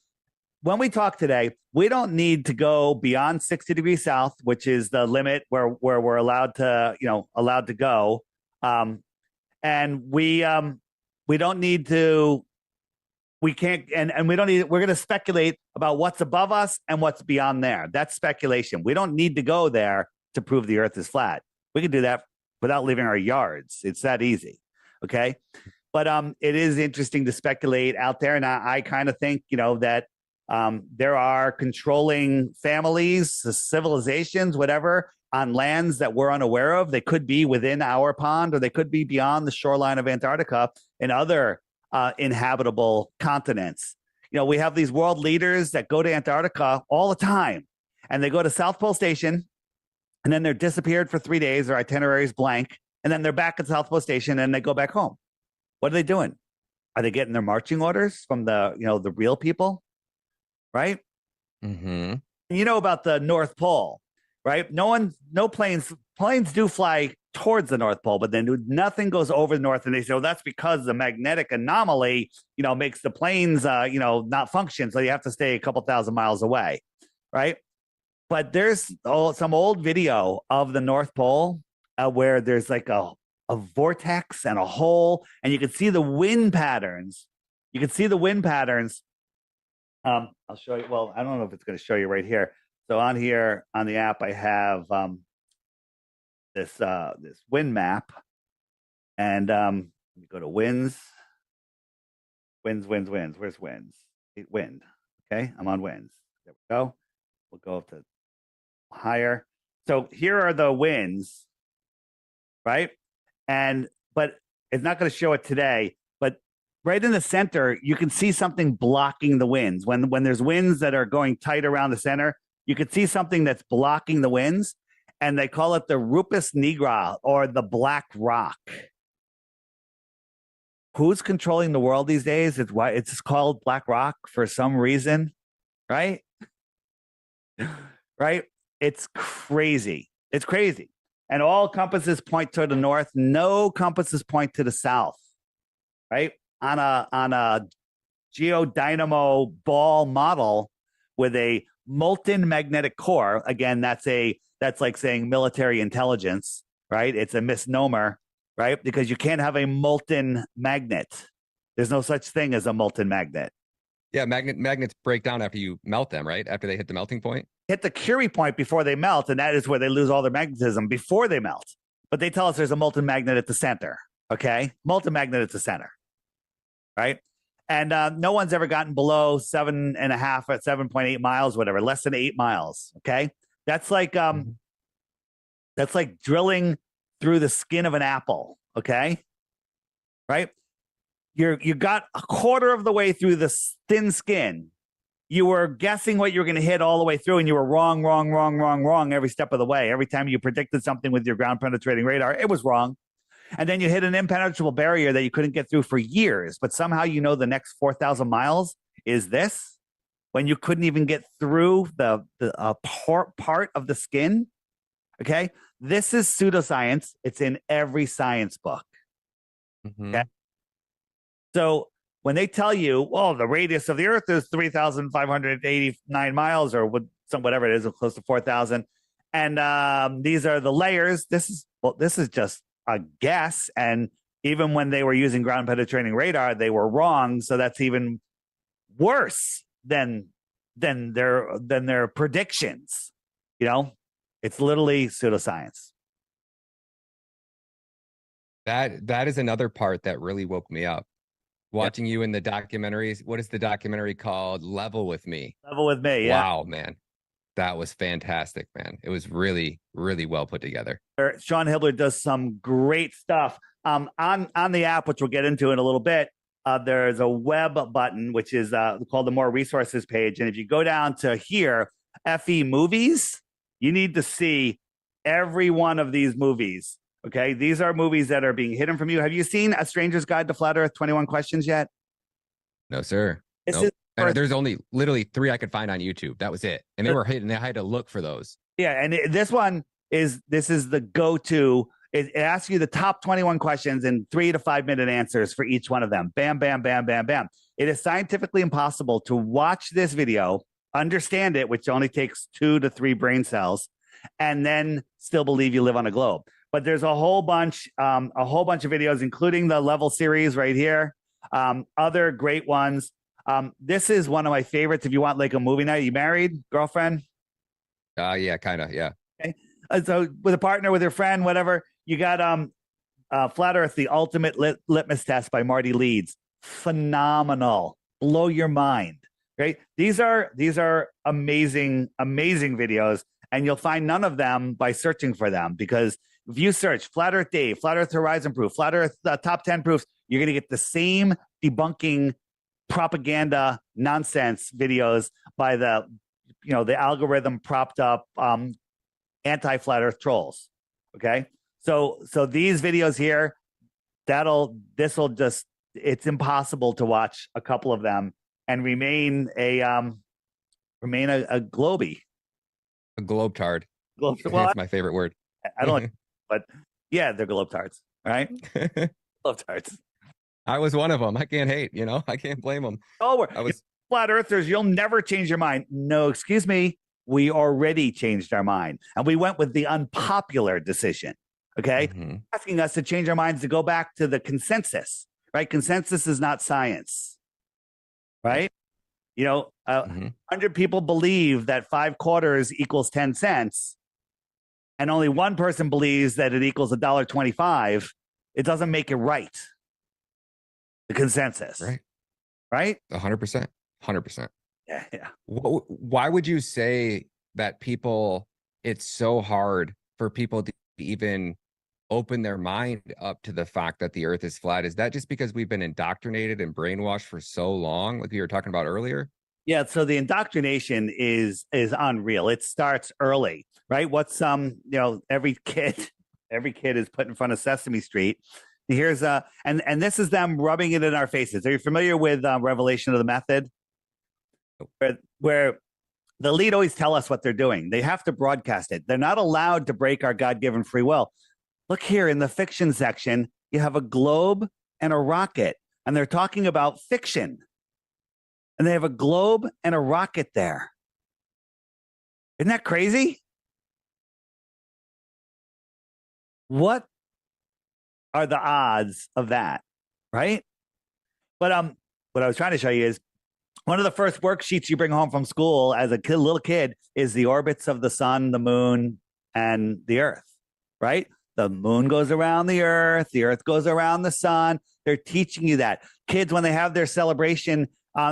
when we talk today, we don't need to go beyond 60 degrees south, which is the limit where we're allowed to go. And we don't need to, we can't, and we don't need, we're going to speculate about what's above us and what's beyond there. That's speculation. We don't need to go there to prove the earth is flat. We can do that without leaving our yards. It's that easy. Okay. But it is interesting to speculate out there. And I kind of think, that there are controlling families, civilizations, whatever, on lands that we're unaware of. They could be within our pond, or they could be beyond the shoreline of Antarctica and other inhabitable continents. You know, we have these world leaders that go to Antarctica all the time, and they go to South Pole Station, and then they're disappeared for 3 days. Their itinerary is blank, and then they're back at South Pole Station, and they go back home. What are they doing? Are they getting their marching orders from the real people? Right? Mm-hmm. You know about the North Pole, right? No planes do fly towards the North Pole, but then nothing goes over the North. And they say, well, that's because the magnetic anomaly, makes the planes, not function. So you have to stay a couple thousand miles away, right? But there's some old video of the North Pole where there's like a vortex and a hole, and you can see the wind patterns. I'll show you. Well, I don't know if it's going to show you right here. So on here on the app, I have this wind map, and let me go to winds. Where's winds? Wind. Okay, I'm on winds. There we go. We'll go up to higher. So here are the winds, right? But it's not going to show it today. But right in the center, you can see something blocking the winds. When there's winds that are going tight around the center, you can see something that's blocking the winds, and they call it the Rupus nigra, or the Black Rock. Who's controlling the world these days? It's called Black Rock for some reason, right? Right? It's crazy. It's crazy. And all compasses point to the north. No compasses point to the south, right? On a geodynamo ball model with a molten magnetic core. Again, that's like saying military intelligence, right? It's a misnomer, right? Because you can't have a molten magnet. There's no such thing as a molten magnet. Yeah, magnets break down after you melt them, right? After they hit the melting point. Hit the Curie point before they melt, and that is where they lose all their magnetism before they melt. But they tell us there's a molten magnet at the center. Okay, molten magnet at the center, right? And no one's ever gotten below 7.5 or 7.8 miles, whatever, less than 8 miles. Okay, that's like drilling through the skin of an apple. Okay, right? You got a quarter of the way through the thin skin. You were guessing what you were going to hit all the way through, and you were wrong every step of the way. Every time you predicted something with your ground penetrating radar, it was wrong. And then you hit an impenetrable barrier that you couldn't get through for years. But somehow the next 4,000 miles is this, when you couldn't even get through the part of the skin. Okay, this is pseudoscience. It's in every science book. Mm-hmm. Okay, so when they tell you, well, the radius of the Earth is 3,589 miles, or whatever it is, close to 4,000, and these are the layers. This is just a guess. And even when they were using ground penetrating radar, they were wrong. So that's even worse than their predictions. It's literally pseudoscience. That is another part that really woke me up. Watching you in the documentaries. What is the documentary called? Level with Me. Level with Me. Yeah. Wow, man. That was fantastic, man. It was really, really well put together. Sean Hibbeler does some great stuff. On the app, which we'll get into in a little bit, there's a web button, which is called the More Resources page. And if you go down to here, FE Movies, you need to see every one of these movies. Okay, these are movies that are being hidden from you. Have you seen A Stranger's Guide to Flat Earth 21 Questions yet? No, sir. Nope. There's only literally 3 I could find on YouTube. That was it. And they were hidden. I had to look for those. Yeah, and this is the go-to. It asks you the top 21 questions and 3 to 5 minute answers for each one of them. Bam, bam, bam, bam, bam. It is scientifically impossible to watch this video, understand it, which only takes 2 to 3 brain cells, and then still believe you live on a globe. But there's a whole bunch of videos, including the Level series right here. Other great ones. This is one of my favorites. If you want like a movie night, you married, girlfriend? Yeah, kind of. Yeah. Okay. So with a partner, with your friend, whatever, you got Flat Earth, the Ultimate Litmus Test by Marty Leeds. Phenomenal. Blow your mind. Right? These are amazing, amazing videos. and you'll find none of them by searching for them, because if you search Flat Earth Dave, Flat Earth Horizon Proof, Flat Earth Top 10 Proofs, you're going to get the same debunking propaganda nonsense videos by the algorithm propped up anti-flat Earth trolls. Okay, so these videos here, it's impossible to watch a couple of them and remain a globie. A globetard. Well, That's my favorite word. I don't like, but yeah, they're globetards, right? Globetards. I was one of them. I can't hate, I can't blame them. Oh, flat earthers, you'll never change your mind. No, excuse me. We already changed our mind, and we went with the unpopular decision. Okay. Asking us to change our minds to go back to the consensus, right? Consensus is not science, right? 100 people believe that 5 quarters equals 10 cents, and only one person believes that it equals $1.25. It doesn't make it right. The consensus, right? 100%. 100%. Yeah. Why would you say that it's so hard for people to even open their mind up to the fact that the earth is flat? Is that just because we've been indoctrinated and brainwashed for so long, like we were talking about earlier? Yeah, so the indoctrination is unreal. It starts early, right? What's every kid is put in front of Sesame Street. Here's and this is them rubbing it in our faces. Are you familiar with Revelation of the Method? Where the elite always tell us what they're doing. They have to broadcast it. They're not allowed to break our God-given free will. Look here in the fiction section, you have a globe and a rocket, and they're talking about fiction. And they have a globe and a rocket there. Isn't that crazy? What are the odds of that, right? But what I was trying to show you is one of the first worksheets you bring home from school as a little kid is the orbits of the sun, the moon, and the earth, right? The moon goes around the earth goes around the sun. They're teaching you that. Kids, when they have their celebration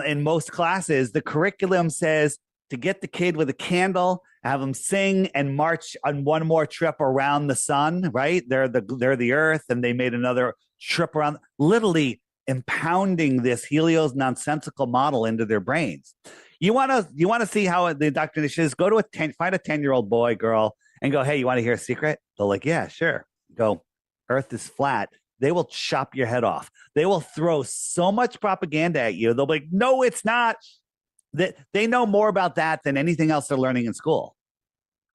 in most classes, the curriculum says to get the kid with a candle, have them sing and march on one more trip around the sun, right? They're the earth, and they made another trip around, literally impounding this Helios nonsensical model into their brains. You want to see how the indoctrination is? Go to find a 10-year-old boy, girl, and go, hey, you want to hear a secret? They're like, yeah, sure. Go, earth is flat. They will chop your head off. They will throw so much propaganda at you. They'll be like, no, it's not. They know more about that than anything else they're learning in school.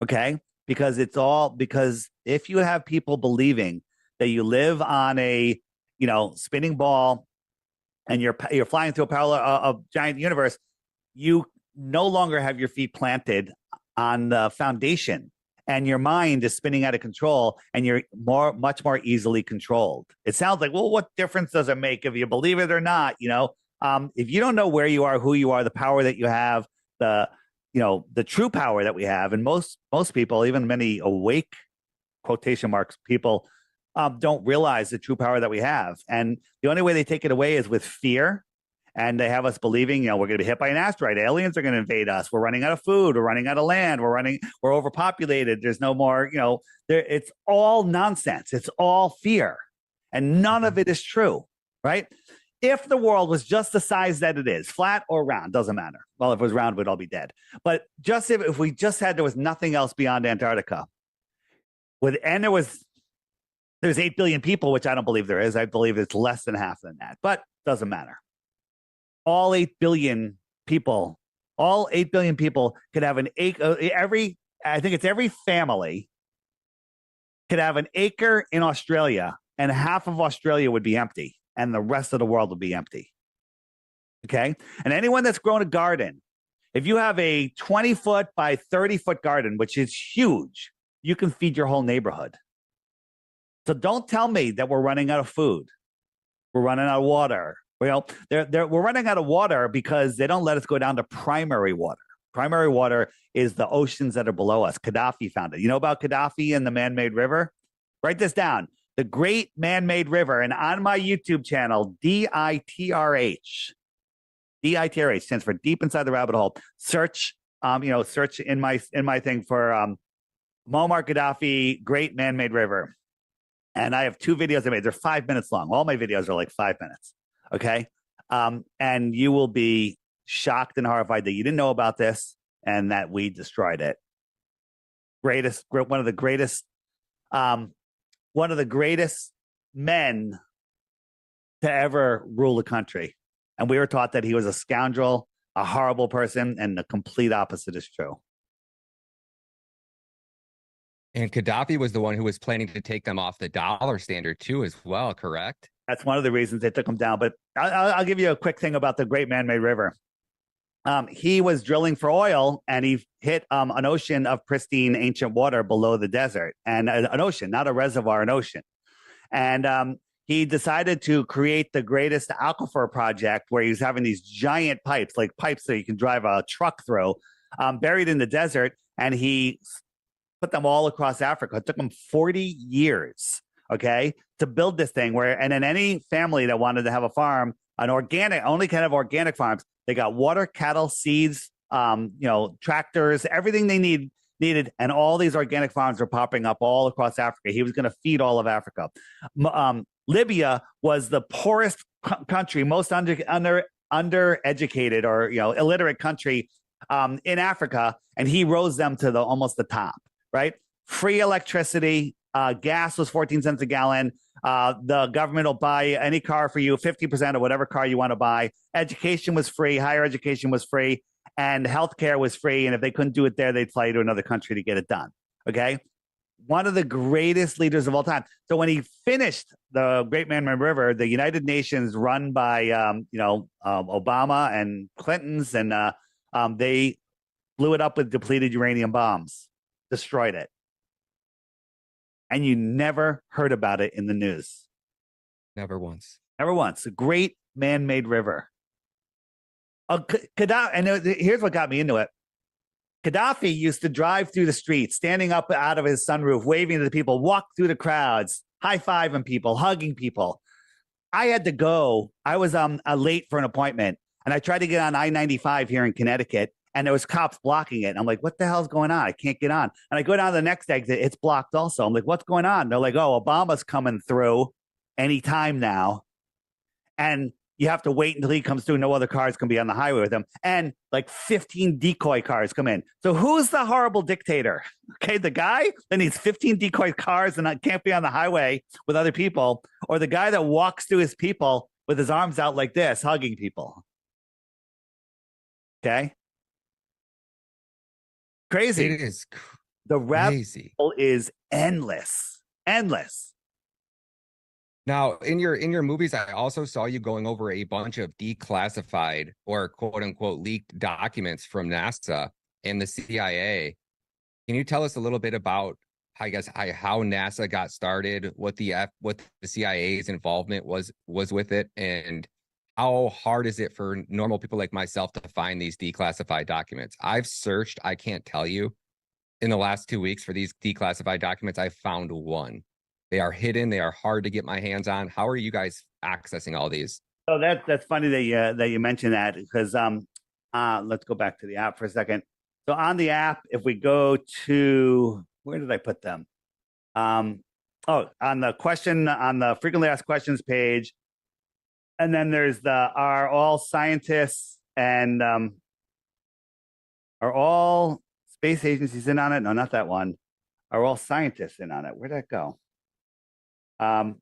Okay? Because if you have people believing that you live on a spinning ball and you're flying through a giant universe, you no longer have your feet planted on the foundation, and your mind is spinning out of control, and you're much more easily controlled. It sounds like, well, what difference does it make if you believe it or not? If you don't know where you are, who you are, the power that you have, the true power that we have, and most people, even many awake quotation marks people, don't realize the true power that we have. And the only way they take it away is with fear. And they have us believing, we're going to be hit by an asteroid. Aliens are going to invade us. We're running out of food. We're running out of land. We're overpopulated. There's no more, it's all nonsense. It's all fear. And none of it is true, right? If the world was just the size that it is, flat or round, doesn't matter. Well, if it was round, we'd all be dead. But just if we just there was nothing else beyond Antarctica, there's 8 billion people, which I don't believe there is. I believe it's less than half than that, but doesn't matter. All 8 billion people could have an acre. I think it's every family could have an acre in Australia, and half of Australia would be empty, and the rest of the world would be empty. Okay? And anyone that's grown a garden, if you have a 20-foot by 30-foot garden, which is huge, you can feed your whole neighborhood. So don't tell me that we're running out of food. We're running out of water. We're running out of water because they don't let us go down to primary water. Primary water is the oceans that are below us. Gaddafi found it. You know about Gaddafi and the man-made river? Write this down. The Great Man-Made River. And on my YouTube channel, DITRH. DITRH stands for Deep Inside the Rabbit Hole. Search search in my thing for Muammar Gaddafi Great Man-Made River, and I have 2 videos I made. They're 5 minutes long. All my videos are like 5 minutes. Okay, and you will be shocked and horrified that you didn't know about this and that we destroyed it. One of the greatest men to ever rule a country. And we were taught that he was a scoundrel, a horrible person, and the complete opposite is true. And Gaddafi was the one who was planning to take them off the dollar standard too, as well, correct? That's one of the reasons they took him down. But I'll give you a quick thing about the Great Man-Made River. He was drilling for oil, and he hit an ocean of pristine ancient water below the desert, and an ocean, not a reservoir, an ocean. And he decided to create the greatest aquifer project, where he was having these giant pipes, like pipes that you can drive a truck through, buried in the desert, and he put them all across Africa. It took him 40 years, okay, to build this thing. And then any family that wanted to have a farm, only kind of organic farms, they got water, cattle, seeds, tractors, everything they needed, and all these organic farms were popping up all across Africa. He was going to feed all of Africa. Libya was the poorest country, most undereducated or illiterate country in Africa, and he rose them to almost the top. Right, free electricity, gas was 14 cents a gallon. The government will buy any car for you, 50% of whatever car you want to buy. Education was free, higher education was free, and healthcare was free. And if they couldn't do it there, they'd fly you to another country to get it done. Okay, one of the greatest leaders of all time. So when he finished the Great Man-Made River, the United Nations, run by Obama and Clinton's, and they blew it up with depleted uranium bombs, destroyed it. And you never heard about it in the news. Never once. Never once. A great man-made river. Gaddafi, and here's what got me into it. Gaddafi used to drive through the streets, standing up out of his sunroof, waving to the people, walk through the crowds, high-fiving people, hugging people. I had to go. I was late for an appointment, and I tried to get on I-95 here in Connecticut, and there was cops blocking it. And I'm like, what the hell's going on? I can't get on. And I go down to the next exit. It's blocked also. I'm like, what's going on? They're like, oh, Obama's coming through anytime now. And you have to wait until he comes through. No other cars can be on the highway with him. And like 15 decoy cars come in. So who's the horrible dictator? Okay, the guy that needs 15 decoy cars and can't be on the highway with other people, or the guy that walks through his people with his arms out like this, hugging people. Okay. Crazy. It is the crazy. Rabbit is endless. Now, in your movies, I also saw you going over a bunch of declassified or quote unquote leaked documents from NASA and the CIA. Can you tell us a little bit about, how NASA got started, what the CIA's involvement was with it, and how hard is it for normal people like myself to find these declassified documents? I've searched, I can't tell you, in the last 2 weeks for these declassified documents, I found one. They are hidden. They are hard to get my hands on. How are you guys accessing all these? Oh, that's funny that you mentioned that, because let's go back to the app for a second. So on the app, if we go to, where did I put them? On the frequently asked questions page. And then there's are all scientists and are all space agencies in on it? No, not that one. Are all scientists in on it? Where'd that go? I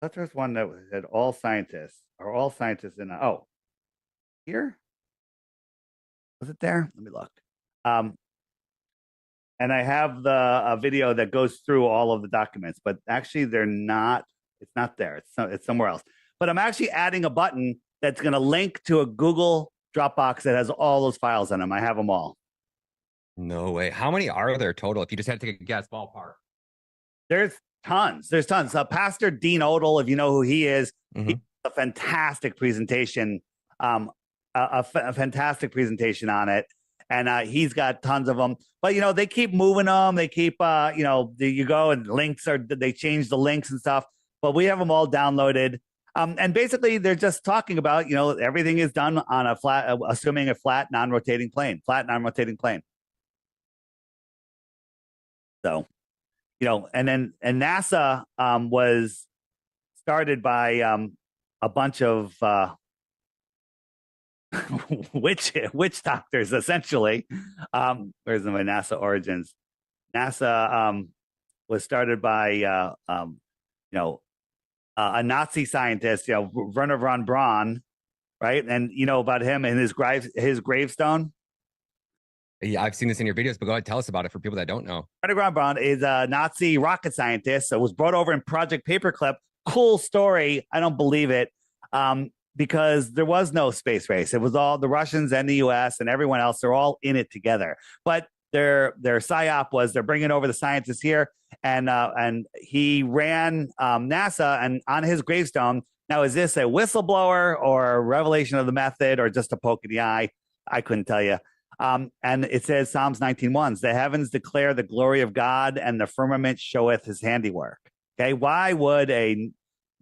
thought there was one that said all scientists. Are all scientists in on? Oh, here? Was it there? Let me look. And I have a video that goes through all of the documents, but actually they're not. It's not there. It's somewhere else. But I'm actually adding a button that's going to link to a Google Dropbox that has all those files in them. I have them all. No way. How many are there total? If you just had to take a guess, ballpark. There's tons. Pastor Dean Odell, if you know who he is, he has a fantastic presentation, a fantastic presentation on it. And he's got tons of them. But, they keep moving them. They keep, you go and links they change the links and stuff. But we have them all downloaded. And basically, they're just talking about, everything is done on a flat, assuming a flat, non-rotating plane. So, and NASA was started by a bunch of witch doctors, essentially. Where's my NASA origins? NASA was started by a Nazi scientist, Werner von Braun, right? And you know about him and his gravestone. Yeah, I've seen this in your videos, but go ahead, tell us about it for people that don't know. Werner von Braun is a Nazi rocket scientist. So was brought over in Project Paperclip. Cool story. I don't believe it, because there was no space race. It was all the Russians and the U.S. and everyone else. They're all in it together. But their psyop was they're bringing over the scientists here, and he ran NASA, and on his gravestone. Now, is this a whistleblower or a revelation of the method or just a poke in the eye? I couldn't tell you. And it says Psalms 19:1, the heavens declare the glory of God, and the firmament showeth his handiwork. Okay, why would a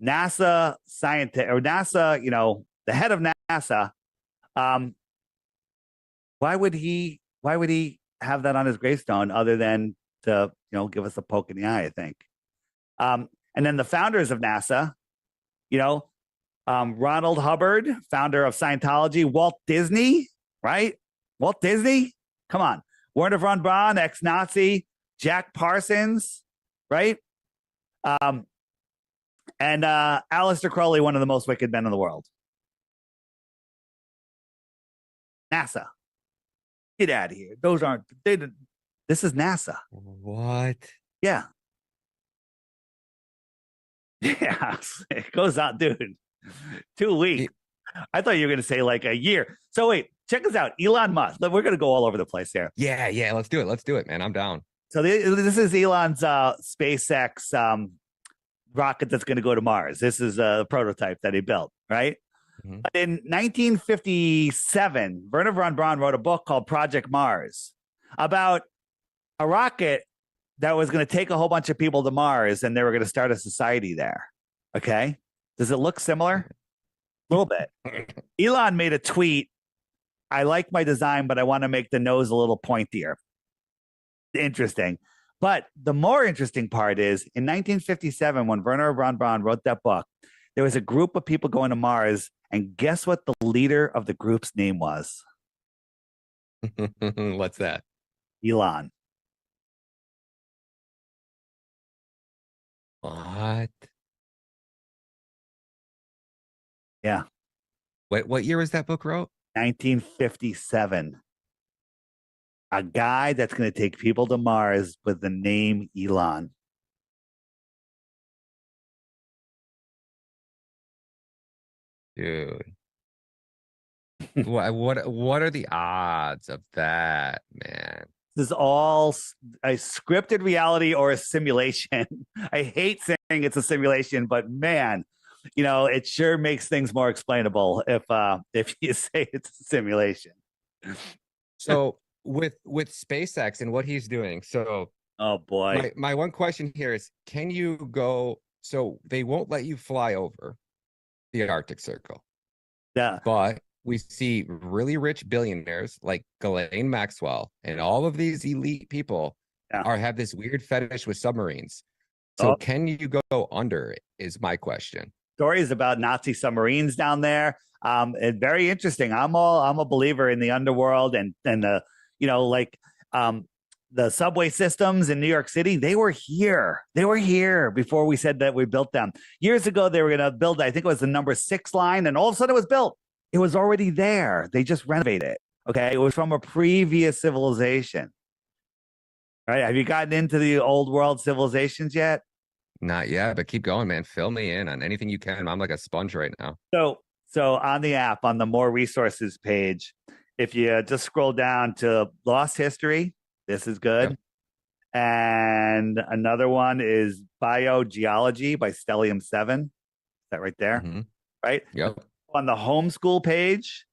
NASA scientist or NASA, the head of NASA, why would he have that on his gravestone other than to give us a poke in the eye? I think. And then the founders of NASA, Ronald Hubbard, founder of Scientology, Walt Disney, right? Walt Disney, come on. Werner von Braun, ex-Nazi, Jack Parsons, right? And Aleister Crowley, one of the most wicked men in the world. NASA. Get out of here. Those aren't, this is NASA. What? Yeah. Yeah. It goes on, dude. 2 weeks. I thought you were going to say like a year. So wait, check this out. Elon Musk. We're going to go all over the place here. Yeah. Let's do it, man. I'm down. So this is Elon's SpaceX rocket that's going to go to Mars. This is a prototype that he built, right? Mm-hmm. In 1957, Werner von Braun wrote a book called Project Mars about a rocket that was going to take a whole bunch of people to Mars, and they were going to start a society there. Okay? Does it look similar? A little bit. Elon made a tweet. I like my design, but I want to make the nose a little pointier. Interesting. But the more interesting part is in 1957, when Werner von Braun wrote that book, there was a group of people going to Mars, and guess what the leader of the group's name was? What's that? Elon. What? Yeah. What year was that book wrote? 1957. A guy that's going to take people to Mars with the name Elon. Dude. What are the odds of that, man? This is all a scripted reality or a simulation. I hate saying it's a simulation, but man, it sure makes things more explainable if you say it's a simulation. So with SpaceX and what he's doing, so oh boy, my one question here is, can you go? So they won't let you fly over the Arctic Circle. Yeah, but we see really rich billionaires like Ghislaine Maxwell and all of these elite people have this weird fetish with submarines. So can you go under it is my question. Stories about Nazi submarines down there. And very interesting. I'm a believer in the underworld and the, the subway systems in New York City. They were here. Before we said that we built them. Years ago, they were going to build, I think it was the number 6 line, and all of a sudden it was built. It was already there. They just renovated it. Okay. It was from a previous civilization. All right. Have you gotten into the old world civilizations yet? Not yet, but keep going, man. Fill me in on anything you can. I'm like a sponge right now. So on the app, on the more resources page, if you just scroll down to Lost History, this is good. Yep. And another one is Biogeology by Stellium 7. Is that right there? Mm-hmm. Right? Yep. On the homeschool page,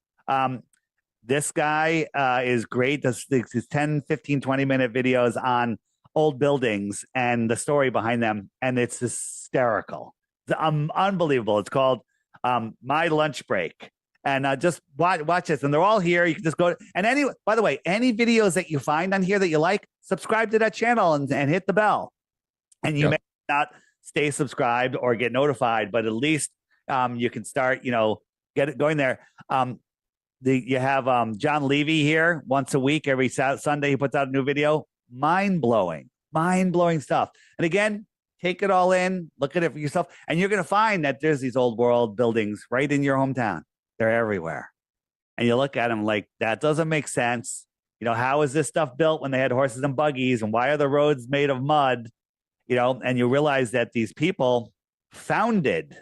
this guy is great. This 10, 15, 20-minute videos on old buildings and the story behind them, and it's hysterical. It's unbelievable. It's called My Lunch Break. And just watch this. And they're all here. You can just go. And by the way, any videos that you find on here that you like, subscribe to that channel and hit the bell. And you may not stay subscribed or get notified, but at least you can start, get it going there. You have John Levy here once a week. Every Sunday, he puts out a new video. Mind-blowing stuff. And again, take it all in, look at it for yourself. And you're going to find that there's these old world buildings right in your hometown. They're everywhere. And you look at them like, that doesn't make sense. How is this stuff built when they had horses and buggies? And why are the roads made of mud? And you realize that these people founded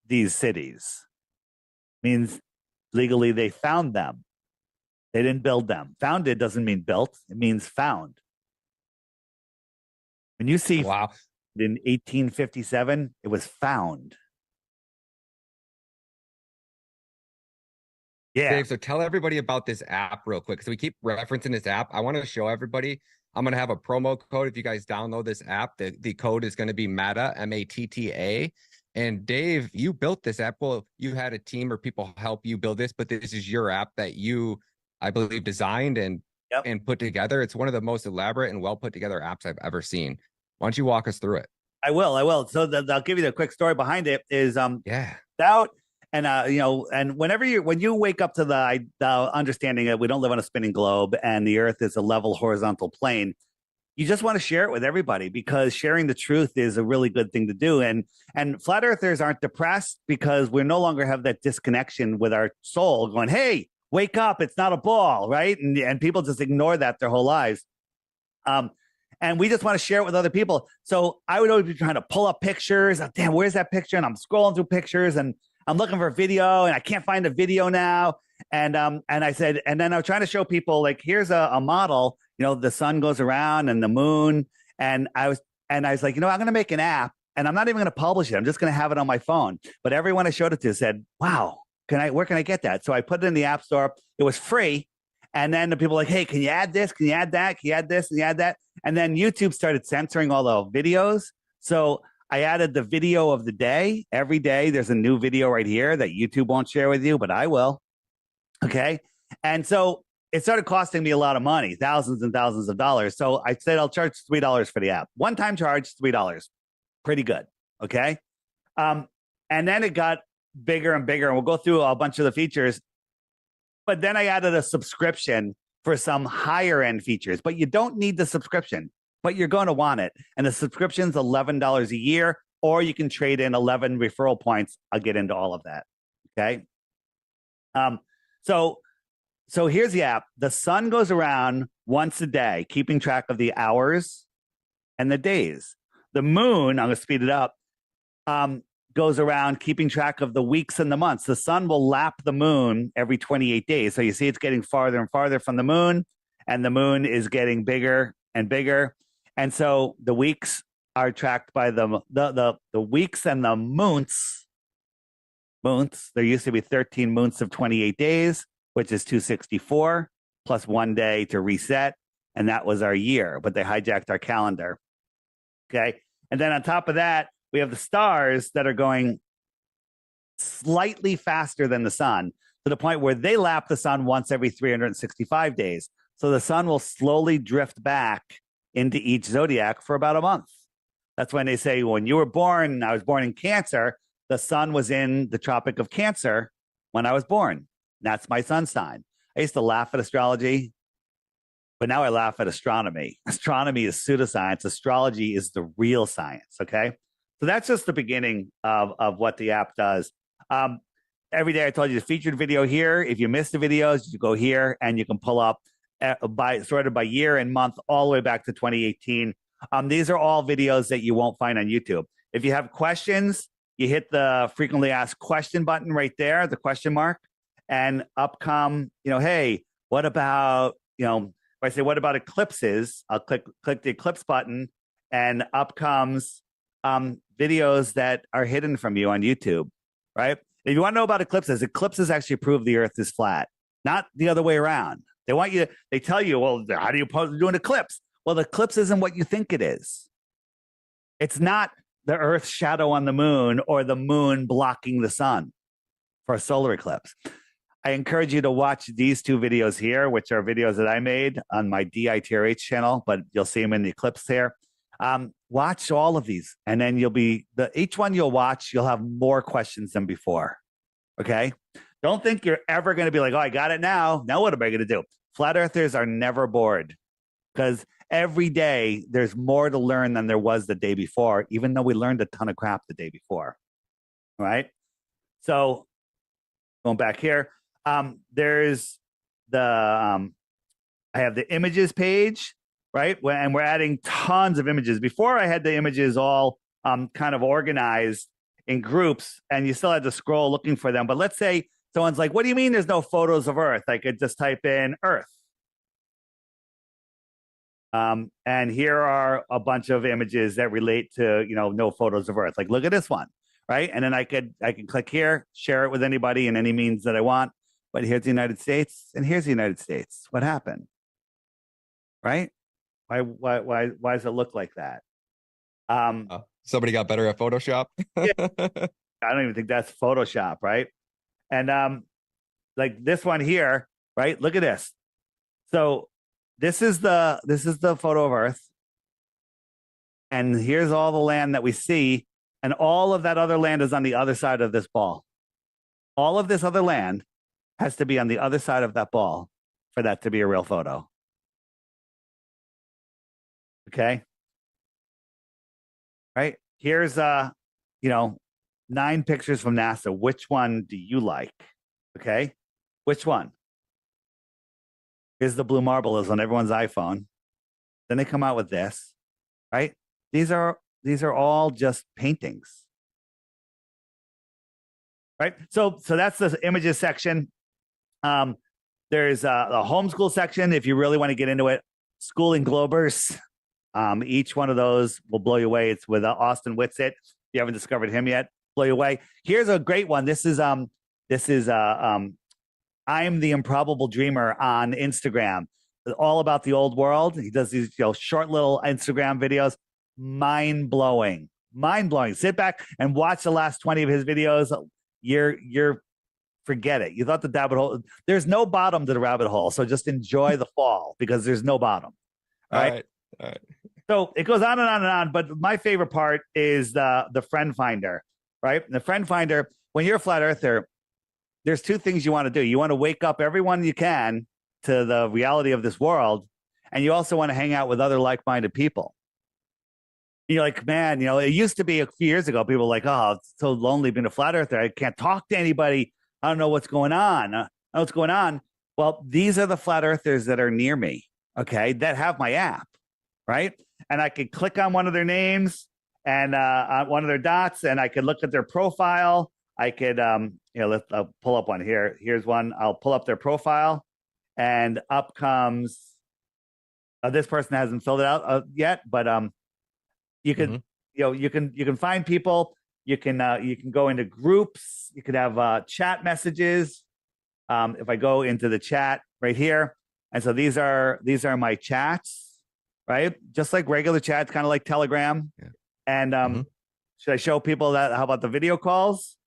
these cities. Means legally they found them. They didn't build them. Founded doesn't mean built. It means found. When you see in 1857, it was found. Yeah. Dave, so tell everybody about this app real quick. So we keep referencing this app. I want to show everybody. I'm going to have a promo code. If you guys download this app, the code is going to be MATTA, M-A-T-T-A. And Dave, you built this app. Well, you had a team or people help you build this, but this is your app that you, I believe, designed and put together. It's one of the most elaborate and well put together apps I've ever seen. Why don't you walk us through it? I will. So I'll give you the quick story behind it. Is out. And and when you wake up to the understanding that we don't live on a spinning globe and the earth is a level horizontal plane, you just want to share it with everybody, because sharing the truth is a really good thing to do. And flat earthers aren't depressed because we no longer have that disconnection with our soul going, hey, wake up, it's not a ball, right? And people just ignore that their whole lives. And we just want to share it with other people. So I would always be trying to pull up pictures. Damn, where's that picture? And I'm scrolling through pictures and I'm looking for a video and I can't find a video now. And I said, and then I was trying to show people, like, here's a model, the sun goes around and the moon. And I was like, I'm going to make an app and I'm not even going to publish it. I'm just going to have it on my phone. But everyone I showed it to said, wow, where can I get that? So I put it in the App Store. It was free. And then the people were like, hey, can you add this? Can you add that? Can you add this? Can you add that? And then YouTube started censoring all the videos. So I added the video of the day. Every day there's a new video right here that YouTube won't share with you, but I will. Okay. And so it started costing me a lot of money, thousands and thousands of dollars. So I said, I'll charge $3 for the app. One-time charge, $3. Pretty good. Okay. And then it got bigger and bigger, and we'll go through a bunch of the features. But then I added a subscription for some higher end features, but you don't need the subscription, but you're going to want it. And the subscription's $11 a year, or you can trade in 11 referral points. I'll get into all of that. Okay. So here's the app. The sun goes around once a day, keeping track of the hours and the days. The moon, I'm going to speed it up, goes around keeping track of the weeks and the months. The sun will lap the moon every 28 days. So you see it's getting farther and farther from the moon, and the moon is getting bigger and bigger. And so the weeks are tracked by the weeks and the moons. There used to be 13 moons of 28 days, which is 264 plus 1 day to reset. And that was our year, but they hijacked our calendar. Okay. And then on top of that, we have the stars that are going slightly faster than the sun, to the point where they lap the sun once every 365 days. So the sun will slowly drift back into each zodiac for about a month. That's when they say, when you were born, I was born in Cancer, the sun was in the Tropic of Cancer when I was born. That's my sun sign. I used to laugh at astrology, but now I laugh at astronomy. Astronomy is pseudoscience. Astrology is the real science, okay? So that's just the beginning of what the app does. Every day I told you the featured video here. If you missed the videos, you go here and you can pull up sorted by year and month all the way back to 2018. These are all videos that you won't find on YouTube. If you have questions, you hit the frequently asked question button right there, the question mark, and up come, hey, what about, if I say, what about eclipses? I'll click the eclipse button, and up comes videos that are hidden from you on YouTube, right? If you want to know about eclipses actually prove the earth is flat, not the other way around. They tell you, well, how do you do an eclipse? Well, the eclipse isn't what you think it is. It's not the Earth's shadow on the moon or the moon blocking the sun. for a solar eclipse. I encourage you to watch these two videos here, which are videos that I made on my DITRH channel, but you'll see them in the eclipse here. Watch all of these, and then each one you'll watch, you'll have more questions than before. Okay? Don't think you're ever going to be like, oh, I got it now. Now what am I going to do? Flat earthers are never bored because every day there's more to learn than there was the day before, even though we learned a ton of crap the day before. All right? So going back here, there's I have the images page, right? And we're adding tons of images. Before I had the images all kind of organized in groups, and you still had to scroll looking for them. But let's say someone's like, what do you mean there's no photos of Earth? I could just type in Earth. And here are a bunch of images that relate to, no photos of Earth. Like, look at this one, right? And then I can click here, share it with anybody in any means that I want. But here's the United States, and here's the United States. What happened? Right? Why does it look like that? Somebody got better at Photoshop. Yeah. I don't even think that's Photoshop, right? And like this one here, right? Look at this. So this is the photo of Earth, and here's all the land that we see, and all of that other land is on the other side of this ball. All of this other land has to be on the other side of that ball for that to be a real photo. Okay. Right. Here's 9 pictures from NASA. Which one do you like? Okay. Which one? Here's the blue marble is on everyone's iPhone. Then they come out with this, right? These are all just paintings. Right. So that's the images section. There's a homeschool section if you really want to get into it. Schooling Globers. Each one of those will blow you away. It's with Austin Whitsitt. If you haven't discovered him yet, blow you away. Here's a great one. This is I'm the Improbable Dreamer on Instagram. All about the old world. He does these short little Instagram videos. Mind blowing. Sit back and watch the last 20 of his videos. You're forget it. You thought the rabbit hole. There's no bottom to the rabbit hole. So just enjoy the fall because there's no bottom. All right. So it goes on and on and on. But my favorite part is the friend finder, right? And the friend finder, when you're a flat earther, there's 2 things you want to do. You want to wake up everyone you can to the reality of this world. And you also want to hang out with other like-minded people. You're like, man, it used to be a few years ago, people were like, oh, it's so lonely being a flat earther. I can't talk to anybody. I don't know what's going on. Well, these are the flat earthers that are near me, okay, that have my app, right? And I could click on one of their names and on one of their dots, and I could look at their profile. I could, I'll pull up one here. Here's one. I'll pull up their profile, and up comes. This person hasn't filled it out yet, but you can, you can find people. You can go into groups. You could have chat messages. If I go into the chat right here, and so these are my chats, right? Just like regular chats, kind of like Telegram. Yeah. And should I show people that? How about the video calls?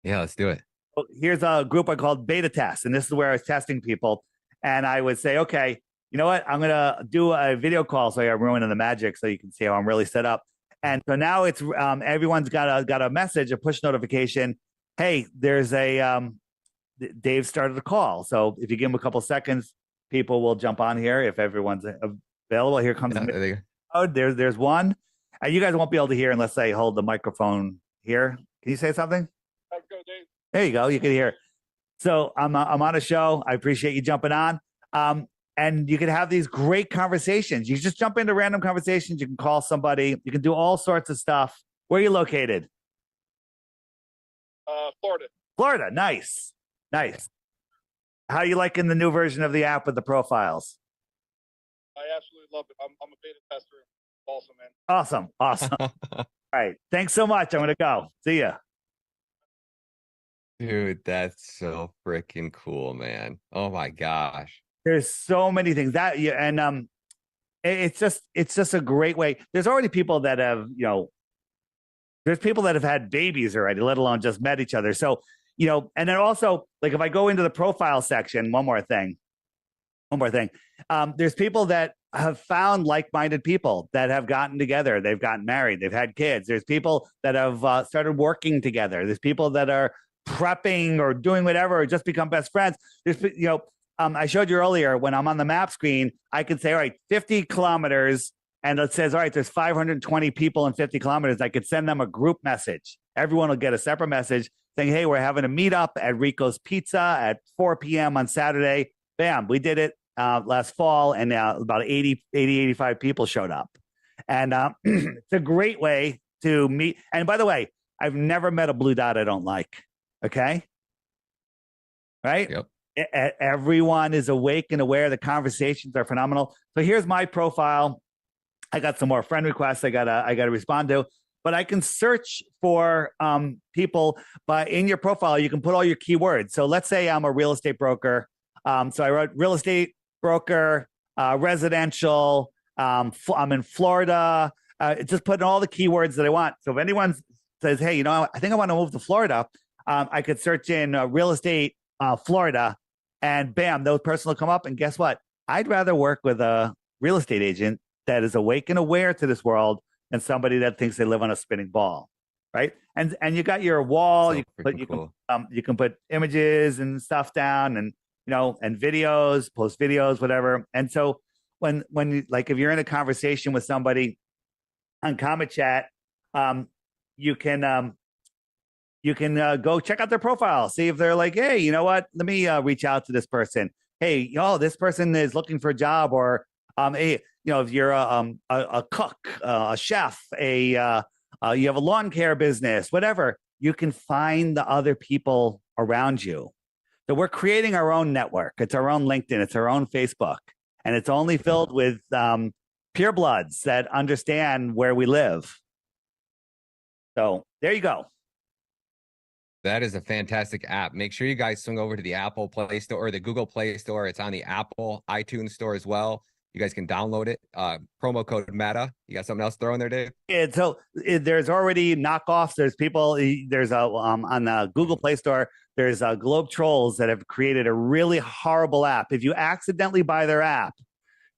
Yeah, let's do it. So here's a group I called Beta Test, and this is where I was testing people. And I would say, okay, you know what? I'm gonna do a video call so I'm ruining the magic, so you can see how I'm really set up. And so now it's everyone's got a message, a push notification. Hey, there's a Dave started a call. So if you give him a couple seconds, people will jump on here if everyone's available. Here comes there's one. You guys won't be able to hear unless I hold the microphone here. Can you say something? Go, Dave. There you go. You can hear. So I'm on a show. I appreciate you jumping on. And you can have these great conversations. You just jump into random conversations. You can call somebody. You can do all sorts of stuff. Where are you located? Florida. Florida. Nice. How are you liking the new version of the app with the profiles? I absolutely love it. I'm a beta tester. Awesome, man. Awesome. All right. Thanks so much. I'm going to go. See ya. Dude, that's so freaking cool, man. Oh my gosh. There's so many things and it's just a great way. There's already people that have, there's people that have had babies already, let alone just met each other. So you know, and then also like if I go into the profile section, one more thing. There's people that have found like-minded people that have gotten together. They've gotten married. They've had kids. There's people that have started working together. There's people that are prepping or doing whatever or just become best friends. There's, you know, I showed you earlier when I'm on the map screen, I could say, all right, 50 kilometers. And it says, all right, there's 520 people in 50 kilometers. I could send them a group message. Everyone will get a separate message saying, hey, we're having a meetup at Rico's Pizza at 4 p.m. on Saturday. Bam, we did it last fall, and about 85 people showed up. And it's a great way to meet. And by the way, I've never met a blue dot I don't like. Okay? Right? Yep. Everyone is awake and aware. The conversations are phenomenal. So here's my profile. I got some more friend requests I gotta respond to. But I can search for people, but in your profile, you can put all your keywords. So let's say I'm a real estate broker. So I wrote real estate broker, residential. I'm in Florida. Just put in all the keywords that I want. So if anyone says, hey, you know, I think I want to move to Florida, I could search in real estate Florida, and bam, those person will come up. And guess what? I'd rather work with a real estate agent that is awake and aware to this world than somebody that thinks they live on a spinning ball, right? And you got your wall. So you can put images and stuff down, and you know, and videos, post videos, whatever. And so when you, like if you're in a conversation with somebody on Comet Chat, you can go check out their profile, see if they're like, hey, you know what? Let me reach out to this person. Hey, you know, this person is looking for a job, or hey, you know, if you're a cook, a chef, you have a lawn care business, whatever, you can find the other people around you. So we're creating our own network. It's our own LinkedIn. It's our own Facebook. And it's only filled with purebloods that understand where we live. So there you go. That is a fantastic app. Make sure you guys swing over to the Apple Play Store or the Google Play Store. It's on the Apple iTunes Store as well. You guys can download it. Promo code META. You got something else to throw in there, Dave? Yeah, so there's already knockoffs. There's people. There's on the Google Play Store. There's Globe Trolls that have created a really horrible app. If you accidentally buy their app,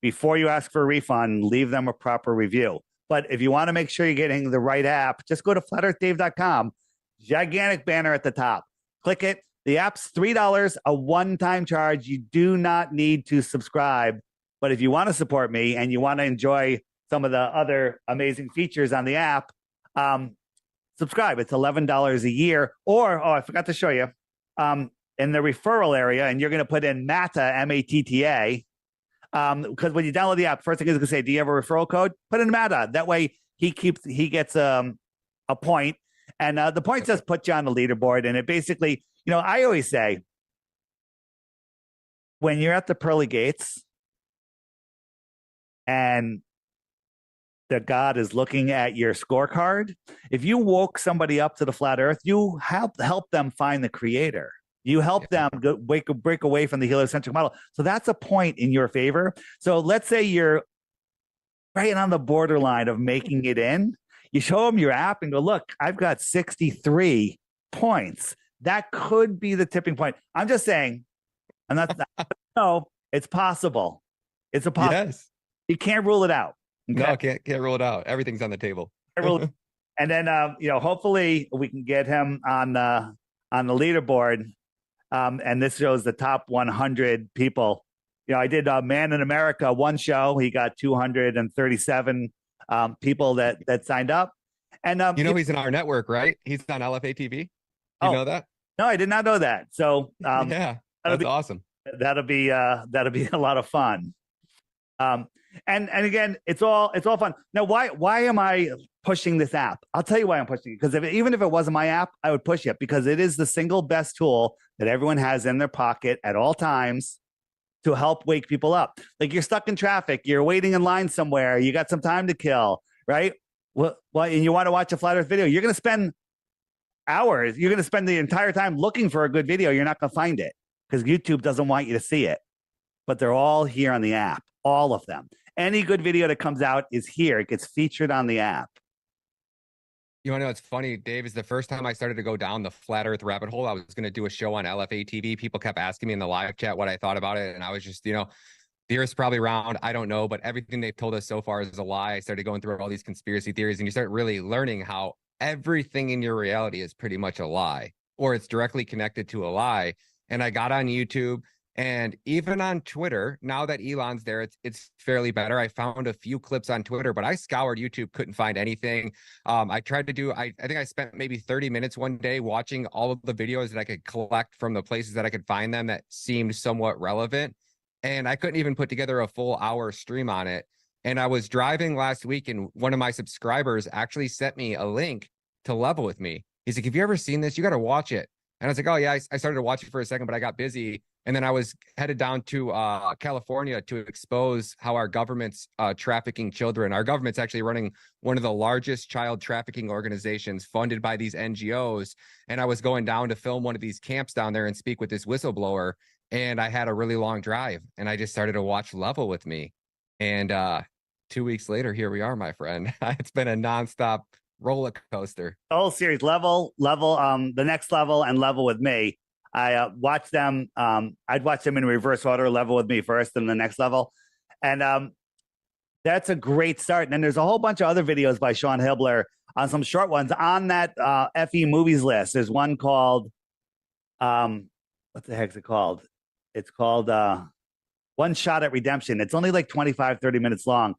before you ask for a refund, leave them a proper review. But if you want to make sure you're getting the right app, just go to flatearthdave.com. Gigantic banner at the top. Click it. The app's $3, a one-time charge. You do not need to subscribe. But if you want to support me and you want to enjoy some of the other amazing features on the app, subscribe. It's $11 a year. Or, I forgot to show you, in the referral area, and you're going to put in MATTA, M-A-T-T-A, because when you download the app, first thing is going to say, do you have a referral code? Put in MATTA. That way he gets a point. And the point says put you on the leaderboard. And it basically, you know, I always say, when you're at the pearly gates and the God is looking at your scorecard, if you woke somebody up to the flat earth, you help them find the creator. You help them break away from the heliocentric model. So that's a point in your favor. So let's say you're right on the borderline of making it in. You show them your app and go, look, I've got 63 points. That could be the tipping point. I'm just saying, I'm not, no, it's possible. It's a possibility. Yes. You can't rule it out. Okay? No, can't rule it out. Everything's on the table. And then, you know, hopefully we can get him on the leaderboard. And this shows the top 100 people. You know, I did Man in America, one show. He got 237 people that signed up. And you know, he's in our network, right? He's on LFA TV. You know that? No, I did not know that. So yeah, that's awesome. That'll be a lot of fun. And again, it's all fun. Now, why am I pushing this app? I'll tell you why I'm pushing it. Because even if it wasn't my app, I would push it because it is the single best tool that everyone has in their pocket at all times to help wake people up. Like you're stuck in traffic, you're waiting in line somewhere, you got some time to kill, right? Well, and you want to watch a flat earth video, you're going to spend hours. You're going to spend the entire time looking for a good video. You're not going to find it because YouTube doesn't want you to see it. But they're all here on the app, all of them. Any good video that comes out is here. It gets featured on the app. You want to know what's funny, Dave? Is the first time I started to go down the flat Earth rabbit hole. I was going to do a show on LFA TV. People kept asking me in the live chat what I thought about it, and I was just, the Earth's probably round. I don't know, but everything they've told us so far is a lie. I started going through all these conspiracy theories, and you start really learning how everything in your reality is pretty much a lie, or it's directly connected to a lie. And I got on YouTube. And even on Twitter, now that Elon's there, it's fairly better. I found a few clips on Twitter, but I scoured YouTube, couldn't find anything. I tried to do, I think I spent maybe 30 minutes one day watching all of the videos that I could collect from the places that I could find them that seemed somewhat relevant. And I couldn't even put together a full hour stream on it. And I was driving last week, and one of my subscribers actually sent me a link to Level With Me. He's like, have you ever seen this? You got to watch it. And I was like, oh, yeah, I started to watch it for a second, but I got busy. And then I was headed down to California to expose how our government's trafficking children. Our government's actually running one of the largest child trafficking organizations funded by these NGOs. And I was going down to film one of these camps down there and speak with this whistleblower. And I had a really long drive, and I just started to watch Level With Me. And 2 weeks later, here we are, my friend. It's been a nonstop roller coaster. The whole series, Level, The Next Level, and Level With Me. I watched them. I'd watch them in reverse order. Level With Me first, and The Next Level, and that's a great start. And then there's a whole bunch of other videos by Sean Hibbeler on some short ones on that FE movies list. There's one called what the heck's it called? It's called One Shot at Redemption. It's only like 25, 30 minutes long.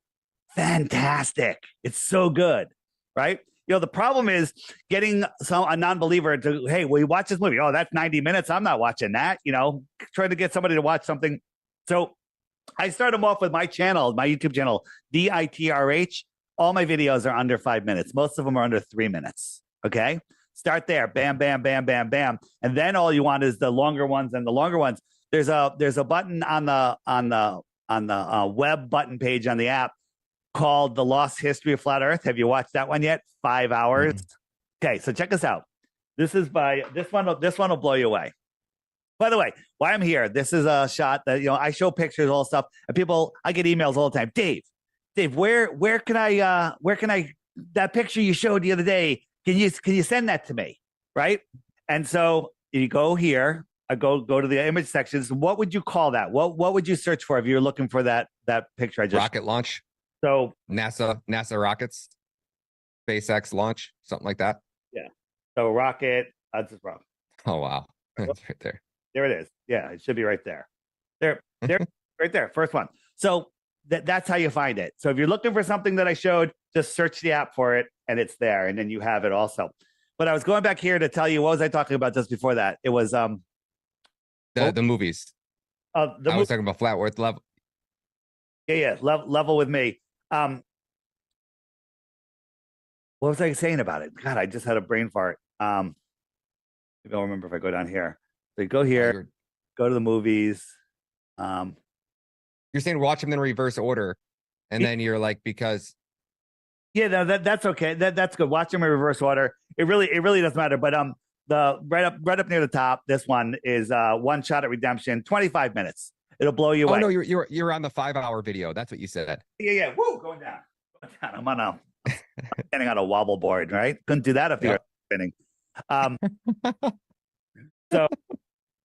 Fantastic! It's so good, right? The problem is getting a non-believer to, hey, will you watch this movie? Oh, that's 90 minutes. I'm not watching that. Trying to get somebody to watch something. So I start them off with my channel, my YouTube channel, DITRH. All my videos are under 5 minutes. Most of them are under 3 minutes. Okay. Start there. Bam, bam, bam, bam, bam. And then all you want is the longer ones, and the longer ones. There's a button on the web button page on the app called The Lost History of Flat Earth. Have you watched that one yet? 5 hours. Okay, so check this out. This one will blow you away. By the way, why I'm here, this is a shot that I show pictures, all stuff, and I get emails all the time. Dave, where can I that picture you showed the other day? Can you send that to me? Right? And so you go here. I go to the image sections. What would you call that? What would you search for if you're looking for that picture? Rocket launch. So NASA rockets, SpaceX launch, something like that. Yeah. So rocket. That's just wrong. Oh wow, it's right there. There it is. Yeah, it should be right there. There, right there. First one. So that's how you find it. So if you're looking for something that I showed, just search the app for it, and it's there, and then you have it also. But I was going back here to tell you, what was I talking about just before that? It was the movies. I was talking about Flat Earth Level. Yeah. Level With Me. What was I saying about it? God, I just had a brain fart. Maybe I'll remember if I go down here. So you go here, go to the movies. You're saying watch them in reverse order, and then you're like, because. Yeah, no, that's okay. That's good. Watch them in reverse order. It really doesn't matter. But the right up near the top, this one is One Shot at Redemption, 25 minutes. It'll blow you away. Oh no, you're on the 5-hour video. That's what you said. Yeah. Woo, going down. I'm standing on a wobble board, right? Couldn't do that if you were spinning. So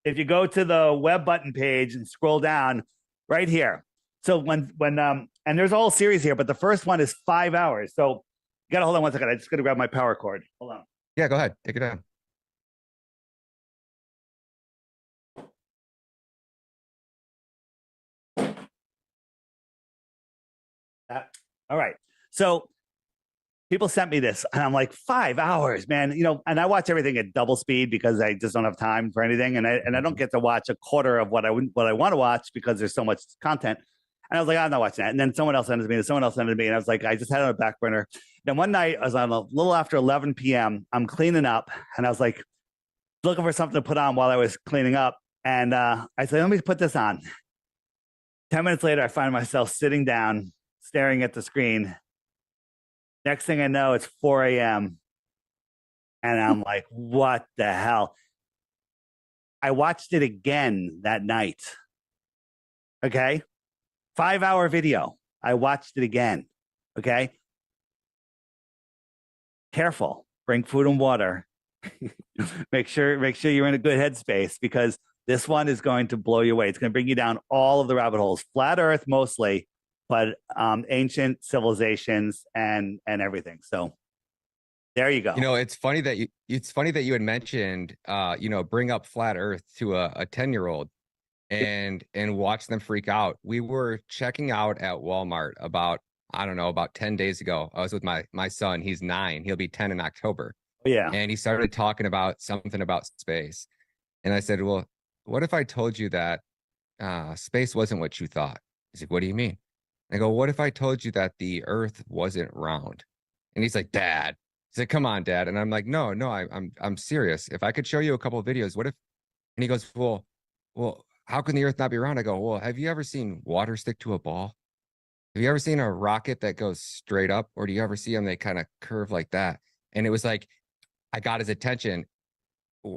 if you go to the web button page and scroll down right here. So when and there's a whole series here, but the first one is 5 hours. So you gotta hold on one second. I just gotta grab my power cord. Hold on. Yeah, go ahead. Take it down. All right. So people sent me this, and I'm like, 5 hours, man. And I watch everything at double speed because I just don't have time for anything, and I don't get to watch a quarter of what I want to watch because there's so much content. And I was like, I'm not watching that. And then someone else sent it to me, and someone else sent it to me, and I was like, I just had it on a back burner. Then one night, I was on a little after 11 p.m. I'm cleaning up, and I was like, looking for something to put on while I was cleaning up, and I said, let me put this on. 10 minutes later, I find myself sitting down, staring at the screen. Next thing I know, it's 4 a.m. And I'm like, what the hell? I watched it again that night. Okay. 5 hour video. I watched it again. Okay. Careful. bring food and water. make sure you're in a good headspace, because this one is going to blow you away. It's going to bring you down all of the rabbit holes, flat Earth mostly, but ancient civilizations and everything. So there you go. You know, it's funny that you had mentioned, bring up flat Earth to a 10-year-old and watch them freak out. We were checking out at Walmart about 10 days ago. I was with my son. He's 9. He'll be 10 in October. Yeah. And he started talking about something about space. And I said, well, what if I told you that space wasn't what you thought? He's like, what do you mean? I go, what if I told you that the Earth wasn't round? And he's like, Dad. He's like, come on, Dad. And I'm like, no, I'm serious. If I could show you a couple of videos, what if? And he goes, well, how can the Earth not be round? I go, well, have you ever seen water stick to a ball? Have you ever seen a rocket that goes straight up, or do you ever see them? They kind of curve like that. And it was like, I got his attention.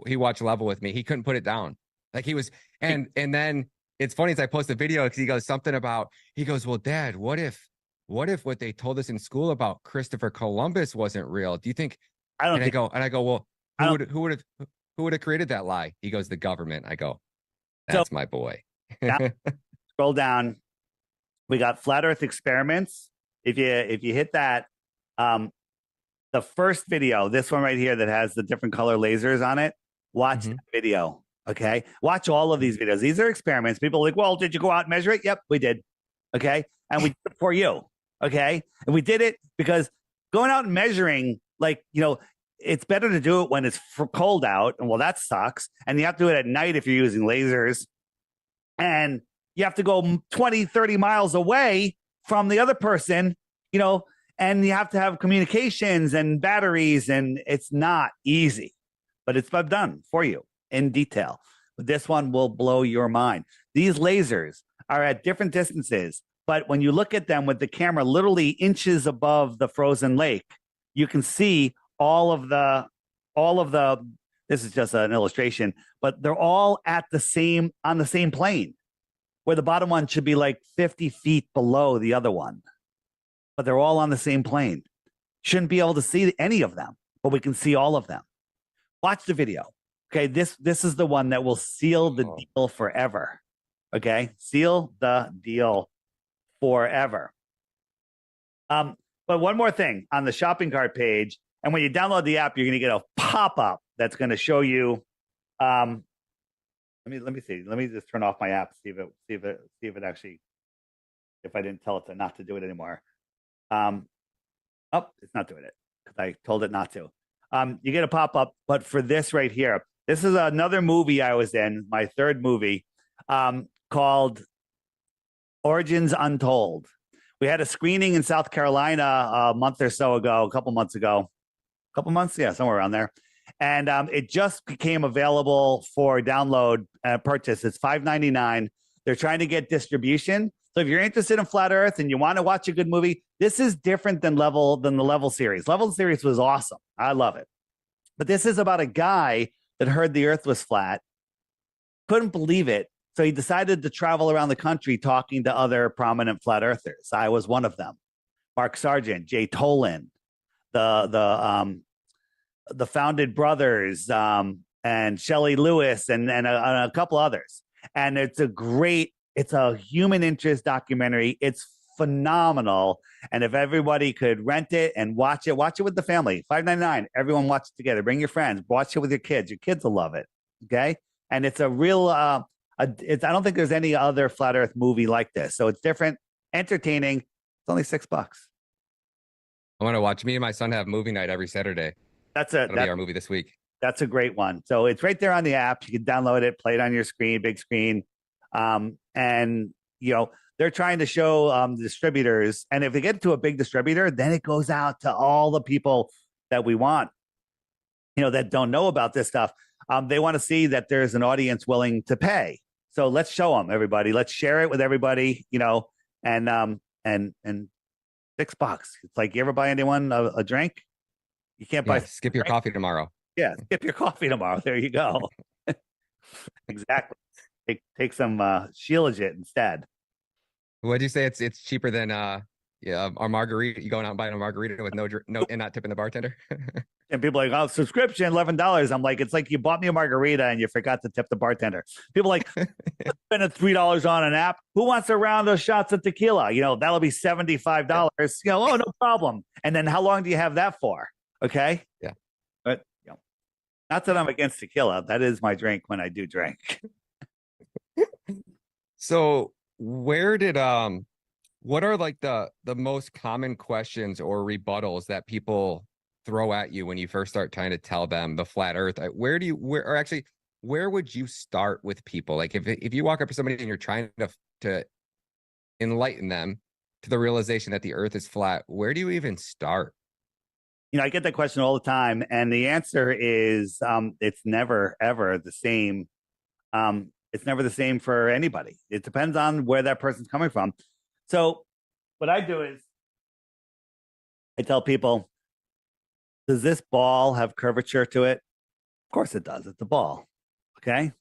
He watched Level with me. He couldn't put it down. Like he was, and then it's funny as I post the video, because he goes something about, he goes, well, Dad, what if what they told us in school about Christopher Columbus wasn't real? Do you think? I go, well, who would have created that lie? He goes, the government. I go, that's my boy. Scroll down. We got flat Earth experiments. If you hit that, the first video, this one right here that has the different color lasers on it, watch the video. Okay. Watch all of these videos. These are experiments. People are like, well, did you go out and measure it? Yep, we did. Okay. And we did it for you. Okay. And we did it because going out and measuring, it's better to do it when it's cold out. And well, that sucks. And you have to do it at night if you're using lasers. And you have to go 20, 30 miles away from the other person, and you have to have communications and batteries, and it's not easy, but it's done for you in detail. This one will blow your mind. These lasers are at different distances, but when you look at them with the camera literally inches above the frozen lake, you can see all of the, this is just an illustration, but they're all on the same plane, where the bottom one should be like 50 feet below the other one. But they're all on the same plane. Shouldn't be able to see any of them, but we can see all of them. Watch the video. Okay, this is the one that will seal the deal forever. Okay, seal the deal forever. But one more thing on the shopping cart page, and when you download the app, you're going to get a pop-up that's going to show you. Let me see. Let me just turn off my app. See if it actually. If I didn't tell it not to do it anymore. It's not doing it because I told it not to. You get a pop-up, but for this right here, this is another movie I was in, my third movie, called Origins Untold. We had a screening in South Carolina a couple months ago. Yeah, somewhere around there. And it just became available for download purchase. It's $5.99. They're trying to get distribution. So if you're interested in flat Earth and you want to watch a good movie, this is different than the Level series. Level series was awesome. I love it. But this is about a guy that heard the Earth was flat, couldn't believe it. So he decided to travel around the country talking to other prominent flat earthers. I was one of them. Mark Sargent, Jay Tolan, the Founded Brothers, and Shelley Lewis, and a couple others. And it's a human interest documentary. It's phenomenal. And if everybody could rent it and watch it with the family. $5.99. Everyone watch it together. Bring your friends. Watch it with your kids. Your kids will love it. Okay. And it's a real, I don't think there's any other flat Earth movie like this. So it's different, entertaining. It's only $6. I want to watch. Me and my son have movie night every Saturday. That'll be our movie this week. That's a great one. So it's right there on the app. You can download it, play it on your screen, big screen. And they're trying to show distributors. And if they get to a big distributor, then it goes out to all the people that we want, that don't know about this stuff. They want to see that there's an audience willing to pay. So let's show them, everybody. Let's share it with everybody, and $6. It's like, you ever buy anyone a drink? You can't buy. Skip your coffee tomorrow. Yeah, skip your coffee tomorrow. There you go. Exactly. Take some Shilajit instead. What'd you say? It's cheaper than our margarita. You going out and buying a margarita with no and not tipping the bartender? And people are like, oh, subscription, $11. I'm like, it's like you bought me a margarita and you forgot to tip the bartender. People are like, spend $3 on an app. Who wants a round of shots of tequila? That'll be $75. Oh, no problem. And then how long do you have that for? Okay. Yeah. But not that I'm against tequila. That is my drink when I do drink. So where did what are like the most common questions or rebuttals that people throw at you when you first start trying to tell them the flat earth? Where would you start with people? Like if you walk up to somebody and you're trying to enlighten them to the realization that the earth is flat, where do you even start? I get that question all the time, and the answer is it's never ever the same. It's never the same for anybody. It depends on where that person's coming from. So what I do is I tell people, does this ball have curvature to it? Of course it does. It's a ball. Okay.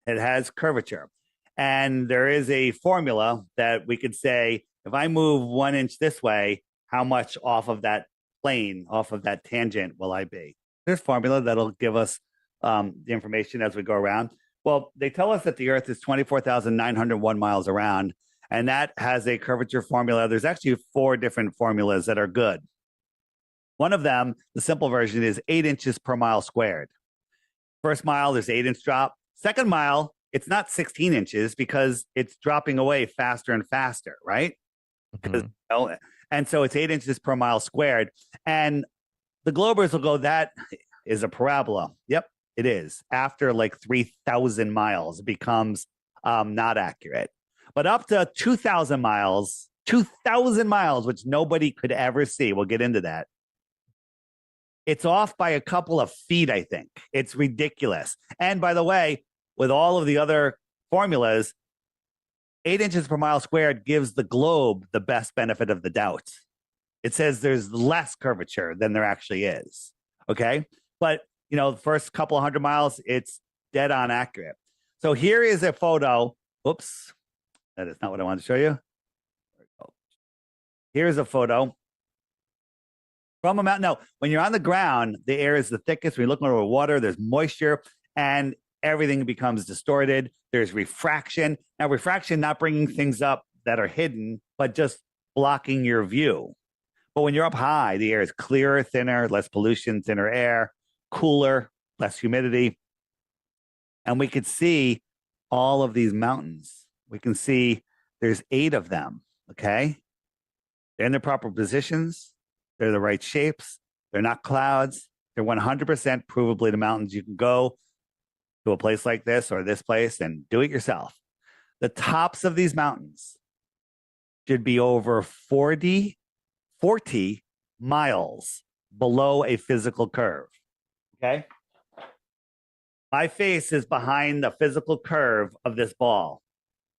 It has curvature. And there is a formula that we could say, if I move 1 inch this way, how much off of that plane, off of that tangent will I be? There's a formula that'll give us the information as we go around. Well, they tell us that the Earth is 24,901 miles around, and that has a curvature formula. There's actually 4 different formulas that are good. One of them, the simple version, is 8 inches per mile squared. First mile, there's 8-inch drop. Second mile, it's not 16 inches because it's dropping away faster and faster, right? Mm-hmm. And so it's 8 inches per mile squared. And the Globers will go, that is a parabola. Yep, it is. After like 3,000 miles, it becomes not accurate. But up to 2,000 miles, which nobody could ever see, we'll get into that. It's off by a couple of feet, I think. It's ridiculous. And by the way, with all of the other formulas, 8 inches per mile squared gives the globe the best benefit of the doubt. It says there's less curvature than there actually is. Okay. But, the first couple of 100 miles, it's dead on accurate. So here is a photo. Oops. That is not what I wanted to show you. Here's a photo from a mountain. Now, when you're on the ground, the air is the thickest. When you look over water, there's moisture and everything becomes distorted. There's refraction. Now, refraction, not bringing things up that are hidden, but just blocking your view. But when you're up high, the air is clearer, thinner, less pollution, thinner air, cooler, less humidity. And we could see all of these mountains. We can see there's 8 of them, okay? They're in their proper positions. They're the right shapes. They're not clouds. They're 100% provably the mountains. You can go to a place like this or this place and do it yourself. The tops of these mountains should be over 40 miles below a physical curve. Okay? My face is behind the physical curve of this ball.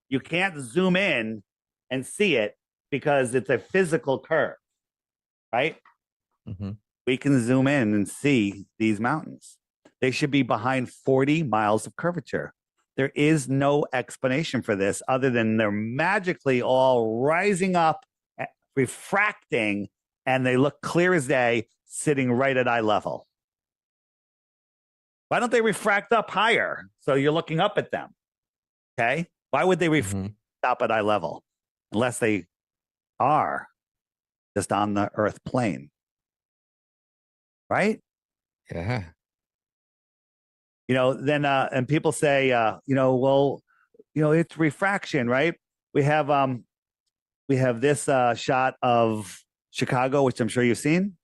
You can't zoom in and see it because it's a physical curve, right? Mm-hmm. We can zoom in and see these mountains. They should be behind 40 miles of curvature. There is no explanation for this other than they're magically all rising up, refracting, and they look clear as day, sitting right at eye level. Why don't they refract up higher so you're looking up at them? Okay? Why would they refract up at eye level unless they are just on the Earth plane? Right? Yeah. Then and people say, it's refraction, right? We have this shot of Chicago, which I'm sure you've seen,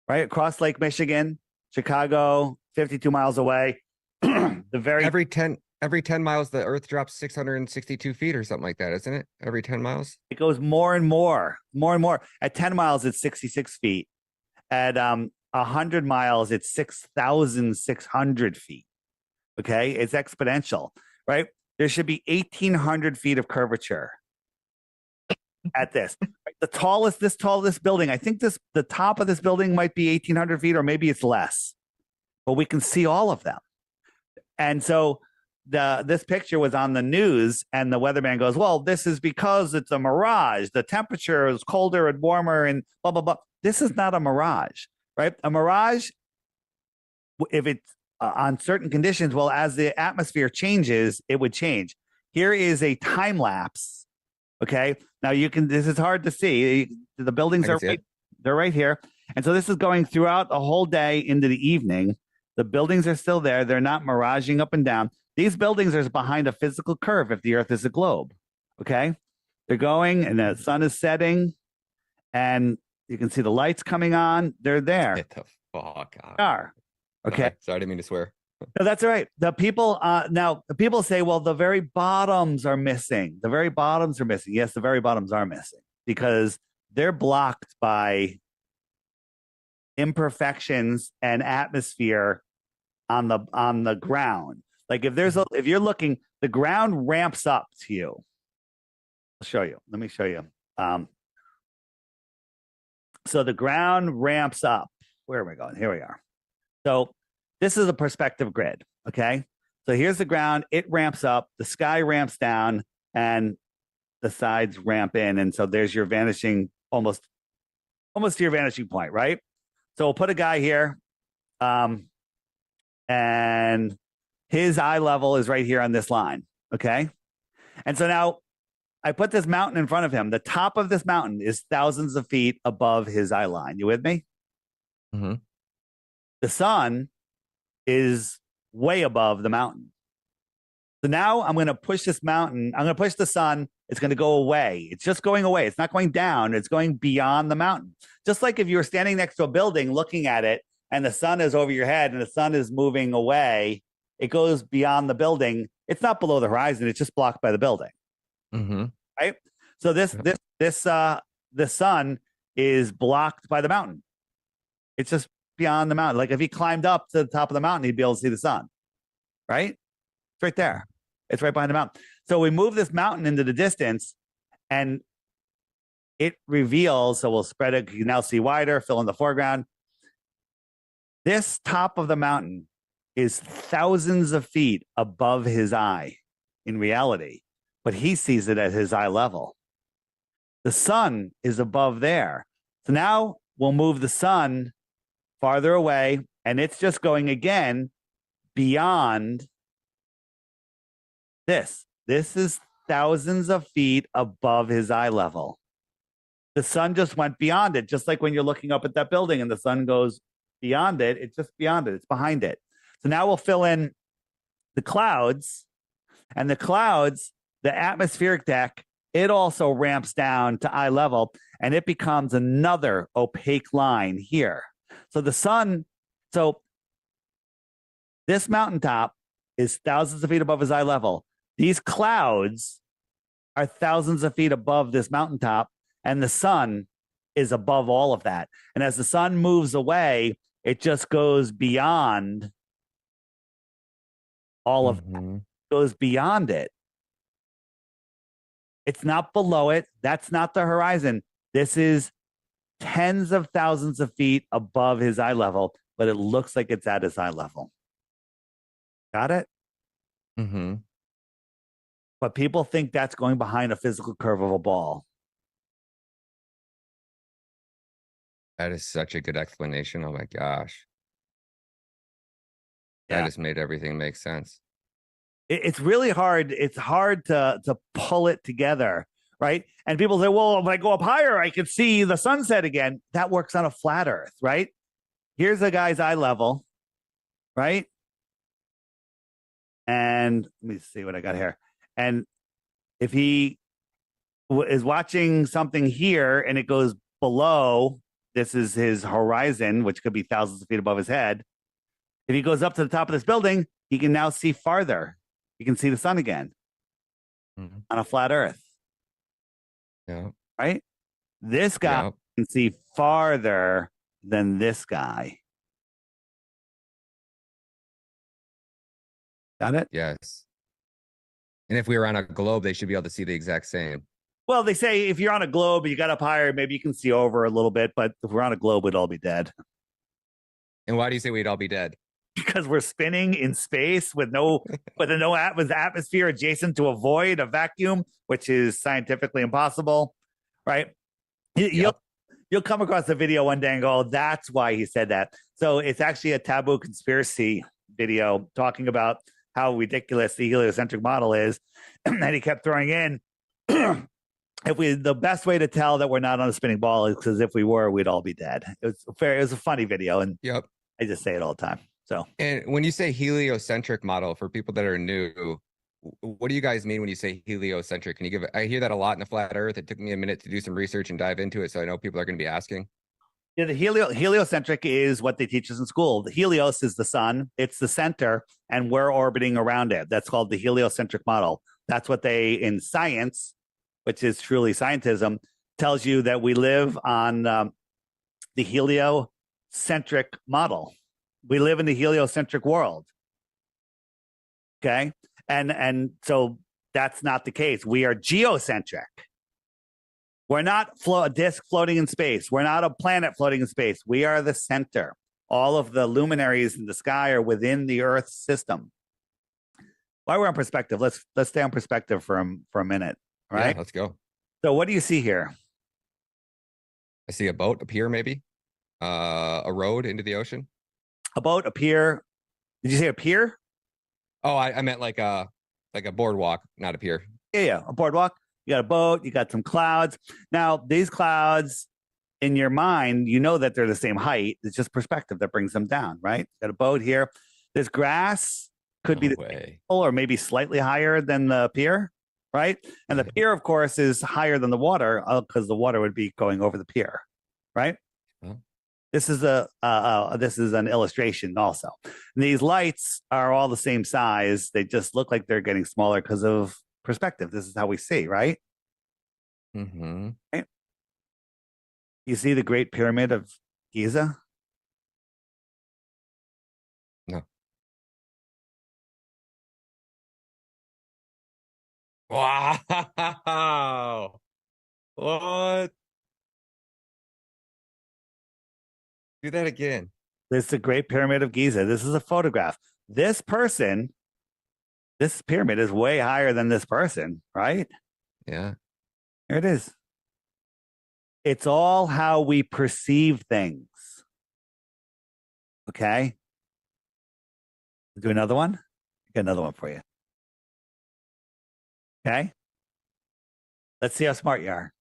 right? Across Lake Michigan, Chicago, 52 miles away. Every 10 miles, the Earth drops 662 feet or something like that, isn't it? Every 10 miles? It goes more and more. At 10 miles, it's 66 feet. At 100 miles, it's 6,600 feet. Okay? It's exponential, right? There should be 1,800 feet of curvature at this. The tallest building, I think the top of this building might be 1,800 feet, or maybe it's less. But we can see all of them. And so this picture was on the news, and the weatherman goes, well, this is because it's a mirage. The temperature is colder and warmer and blah, blah, blah. This is not a mirage. right? A mirage, if it's on certain conditions, well, as the atmosphere changes, it would change. Here is a time lapse. Okay. Now this is hard to see. The buildings are they're right here. And so this is going throughout the whole day into the evening. The buildings are still there. They're not miraging up and down. These buildings are behind a physical curve if the earth is a globe. Okay. They're going and the sun is setting and you can see the lights coming on. They're there. Get the fuck out. They are. Okay. Sorry, I didn't mean to swear. No, that's all right. The people now the people say, well, the very bottoms are missing. The very bottoms are missing. Yes, the very bottoms are missing because they're blocked by imperfections and atmosphere on the ground. Like if you're looking, the ground ramps up to you. I'll show you. Let me show you. So the ground ramps up. Where are we going? Here we are. So this is a perspective grid. Okay. So here's the ground. It ramps up. The sky ramps down, and the sides ramp in. And so there's your vanishing, almost to your vanishing point, right? So we'll put a guy here, and his eye level is right here on this line. Okay. And so now I put this mountain in front of him. The top of this mountain is thousands of feet above his eye line. You with me? Mm-hmm. The sun is way above the mountain. So now I'm going to push this mountain. I'm going to push the sun. It's going to go away. It's just going away. It's not going down. It's going beyond the mountain. Just like if you were standing next to a building looking at it and the sun is over your head and the sun is moving away, it goes beyond the building. It's not below the horizon. It's just blocked by the building. Mm-hmm. Right? So the sun is blocked by the mountain. It's just beyond the mountain. Like if he climbed up to the top of the mountain, he'd be able to see the sun. Right? It's right there. It's right behind the mountain. So we move this mountain into the distance and it reveals, so we'll spread it. You can now see wider, fill in the foreground. This top of the mountain is thousands of feet above his eye in reality, but he sees it at his eye level. The sun is above there. So now we'll move the sun farther away, and it's just going again beyond this. This is thousands of feet above his eye level. The sun just went beyond it, just like when you're looking up at that building and the sun goes beyond it, it's just beyond it, it's behind it. So now we'll fill in the clouds, and the clouds, the atmospheric deck, it also ramps down to eye level, and it becomes another opaque line here. So the sun, so this mountaintop is thousands of feet above his eye level. These clouds are thousands of feet above this mountaintop, and the sun is above all of that. And as the sun moves away, it just goes beyond all of that. Goes beyond it. It's not below it. That's not the horizon. This is tens of thousands of feet above his eye level, but it looks like it's at his eye level. Got it? Mm-hmm. But people think that's going behind a physical curve of a ball. That is such a good explanation. Oh my gosh. That just made everything make sense. It's really hard. It's hard to pull it together, right? And people say, well, when I go up higher, I can see the sunset again. That works on a flat earth, right? Here's a guy's eye level, right? And let me see what I got here. And if he is watching something here and it goes below, this is his horizon, which could be thousands of feet above his head. If he goes up to the top of this building, he can now see farther. You can see the sun again on a flat earth. Yeah. Right? This guy can see farther than this guy. Got it? Yes. And if we were on a globe, they should be able to see the exact same. Well, they say if you're on a globe and you got up higher, maybe you can see over a little bit, but if we're on a globe, we'd all be dead. And why do you say we'd all be dead? Because we're spinning in space with atmosphere adjacent to a void, a vacuum, which is scientifically impossible, right? you'll come across the video one day and go, oh, that's why he said that. So it's actually a taboo conspiracy video talking about how ridiculous the heliocentric model is. And he kept throwing in, the best way to tell that we're not on a spinning ball is because if we were, we'd all be dead. It was a funny video, and yep, I just say it all the time. So, and when you say heliocentric model, for people that are new, what do you guys mean when you say heliocentric? Can you give? I hear that a lot in the flat Earth. It took me a minute to do some research and dive into it, so I know people are going to be asking. Yeah, the heliocentric is what they teach us in school. The helios is the sun; it's the center, and we're orbiting around it. That's called the heliocentric model. That's what they in science, which is truly scientism, tells you that we live on the heliocentric model. We live in the heliocentric world. Okay, and so that's not the case. We are geocentric. We're not a disk floating in space. We're not a planet floating in space. We are the center. All of the luminaries in the sky are within the Earth system. While we're on perspective, let's stay on perspective for a minute. All right, yeah, let's go. So what do you see here? I see a boat, a pier, maybe a road into the ocean. A boat, a pier. Did you say a pier? Oh, I meant like a boardwalk, not a pier. Yeah, a boardwalk. You got a boat, you got some clouds. Now, these clouds in your mind, you know that they're the same height. It's just perspective that brings them down, right? Got a boat here. This grass could be the same or maybe slightly higher than the pier, right? And the pier, of course, is higher than the water because the water would be going over the pier, right? This is an illustration also. And these lights are all the same size. They just look like they're getting smaller because of perspective. This is how we see, right? Mm-hmm. Right? You see the Great Pyramid of Giza? No. Wow. What? Do that again. This is the Great Pyramid of Giza. This is a photograph. This pyramid is way higher than this person, right? Yeah. Here it is. It's all how we perceive things. Okay. Do another one. Got another one for you. Okay. Let's see how smart you are.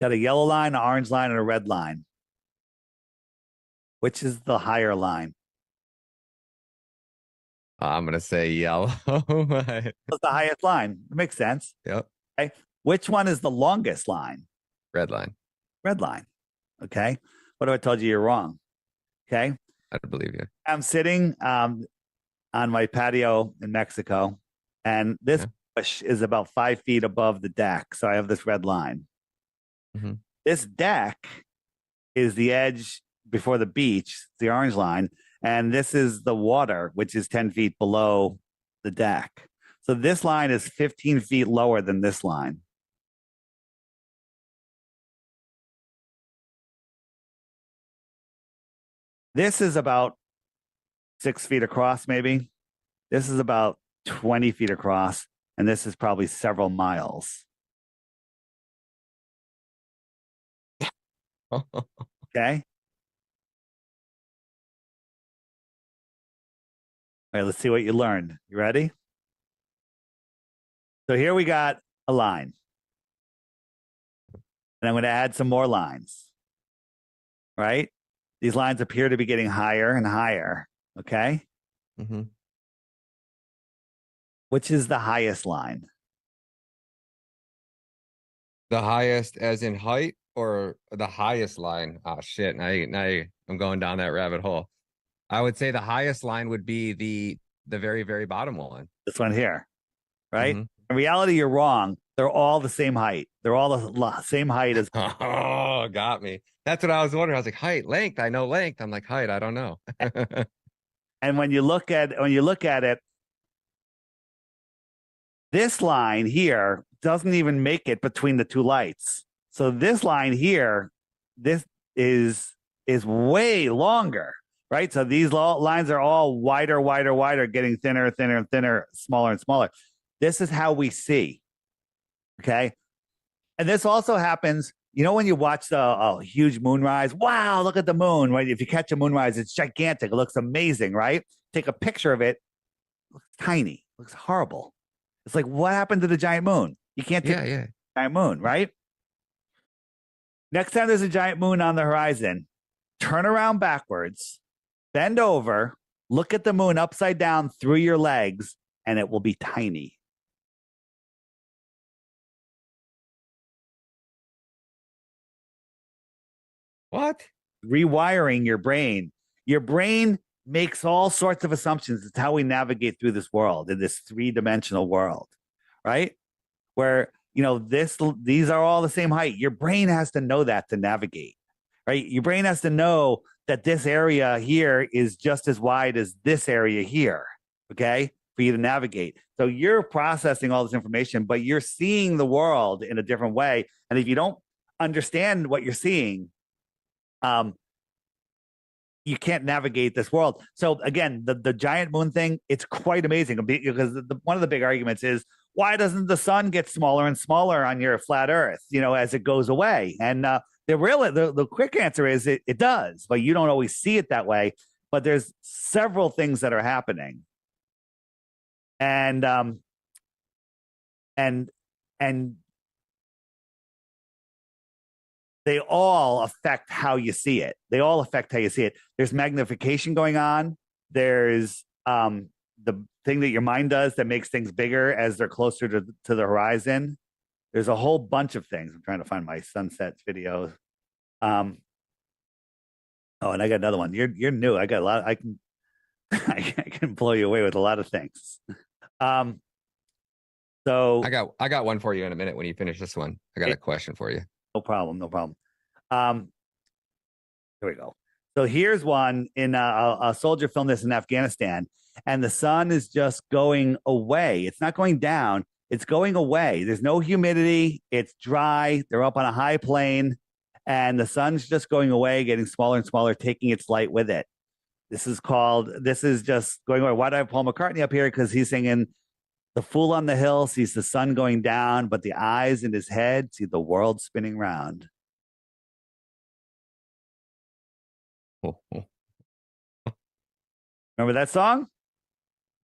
Got a yellow line, an orange line, and a red line. Which is the higher line? I'm going to say yellow. What's the highest line? It makes sense. Yep. Okay. Which one is the longest line? Red line. Red line. Okay. What if I told you you're wrong? Okay. I don't believe you. I'm sitting on my patio in Mexico, and this bush is about 5 feet above the deck. So I have this red line. Mm-hmm. This deck is the edge before the beach, the orange line, and this is the water, which is 10 feet below the deck. So this line is 15 feet lower than this line. This is about 6 feet across, maybe. This is about 20 feet across, and this is probably several miles. Okay. All right, let's see what you learned. You ready? So here we got a line. And I'm going to add some more lines. Right? These lines appear to be getting higher and higher. Okay? Mm-hmm. Which is the highest line? The highest as in height or the highest line? Oh, shit. Now I'm going down that rabbit hole. I would say the highest line would be the very, very bottom one. This one here, right? Mm-hmm. In reality, you're wrong. They're all the same height. They're all the same height as. Oh, got me. That's what I was wondering. I was like, height, length. I know length. I'm like, height. I don't know. And when you look at it, this line here doesn't even make it between the two lights. So this line here, this is way longer. Right? So these lines are all wider, wider, wider, getting thinner, thinner, and thinner, smaller and smaller. This is how we see. Okay? And this also happens, you know, when you watch the huge moonrise. Wow, look at the moon. Right? If you catch a moonrise, it's gigantic. It looks amazing, right? Take a picture of it. It looks tiny. It looks horrible. It's like, what happened to the giant moon? You can't take a giant moon, right? Next time there's a giant moon on the horizon, turn around backwards, bend over, look at the moon upside down through your legs, and it will be tiny. What? Rewiring your brain. Your brain makes all sorts of assumptions. It's how we navigate through this world, in this three-dimensional world, right? Where, you know, these are all the same height. Your brain has to know that to navigate, right? Your brain has to know that this area here is just as wide as this area here, okay, for you to navigate. So you're processing all this information, but you're seeing the world in a different way. And if you don't understand what you're seeing, you can't navigate this world. So again, the giant moon thing, it's quite amazing, because one of the big arguments is, why doesn't the sun get smaller and smaller on your flat Earth, you know, as it goes away? And the quick answer is it does, but you don't always see it that way. But there's several things that are happening, and they all affect how you see it. They all affect how you see it. There's magnification going on. There's the thing that your mind does that makes things bigger as they're closer to the horizon. There's a whole bunch of things. I'm trying to find my sunsets videos. Oh, and I got another one. You're new. I got a lot. I can blow you away with a lot of things. So I got one for you in a minute when you finish this one. I got a question for you. No problem. Here we go. So here's one in a soldier filmed this in Afghanistan, and the sun is just going away. It's not going down. It's going away. There's no humidity. It's dry. They're up on a high plane, and the sun's just going away, getting smaller and smaller, taking its light with it. This is just going away. Why do I have Paul McCartney up here? Because he's singing, "The fool on the hill sees the sun going down, but the eyes in his head see the world spinning round." Remember that song?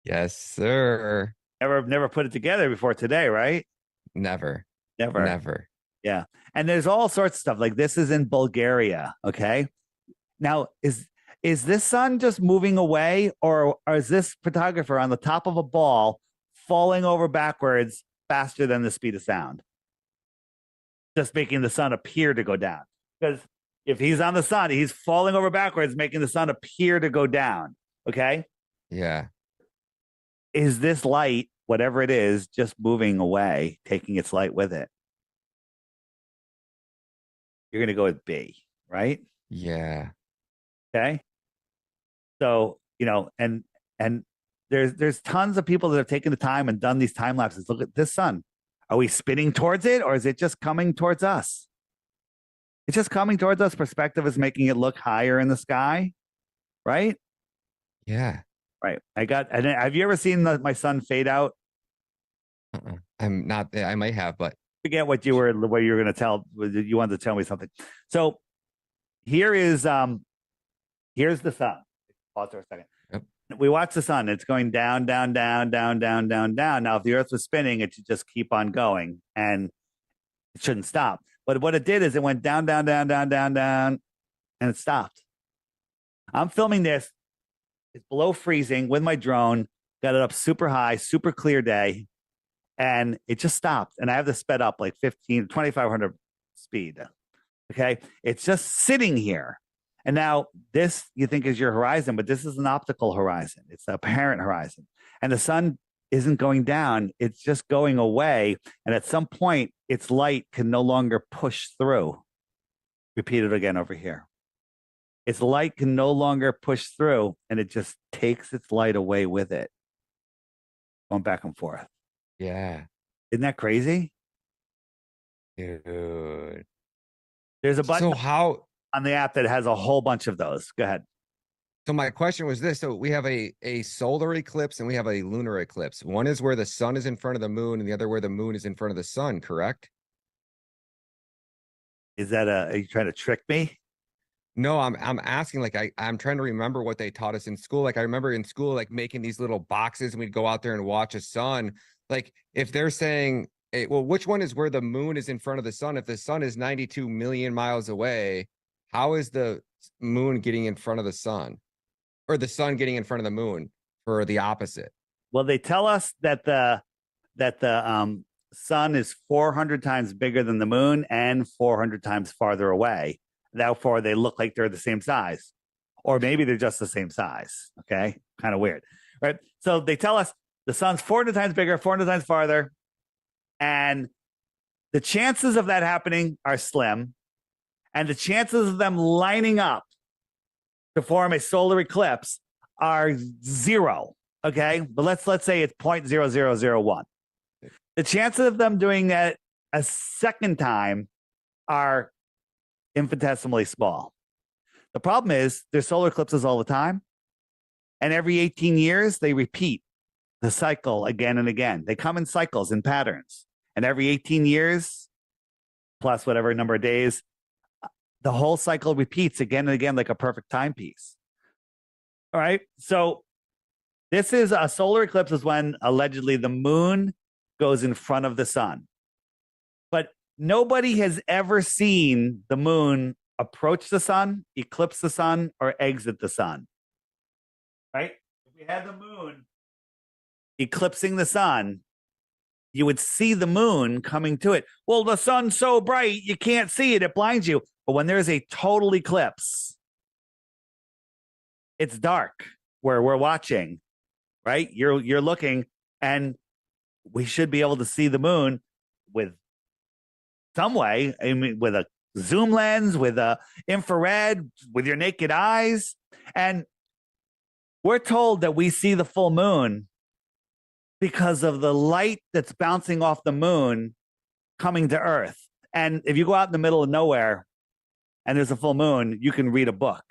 Yes, sir. Never put it together before today, right? Never. Yeah. And there's all sorts of stuff. Like, this is in Bulgaria. Okay. Now, is this sun just moving away, or is this photographer on the top of a ball falling over backwards faster than the speed of sound, just making the sun appear to go down? Because if he's on the sun, he's falling over backwards, making the sun appear to go down. Okay. Yeah. Is this light, whatever it is, just moving away, taking its light with it? You're going to go with B, right? Yeah. Okay. So, you know, and there's tons of people that have taken the time and done these time lapses. Look at this sun. Are we spinning towards it, or is it just coming towards us? It's just coming towards us. Perspective is making it look higher in the sky, right? Yeah. Right. And have you ever seen my sun fade out? I'm not. I might have, but forget what you were going to tell. You wanted to tell me something. So here's the sun. Pause for a second. Yep. We watch the sun. It's going down, down, down, down, down, down, down. Now, if the Earth was spinning, it should just keep on going, and it shouldn't stop. But what it did is it went down, down, down, down, down, down, and it stopped. I'm filming this. It's below freezing with my drone. Got it up super high, super clear day, and it just stopped. And I have this sped up like 2,500 speed. Okay, it's just sitting here. And now this you think is your horizon, but this is an optical horizon. It's a apparent horizon. And the sun isn't going down. It's just going away. And at some point, its light can no longer push through. Repeat it again over here. Its light can no longer push through, and it just takes its light away with it. Going back and forth. Yeah. Isn't that crazy? Dude. There's a button So how on the app that has a whole bunch of those. Go ahead. So my question was this. So we have a solar eclipse and we have a lunar eclipse. One is where the sun is in front of the moon and the other where the moon is in front of the sun, correct? Is that are you trying to trick me? No, I'm asking, like, I'm trying to remember what they taught us in school. Like, I remember in school, like, making these little boxes and we'd go out there and watch a sun. Like, if they're saying, well, which one is where the moon is in front of the sun? If the sun is 92 million miles away, how is the moon getting in front of the sun? Or the sun getting in front of the moon for the opposite? Well, they tell us that the sun is 400 times bigger than the moon and 400 times farther away. Therefore, they look like they're the same size. Or maybe they're just the same size. Okay. Kind of weird. Right. So they tell us the sun's 400 times bigger, 400 times farther. And the chances of that happening are slim. And the chances of them lining up to form a solar eclipse are 0. Okay. But let's say it's 0.0001. The chances of them doing that a second time are infinitesimally small. The problem is there's solar eclipses all the time. And every 18 years, they repeat the cycle again and again. They come in cycles and patterns. And every 18 years, plus whatever number of days, the whole cycle repeats again and again like a perfect timepiece. All right. So this is a solar eclipse is when allegedly the moon goes in front of the sun. But nobody has ever seen the moon approach the sun, eclipse the sun, or exit the sun. Right? If we had the moon eclipsing the sun, you would see the moon coming to it. Well, the sun's so bright, you can't see it. It blinds you. But when there's a total eclipse, it's dark where we're watching, right? You're looking, and we should be able to see the moon with some way, I mean, with a zoom lens, with a infrared, with your naked eyes. And we're told that we see the full moon because of the light that's bouncing off the moon coming to Earth. And if you go out in the middle of nowhere and there's a full moon, you can read a book.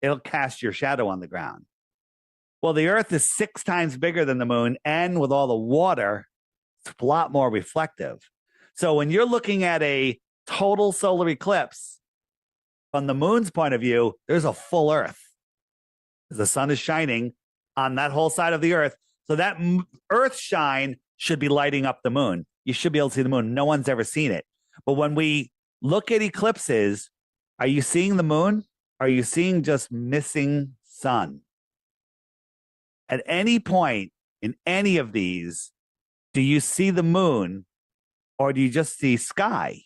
It'll cast your shadow on the ground. Well, the Earth is 6 times bigger than the moon, and with all the water, it's a lot more reflective. So when you're looking at a total solar eclipse, from the moon's point of view, there's a full Earth. The sun is shining on that whole side of the Earth. So that Earth shine should be lighting up the moon. You should be able to see the moon. No one's ever seen it. But when we look at eclipses, are you seeing the moon? Are you seeing just missing sun? At any point in any of these, do you see the moon, or do you just see sky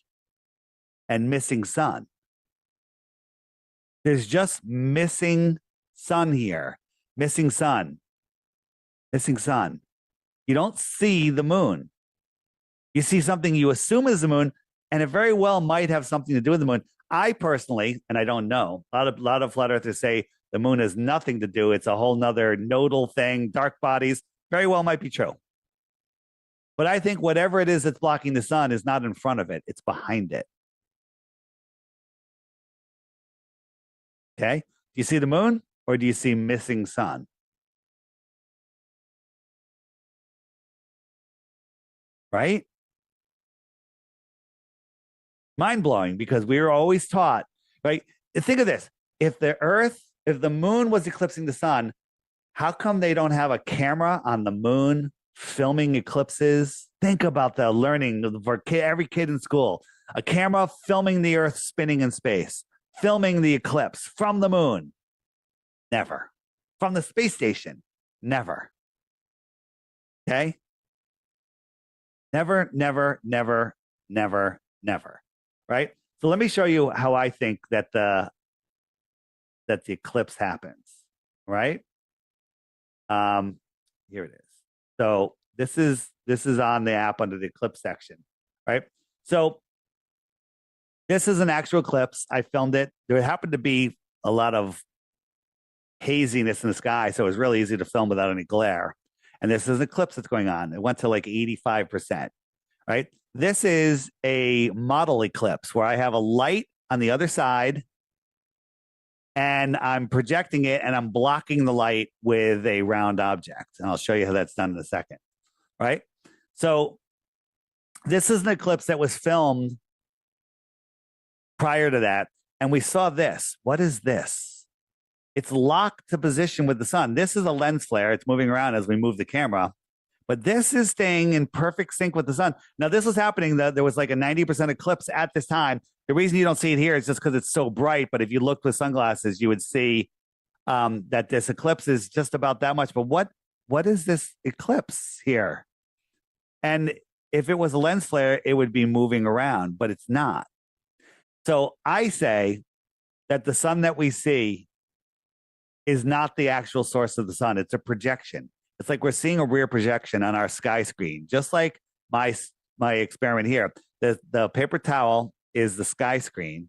and missing sun? There's just missing sun here. Missing sun. Missing sun. You don't see the moon. You see something you assume is the moon, and it very well might have something to do with the moon. I personally, and I don't know, a lot of flat earthers say the moon has nothing to do. It's a whole nother nodal thing, dark bodies. Very well might be true. But I think whatever it is that's blocking the sun is not in front of it. It's behind it. Okay? Do you see the moon, or do you see missing sun? Right? Mind-blowing, because we were always taught, right? Think of this. If the moon was eclipsing the sun, how come they don't have a camera on the moon filming eclipses? Think about the learning for every kid in school. A camera filming the Earth spinning in space, filming the eclipse from the moon. Never. From the space station. Never. Okay? Never, never, never, never, never. Right? So let me show you how I think that the eclipse happens. Right? Here it is. So this is on the app under the eclipse section. Right? So this is an actual eclipse. I filmed it. There happened to be a lot of haziness in the sky, so it was really easy to film without any glare. And this is an eclipse that's going on. It went to like 85%, right? This is a model eclipse where I have a light on the other side and I'm projecting it and I'm blocking the light with a round object. And I'll show you how that's done in a second, right? So this is an eclipse that was filmed prior to that, and we saw this. What is this? It's locked to position with the sun. This is a lens flare. It's moving around as we move the camera, but this is staying in perfect sync with the sun. Now, this was happening. There was like a 90% eclipse at this time. The reason you don't see it here is just because it's so bright, but if you looked with sunglasses, you would see that this eclipse is just about that much. But what is this eclipse here? And if it was a lens flare, it would be moving around, but it's not. So I say that the sun that we see is not the actual source of the sun. It's a projection. It's like we're seeing a rear projection on our sky screen, just like my experiment here. The paper towel is the sky screen,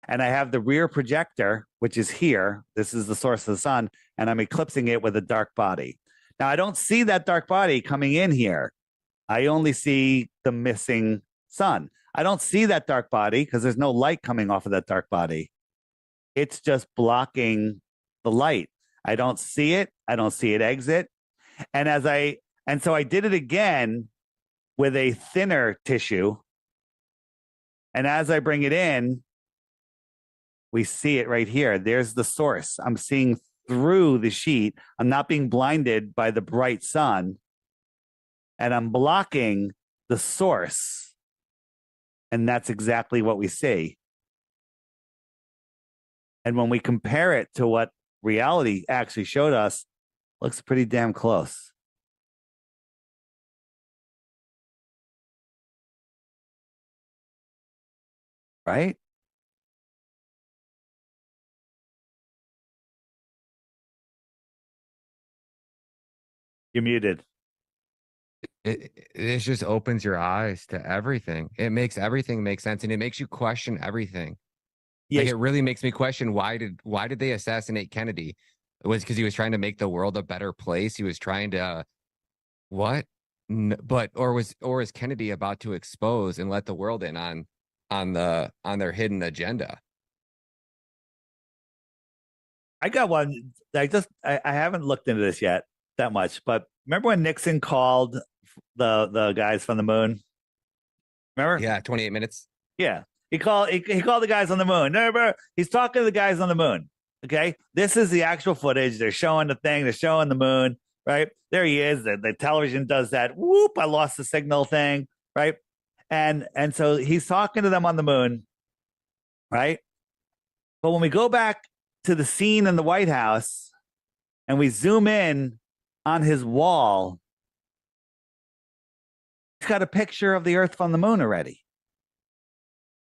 and I have the rear projector, which is here. This is the source of the sun, and I'm eclipsing it with a dark body. Now, I don't see that dark body coming in here. I only see the missing sun. I don't see that dark body because there's no light coming off of that dark body. It's just blocking the light. I don't see it. I don't see it exit. And so I did it again with a thinner tissue. And as I bring it in, we see it right here. There's the source. I'm seeing through the sheet. I'm not being blinded by the bright sun. And I'm blocking the source. And that's exactly what we see. And when we compare it to what reality actually showed us, looks pretty damn close. Right? You're muted. It just opens your eyes to everything. It makes everything make sense, and it makes you question everything. Yeah. Like, it really makes me question why did they assassinate Kennedy? It was because he was trying to make the world a better place. He was trying to what? Or is Kennedy about to expose and let the world in on their hidden agenda? I got one. I haven't looked into this yet that much, but remember when Nixon called the guys from the moon? Remember? Yeah, 28 minutes. Yeah. He called the guys on the moon. Remember? He's talking to the guys on the moon. Okay. This is the actual footage. They're showing the thing, they're showing the moon, right? There he is. The television does that whoop, I lost the signal thing, right? And so he's talking to them on the moon, right? But when we go back to the scene in the White House and we zoom in on his wall, he's got a picture of the Earth from the moon already.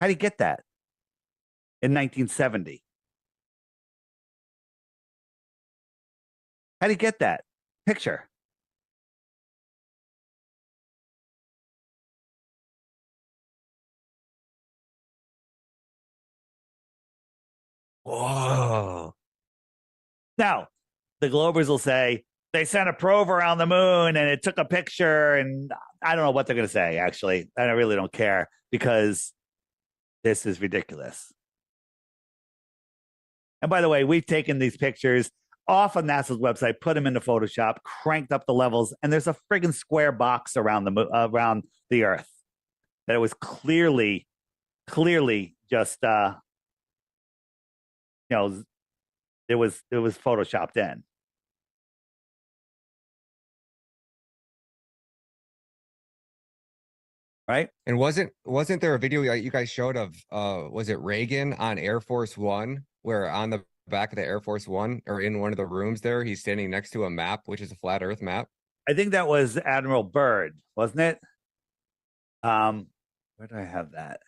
How do you get that in 1970? How do you get that picture? Whoa. Now, the Globers will say they sent a probe around the moon and it took a picture, and I don't know what they're going to say, actually. I really don't care because this is ridiculous. And by the way, we've taken these pictures off of NASA's website, put them into Photoshop, cranked up the levels, and there's a friggin' square box around the Earth that it was clearly just it was photoshopped in. Right? And wasn't there a video you guys showed of was it Reagan on Air Force One, where on the back of the Air Force One or in one of the rooms there, he's standing next to a map, which is a flat Earth map? I think that was Admiral Byrd, wasn't it? Where do I have that?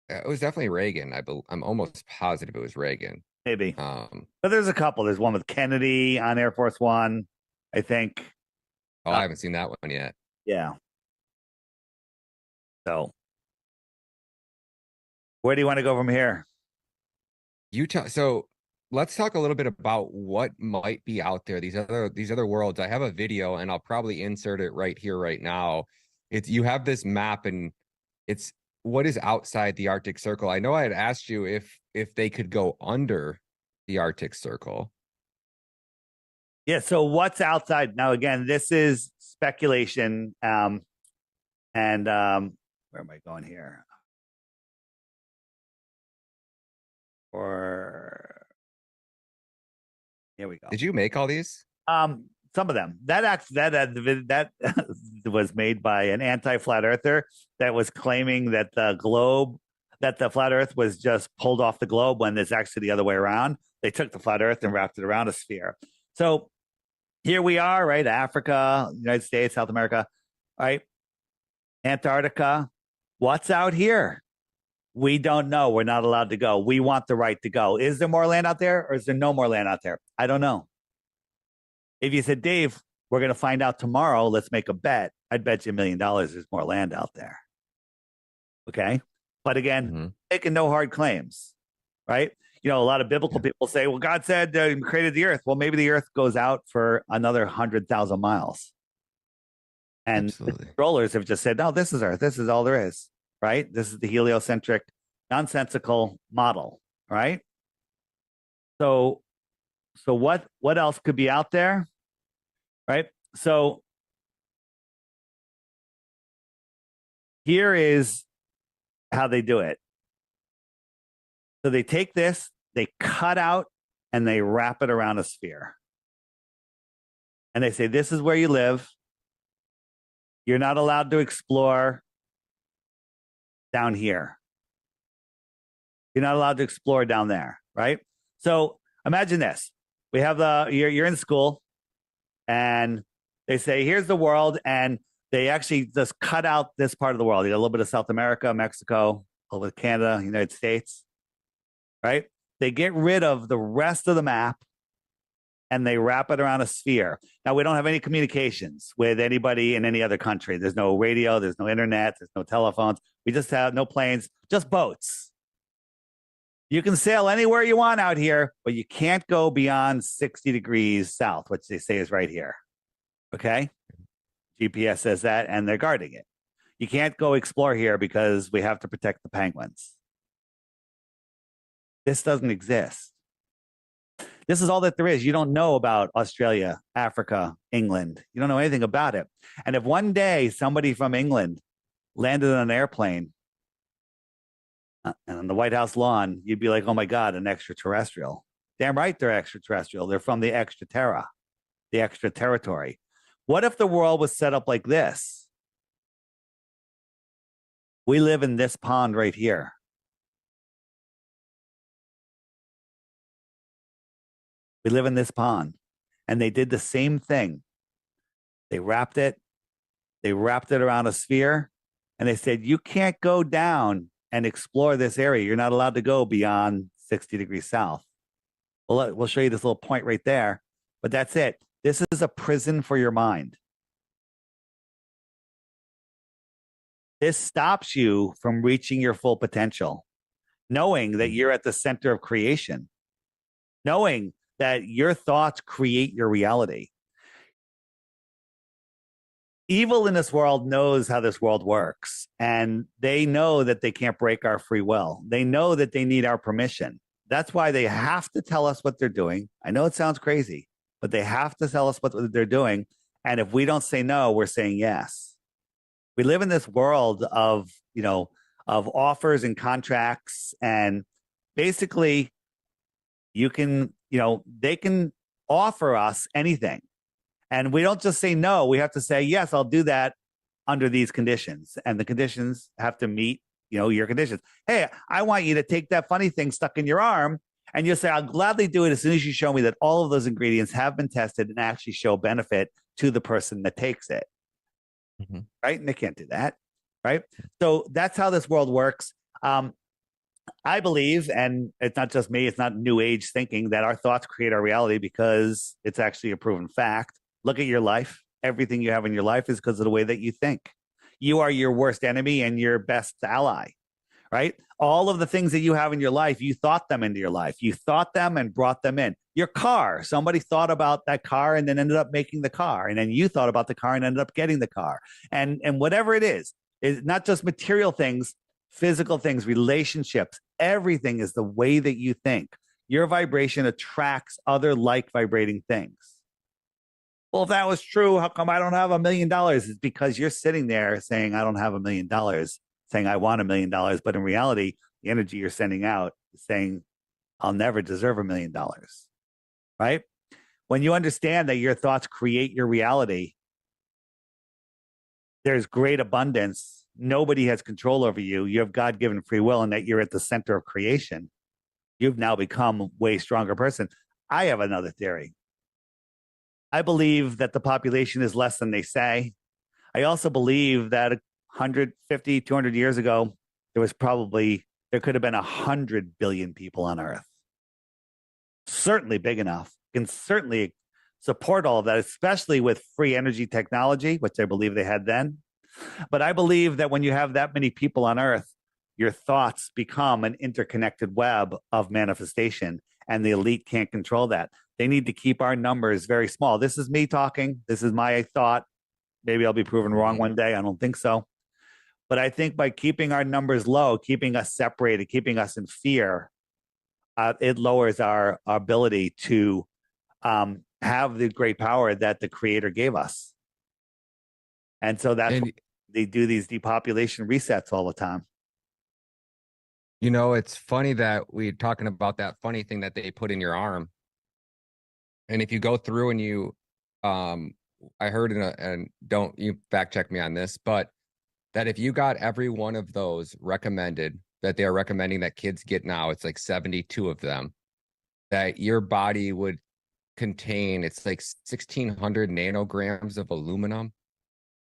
It was definitely Reagan. I'm almost positive it was Reagan. Maybe. But there's a couple. There's one with Kennedy on Air Force One, I think. Oh, I haven't seen that one yet. Yeah. So, where do you want to go from here? So let's talk a little bit about what might be out there. These other worlds. I have a video, and I'll probably insert it right here, right now. You have this map, and it's what is outside the Arctic Circle. I know I had asked you if they could go under the Arctic Circle. Yeah. So what's outside now? Again, this is speculation. Where am I going here? Or here we go. Did you make all these? Some of them. That was made by an anti-flat earther that was claiming that the flat Earth was just pulled off the globe when it's actually the other way around. They took the flat Earth and wrapped it around a sphere. So here we are, right? Africa, United States, South America, right? Antarctica. What's out here? We don't know. We're not allowed to go. We want the right to go. Is there more land out there, or is there no more land out there? I don't know. If you said, Dave, we're going to find out tomorrow, let's make a bet, I'd bet you $1 million there's more land out there. Okay? But again, making no hard claims, right? You know, a lot of biblical people say, well, God said he created the earth. Well, maybe the earth goes out for another 100,000 miles. And the controllers have just said, no, this is Earth. This is all there is, right? This is the heliocentric, nonsensical model, right? So what else could be out there, right? So here is how they do it. So they take this, they cut out, and they wrap it around a sphere. And they say, this is where you live. You're not allowed to explore down here. You're not allowed to explore down there, right? So imagine this. We have you're in school, and they say, here's the world, and they actually just cut out this part of the world. You got a little bit of South America, Mexico, a little bit of Canada, United States, right? They get rid of the rest of the map, and they wrap it around a sphere. Now, we don't have any communications with anybody in any other country. There's no radio, there's no internet, there's no telephones. We just have no planes, just boats. You can sail anywhere you want out here, but you can't go beyond 60 degrees south, which they say is right here. Okay? GPS says that, and they're guarding it. You can't go explore here because we have to protect the penguins. This doesn't exist. This is all that there is. You don't know about Australia, Africa, England. You don't know anything about it. And if one day somebody from England landed on an airplane on the White House lawn, you'd be like, oh my God, an extraterrestrial. Damn right they're extraterrestrial. They're from the extra terra, the extra territory. What if the world was set up like this? We live in this pond right here. We live in this pond. And they did the same thing. They wrapped it around a sphere, and they said, you can't go down and explore this area. You're not allowed to go beyond 60 degrees south. We'll show you this little point right there, but that's it. This is a prison for your mind. This stops you from reaching your full potential, knowing that you're at the center of creation, knowing that your thoughts create your reality. Evil in this world knows how this world works, and they know that they can't break our free will. They know that they need our permission. That's why they have to tell us what they're doing. I know it sounds crazy, but they have to tell us what they're doing. And if we don't say no, we're saying yes. We live in this world of offers and contracts, and basically they can offer us anything. And we don't just say no, we have to say, yes, I'll do that under these conditions. And the conditions have to meet, your conditions. Hey, I want you to take that funny thing stuck in your arm, and you'll say, I'll gladly do it as soon as you show me that all of those ingredients have been tested and actually show benefit to the person that takes it. Mm-hmm. Right? And they can't do that. Right? So that's how this world works. I believe, and it's not just me, it's not new age thinking, that our thoughts create our reality, because it's actually a proven fact. Look at your life. Everything you have in your life is because of the way that you think. You are your worst enemy and your best ally, right? All of the things that you have in your life, you thought them into your life. You thought them and brought them in. Your car, somebody thought about that car and then ended up making the car. And then you thought about the car and ended up getting the car. And whatever it is not just material things, physical things, relationships. Everything is the way that you think. Your vibration attracts other like vibrating things. Well, if that was true, how come I don't have $1 million? It's because you're sitting there saying, I don't have $1 million, saying I want $1 million. But in reality, the energy you're sending out is saying, I'll never deserve $1 million. Right? When you understand that your thoughts create your reality, there's great abundance. Nobody has control over you. You have God-given free will, and that you're at the center of creation. You've now become a way stronger person. I have another theory. I believe that the population is less than they say. I also believe that 150, 200 years ago, there could have been 100 billion people on Earth. Certainly big enough. Can certainly support all of that, especially with free energy technology, which I believe they had then. But I believe that when you have that many people on Earth, your thoughts become an interconnected web of manifestation, and the elite can't control that. They need to keep our numbers very small. This is me talking. This is my thought. Maybe I'll be proven wrong one day. I don't think so. But I think by keeping our numbers low, keeping us separated, keeping us in fear, it lowers our ability to have the great power that the Creator gave us. And so that's why they do these depopulation resets all the time. You know, it's funny that we're talking about that funny thing that they put in your arm. And if you go through and you, I heard and don't you fact check me on this, but that if you got every one of those recommended, that they are recommending that kids get now, it's like 72 of them, that your body would contain, it's like 1,600 nanograms of aluminum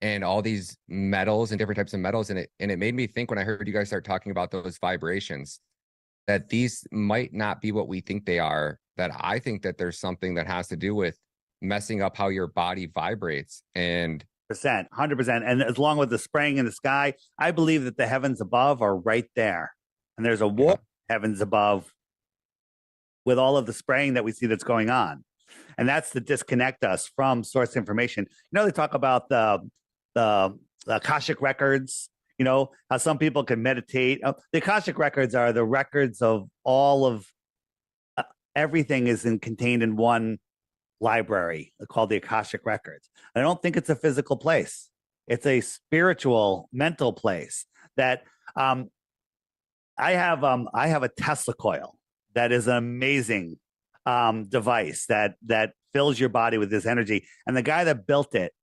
and all these metals and different types of metals. And it made me think when I heard you guys start talking about those vibrations, that these might not be what we think they are, that I think that there's something that has to do with messing up how your body vibrates. And 100%. And as long with the spraying in the sky, I believe that the heavens above are right there. And there's a war heavens above with all of the spraying that we see that's going on. And that's to disconnect us from source information. You know, they talk about the Akashic records, you know, how some people can meditate. The Akashic records are the records of all of everything is contained in one library called the Akashic records. I don't think it's a physical place. It's a spiritual, mental place that I have a Tesla coil that is an amazing device that fills your body with this energy. And the guy that built it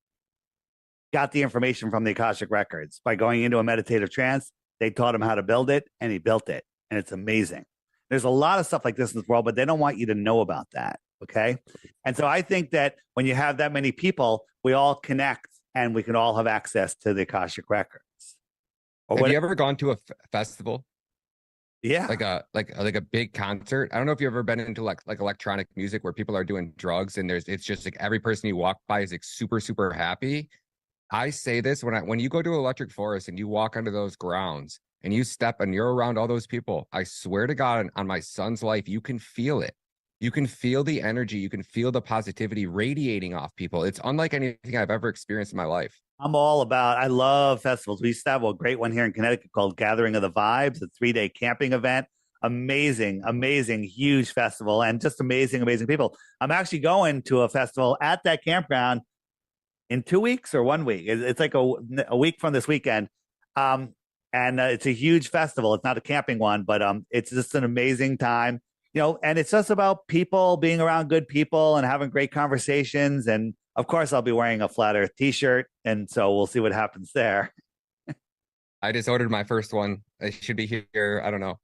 got the information from the Akashic records by going into a meditative trance. They taught him how to build it, and he built it, and it's amazing. There's a lot of stuff like this in this world, but they don't want you to know about that. Okay. And so I think that when you have that many people, we all connect and we can all have access to the Akashic records. Have you ever gone to a festival? Yeah. Like a big concert. I don't know if you've ever been into like electronic music where people are doing drugs and it's just like every person you walk by is like super, super happy. I say this when you go to Electric Forest and you walk onto those grounds and you step and you're around all those people, I swear to God, on my son's life, you can feel it. You can feel the energy. You can feel the positivity radiating off people. It's unlike anything I've ever experienced in my life. I love festivals. We used to have a great one here in Connecticut called Gathering of the Vibes, a 3-day camping event. Amazing, huge festival, and just amazing people. I'm actually going to a festival at that campground in 2 weeks or 1 week. It's like a week from this weekend. And it's a huge festival. It's not a camping one, but it's just an amazing time. You know, and it's just about people being around good people and having great conversations. And of course, I'll be wearing a Flat Earth t-shirt. And so we'll see what happens there. I just ordered my first one. It should be here. I don't know.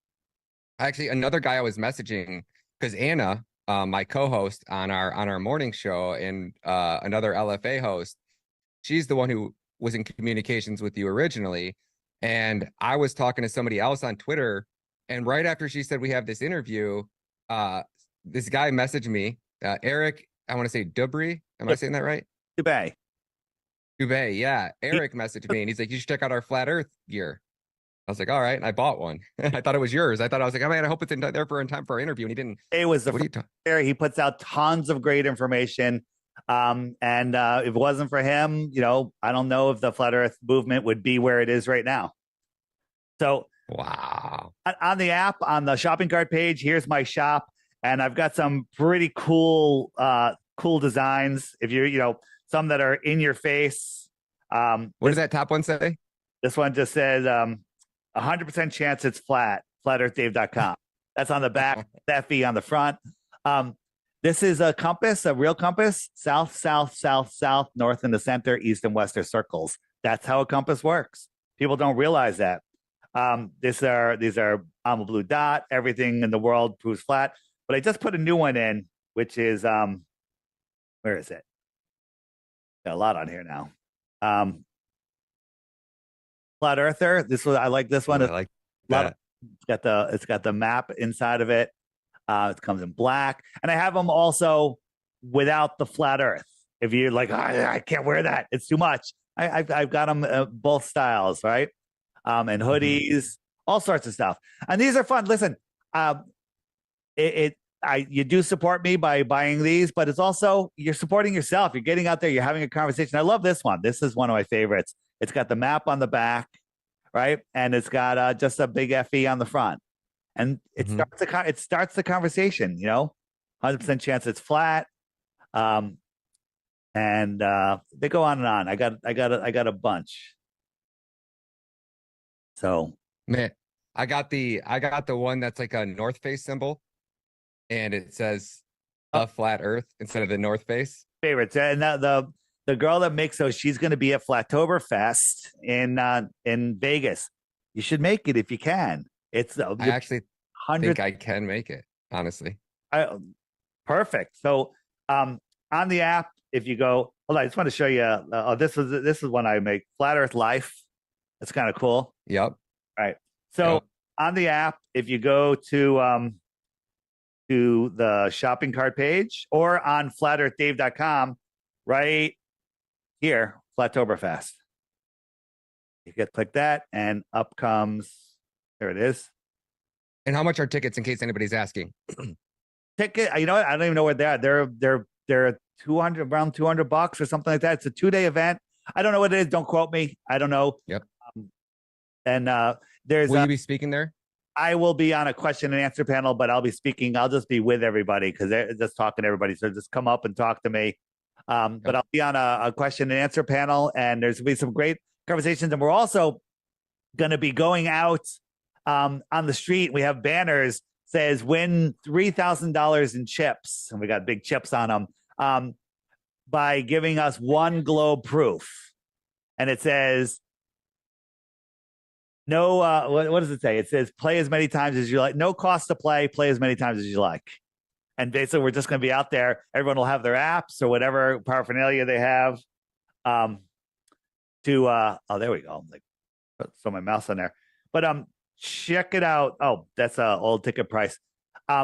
Actually, another guy I was messaging, because Anna, my co-host on our morning show, and another LFA host, she's the one who was in communications with you originally. And I was talking to somebody else on Twitter. And right after she said we have this interview, this guy messaged me, Eric, I want to say Dubry. Am I saying that right? Dubay, yeah. Eric messaged me and he's like, you should check out our Flat Earth gear. I was like, all right. And I bought one. I thought it was yours. I was like, oh man, I hope it's in there in time for our interview. And he didn't. It was there. He puts out tons of great information. And if it wasn't for him, you know, I don't know if the Flat Earth movement would be where it is right now. So wow. On the app, on the shopping cart page, here's my shop. And I've got some pretty cool designs. If you know, some that are in your face. What does that top one say? This one just says 100% chance it's flat, flatearthdave.com. That's on the back. FE on the front. This is a compass, a real compass. South, south, south, south, north in the center, east and west are circles. That's how a compass works. People don't realize that. These are I'm a blue dot. Everything in the world proves flat. But I just put a new one in, which is where is it? Got a lot on here now. Flat Earther. I like this one. I like that. It's got the map inside of it. It comes in black, and I have them also without the flat Earth. If you're like, I can't wear that, it's too much. I've got them both styles, right? And hoodies, all sorts of stuff. And these are fun. Listen, you do support me by buying these, but it's also you're supporting yourself. You're getting out there. You're having a conversation. I love this one. This is one of my favorites. It's got the map on the back, right? And it's got just a big FE on the front. And it starts the conversation, 100% chance it's flat. And they go on and on. I got a bunch. So man, I got the one that's like a North Face symbol, and it says a flat Earth instead of the North Face. Favorites. And the girl that makes those, she's going to be at Flattoberfest in Vegas. You should make it if you can. I actually think I can make it, honestly. Perfect. So on the app, if you go, hold on, I just want to show you. This is one I make. Flat Earth Life. That's kind of cool. Yep. Right. So on the app, if you go to the shopping cart page or on flatearthdave.com, right here, Flattoberfest. You can click that, and up comes. There it is. And how much are tickets, in case anybody's asking? Ticket, you know what? I don't even know where they are. They're around $200 or something like that. It's a 2-day event. I don't know what it is. Don't quote me. I don't know. Yep. Will you be speaking there? I will be on a question and answer panel, but I'll be speaking. I'll just be with everybody because they're just talking to everybody. So just come up and talk to me. But I'll be on a question and answer panel, and there's going to be some great conversations. And we're also going to be going out on the street. We have banners says win $3,000 in chips, and we got big chips on them by giving us one globe proof. And it says no. What does it say? It says play as many times as you like. No cost to play. Play as many times as you like. And basically, we're just going to be out there. Everyone will have their apps or whatever paraphernalia they have. There we go. Like, throw my mouse on there. But check it out. Oh, that's a old ticket price. We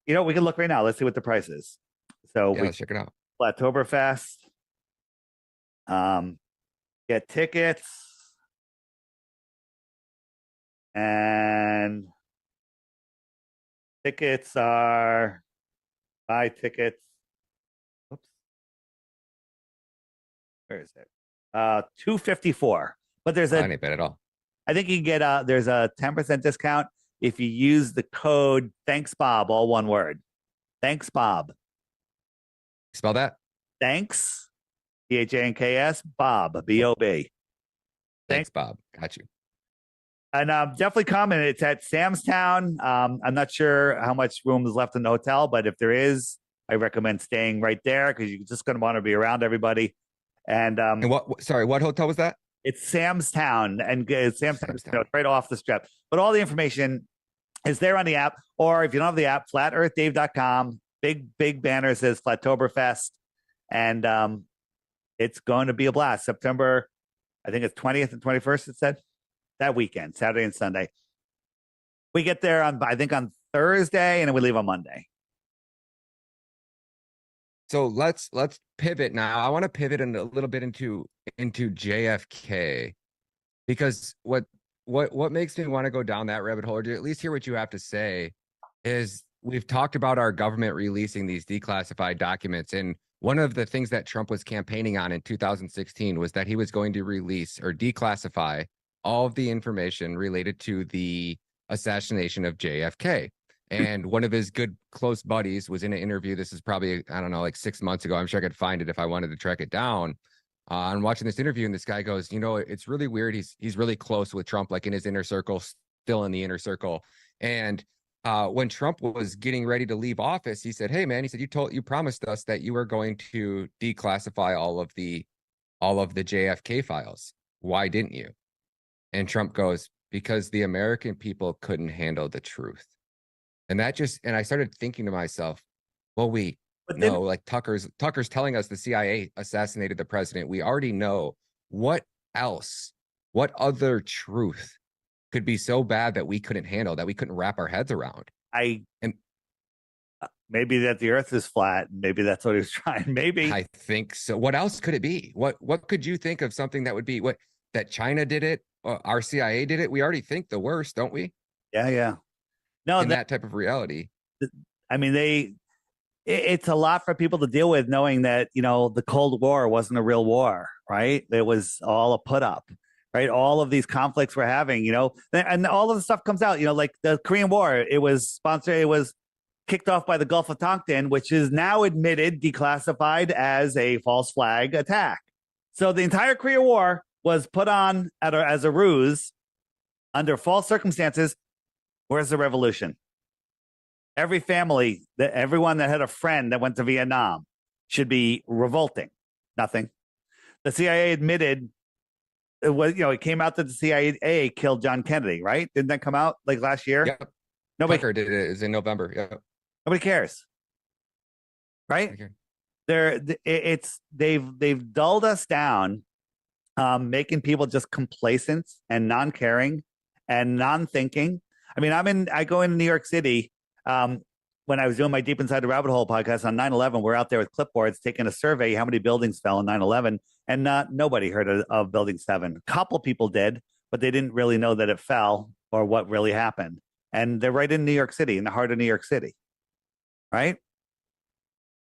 can look right now. Let's see what the price is. So let's check it out. Flattoberfest. Get tickets. And tickets are buy tickets. Oops. Where is it? $254. But there's ain't bad at all. I think you can get there's a 10% discount if you use the code Thanks Bob, all one word. Thanks Bob. Spell that? Thanks, THANKS, Bob, B-O-B. Thanks Bob. Got you. And definitely come, and it's at Samstown. I'm not sure how much room is left in the hotel, but if there is, I recommend staying right there because you're just going to want to be around everybody. And what hotel was that? It's Samstown, and Samstown is right off the strip. But all the information is there on the app, or if you don't have the app, flatearthdave.com. Big banner says Flattoberfest, and it's going to be a blast. September, I think it's 20th and 21st. It said that weekend, Saturday and Sunday. We get there on Thursday, and then we leave on Monday. So let's pivot now. I want to pivot a little bit into JFK, because what makes me want to go down that rabbit hole, or to at least hear what you have to say, is we've talked about our government releasing these declassified documents, and one of the things that Trump was campaigning on in 2016 was that he was going to release or declassify all of the information related to the assassination of JFK. And one of his good close buddies was in an interview. This is probably, I don't know, like 6 months ago. I'm sure I could find it if I wanted to track it down. I'm watching this interview, and this guy goes, it's really weird. He's really close with Trump, like in his inner circle, still in the inner circle. And when Trump was getting ready to leave office, he said, "Hey, man," he said, "You promised us that you were going to declassify all of the JFK files. Why didn't you?" And Trump goes, "Because the American people couldn't handle the truth." And I started thinking to myself, well, like Tucker's telling us the CIA assassinated the president. We already know what other truth could be so bad that we couldn't handle, that we couldn't wrap our heads around. Maybe that the earth is flat. Maybe that's what he was trying. Maybe. I think so. What else could it be? What could you think of something that would be that China did it? Our CIA did it? We already think the worst, don't we? Yeah. No, that type of reality. I mean, it's a lot for people to deal with, knowing that, the Cold War wasn't a real war, right? It was all a put up, right? All of these conflicts we're having, and all of the stuff comes out, like the Korean War, it was kicked off by the Gulf of Tonkin, which is now admitted, declassified as a false flag attack. So the entire Korean War was put on as a ruse under false circumstances. Where's the revolution? Everyone that had a friend that went to Vietnam should be revolting. Nothing. The CIA admitted it came out that the CIA killed John Kennedy, right? Didn't that come out like last year? Yep. Nobody Tucker did it. It was in November. Yeah. Nobody cares, right? They've dulled us down, making people just complacent and non-caring and non-thinking. I mean, I go into New York City. When I was doing my Deep Inside the Rabbit Hole podcast on 9/11, we're out there with clipboards taking a survey how many buildings fell in 9/11, and nobody heard of Building 7. A couple people did, but they didn't really know that it fell or what really happened. And they're right in New York City, in the heart of New York City, right?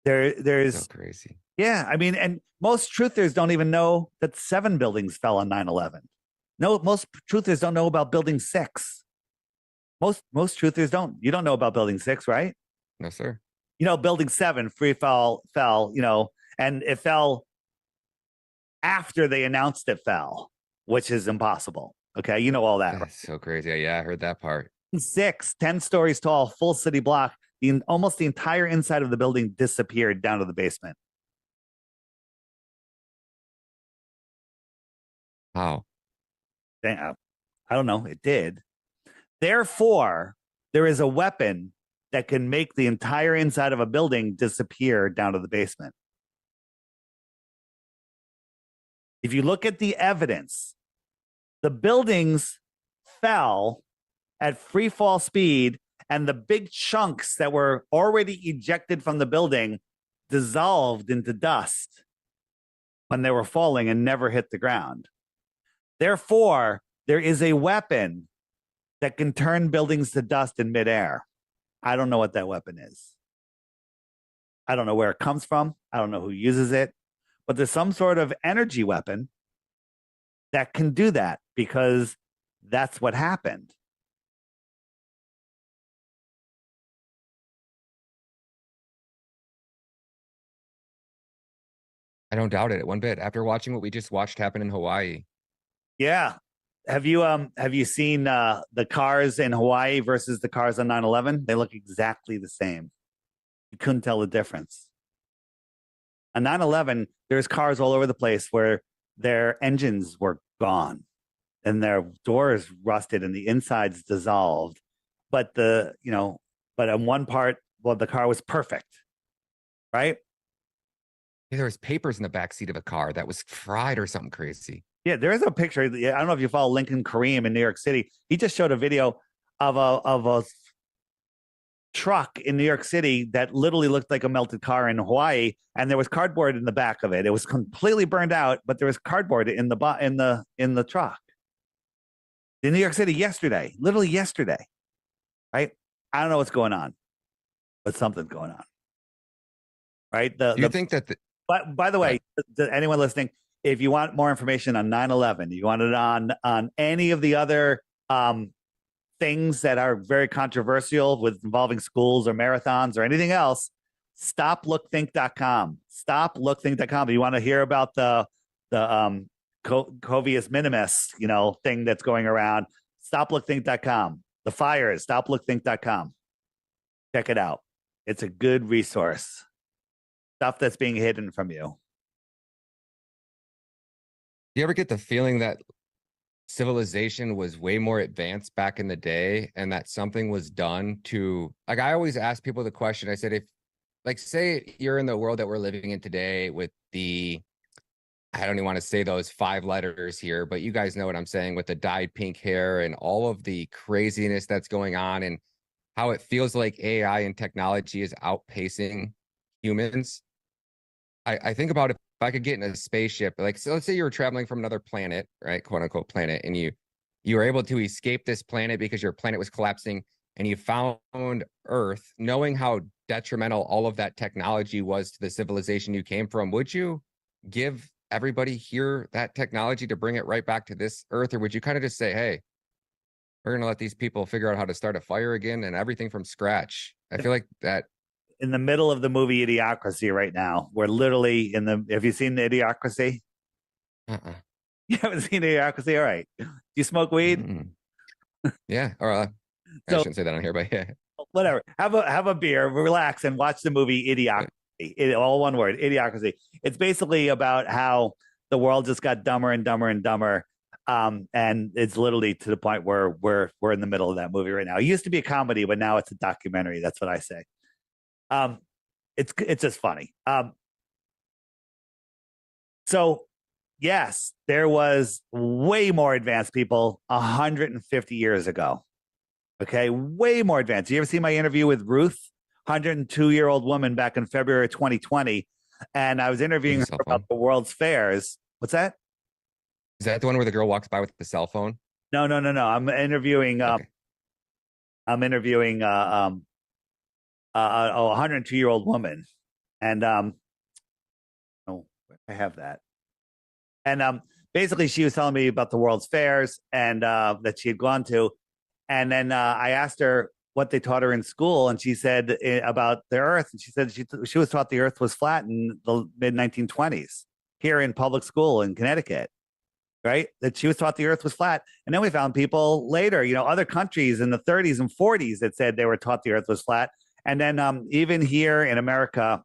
There's so crazy. Yeah, I mean, and most truthers don't even know that 7 buildings fell on 9/11. No, most truthers don't know about Building 6. Most truthers don't. You don't know about Building 6, right? No, sir. Building 7 fell, and it fell after they announced it fell, which is impossible. Okay, you know all that. That's so crazy. Yeah, I heard that part. 6, 10 stories tall, full city block. Almost the entire inside of the building disappeared down to the basement. How? I don't know. It did. Therefore, there is a weapon that can make the entire inside of a building disappear down to the basement. If you look at the evidence, the buildings fell at free fall speed, and the big chunks that were already ejected from the building dissolved into dust when they were falling and never hit the ground. Therefore, there is a weapon that can turn buildings to dust in midair. I don't know what that weapon is. I don't know where it comes from. I don't know who uses it, but there's some sort of energy weapon that can do that, because that's what happened. I don't doubt it one bit. After watching what we just watched happen in Hawaii. Yeah. Have you seen the cars in Hawaii versus the cars on 9/11? They look exactly the same. You couldn't tell the difference. On 9/11, there's cars all over the place where their engines were gone and their doors rusted and the insides dissolved. But on one part, the car was perfect, right? Yeah, there was papers in the back seat of a car that was fried or something crazy. Yeah, there is a picture. I don't know if you follow Lincoln Kareem in New York City. He just showed a video of a truck in New York City that literally looked like a melted car in Hawaii, and there was cardboard in the back of it. It was completely burned out, but there was cardboard in the truck. In New York City yesterday, literally yesterday, right? I don't know what's going on, but something's going on, right? Do you think that? But by the way, to anyone listening, if you want more information on 9/11, you want it on any of the other things that are very controversial with involving schools or marathons or anything else, stoplookthink.com. Stoplookthink.com. If you want to hear about the Covius Minimus, thing that's going around, stoplookthink.com. The Fires, stoplookthink.com. Check it out. It's a good resource. Stuff that's being hidden from you. Do you ever get the feeling that civilization was way more advanced back in the day and that something was done to, like, I always ask people the question, I said, if, like, say you're in the world that we're living in today with the, I don't even want to say those 5 letters here, but you guys know what I'm saying, with the dyed pink hair and all of the craziness that's going on and how it feels like AI and technology is outpacing humans. I think about if I could get in a spaceship, like, so let's say you were traveling from another planet, right, quote unquote planet, and you were able to escape this planet because your planet was collapsing, and you found Earth, knowing how detrimental all of that technology was to the civilization you came from. Would you give everybody here that technology to bring it right back to this Earth, or would you kind of just say, hey, we're going to let these people figure out how to start a fire again and everything from scratch? I feel like that. In the middle of the movie Idiocracy right now. We're literally in the, have you seen the Idiocracy? You haven't seen Idiocracy? All right. Do you smoke weed? Yeah. Or I shouldn't say that on here, but yeah. Whatever. Have a beer, relax, and watch the movie Idiocracy. All one word, Idiocracy. It's basically about how the world just got dumber and dumber and dumber. And it's literally to the point where we're in the middle of that movie right now. It used to be a comedy, but now it's a documentary. That's what I say. It's just funny. So yes, there was way more advanced people 150 years ago. Okay, way more advanced. You ever see my interview with Ruth, 102-year-old woman back in February 2020, and I was interviewing her about the World's Fairs. What's that? Is that the one where the girl walks by with the cell phone? No. I'm interviewing. Okay. I'm interviewing a 102-year-old woman, and oh, I have that. And basically, she was telling me about the World's Fairs and that she had gone to, and then I asked her what they taught her in school, and she said about the Earth, and she said she was taught the Earth was flat in the mid-1920s here in public school in Connecticut. Right? That she was taught the Earth was flat. And then we found people later, other countries in the 30s and 40s that said they were taught the Earth was flat. And then even here in America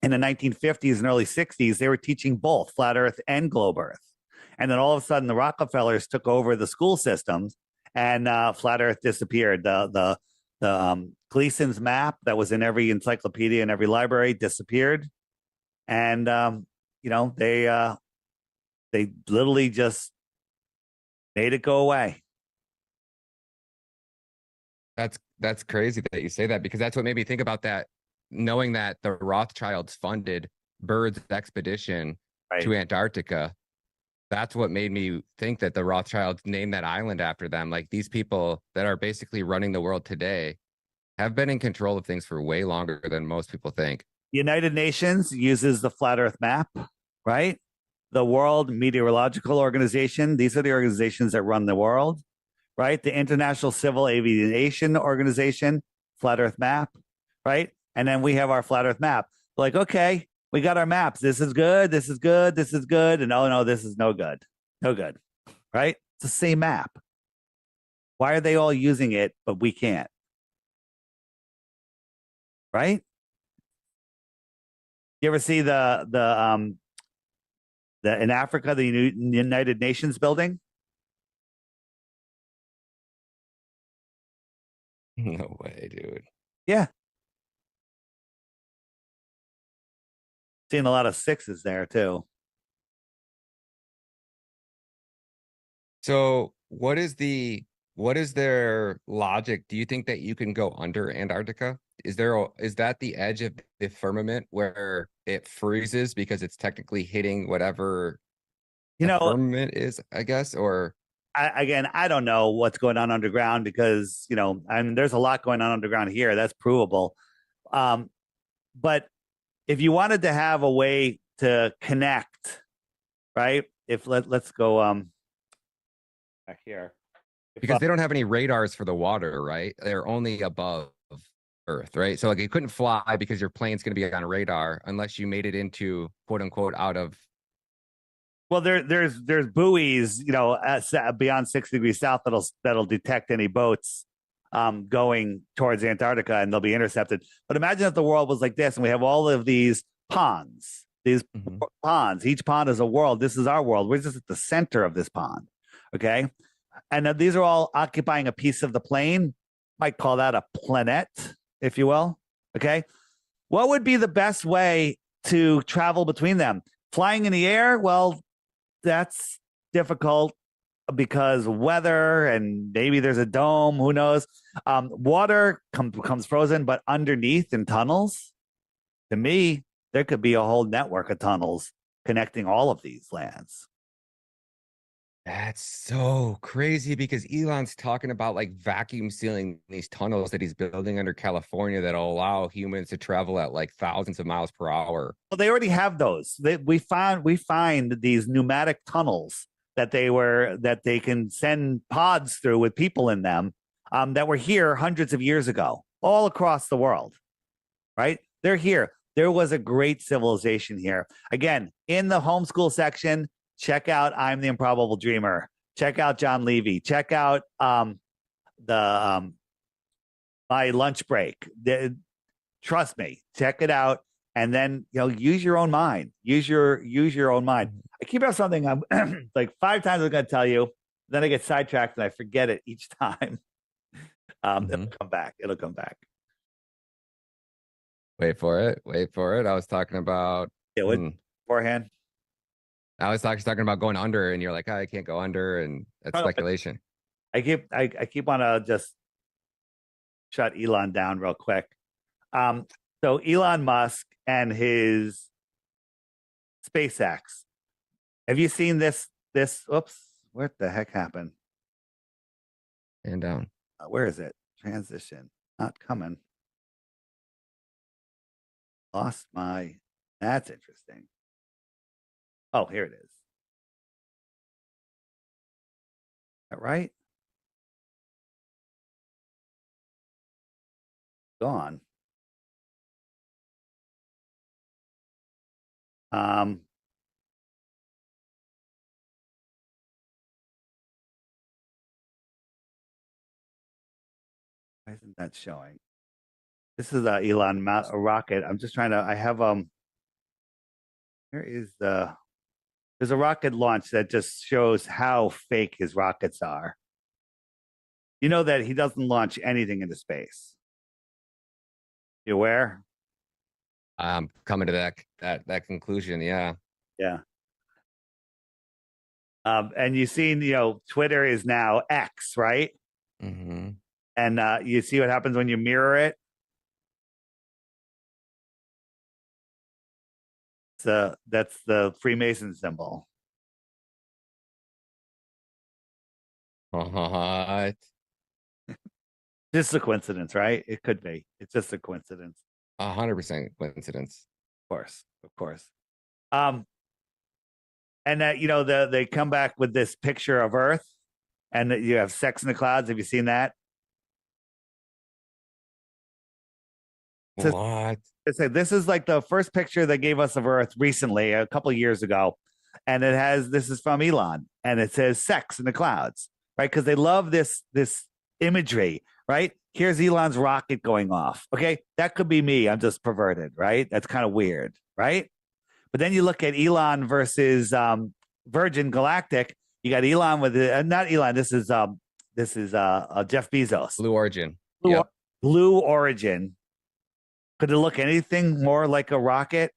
in the 1950s and early 60s, they were teaching both flat Earth and globe Earth. And then all of a sudden, the Rockefellers took over the school systems and flat Earth disappeared. The Gleason's map that was in every encyclopedia and every library disappeared. And, they literally just made it go away. That's crazy that you say that, because that's what made me think about that, knowing that the Rothschilds funded Byrd's expedition to Antarctica. That's what made me think that the Rothschilds named that island after them. Like, these people that are basically running the world today have been in control of things for way longer than most people think. United Nations uses the flat Earth map, right? The World Meteorological Organization, these are the organizations that run the world, right? The International Civil Aviation Organization, flat Earth map, right? And then we have our flat Earth map. Like, okay, we got our maps. This is good, this is good, this is good, and oh no, this is no good. No good, right? It's the same map. Why are they all using it, but we can't? Right? You ever see the in Africa, the United Nations building? No way, dude. Yeah. Seeing a lot of 6s there too. So what is their logic? Do you think that you can go under Antarctica? Is that the edge of the firmament where it freezes because it's technically hitting whatever the firmament is, I guess? Or I don't know what's going on underground because, there's a lot going on underground here. That's provable. But if you wanted to have a way to connect, right? Let's go back here. Because they don't have any radars for the water, right? They're only above Earth, right? So like you couldn't fly because your plane's going to be on radar unless you made it into quote unquote out of. Well, there's buoys, beyond 6 degrees south that'll detect any boats going towards Antarctica, and they'll be intercepted. But imagine if the world was like this, and we have all of these ponds. These ponds, each pond is a world. This is our world. We're just at the center of this pond. Okay. And these are all occupying a piece of the plane. Might call that a planet, if you will. Okay. What would be the best way to travel between them? Flying in the air? Well, that's difficult because weather and maybe there's a dome. Who knows? Water becomes frozen, but underneath in tunnels, to me, there could be a whole network of tunnels connecting all of these lands. That's so crazy because Elon's talking about like vacuum sealing these tunnels that he's building under California that'll allow humans to travel at like thousands of miles per hour. Well, they already have those. We find these pneumatic tunnels that they can send pods through with people in them that were here hundreds of years ago, all across the world. Right? They're here. There was a great civilization here. Again, in the homeschool section, check out I'm the Improbable Dreamer. Check out John Levy. Check out My Lunch Break. Trust me, check it out, and then use your own mind. Use your own mind. I keep out something I'm like 5 times I'm going to tell you, then I get sidetracked and I forget it each time. It'll come back. It'll come back. Wait for it. I was talking about beforehand. I was talking about going under, and you're like, I can't go under, and that's speculation. I keep want to just shut Elon down real quick. So Elon Musk and his SpaceX. Have you seen this? Oops, what the heck happened? And down. Where is it? Transition. Not coming. Lost my. That's interesting. Oh, here it is. Is that right? Gone. Why isn't that showing? This is Elon rocket. I'm just trying to. I have where is the? There's a rocket launch that just shows how fake his rockets are. You know that he doesn't launch anything into space. You aware? I'm coming to that conclusion. Yeah. Yeah. And you've seen, Twitter is now X, right? Mm-hmm. And you see what happens when you mirror it. So that's the Freemason symbol. What? Just a coincidence, right? It could be. It's just a coincidence. 100% coincidence. Of course. And that they come back with this picture of Earth, and that you have sex in the clouds. Have you seen that? What? It's like this is like the first picture they gave us of Earth recently, a couple of years ago, and this is from Elon, and it says "sex in the clouds," right? Because they love this imagery, right? Here's Elon's rocket going off. Okay, that could be me. I'm just perverted, right? That's kind of weird, right? But then you look at Elon versus Virgin Galactic. You got Elon with not Elon. This is Jeff Bezos. Blue Origin. Blue Origin. Could it look anything more like a rocket?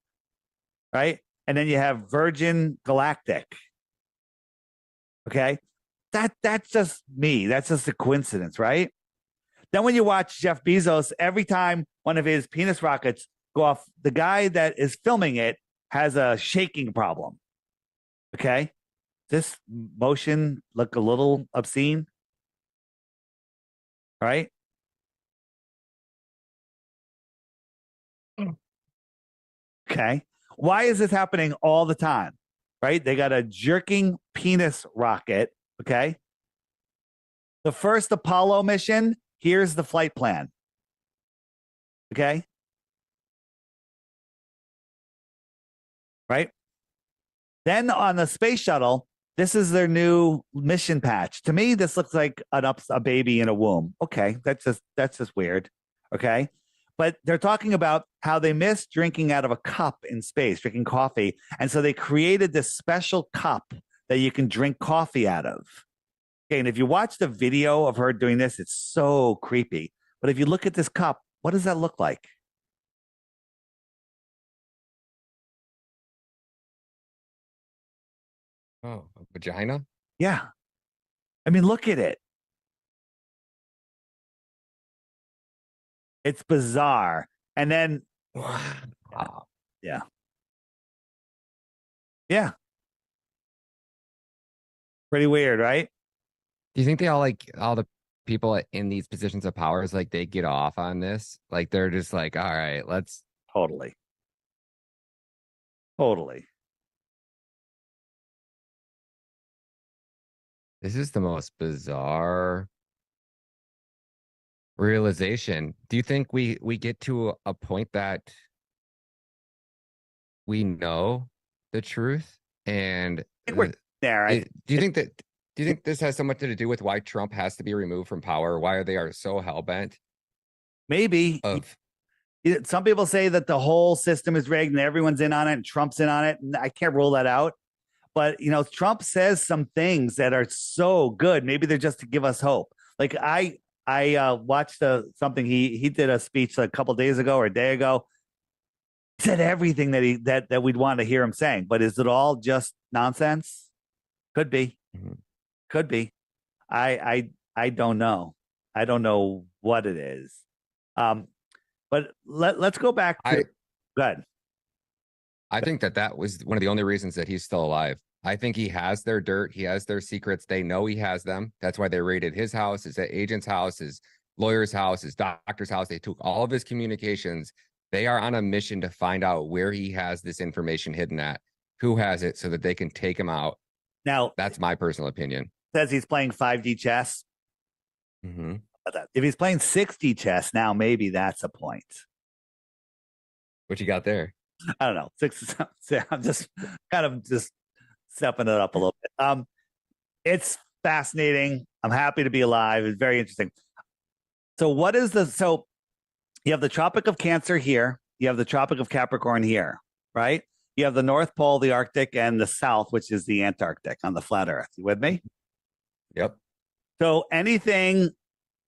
Right? And then you have Virgin Galactic. Okay? That's just me. That's just a coincidence, right? Then when you watch Jeff Bezos, every time one of his penis rockets go off, the guy that is filming it has a shaking problem. Okay? This motion look a little obscene. Right? Okay. Why is this happening all the time? Right? They got a jerking penis rocket. Okay. The first Apollo mission, here's the flight plan. Okay. Right? Then on the space shuttle, This is their new mission patch. To me, this looks like a baby in a womb. Okay, that's just weird. Okay. But they're talking about how they miss drinking out of a cup in space, drinking coffee. And so they created this special cup that you can drink coffee out of. Okay, and if you watch the video of her doing this, it's so creepy. But if you look at this cup, what does that look like? Oh, a vagina? Yeah. I mean, look at it. It's bizarre. And then, wow. Yeah. Yeah. Pretty weird, right? Do you think they all the people in these positions of power is like they get off on this? Like they're just like, all right, let's Totally. This is the most bizarre realization. Do you think we get to a point that we know the truth? And I think we're there. Do you think this has so much to do with why Trump has to be removed from power? Why they are so hell-bent? Maybe. Some people say that the whole system is rigged and everyone's in on it and Trump's in on it. And I can't rule that out. But, Trump says some things that are so good. Maybe they're just to give us hope. Like I watched something. He did a speech a couple days ago or a day ago. He said everything that we'd want to hear him saying. But is it all just nonsense? Could be. Could be. I don't know. I don't know what it is. But let's go back to good. I think that was one of the only reasons that he's still alive. I think he has their dirt. He has their secrets. They know he has them. That's why they raided his house, his agent's house, his lawyer's house, his doctor's house. They took all of his communications. They are on a mission to find out where he has this information hidden at, who has it, so that they can take him out. Now, that's my personal opinion. Says he's playing 5D chess. Mm-hmm. If he's playing 6D chess now, maybe that's a point. What you got there? I don't know. I'm just kind of stepping it up a little bit. It's fascinating. I'm happy to be alive. It's very interesting. So you have the Tropic of Cancer here. You have the Tropic of Capricorn here, right? You have the North Pole, the Arctic, and the South, which is the Antarctic on the flat Earth. You with me? Yep. So anything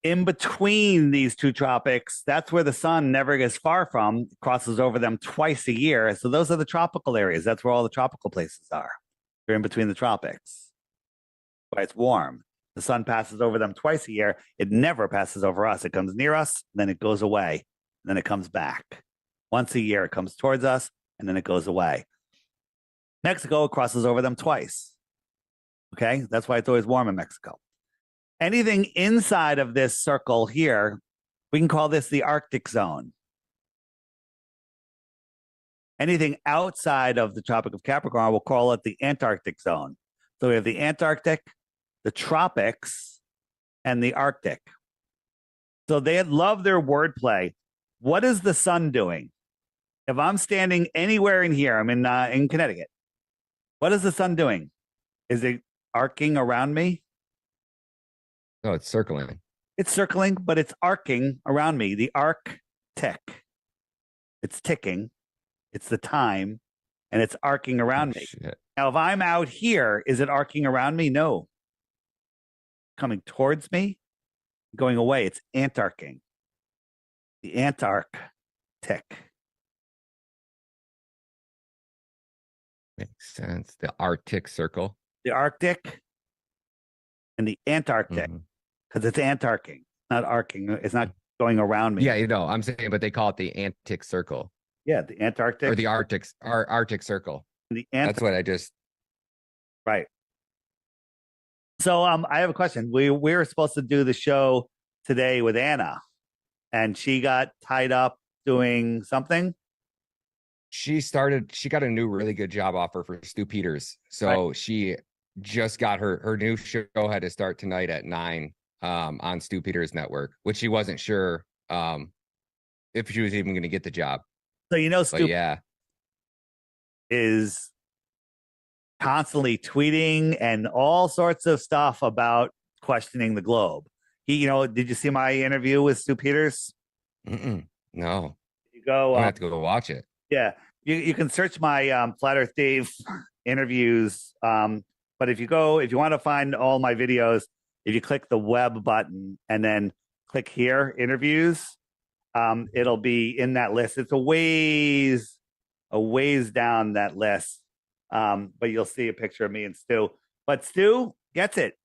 in between these two tropics, that's where the sun never gets far from. It crosses over them twice a year. So those are the tropical areas. That's where all the tropical places are. They're in between the tropics. Why it's warm. The sun passes over them twice a year. It never passes over us. It comes near us, then it goes away, then it comes back. Once a year, it comes towards us, and then it goes away. Mexico crosses over them twice. Okay, that's why it's always warm in Mexico. Anything inside of this circle here, we can call this the Arctic zone. Anything outside of the Tropic of Capricorn, we'll call it the Antarctic zone. So we have the Antarctic, the tropics, and the Arctic. So they love their wordplay. What is the sun doing? If I'm standing anywhere in here, I'm in Connecticut. What is the sun doing? Is it arcing around me? No, it's circling. It's circling, but it's arcing around me. The arc tick. It's ticking. It's the time, and it's arcing around me. Shit. Now, if I'm out here, is it arcing around me? No. Coming towards me, going away. It's antarcing. The Antarctic. Makes sense. The Arctic Circle. The Arctic and the Antarctic, because it's antarcing, not arcing. It's not going around me. Yeah, I'm saying, but they call it the Antarctic Circle. Yeah, the Antarctic or the Arctic Circle. That's what I just. Right. So I have a question. We were supposed to do the show today with Anna, and she got tied up doing something. She got a new really good job offer for Stu Peters. So she just got her new show had to start tonight at 9 on Stu Peters Network, which she wasn't sure if she was even going to get the job. So Stu is constantly tweeting and all sorts of stuff about questioning the globe. Did you see my interview with Stu Peters? No. You go. I have to go watch it. Yeah, you can search my Flat Earth Dave interviews. But if you want to find all my videos, if you click the web button and then click here, interviews, it'll be in that list. It's a ways down that list. But you'll see a picture of me and Stu. But Stu gets it.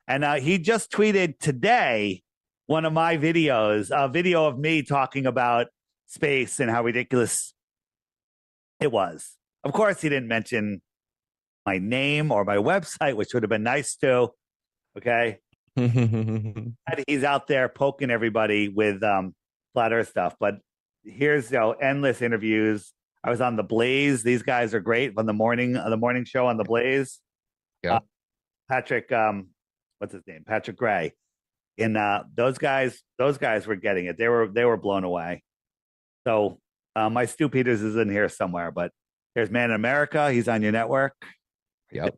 And he just tweeted today one of my videos, a video of me talking about space and how ridiculous it was. Of course, he didn't mention my name or my website, which would have been nice too. Okay. He's out there poking everybody with flat earth stuff. But here's endless interviews. I was on The Blaze. These guys are great on the morning show on The Blaze. Yeah. Patrick, what's his name? Patrick Gray. And those guys were getting it. They were blown away. So my Stu Peters is in here somewhere, but there's Man in America. He's on your network. Yep.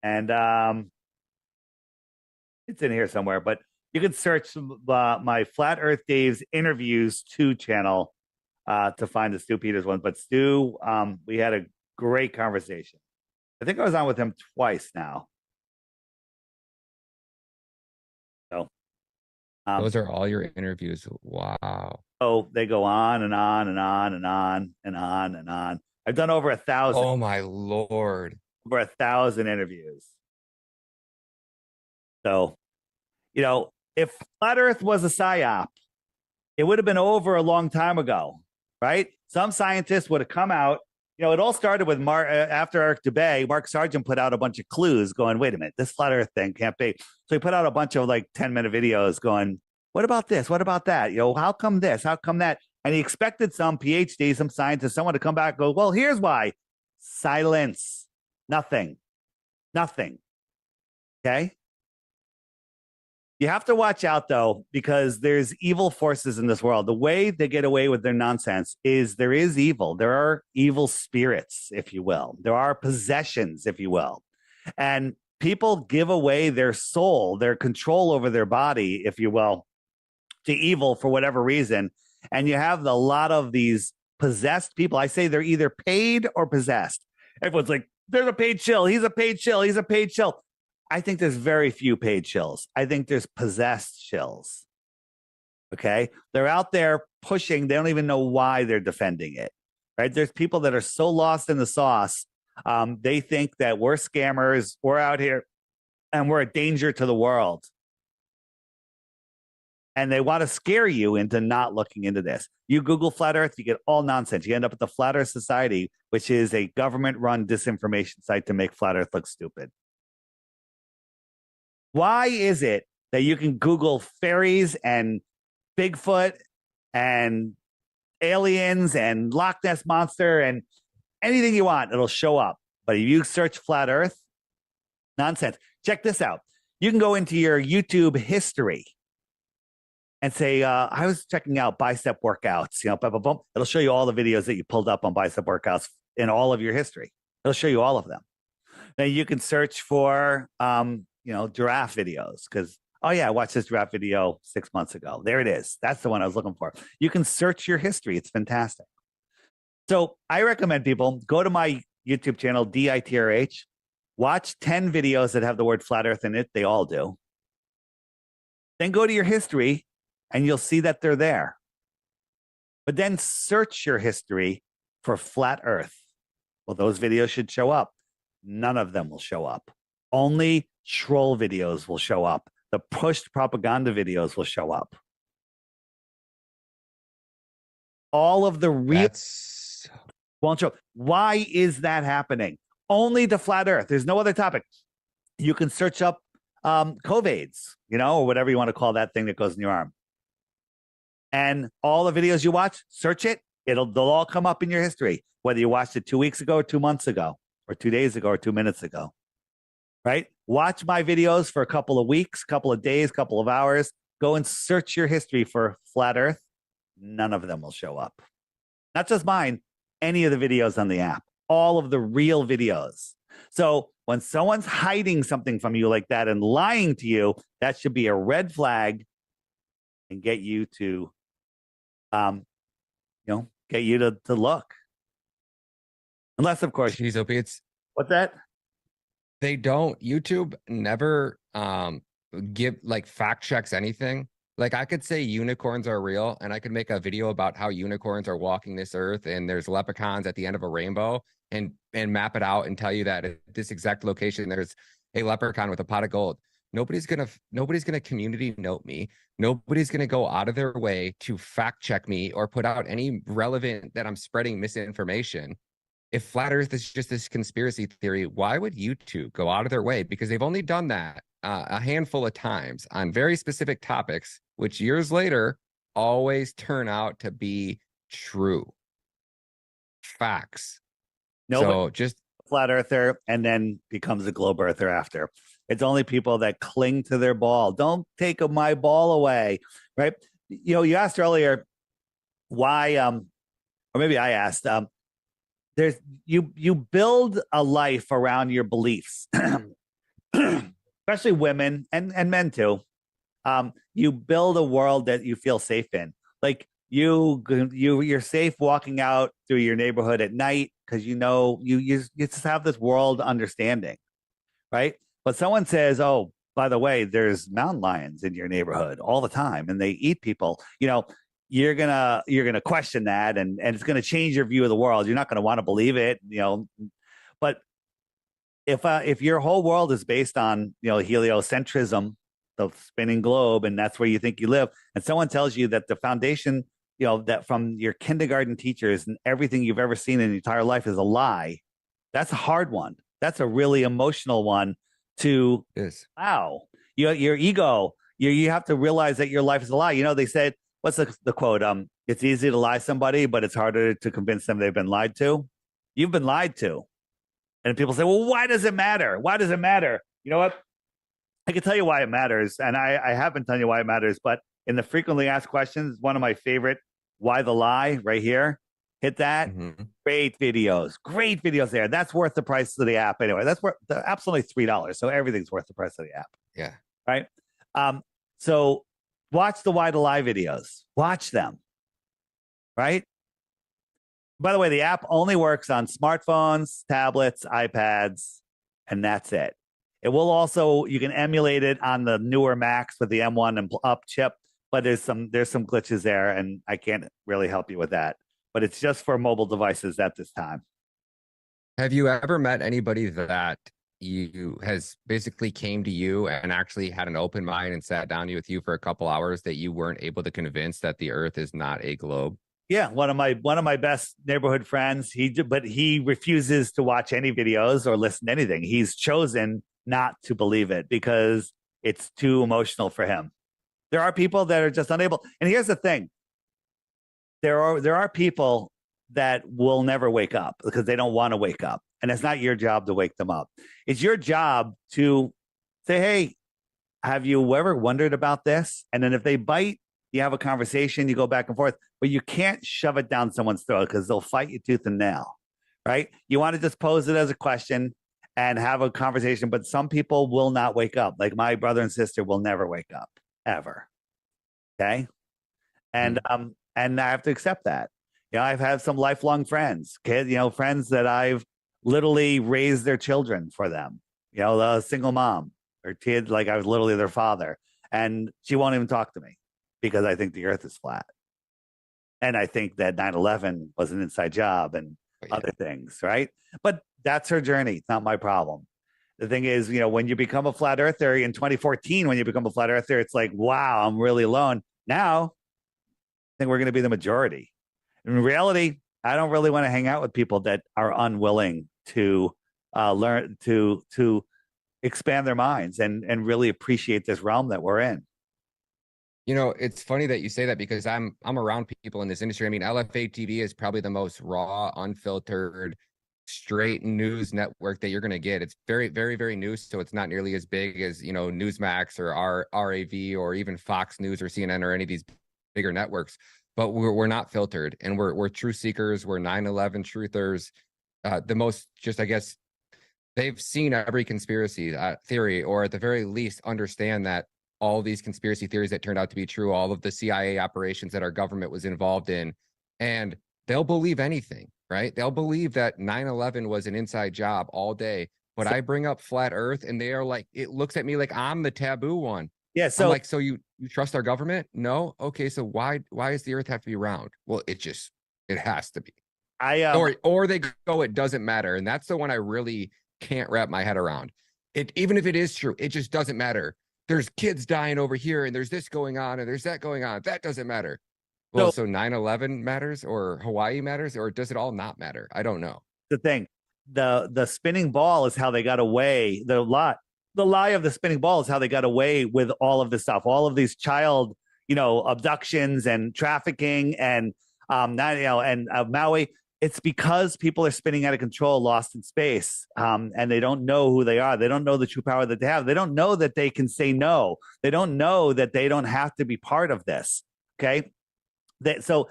And it's in here somewhere, but you can search my Flat Earth Dave's Interviews 2 channel to find the Stu Peters one. But Stu, we had a great conversation. I think I was on with him twice now. So those are all your interviews. Wow. Oh, they go on and on and on and on and on and on. I've done over 1,000. Oh my Lord. Over 1,000 interviews. So, if Flat Earth was a PSYOP, it would have been over a long time ago, right? Some scientists would have come out. It all started with after Eric Dubay. Mark Sargent put out a bunch of clues going, wait a minute, this Flat Earth thing can't be. So he put out a bunch of 10-minute videos going, what about this? What about that? How come this? How come that? And he expected some PhD, some scientist, someone to come back and go, well, here's why. Silence. Nothing. Okay? You have to watch out, though, because there's evil forces in this world. The way they get away with their nonsense is there is evil. There are evil spirits, if you will. There are possessions, if you will. And people give away their soul, their control over their body, if you will, to evil for whatever reason. And you have a lot of these possessed people. I say they're either paid or possessed. Everyone's like, there's a paid shill. He's a paid shill. He's a paid shill. I think there's very few paid shills. I think there's possessed shills. Okay? They're out there pushing. They don't even know why they're defending it. Right? There's people that are so lost in the sauce. They think that we're scammers. We're out here and we're a danger to the world. And they want to scare you into not looking into this. You Google Flat Earth, you get all nonsense. You end up at the Flat Earth Society, which is a government-run disinformation site to make Flat Earth look stupid. Why is it that you can Google fairies and Bigfoot and aliens and Loch Ness Monster and anything you want, it'll show up. But if you search Flat Earth, nonsense. Check this out. You can go into your YouTube history and say, I was checking out bicep workouts, It'll show you all the videos that you pulled up on bicep workouts in all of your history. It'll show you all of them. Then you can search for, giraffe videos because, oh yeah, I watched this giraffe video 6 months ago. There it is. That's the one I was looking for. You can search your history. It's fantastic. So I recommend people go to my YouTube channel, DITRH, watch 10 videos that have the word flat earth in it. They all do. Then go to your history and you'll see that they're there. But then search your history for flat earth. Well, those videos should show up. None of them will show up. Only troll videos will show up. The pushed propaganda videos will show up. All of the real won't show. Why is that happening? Only the flat earth. There's no other topic. You can search up COVIDs, or whatever you want to call that thing that goes in your arm. And all the videos you watch, search it. They'll all come up in your history, whether you watched it 2 weeks ago or 2 months ago or 2 days ago or 2 minutes ago. Right? Watch my videos for a couple of weeks, couple of days, couple of hours. Go and search your history for flat earth. None of them will show up. Not just mine, any of the videos on the app. All of the real videos. So when someone's hiding something from you like that and lying to you, that should be a red flag and get you to, get you to look. Unless, of course, Jeez, opiates. What's that? They don't. YouTube never give like fact checks anything. Like I could say unicorns are real, and I could make a video about how unicorns are walking this earth, and there's leprechauns at the end of a rainbow, and map it out and tell you that at this exact location there's a leprechaun with a pot of gold. Nobody's gonna community note me. Nobody's gonna go out of their way to fact check me or put out any relevant that I'm spreading misinformation. If flat Earth is just this conspiracy theory, why would YouTube go out of their way? Because they've only done that a handful of times on very specific topics, which years later always turn out to be true facts. So just flat earther and then becomes a globe earther after. It's only people that cling to their ball. Don't take my ball away, right? You asked earlier why, or maybe I asked, there's you build a life around your beliefs, especially women and men too. You build a world that you feel safe in. Like you're safe walking out through your neighborhood at night because you just have this world understanding, right? But someone says, "Oh, by the way, there's mountain lions in your neighborhood all the time, and they eat people." You're gonna question that, and it's gonna change your view of the world. You're not gonna want to believe it, But if your whole world is based on heliocentrism, the spinning globe, and that's where you think you live, and someone tells you that the foundation, that from your kindergarten teachers and everything you've ever seen in your entire life is a lie, that's a hard one. That's a really emotional one. Wow, your ego. You have to realize that your life is a lie. They said. What's the quote? It's easy to lie to somebody, but it's harder to convince them they've been lied to. You've been lied to. And people say, well, why does it matter? Why does it matter? You know what? I can tell you why it matters. And I have been telling you why it matters. But in the frequently asked questions, one of my favorite, why the lie, right here. Hit that. Mm-hmm. Great videos there. That's worth the price of the app anyway. That's worth the app's only $3. So everything's worth the price of the app. Yeah. Right. So watch the Why the Lie videos. Watch them. Right? By the way, the app only works on smartphones, tablets, iPads, and that's it. It will also, you can emulate it on the newer Macs with the M1 and up chip, but there's some glitches there, and I can't really help you with that. But it's just for mobile devices at this time. Have you ever met anybody that has basically came to you and actually had an open mind and sat down with you for a couple hours that you weren't able to convince that the Earth is not a globe? Yeah, one of my best neighborhood friends. But he refuses to watch any videos or listen to anything. He's chosen not to believe it because it's too emotional for him. There are people that are just unable. And here's the thing: there are people that will never wake up because they don't want to wake up. And it's not your job to wake them up. It's your job to say, hey, have you ever wondered about this? And then if they bite, you have a conversation, you go back and forth, but you can't shove it down someone's throat because they'll fight you tooth and nail, right? You want to just pose it as a question and have a conversation, but some people will not wake up. Like my brother and sister will never wake up, ever. Okay? And I have to accept that. I've had some lifelong friends, friends that I've literally raised their children for them. A single mom or kid, like I was literally their father, and she won't even talk to me because I think the Earth is flat, and I think that 9/11 was an inside job and other things, right? But that's her journey. It's not my problem. The thing is, when you become a flat earther in 2014, when you become a flat earther, it's like, wow, I'm really alone. Now, I think we're going to be the majority. In reality, I don't really want to hang out with people that are unwilling to learn to expand their minds and really appreciate this realm that we're in. It's funny that you say that because I'm around people in this industry. I mean, LFA TV is probably the most raw, unfiltered, straight news network that you're going to get. It's very, very, very new, so it's not nearly as big as Newsmax or RAV or even Fox News or CNN or any of these bigger networks. But we're not filtered, and we're truth seekers. We're 9/11 truthers. The they've seen every conspiracy theory, or at the very least understand that all these conspiracy theories that turned out to be true, all of the CIA operations that our government was involved in, and they'll believe anything, right? They'll believe that 9/11 was an inside job all day. But I bring up flat Earth, and they are like, it looks at me like I'm the taboo one. Yeah. So I'm like, so you trust our government? No. Okay. So why does the Earth have to be round? Well, it has to be. Or they go, it doesn't matter, and that's the one I really can't wrap my head around. Even if it is true, it just doesn't matter. There's kids dying over here, and there's this going on, and there's that going on. That doesn't matter. Well, so 9/11 matters, or Hawaii matters, or does it all not matter? I don't know. The thing, the spinning ball is how they got away. The lie of the spinning ball is how they got away with all of this stuff, all of these child, abductions and trafficking and Maui. It's because people are spinning out of control, lost in space, and they don't know who they are. They don't know the true power that they have. They don't know that they can say no. They don't know that they don't have to be part of this. Okay, so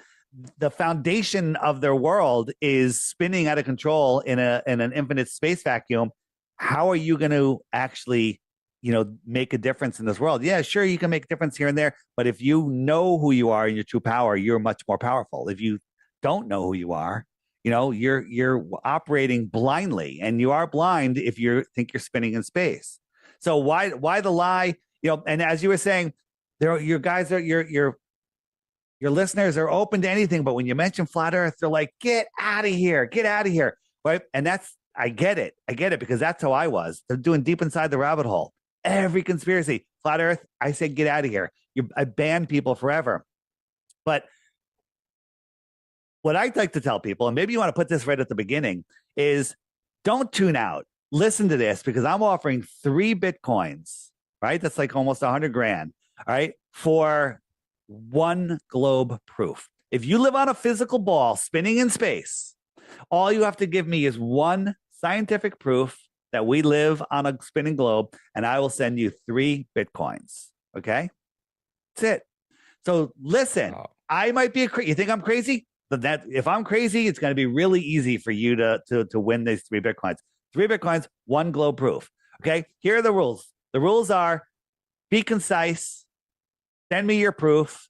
the foundation of their world is spinning out of control in an infinite space vacuum. How are you going to actually, make a difference in this world? Yeah, sure, you can make a difference here and there, but if you know who you are and your true power, you're much more powerful. If you don't know who you are, you're operating blindly, and you are blind if you think you're spinning in space. So why the lie? And as you were saying, your listeners are open to anything, but when you mention flat Earth, they're like, get out of here, right? And I get it because that's how I was. They're doing deep inside the rabbit hole. Every conspiracy, flat Earth, I said, get out of here. I banned people forever. But what I'd like to tell people, and maybe you want to put this right at the beginning, is don't tune out. Listen to this, because I'm offering 3 Bitcoins, right? That's like almost 100 grand, all right, for 1 globe proof. If you live on a physical ball spinning in space, all you have to give me is 1 scientific proof that we live on a spinning globe, and I will send you 3 Bitcoins. Okay? That's it. So listen, I might be you think I'm crazy? But that if I'm crazy, it's going to be really easy for you to win these 3 Bitcoins. 3 Bitcoins, 1 globe proof. Okay? Here are the rules. The rules are be concise, send me your proof,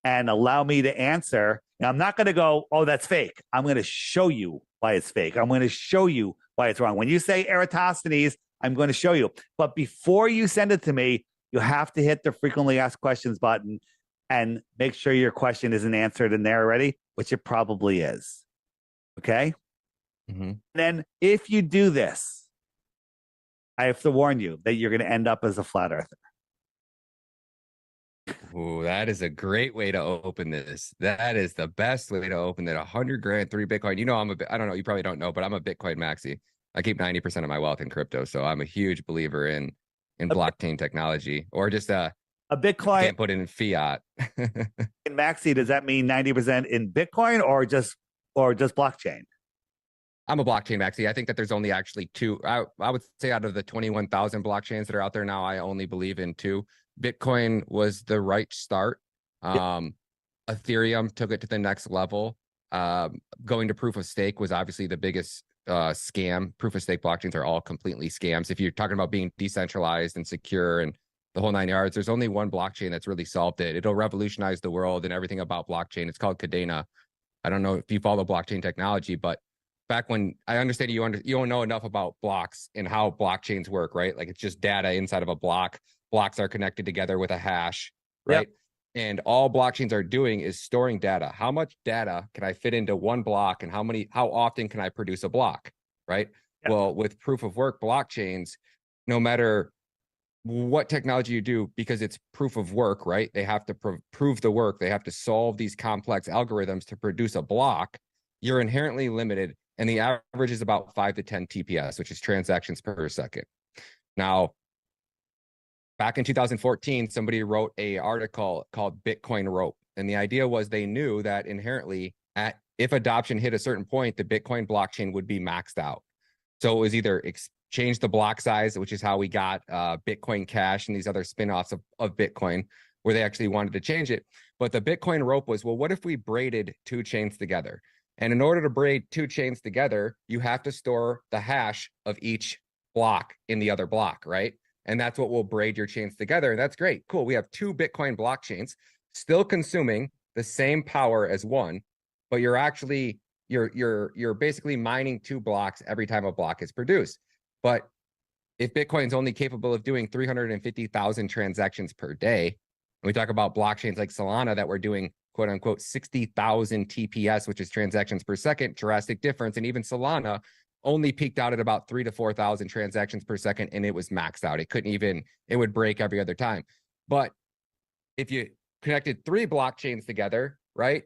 and allow me to answer. Now, I'm not going to go, oh, that's fake. I'm going to show you why it's fake. I'm going to show you why it's wrong. When you say Eratosthenes, I'm going to show you. But before you send it to me, you have to hit the frequently asked questions button and make sure your question isn't answered in there already, which it probably is. Okay? Mm-hmm. Then if you do this, I have to warn you that you're going to end up as a flat earther. Ooh, that is a great way to open this. That is the best way to open it. 100 grand, 3 Bitcoin. I don't know, you probably don't know, but I'm a Bitcoin maxi. I keep 90% of my wealth in crypto. So I'm a huge believer in blockchain technology, or just a Bitcoin. Can't put it in fiat. In maxi, does that mean 90% in Bitcoin or just blockchain? I'm a blockchain maxi. I think that there's only actually 2. I would say out of the 21,000 blockchains that are out there now, I only believe in 2. Bitcoin was the right start. Ethereum took it to the next level. Going to proof of stake was obviously the biggest scam. Proof of stake blockchains are all completely scams. If you're talking about being decentralized and secure and the whole 9 yards, there's only one blockchain that's really solved it. It'll revolutionize the world and everything about blockchain. It's called Cadena. I don't know if you follow blockchain technology, but back when I understand you don't know enough about blocks and how blockchains work, right? Like it's just data inside of a block. Blocks are connected together with a hash, right? Yep. And all blockchains are doing is storing data. How much data can I fit into one block, and how often can I produce a block, right? Yep. Well, with proof of work blockchains, no matter what technology you do, because it's proof of work, right? They have to prove the work. They have to solve these complex algorithms to produce a block. You're inherently limited, and the average is about 5 to 10 TPS, which is transactions per second. Now, back in 2014, somebody wrote an article called Bitcoin Rope. And the idea was they knew that inherently, if adoption hit a certain point, the Bitcoin blockchain would be maxed out. So it was either change the block size, which is how we got Bitcoin Cash and these other spin-offs of Bitcoin, where they actually wanted to change it. But the Bitcoin Rope was, well, what if we braided 2 chains together? And in order to braid 2 chains together, you have to store the hash of each block in the other block, right? And that's what will braid your chains together. And that's great. Cool. We have 2 Bitcoin blockchains still consuming the same power as one, but you're actually you're basically mining 2 blocks every time a block is produced. But if Bitcoin's only capable of doing 350,000 transactions per day, and we talk about blockchains like Solana that we're doing quote unquote 60,000 TPS, which is transactions per second, drastic difference. And even Solana only peaked out at about 3,000 to 4,000 transactions per second, and it was maxed out. It couldn't even, it would break every other time. But if you connected 3 blockchains together, right?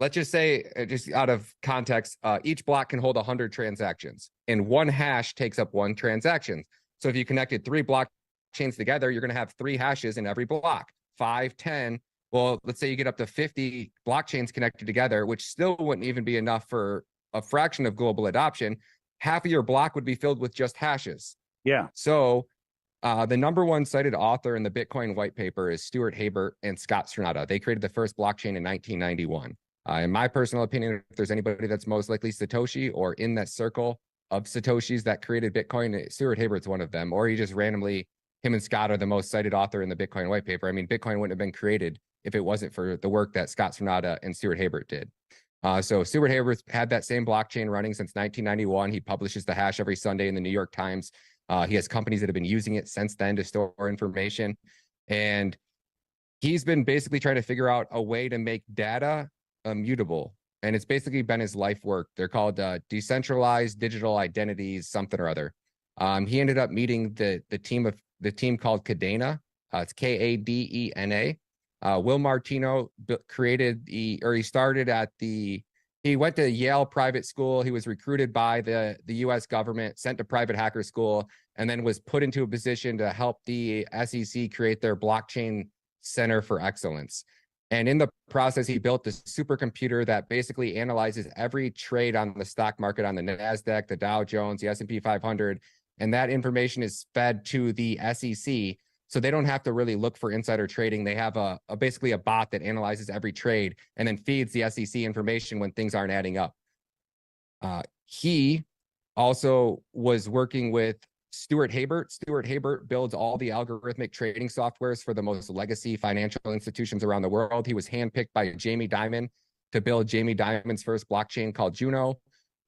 Let's just say, just out of context, each block can hold 100 transactions, and 1 hash takes up 1 transaction. So if you connected 3 blockchains together, you're going to have 3 hashes in every block, 5, 10. Well, let's say you get up to 50 blockchains connected together, which still wouldn't even be enough for a fraction of global adoption. Half of your block would be filled with just hashes. Yeah. So the number 1 cited author in the Bitcoin white paper is Stuart Habert and Scott Stronada. They created the first blockchain in 1991. In my personal opinion, if there's anybody that's most likely Satoshi or in that circle of Satoshis that created Bitcoin, Stuart Habert's one of them, or he just randomly, him and Scott are the most cited author in the Bitcoin white paper. I mean, Bitcoin wouldn't have been created if it wasn't for the work that Scott Stronada and Stuart Habert did. So Stuart Habert's had that same blockchain running since 1991. He publishes the hash every Sunday in the New York Times. He has companies that have been using it since then to store information. And he's been basically trying to figure out a way to make data immutable. And it's basically been his life work. They're called decentralized digital identities, something or other. He ended up meeting the team called Kadena. It's Kadena. Will Martino he went to Yale private school. He was recruited by the US government, sent to private hacker school, and then was put into a position to help the SEC create their blockchain center for excellence. And in the process, he built this supercomputer that basically analyzes every trade on the stock market, on the NASDAQ, the Dow Jones, the S&P 500. And that information is fed to the SEC. So they don't have to really look for insider trading. They have basically a bot that analyzes every trade and then feeds the SEC information when things aren't adding up. He also was working with Stuart Habert. Stuart Habert builds all the algorithmic trading softwares for the most legacy financial institutions around the world. He was handpicked by Jamie Dimon to build Jamie Dimon's first blockchain called Juno.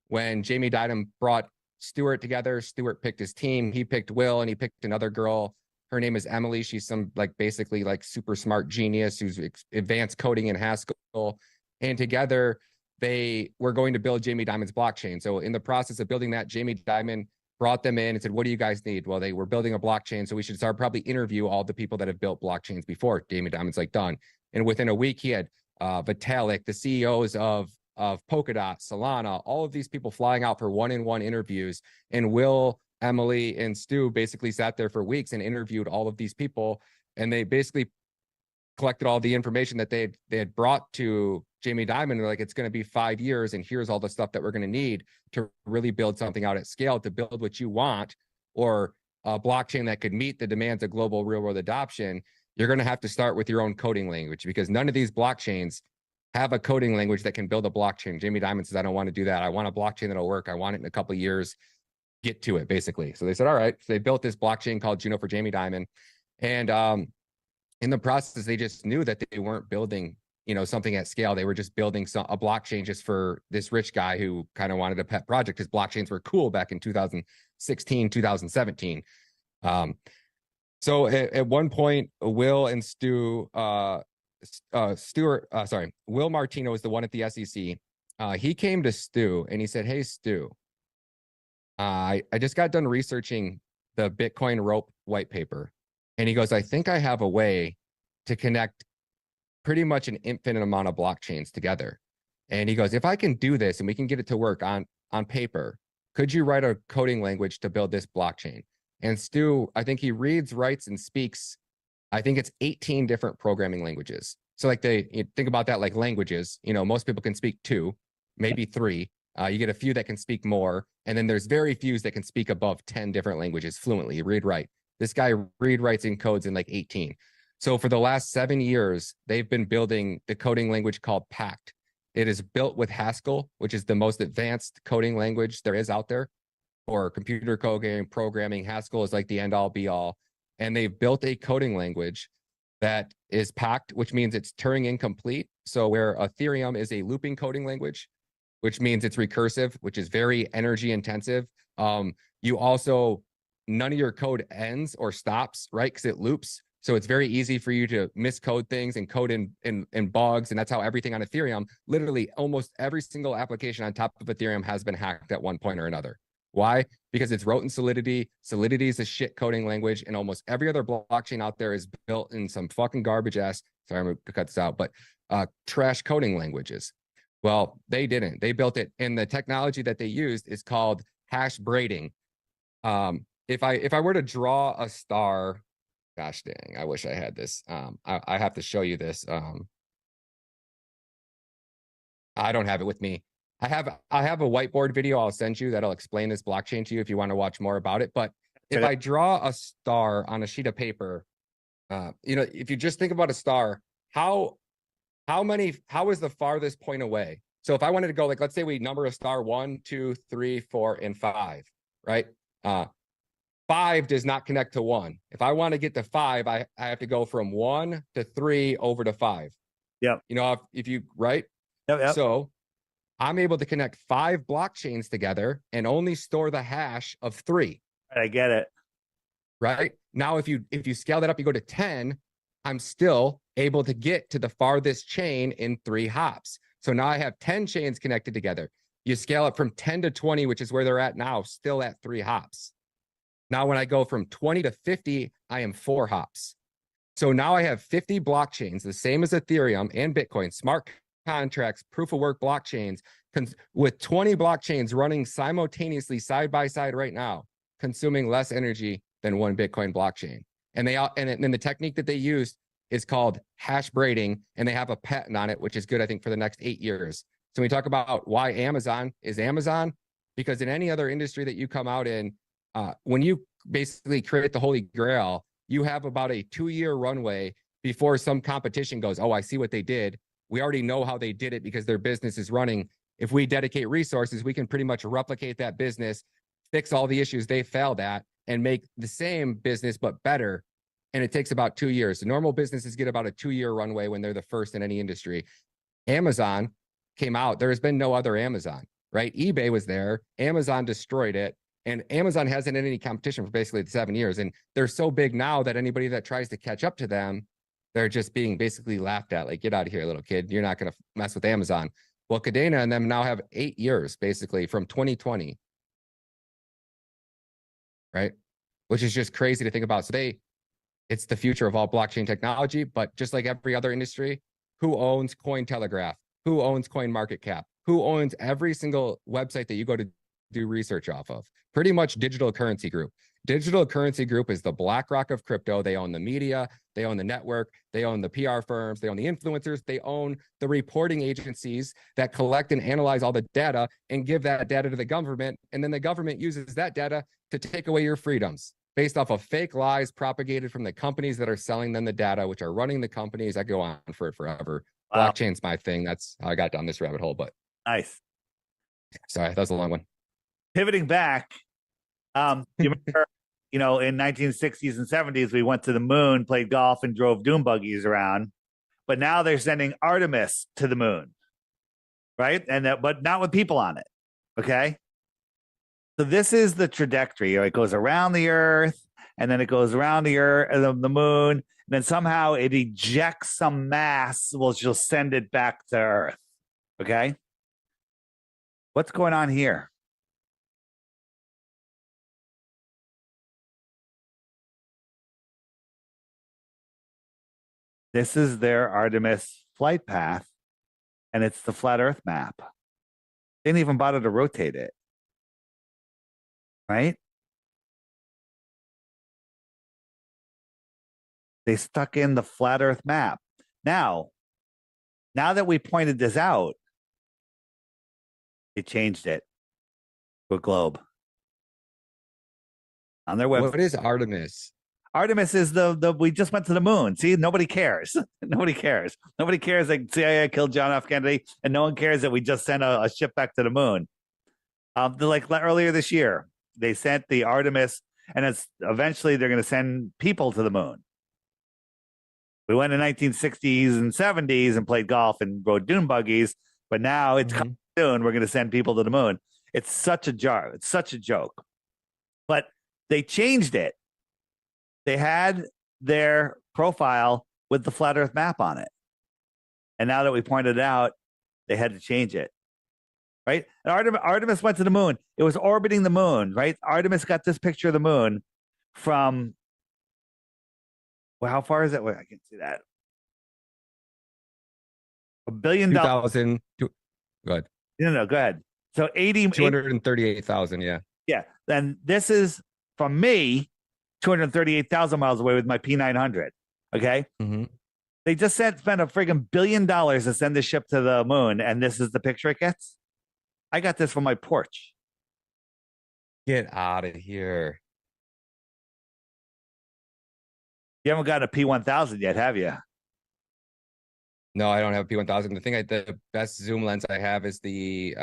When Jamie Dimon brought Stuart together, Stuart picked his team. He picked Will, and he picked another girl. Her name is Emily. She's some basically super smart genius who's advanced coding in Haskell. And together they were going to build Jamie Dimon's blockchain. So in the process of building that, Jamie Dimon brought them in and said, what do you guys need? Well, they were building a blockchain, so we should start probably interview all the people that have built blockchains before. Jamie Dimon's done. And within a week, he had Vitalik, the CEOs of Polkadot, Solana, all of these people flying out for one-on-one interviews. And Will, Emily, and Stu basically sat there for weeks and interviewed all of these people. And they basically collected all the information that they had brought to Jamie Dimon. They're like, it's going to be 5 years, and here's all the stuff that we're going to need to really build something out at scale, to build what you want, or a blockchain that could meet the demands of global real world adoption. You're going to have to start with your own coding language, because none of these blockchains have a coding language that can build a blockchain. Jamie Dimon says, I don't want to do that. I want a blockchain that'll work. I want it in a couple of years. Get to it, basically. So they said, all right. So they built this blockchain called Juno for Jamie Dimon. And in the process, they just knew that they weren't building, something at scale. They were just building a blockchain just for this rich guy who kind of wanted a pet project, because blockchains were cool back in 2016, 2017. So at one point, Will and Will Martino was the one at the SEC. He came to Stu and he said, hey, Stu, I just got done researching the Bitcoin rope white paper. And he goes, I think I have a way to connect pretty much an infinite amount of blockchains together. And he goes, if I can do this and we can get it to work on paper, could you write a coding language to build this blockchain? And Stu, I think he reads, writes, and speaks, I think it's 18 different programming languages. So you think about that like languages, most people can speak 2, maybe 3. You get a few that can speak more. And then there's very few that can speak above 10 different languages fluently, read, write. This guy read, writes, and codes in 18. So for the last 7 years, they've been building the coding language called Pact. It is built with Haskell, which is the most advanced coding language there is out there. for computer coding, programming. Haskell is like the end all be all. And they've built a coding language that is packed, which means it's Turing incomplete. So where Ethereum is a looping coding language, which means it's recursive, which is very energy intensive. You also, none of your code ends or stops, right? Because it loops. So it's very easy for you to miscode things and code in bugs. And that's how everything on Ethereum, literally almost every single application on top of Ethereum has been hacked at one point or another. Why? Because it's wrote in Solidity. Solidity is a shit coding language, and almost every other blockchain out there is built in some fucking garbage ass, sorry, I'm gonna cut this out, but trash coding languages. Well, they didn't. They built it, and the technology that they used is called hash braiding. If I were to draw a star, gosh dang, I wish I had this. I have to show you this. I don't have it with me. I have a whiteboard video I'll send you that'll explain this blockchain to you if you want to watch more about it. But if I draw a star on a sheet of paper, if you just think about a star, how is the farthest point away? So if I wanted to go, like, let's say we number a star 1, 2, 3, 4, and 5, right? 5 does not connect to 1. If I want to get to 5, I have to go from 1 to 3 over to 5. Yeah. If you, right? Yep. So I'm able to connect 5 blockchains together and only store the hash of 3. I get it. Right? Now, if you scale that up, you go to 10, I'm still able to get to the farthest chain in 3 hops. So now I have 10 chains connected together. You scale it from 10 to 20, which is where they're at now, still at 3 hops. Now, when I go from 20 to 50, I am 4 hops. So now I have 50 blockchains, the same as Ethereum and Bitcoin, smart contracts, proof of work blockchains, with 20 blockchains running simultaneously side by side right now, consuming less energy than one Bitcoin blockchain. And then the technique that they use is called hash braiding, and they have a patent on it, which is good, I think, for the next 8 years. So we talk about why Amazon is Amazon, because in any other industry that you come out in, when you basically create the Holy Grail, you have about a 2-year runway before some competition goes, oh, I see what they did. We already know how they did it because their business is running. If we dedicate resources, we can pretty much replicate that business, fix all the issues they failed at, and make the same business but better. And it takes about 2 years. So normal businesses get about a 2-year runway when they're the first in any industry. Amazon came out. There has been no other Amazon, right? eBay was there. Amazon destroyed it. And Amazon hasn't had any competition for basically 7 years. And they're so big now that anybody that tries to catch up to them, they're just being basically laughed at. Like, get out of here, little kid. You're not going to mess with Amazon. Well, Kadena and them now have 8 years, basically, from 2020. Right? Which is just crazy to think about. So it's the future of all blockchain technology. But just like every other industry, who owns Cointelegraph? Who owns CoinMarketCap? Who owns every single website that you go to do research off of? Pretty much Digital Currency Group. Digital Currency Group is the BlackRock of crypto. They own the media, they own the network, they own the PR firms, they own the influencers, they own the reporting agencies that collect and analyze all the data and give that data to the government. And then the government uses that data to take away your freedoms based off of fake lies propagated from the companies that are selling them the data, which are running the companies. I go on for it forever. Wow. Blockchain's my thing. That's how I got down this rabbit hole. But nice. Sorry, that was a long one. Pivoting back, you remember, in 1960s and 70s, we went to the moon, played golf, and drove dune buggies around. But now they're sending Artemis to the moon, right? But not with people on it. Okay. So this is the trajectory. It goes around the Earth, and then it goes around the Earth, the moon, and then somehow it ejects some mass, which will send it back to Earth. Okay. What's going on here? This is their Artemis flight path, and it's the flat Earth map. They didn't even bother to rotate it, right? They stuck in the flat Earth map. Now that we pointed this out, they changed it to a globe on their website. What is Artemis? Artemis is the we just went to the moon. See, nobody cares. Nobody cares. Nobody cares that CIA killed John F. Kennedy, and no one cares that we just sent a ship back to the moon. Like earlier this year. they sent the Artemis, and it's eventually they're going to send people to the moon. We went in 1960s and 70s and played golf and rode dune buggies, but now it's coming soon. We're going to send people to the moon. It's such a jar. It's such a joke. But they changed it. They had their profile with the flat Earth map on it. And now that we pointed it out, they had to change it. Right? And Artemis went to the moon. It was orbiting the moon, right? Artemis got this picture of the moon from, well, how far is it? Wait, I can see that. $1 billion. 2,000. Go ahead. No, go ahead. So 238,000, yeah. Yeah. Then this is from me, 238,000 miles away with my P900. Okay. Mm-hmm. They just spent a friggin' $1 billion to send the ship to the moon, and this is the picture it gets. I got this from my porch. Get out of here. You haven't got a P1000 yet, have you? No, I don't have a P1000. The best zoom lens I have is the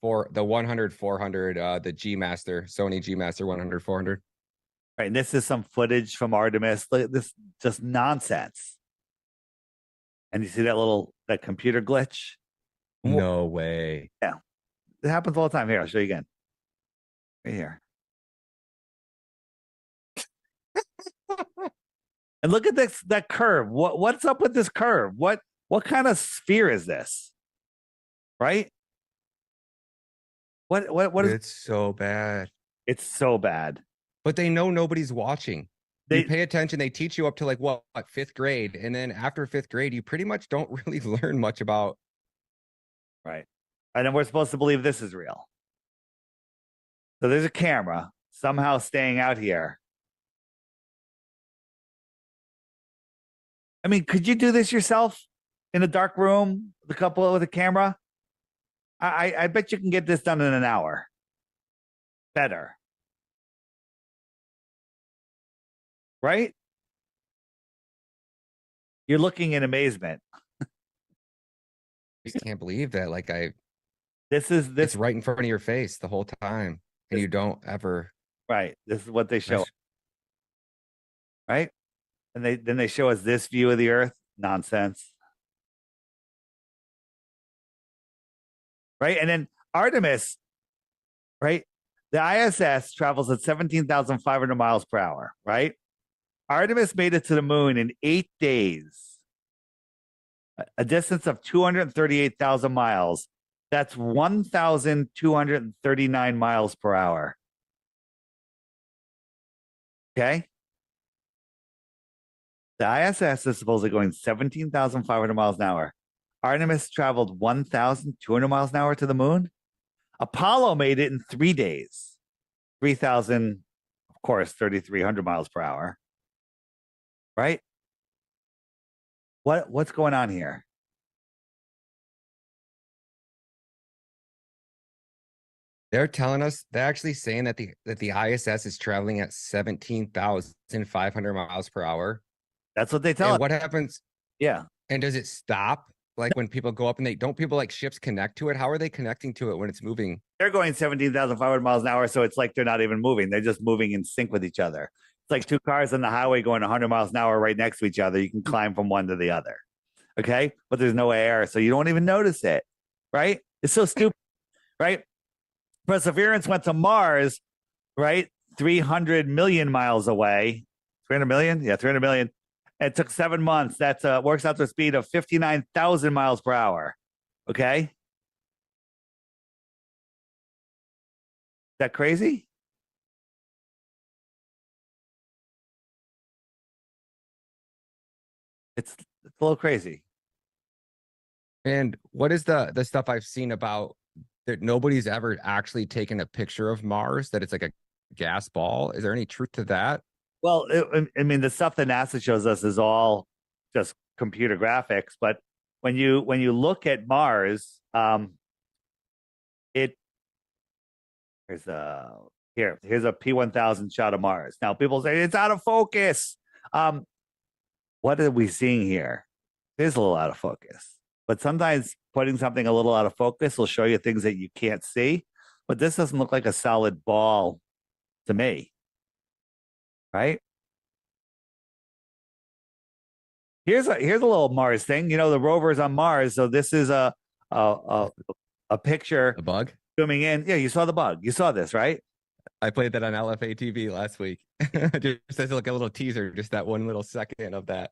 100-400, the G Master, Sony G Master 100-400. Right, and this is some footage from Artemis. This just nonsense. And you see that computer glitch? No way. Yeah, it happens all the time. Here, I'll show you again. Right here. And look at that curve. What's up with this curve? What kind of sphere is this? Right? What is? It's so bad. It's so bad. But they know nobody's watching. You pay attention. They teach you up to like what, 5th grade, and then after 5th grade, you pretty much don't really learn much about. Right, and then we're supposed to believe this is real. So there's a camera somehow staying out here. I mean, could you do this yourself in a dark room with a camera? I bet you can get this done in an hour. Better. Right? You're looking in amazement. I just can't believe that. Like this it's right in front of your face the whole time, and you don't ever. Right. This is what they show. Right? And then they show us this view of the Earth. Nonsense. Right? And then Artemis, right? The ISS travels at 17,500 miles per hour, right? Artemis made it to the moon in 8 days, a distance of 238,000 miles. That's 1,239 miles per hour. Okay? The ISS is supposedly going 17,500 miles an hour. Artemis traveled 1,200 miles an hour to the moon. Apollo made it in 3 days. 3,000, of course, 3,300 miles per hour. Right? What's going on here? They're telling us, they're actually saying that the ISS is traveling at 17,500 miles per hour. That's what they tell us. What happens? Yeah. And does it stop? Like when people go up and don't people like ships connect to it? How are they connecting to it when it's moving? They're going 17,500 miles an hour, so it's like they're not even moving. They're just moving in sync with each other. It's like two cars on the highway going 100 miles an hour right next to each other. You can climb from one to the other. Okay? But there's no air, so you don't even notice it. Right? It's so stupid. Right? Perseverance went to Mars, right? 300 million miles away. 300 million? Yeah, 300 million. It took 7 months. That works out to a speed of 59,000 miles per hour. Okay? Is that crazy? It's a little crazy. And what is the stuff I've seen about that nobody's ever actually taken a picture of Mars, that it's like a gas ball? Is there any truth to that? Well, I mean, the stuff that NASA shows us is all just computer graphics. But when you look at Mars, here's a P1000 shot of Mars. Now people say it's out of focus. What are we seeing here? It is a little out of focus. But sometimes putting something a little out of focus will show you things that you can't see. But this doesn't look like a solid ball to me. Right? Here's a little Mars thing. You know, the rover's on Mars, so this is a picture. A bug zooming in. Yeah, you saw the bug. You saw this, right? I played that on LFA TV last week. Just as like a little teaser, just that one little second of that.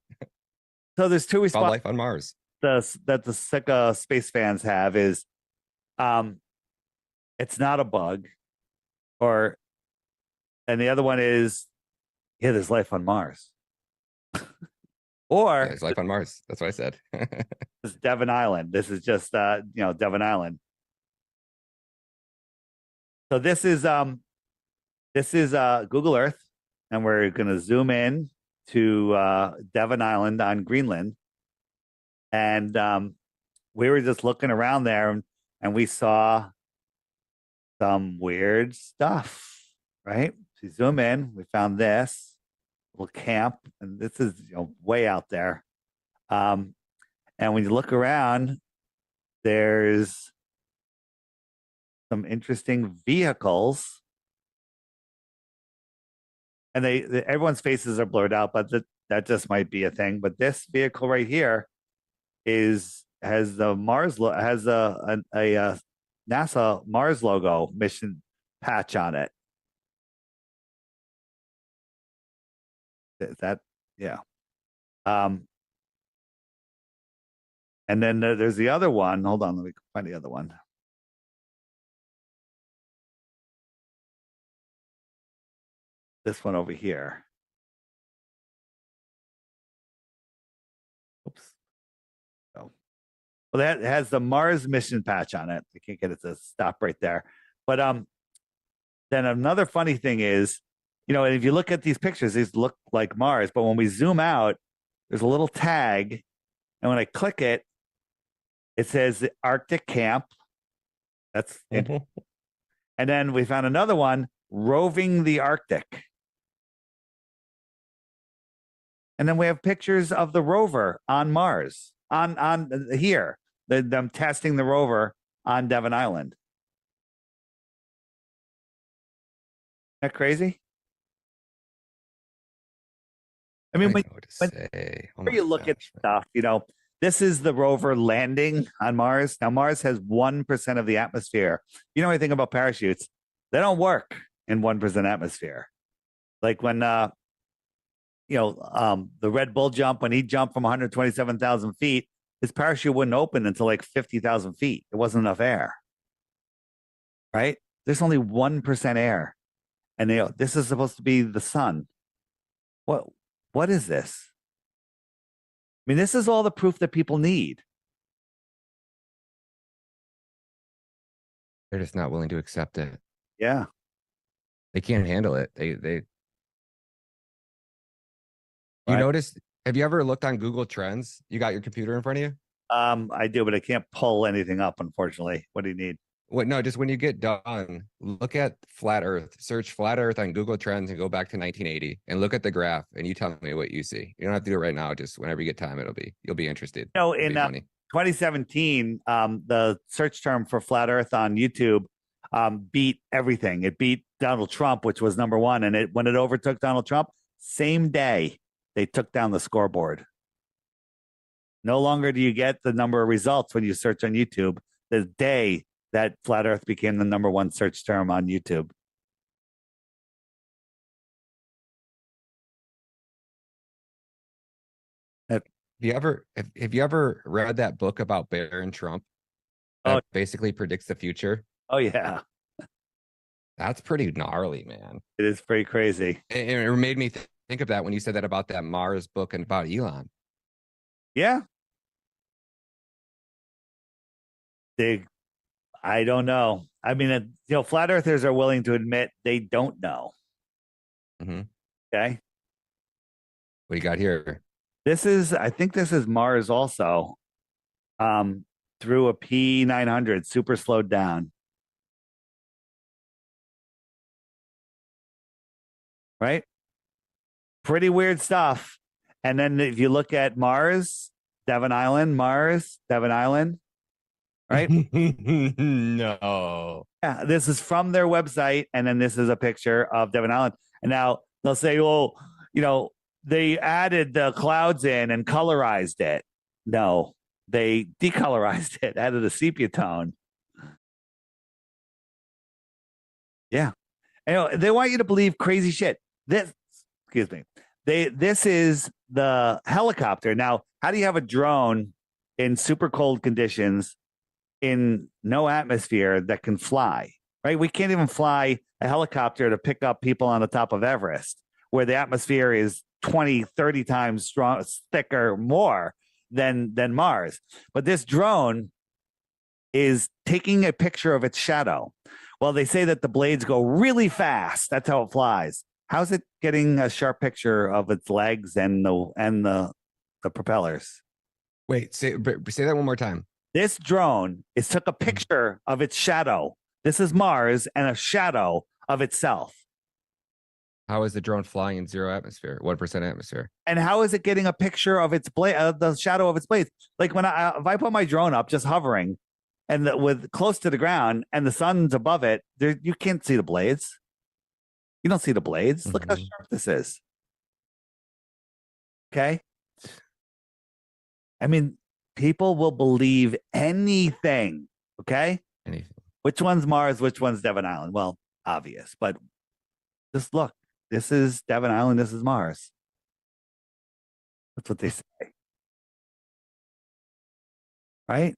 So there's two responses. Life on Mars. That the sick space fans have is, it's not a bug, and the other one is, yeah, there's life on Mars. Or there's life on Mars. That's what I said. This is Devon Island. This is just Devon Island. So this is Google Earth, and we're going to zoom in to Devon Island on Greenland, and we were just looking around there, and we saw some weird stuff. Right? So zoom in. We found this little camp, and this is way out there. And when you look around, there's some interesting vehicles, and everyone's faces are blurred out, but that just might be a thing. But this vehicle right here has the Mars has a NASA Mars logo mission patch on it. That yeah. And then there's the other one. Hold on, let me find the other one. This one over here. Oops. Oh. Well, that has the Mars mission patch on it. I can't get it to stop right there. But then another funny thing is, if you look at these pictures, these look like Mars, but when we zoom out, there's a little tag, and when I click it, it says the Arctic Camp. That's it. And then we found another one, Roving the Arctic. And then we have pictures of the rover on Mars, on here, them testing the rover on Devon Island. Isn't that crazy? I mean, when you look at stuff, this is the rover landing on Mars. Now, Mars has 1% of the atmosphere. You know anything about parachutes? They don't work in 1% atmosphere. Like when, the Red Bull jump, when he jumped from 127,000 feet, his parachute wouldn't open until like 50,000 feet. There wasn't enough air. Right? There's only 1% air. And this is supposed to be the sun. What is this? I mean, this is all the proof that people need. They're just not willing to accept it. Yeah. They can't handle it. You notice, have you ever looked on Google Trends? You got your computer in front of you? I do, but I can't pull anything up, unfortunately. What do you need? No, just when you get done, look at flat Earth. Search flat Earth on Google Trends and go back to 1980 and look at the graph, and you tell me what you see. You don't have to do it right now. Just whenever you get time, you'll be interested. In 2017, the search term for flat Earth on YouTube beat everything. It beat Donald Trump, which was number one. And when it overtook Donald Trump, same day, they took down the scoreboard. No longer do you get the number of results when you search on YouTube. The day that flat Earth became the number one search term on YouTube. Have you ever read that book about Barron Trump that basically predicts the future? Oh yeah. That's pretty gnarly, man. It is pretty crazy. It made me think of that when you said that about that Mars book and about Elon. Yeah. I don't know. I mean, flat earthers are willing to admit they don't know. Mm-hmm. Okay. What do you got here? I think this is Mars also. Through a P900, super slowed down. Right? Pretty weird stuff. And then if you look at Mars, Devon Island, right? No. Yeah, this is from their website, and then this is a picture of Devon Island. And now they'll say, well, they added the clouds in and colorized it. No, they decolorized it, added a sepia tone. Yeah. They want you to believe crazy shit. This is the helicopter. Now, how do you have a drone in super cold conditions in no atmosphere that can fly, right? We can't even fly a helicopter to pick up people on the top of Everest, where the atmosphere is 20, 30 times strong, thicker, more than Mars. But this drone is taking a picture of its shadow. Well, they say that the blades go really fast. That's how it flies. How's it getting a sharp picture of its legs and the propellers? Wait, say that one more time. This drone took a picture of its shadow. This is Mars and a shadow of itself. How is the drone flying in 0 atmosphere, 1% atmosphere? And how is it getting a picture of its blade, the shadow of its blades? Like if I put my drone up, just hovering, and with close to the ground, and the sun's above it, you can't see the blades. You don't see the blades. Look how sharp this is. Okay. I mean, people will believe anything. Okay. Anything. Which one's Mars? Which one's Devon Island? Well, obvious, but just look. This is Devon Island. This is Mars. That's what they say. Right?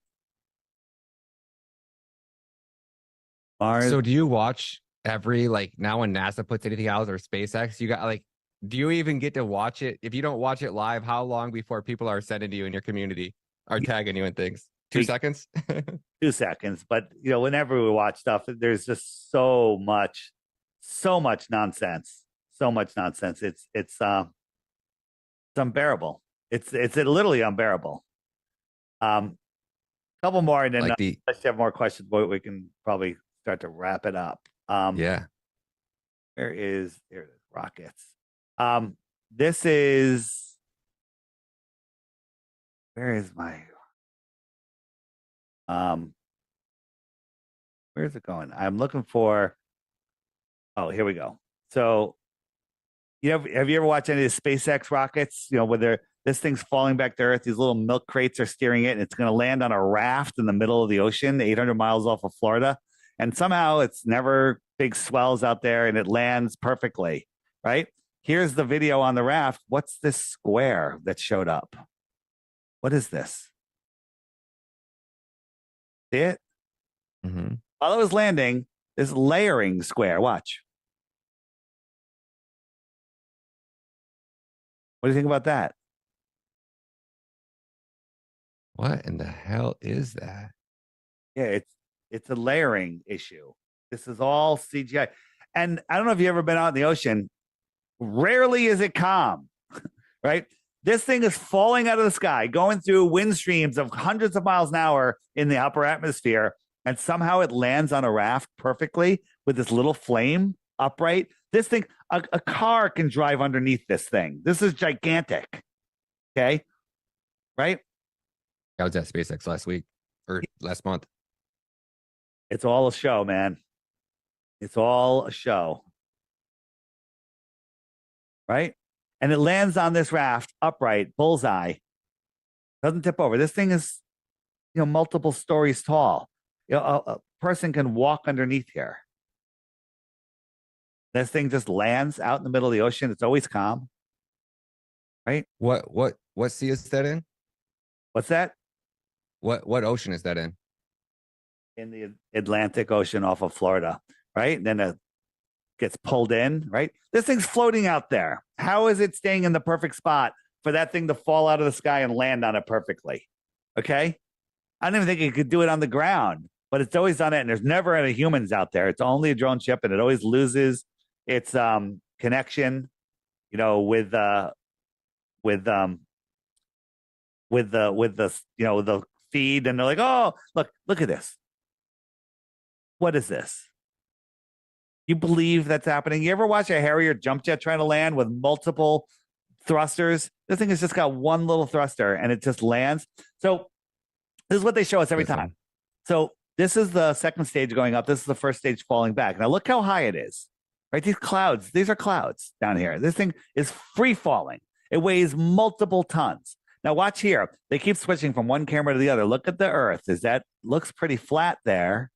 Mars. So do you watch every, now when NASA puts anything out or SpaceX, you got do you even get to watch it? If you don't watch it live, how long before people are sending to you in your community or tagging you in things? 2 seconds? 2 seconds. But whenever we watch stuff, there's just so much nonsense. So much nonsense. It's unbearable. It's literally unbearable. Couple more, and then unless you have more questions, we can probably start to wrap it up. Yeah. There it is. Rockets. This is, where is my, where's it going? I'm looking for, oh, here we go. So, have you ever watched any of the SpaceX rockets? Where this thing's falling back to Earth, these little milk crates are steering it, and it's going to land on a raft in the middle of the ocean, 800 miles off of Florida. And somehow it's never big swells out there, and it lands perfectly, right? Here's the video on the raft. What's this square that showed up? What is this? See it? Mm-hmm. While it was landing, this layering square. Watch. What do you think about that? What in the hell is that? Yeah, it's a layering issue. This is all CGI. And I don't know if you've ever been out in the ocean. Rarely is it calm, right? This thing is falling out of the sky, going through wind streams of hundreds of miles an hour in the upper atmosphere, and somehow it lands on a raft perfectly with this little flame upright. This thing, a car can drive underneath this thing. This is gigantic. Okay. Right? I was at SpaceX last week or last month. It's all a show, man. It's all a show. Right? And it lands on this raft upright, bullseye. Doesn't tip over. This thing is, multiple stories tall. A person can walk underneath here. This thing just lands out in the middle of the ocean. It's always calm. Right? What sea is that in? What's that? What ocean is that in? In the Atlantic Ocean off of Florida, right? And then it gets pulled in, right? This thing's floating out there. How is it staying in the perfect spot for that thing to fall out of the sky and land on it perfectly? Okay? I don't even think it could do it on the ground, but it's always done it, and there's never any humans out there. It's only a drone ship, and it always loses its connection, with the the feed, and they're like, oh, look at this. What is this? You believe that's happening? You ever watch a Harrier jump jet trying to land with multiple thrusters? This thing has just got one little thruster and it just lands. So this is what they show us every time. So this is the second stage going up. This is the first stage falling back. Now look how high it is, right? These clouds, these are clouds down here. This thing is free falling. It weighs multiple tons. Now watch here. They keep switching from one camera to the other. Look at the Earth. Looks pretty flat there,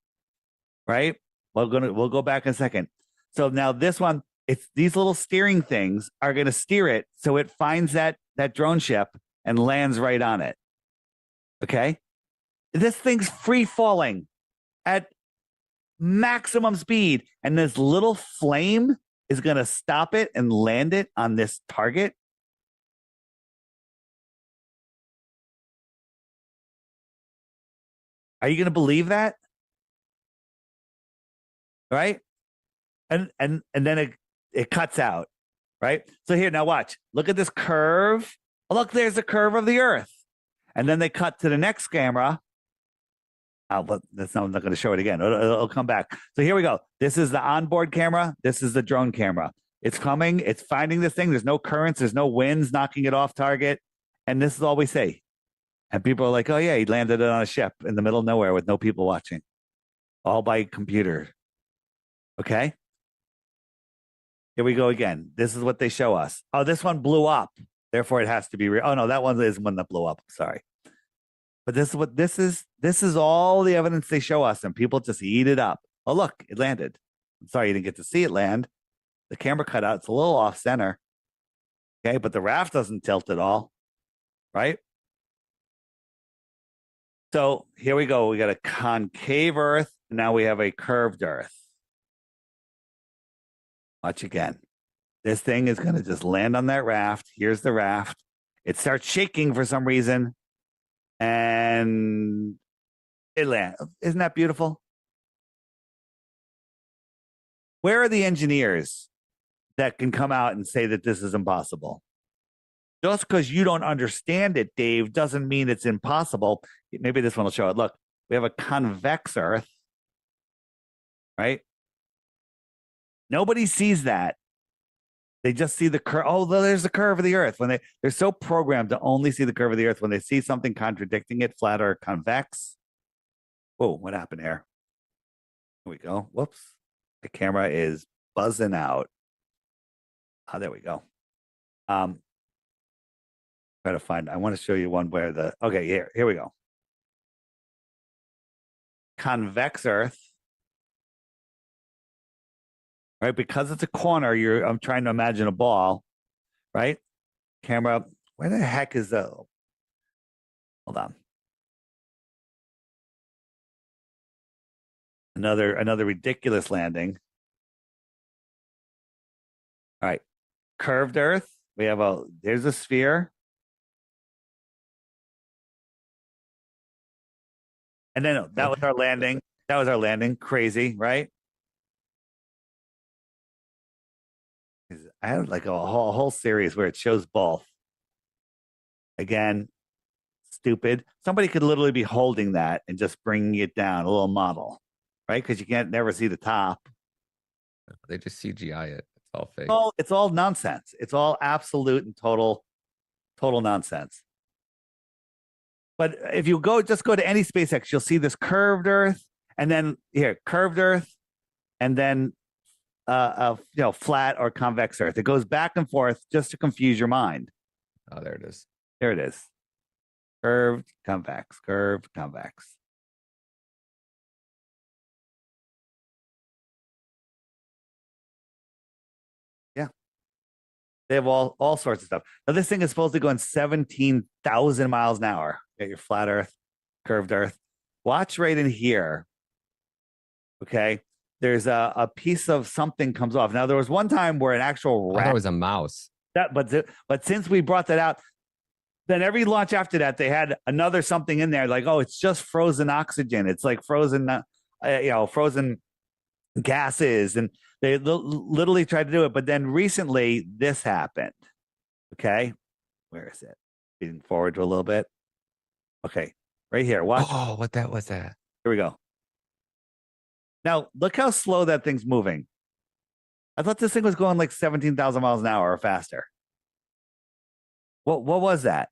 right? We'll go back in a second. So now this one, it's these little steering things are going to steer it so it finds that drone ship and lands right on it. Okay? This thing's free falling at maximum speed, and this little flame is going to stop it and land it on this target. Are you going to believe that? Right? And then it cuts out, right? So here, now watch. Look at this curve. Oh, look, there's the curve of the Earth. And then they cut to the next camera. Oh, but I'm not going to show it again. It'll come back. So here we go. This is the onboard camera. This is the drone camera. It's coming. It's finding this thing. There's no currents. There's no winds knocking it off target. And this is all we see. And people are like, oh, yeah, he landed it on a ship in the middle of nowhere with no people watching. All by computer. Okay? Here we go again. This is what they show us. Oh, this one blew up. Therefore, it has to be real. Oh, no, that one is one that blew up. Sorry. But this is what this is. This is all the evidence they show us, and people just eat it up. Oh, look, it landed. I'm sorry you didn't get to see it land. The camera cut out. It's a little off center. Okay, but the raft doesn't tilt at all. Right? So here we go. We got a concave Earth. And now we have a curved Earth. Watch again. This thing is going to just land on that raft. Here's the raft. It starts shaking for some reason. And it lands. Isn't that beautiful? Where are the engineers that can come out and say that this is impossible? Just because you don't understand it, Dave, doesn't mean it's impossible. Maybe this one will show it. Look, we have a convex Earth, right? Nobody sees that. They just see the curve. Oh, there's the curve of the Earth. When they're so programmed to only see the curve of the Earth, when they see something contradicting it, flat or convex. Whoa, what happened here? Here we go. Whoops. The camera is buzzing out. Oh, there we go. Try to find. I want to show you one where okay, here we go. Convex Earth. Right, because it's a corner, I'm trying to imagine a ball, right? Camera, where the heck is the? Hold on. Another ridiculous landing. All right, curved Earth. We have there's a sphere. And then that was our landing. That was our landing. Crazy, right? I had like a whole series where it shows both. Again, stupid. Somebody could literally be holding that and just bringing it down, a little model, right? Because you can't never see the top. They just CGI it. It's all fake. It's all nonsense. It's all absolute and total nonsense. But if you just go to any SpaceX, you'll see this curved Earth, and then here, curved Earth, and then flat or convex Earth. It goes back and forth just to confuse your mind. Oh, there it is. There it is. Curved, convex, curved, convex. Yeah. They have all sorts of stuff. Now, this thing is supposed to go in 17,000 miles an hour. You got your flat Earth, curved Earth. Watch right in here. Okay. There's a piece of something comes off. Now, there was one time where an actual rat. I thought it was a mouse. But since we brought that out, then every launch after that, they had another something in there. Like, oh, it's just frozen oxygen. It's like frozen, frozen gases. And they literally tried to do it. But then recently, this happened. Okay. Where is it? Feeding forward to a little bit. Okay. Right here. Watch. Oh, what that was that? Here we go. Now, look how slow that thing's moving. I thought this thing was going like 17,000 miles an hour or faster. What was that?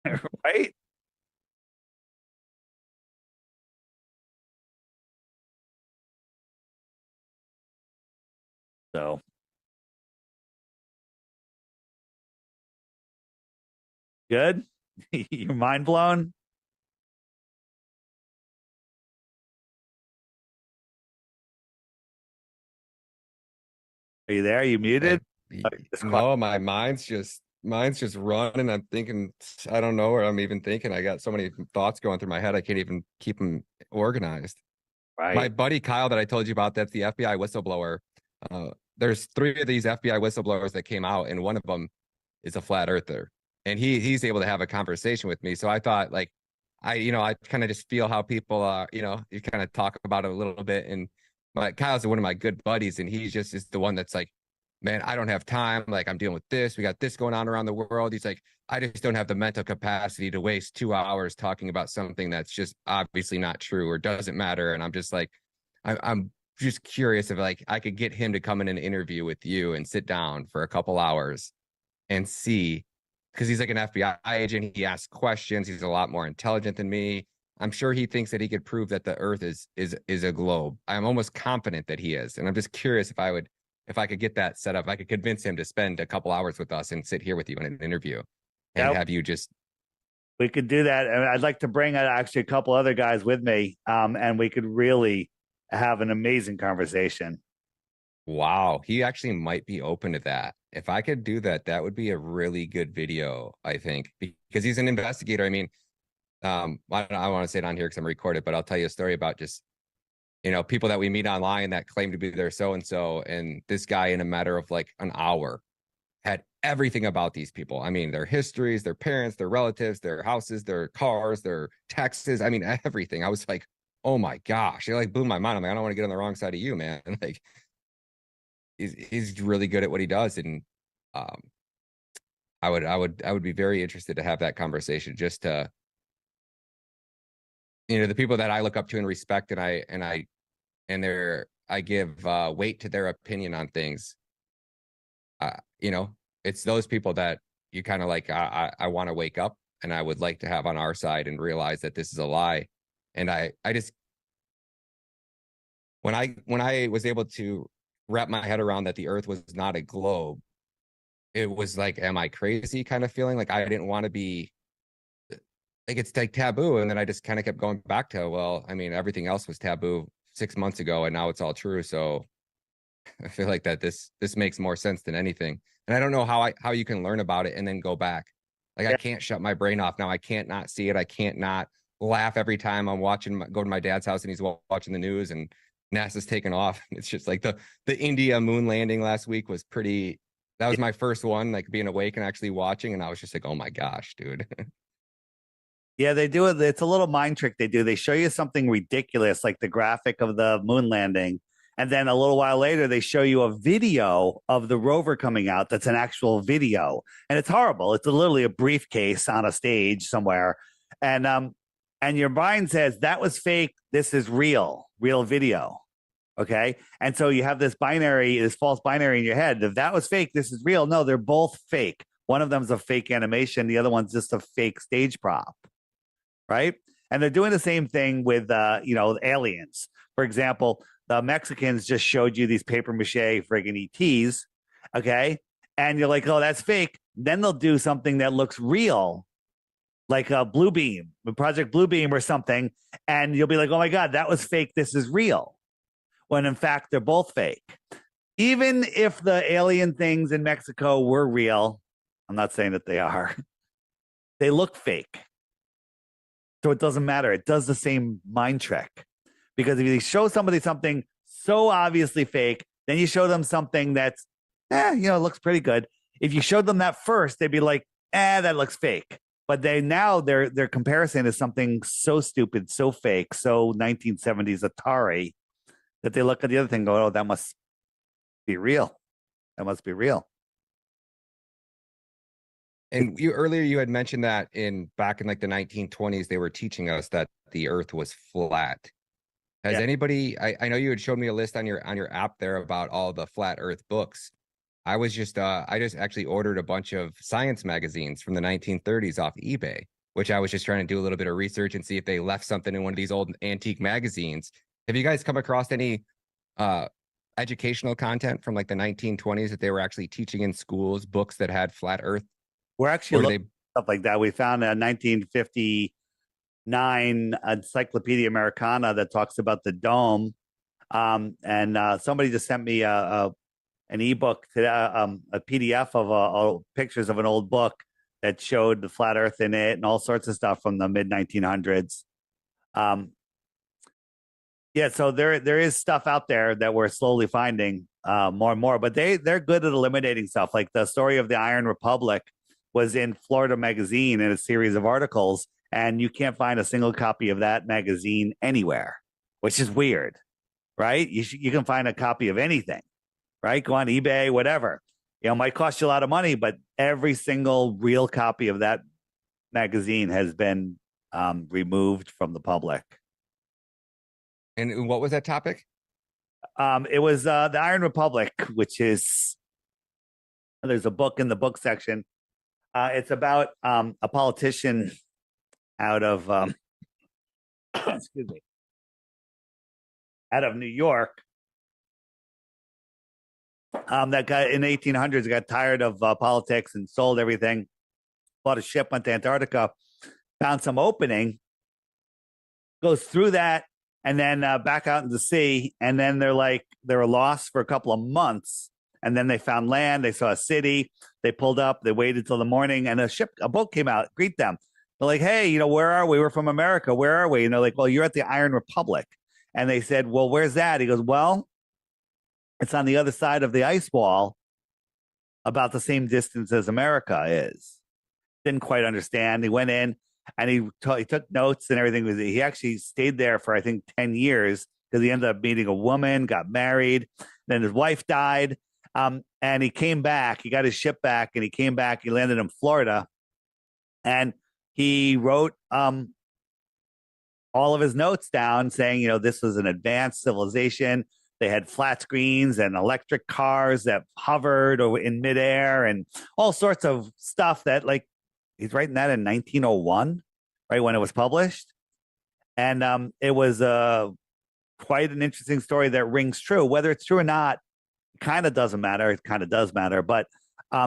Right? So good. You're mind blown. Are you there? Are you muted? No, my mind's just running. I'm thinking, I don't know where I'm even thinking. I got so many thoughts going through my head. I can't even keep them organized. Right. My buddy Kyle that I told you about, that's the FBI whistleblower. There's 3 of these FBI whistleblowers that came out, and one of them is a flat earther, and he's able to have a conversation with me. So I thought, like, I kind of just feel how people are, you kind of talk about it a little bit. And Kyle's one of my good buddies, and he just is the one that's like, man, I don't have time. Like, I'm dealing with this. We got this going on around the world. He's like, I just don't have the mental capacity to waste 2 hours talking about something that's just obviously not true or doesn't matter. And I'm just like, I'm just curious if like I could get him to come in an interview with you and sit down for a couple hours and see, because he's like an FBI agent. He asks questions. He's a lot more intelligent than me. I'm sure he thinks that he could prove that the Earth is a globe. I'm almost confident that he is. And I'm just curious if I could get that set up, I could convince him to spend a couple hours with us and sit here with you in an interview and have you just. We could do that. And I'd like to bring actually a couple other guys with me. And we could really have an amazing conversation. Wow. He actually might be open to that. If I could do that, that would be a really good video, I think, because he's an investigator. I mean, I want to say it on here because I'm recorded, but I'll tell you a story about just, people that we meet online that claim to be their so-and-so. And this guy, in a matter of like an hour, had everything about these people. I mean, their histories, their parents, their relatives, their houses, their cars, their taxes. I mean, everything. I was like, oh my gosh, it like blew my mind. I'm like, I don't want to get on the wrong side of you, man. Like, he's really good at what he does. And I would be very interested to have that conversation, just to, the people that I look up to and respect, and I give weight to their opinion on things. It's those people that you kind of like, I want to wake up and I would like to have on our side and realize that this is a lie. And I just, when I was able to wrap my head around that the Earth was not a globe, it was like, am I crazy kind of feeling? Like, I didn't want to be, like, it's like taboo. And then I just kind of kept going back to, well, I mean, everything else was taboo 6 months ago and now it's all true. So I feel like that this makes more sense than anything. And I don't know how you can learn about it and then go back. Like, I can't shut my brain off now. I can't not see it. I can't not laugh every time I'm go to my dad's house and he's watching the news and NASA's taken off. It's just like the India moon landing last week was that was my first one, like being awake and actually watching. And I was just like, oh my gosh, dude. Yeah, they do it. It's a little mind trick they do. They show you something ridiculous, like the graphic of the moon landing. And then a little while later, they show you a video of the rover coming out. That's an actual video. And it's horrible. It's literally a briefcase on a stage somewhere. And your mind says, that was fake. This is real video. Okay. And so you have this false binary in your head. If that was fake, this is real. No, they're both fake. One of them's a fake animation. The other one's just a fake stage prop. Right. And they're doing the same thing with, aliens. For example, the Mexicans just showed you these paper mache friggin' ETs. Okay. And you're like, oh, that's fake. Then they'll do something that looks real, like a Bluebeam, Project Bluebeam or something. And you'll be like, oh my God, that was fake. This is real. When in fact, they're both fake. Even if the alien things in Mexico were real, I'm not saying that they are, they look fake. So it doesn't matter. It does the same mind trick. Because if you show somebody something so obviously fake, then you show them something that's, looks pretty good. If you showed them that first, they'd be like, that looks fake. But their comparison is something so stupid, so fake, so 1970s Atari, that they look at the other thing and go, oh, that must be real. That must be real. And earlier you had mentioned that back in like the 1920s, they were teaching us that the Earth was flat. Has anybody? I know you had showed me a list on your app there about all the flat Earth books. I just actually ordered a bunch of science magazines from the 1930s off eBay, which I was just trying to do a little bit of research and see if they left something in one of these old antique magazines. Have you guys come across any educational content from like the 1920s that they were actually teaching in schools, books that had flat Earth? We're actually looking at stuff like that. We found a 1959 Encyclopedia Americana that talks about the dome, and somebody just sent me an ebook today, a PDF of pictures of an old book that showed the flat Earth in it and all sorts of stuff from the mid 1900s. Yeah, so there is stuff out there that we're slowly finding more and more, but they're good at eliminating stuff. Like the story of the Iron Republic was in Florida Magazine in a series of articles, and you can't find a single copy of that magazine anywhere, which is weird, right? You can find a copy of anything, right? Go on eBay, whatever. It might cost you a lot of money, but every single real copy of that magazine has been removed from the public. And what was that topic? It was the Iron Republic, which is, there's a book in the book section. It's about a politician out of excuse me, out of New York. That guy in the 1800s got tired of politics and sold everything, bought a ship, went to Antarctica, found some opening, goes through that, and then back out in the sea. And then they were lost for a couple of months. And then they found land. They saw a city. They pulled up. They waited till the morning, and a boat came out, greet them. They're like, "Hey, where are we? We're from America. Where are we?" And they're like, "Well, you're at the Iron Republic." And they said, "Well, where's that?" He goes, "Well, it's on the other side of the ice wall, about the same distance as America is." Didn't quite understand. He went in and he took notes and everything. He actually stayed there for, I think, 10 years because he ended up meeting a woman, got married. Then his wife died. And he came back. He got his ship back, and he came back. He landed in Florida, and he wrote all of his notes down, saying, this was an advanced civilization. They had flat screens and electric cars that hovered in midair, and all sorts of stuff that, like, he's writing that in 1901, right when it was published, and it was quite an interesting story that rings true. Whether it's true or not, kind of doesn't matter. It kind of does matter, but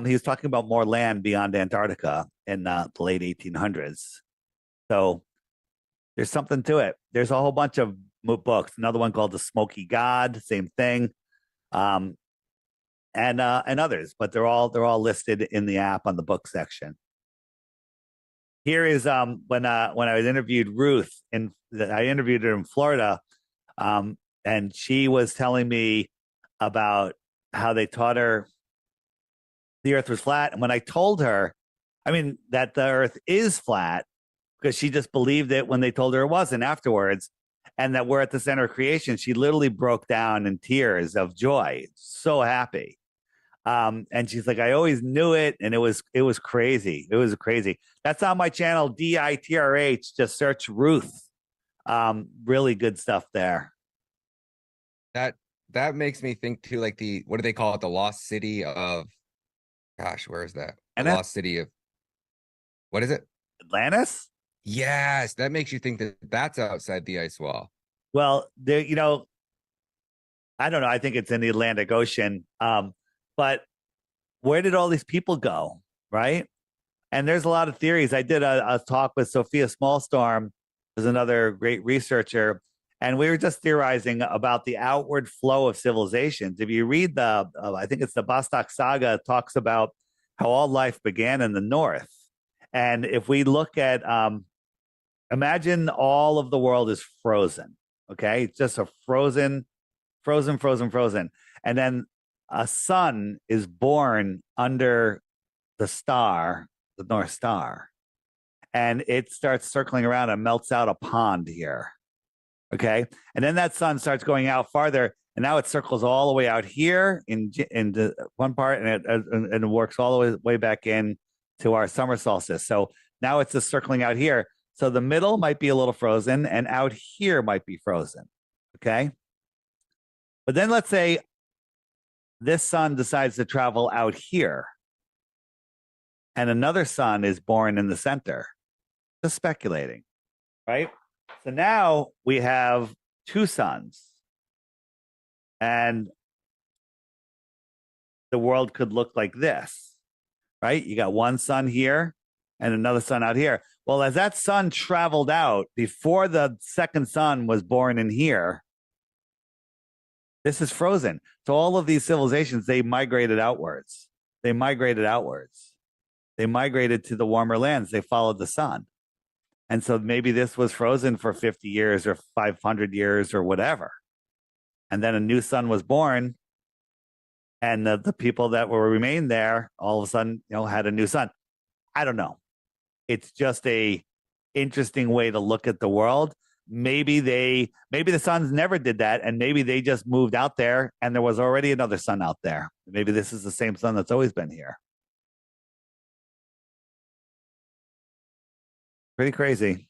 he was talking about more land beyond Antarctica in the late 1800s. So there's something to it. There's a whole bunch of books. Another one called The Smoky God, same thing, and others. But they're all listed in the app on the book section. Here is when I was interviewed Ruth, I interviewed her in Florida, and she was telling me about how they taught her the Earth was flat. And when I told her, that the Earth is flat, because she just believed it when they told her it wasn't afterwards, and that we're at the center of creation, she literally broke down in tears of joy, so happy. And she's like, "I always knew it, and it was crazy. It was crazy." That's on my channel, DITRH. Just search Ruth. Really good stuff there. That makes me think too, like what do they call it? The lost city of, gosh, where is that? The lost city of, what is it? Atlantis? Yes, that makes you think that that's outside the ice wall. Well, there, I don't know. I think it's in the Atlantic Ocean. But where did all these people go, right? And there's a lot of theories. I did a talk with Sophia Smallstorm, who's another great researcher, and we were just theorizing about the outward flow of civilizations. If you read I think it's the Vostok Saga, talks about how all life began in the north. And if we look at, imagine all of the world is frozen, okay? It's just a frozen. And then a sun is born under the star, the North Star, and it starts circling around and melts out a pond here. Okay. And then that sun starts going out farther, and now it circles all the way out here into one part, and it works all the way back in to our summer solstice. So now it's just circling out here. So the middle might be a little frozen, and out here might be frozen. Okay. But then let's say this sun decides to travel out here, and another sun is born in the center. Just speculating, right? So now we have two suns, and the world could look like this, right? You got one sun here and another sun out here. Well, as that sun traveled out before the second sun was born in here, this is frozen. So all of these civilizations, they migrated outwards. They migrated outwards. They migrated to the warmer lands. They followed the sun. And so maybe this was frozen for 50 years or 500 years or whatever. And then a new sun was born. And the people that were remained there, all of a sudden, had a new sun. I don't know. It's just a interesting way to look at the world. Maybe the suns never did that, and maybe they just moved out there, and there was already another sun out there. Maybe this is the same sun that's always been here. Pretty crazy.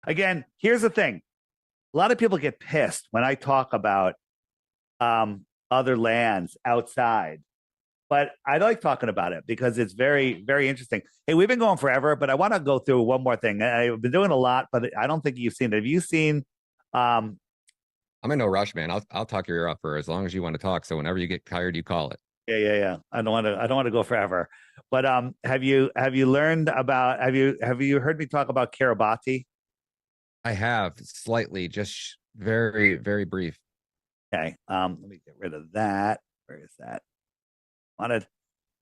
Again, here's the thing. A lot of people get pissed when I talk about other lands outside. But I like talking about it because it's very, very interesting. Hey, we've been going forever, but I want to go through one more thing. I've been doing a lot, but I don't think you've seen it. Have you seen? I'm in no rush, man. I'll talk your ear off for as long as you want to talk. So whenever you get tired, you call it. Yeah. I don't want to go forever. But have you learned about? Have you heard me talk about Kiribati? I have slightly, just very, very brief. Okay. Let me get rid of that. Where is that? There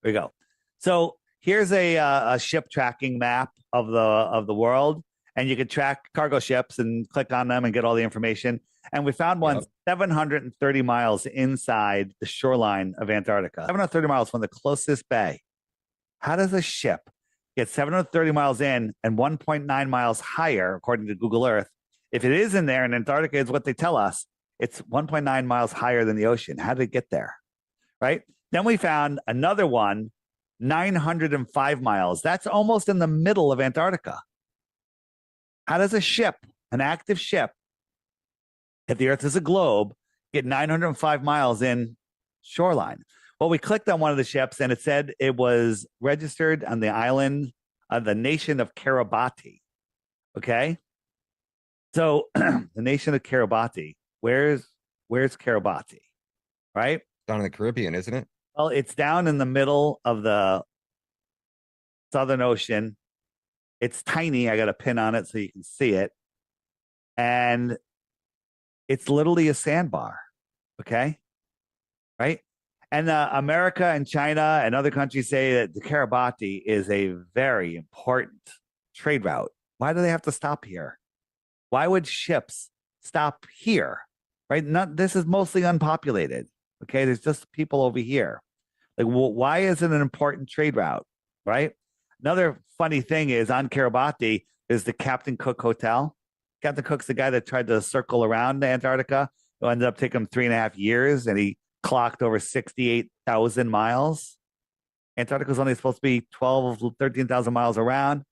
we go. So here's a ship tracking map of the world, and you can track cargo ships and click on them and get all the information. And we found one 730 miles inside the shoreline of Antarctica. 730 miles from the closest bay. How does a ship get 730 miles in and 1.9 miles higher, according to Google Earth? If it is in there, and Antarctica is what they tell us, it's 1.9 miles higher than the ocean. How did it get there? Right? Then we found another one, 905 miles. That's almost in the middle of Antarctica. How does a ship, an active ship, if the Earth is a globe, get 905 miles in shoreline? Well, we clicked on one of the ships, and it said it was registered on the island of the nation of Kiribati. Okay? So the nation of Kiribati, where's Kiribati? Right? Down in the Caribbean, isn't it? Well, it's down in the middle of the Southern Ocean. It's tiny. I got a pin on it so you can see it. And it's literally a sandbar. Okay? Right? And America and China and other countries say that the Kiribati is a very important trade route. Why do they have to stop here? Why would ships stop here? Right? This is mostly unpopulated. Okay, there's just people over here. Like, why is it an important trade route? Right? Another funny thing is on Kiribati is the Captain Cook Hotel. Captain Cook's the guy that tried to circle around Antarctica. It ended up taking him 3.5 years, and he clocked over 68,000 miles. Antarctica was only supposed to be 13,000 miles around,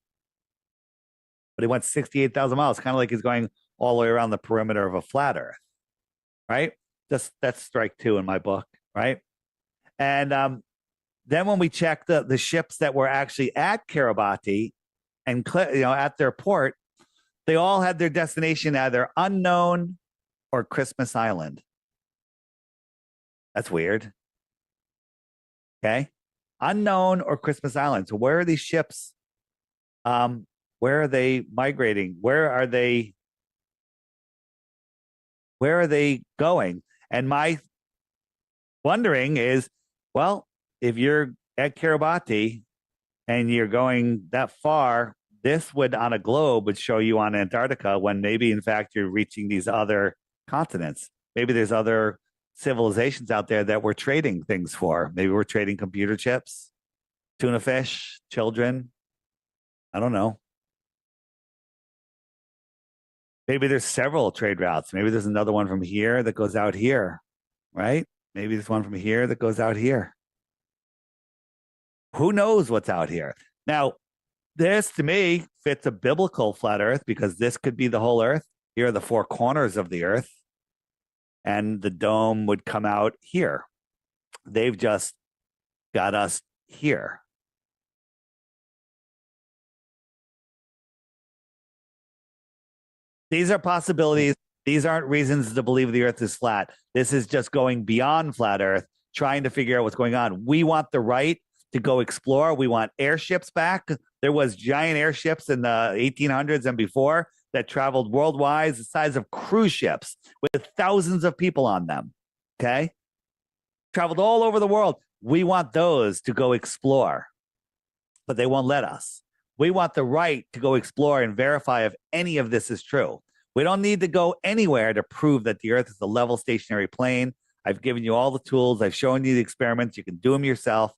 but he went 68,000 miles, kind of like he's going all the way around the perimeter of a flat Earth, right? That's strike two in my book, right? And then when we checked the ships that were actually at Kiribati and at their port, they all had their destination either unknown or Christmas Island. That's weird. Okay, unknown or Christmas Island. So where are these ships? Where are they migrating? Where are they going? And my wondering is, well, if you're at Kiribati and you're going that far, this would on a globe would show you on Antarctica when maybe in fact you're reaching these other continents. Maybe there's other civilizations out there that we're trading things for. Maybe we're trading computer chips, tuna fish, children. I don't know. Maybe there's several trade routes. Maybe there's another one from here that goes out here, right? Maybe there's one from here that goes out here. Who knows what's out here? Now, this to me fits a biblical flat Earth because this could be the whole Earth. Here are the four corners of the Earth. and the dome would come out here. They've just got us here. These are possibilities. These aren't reasons to believe the earth is flat. This is just going beyond flat earth, trying to figure out what's going on. We want the right to go explore. We want airships back. There was giant airships in the 1800s and before that traveled worldwide, the size of cruise ships with thousands of people on them. Okay? Traveled all over the world. We want those to go explore, but they won't let us. We want the right to go explore and verify if any of this is true. We don't need to go anywhere to prove that the earth is a level stationary plane. I've given you all the tools. I've shown you the experiments. You can do them yourself,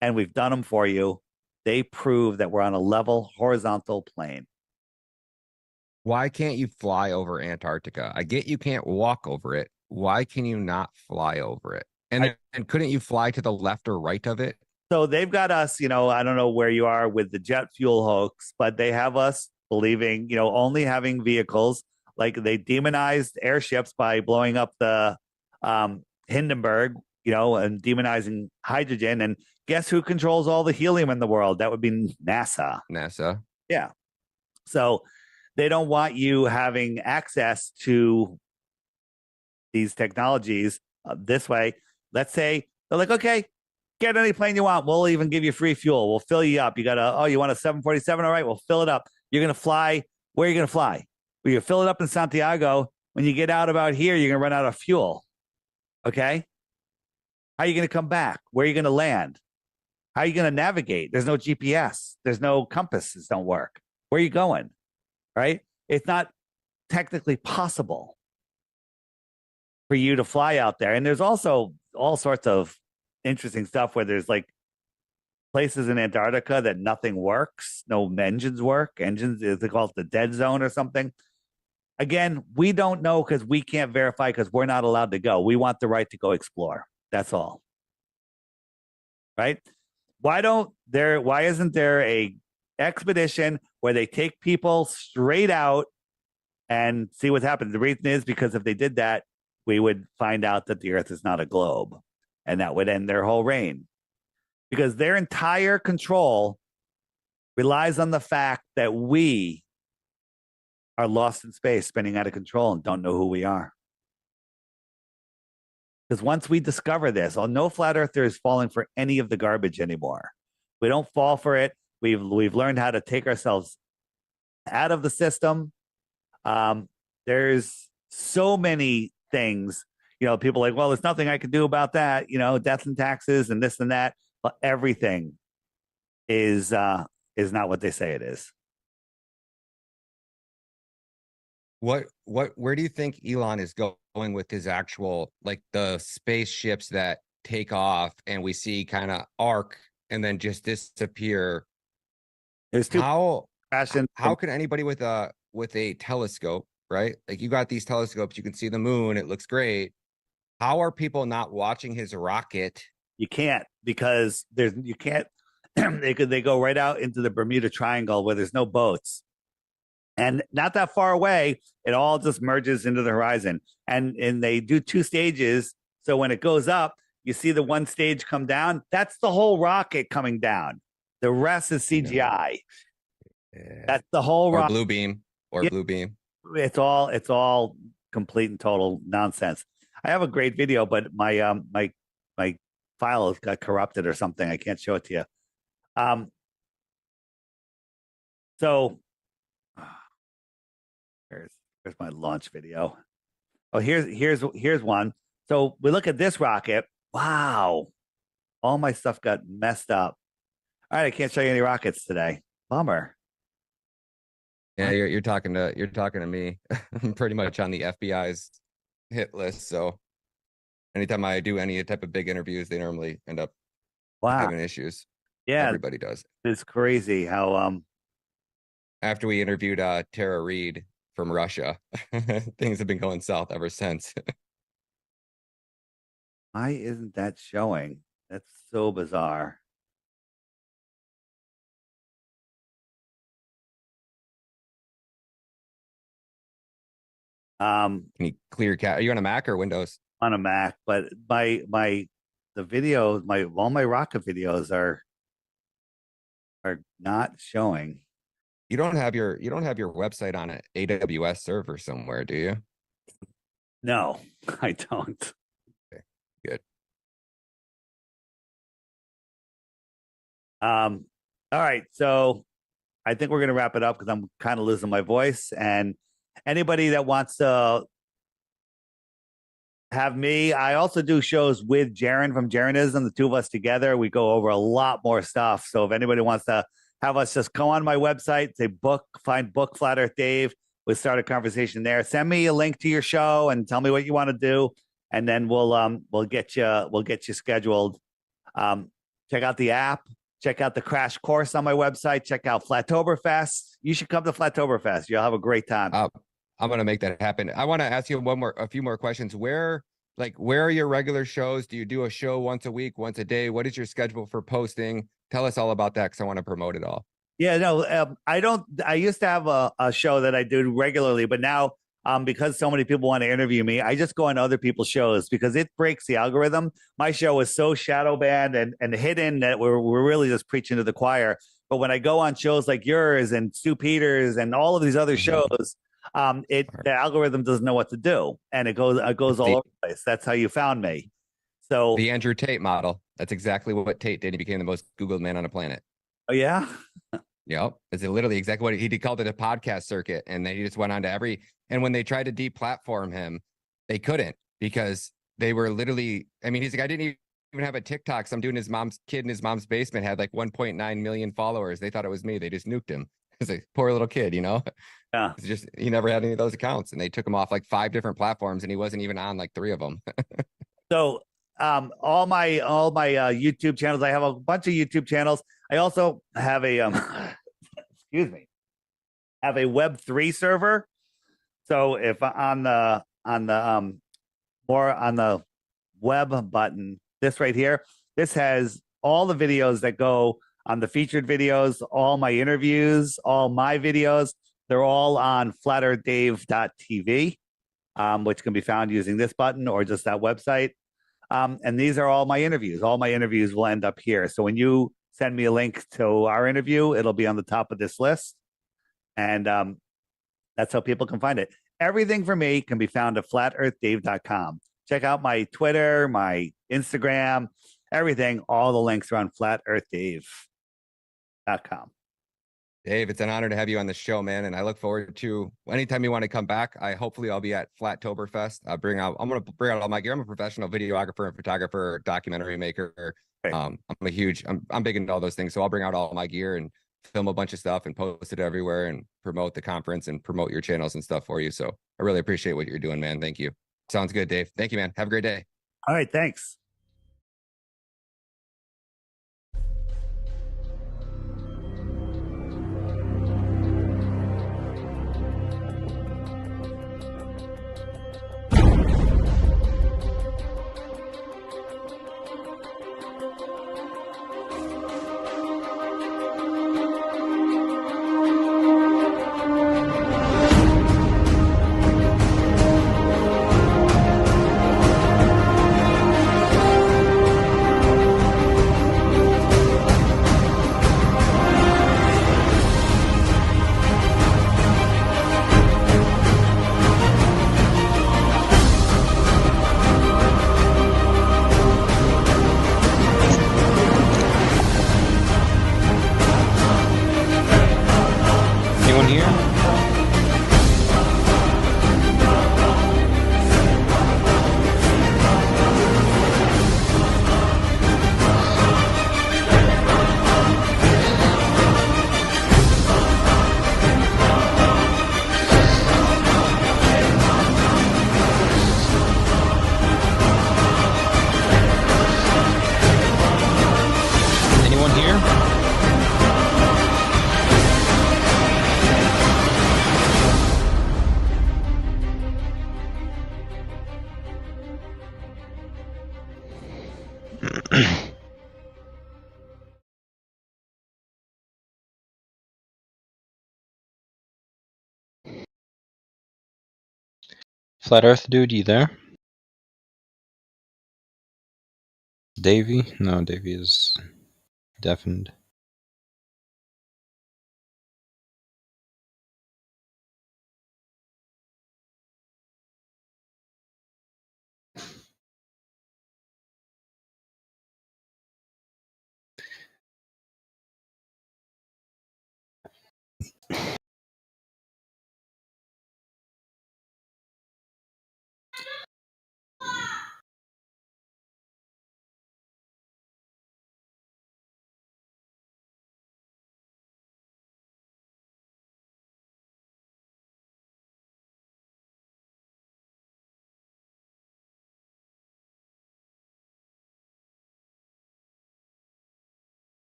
and we've done them for you. They prove that we're on a level horizontal plane. Why can't you fly over Antarctica? I get you can't walk over it. Why can you not fly over it? And couldn't you fly to the left or right of it? So they've got us, I don't know where you are with the jet fuel hoax, but they have us believing, only having vehicles. Like they demonized airships by blowing up the Hindenburg, and demonizing hydrogen. And guess who controls all the helium in the world? That would be NASA. NASA. Yeah. So they don't want you having access to these technologies this way. Let's say they're like, okay, get any plane you want. We'll even give you free fuel. We'll fill you up. You want a 747? All right, we'll fill it up. You're going to fly. Where are you going to fly? Well, you fill it up in Santiago. When you get out about here, you're going to run out of fuel. Okay? How are you going to come back? Where are you going to land? How are you going to navigate? There's no GPS. There's no compasses don't work. Where are you going? Right? It's not technically possible for you to fly out there. And there's also all sorts of interesting stuff where there's like places in Antarctica that nothing works, no engines work. They call it the dead zone or something. Again, we don't know because we can't verify because we're not allowed to go. We want the right to go explore. That's all. Right? Why isn't there a expedition where they take people straight out and see what's happened? The reason is because if they did that, we would find out that the earth is not a globe, and that would end their whole reign. Because their entire control relies on the fact that we are lost in space, spinning out of control, and don't know who we are. Because once we discover this, no flat earther is falling for any of the garbage anymore. We don't fall for it. We've learned how to take ourselves out of the system. There's so many things. People are like, well, there's nothing I can do about that. Death and taxes and this and that. But everything is not what they say it is. Where do you think Elon is going with his actual, like the spaceships that take off and we see kind of arc and then just disappear? How can anybody with a telescope, right? Like you got these telescopes, you can see the moon, it looks great. How are people not watching his rocket? You can't, because you can't. They go right out into the Bermuda Triangle where there's no boats. And not that far away, it all just merges into the horizon. And they do 2 stages. So when it goes up, you see the one stage come down. That's the whole rocket coming down. The rest is CGI. Yeah. That's the whole rocket. Blue beam. Blue beam. It's all complete and total nonsense. I have a great video, but my file got corrupted or something. I can't show it to you. So here's my launch video. Oh, here's one. So we look at this rocket. Wow, all my stuff got messed up. All right, I can't show you any rockets today. Bummer. Yeah, you're talking to me. I'm pretty much on the FBI's hit list. So anytime I do any type of big interviews, they normally end up having issues. Yeah, everybody does. It's crazy how after we interviewed Tara Reid from Russia, things have been going south ever since. Why isn't that showing? That's so bizarre. Can you clear cat? Are you on a Mac or Windows? On a Mac, but all my rocket videos are not showing. You don't have your website on an AWS server somewhere, do you? No, I don't. Okay, good. All right, so I think we're gonna wrap it up because I'm kind of losing my voice. And anybody that wants to have me, I also do shows with Jaron from Jaronism. The two of us together, we go over a lot more stuff. So if anybody wants to have us, just go on my website, say find book Flat Earth Dave. We'll start a conversation there. Send me a link to your show and tell me what you want to do, and then we'll get you scheduled. Check out the app. Check out the crash course on my website. Check out Flattoberfest. You should come to Flattoberfest. You'll have a great time. I'm gonna make that happen. I want to ask you a few more questions. Where are your regular shows? Do you do a show once a week, once a day? What is your schedule for posting? Tell us all about that because I want to promote it all. Yeah, no, I don't. I used to have a show that I do regularly, but now because so many people want to interview me, I just go on other people's shows because it breaks the algorithm. My show is so shadow banned and hidden that we're really just preaching to the choir. But when I go on shows like yours and Stu Peters and all of these other shows, the algorithm doesn't know what to do, and it goes all over the place. That's how you found me. So the Andrew Tate model. That's exactly what Tate did. He became the most Googled man on the planet. Oh yeah. Yep. It's literally exactly what he called it, a podcast circuit. And then he just went on to and when they tried to deplatform him, they couldn't because they were literally, I mean, he's like, I didn't even have a TikTok. So I'm doing his mom's kid in his mom's basement had like 1.9 million followers. They thought it was me. They just nuked him. It's like poor little kid, you know? Yeah. It's just, he never had any of those accounts and they took him off like 5 different platforms and he wasn't even on like 3 of them. So all my YouTube channels, I have a bunch of YouTube channels. I also have a excuse me, have a Web3 server. So if on the more on the web button, this right here, this has all the videos that go on the featured videos, all my interviews, all my videos. They're all on flatearthdave.tv, which can be found using this button or just that website. And these are all my interviews. All my interviews will end up here. So when you send me a link to our interview, it'll be on the top of this list. And that's how people can find it. Everything for me can be found at flatearthdave.com. Check out my Twitter, my Instagram, everything. All the links are on flatearthdave.com. Dave, it's an honor to have you on the show, man. And I look forward to anytime you want to come back. Hopefully I'll be at Flattoberfest. I'm going to bring out all my gear. I'm a professional videographer and photographer, documentary maker. I'm big into all those things. So I'll bring out all my gear and film a bunch of stuff and post it everywhere and promote the conference and promote your channels and stuff for you. So I really appreciate what you're doing, man. Thank you. Sounds good, Dave. Thank you, man. Have a great day. All right. Thanks. Flat Earth dude, you there? Davey? No, Davey is deafened.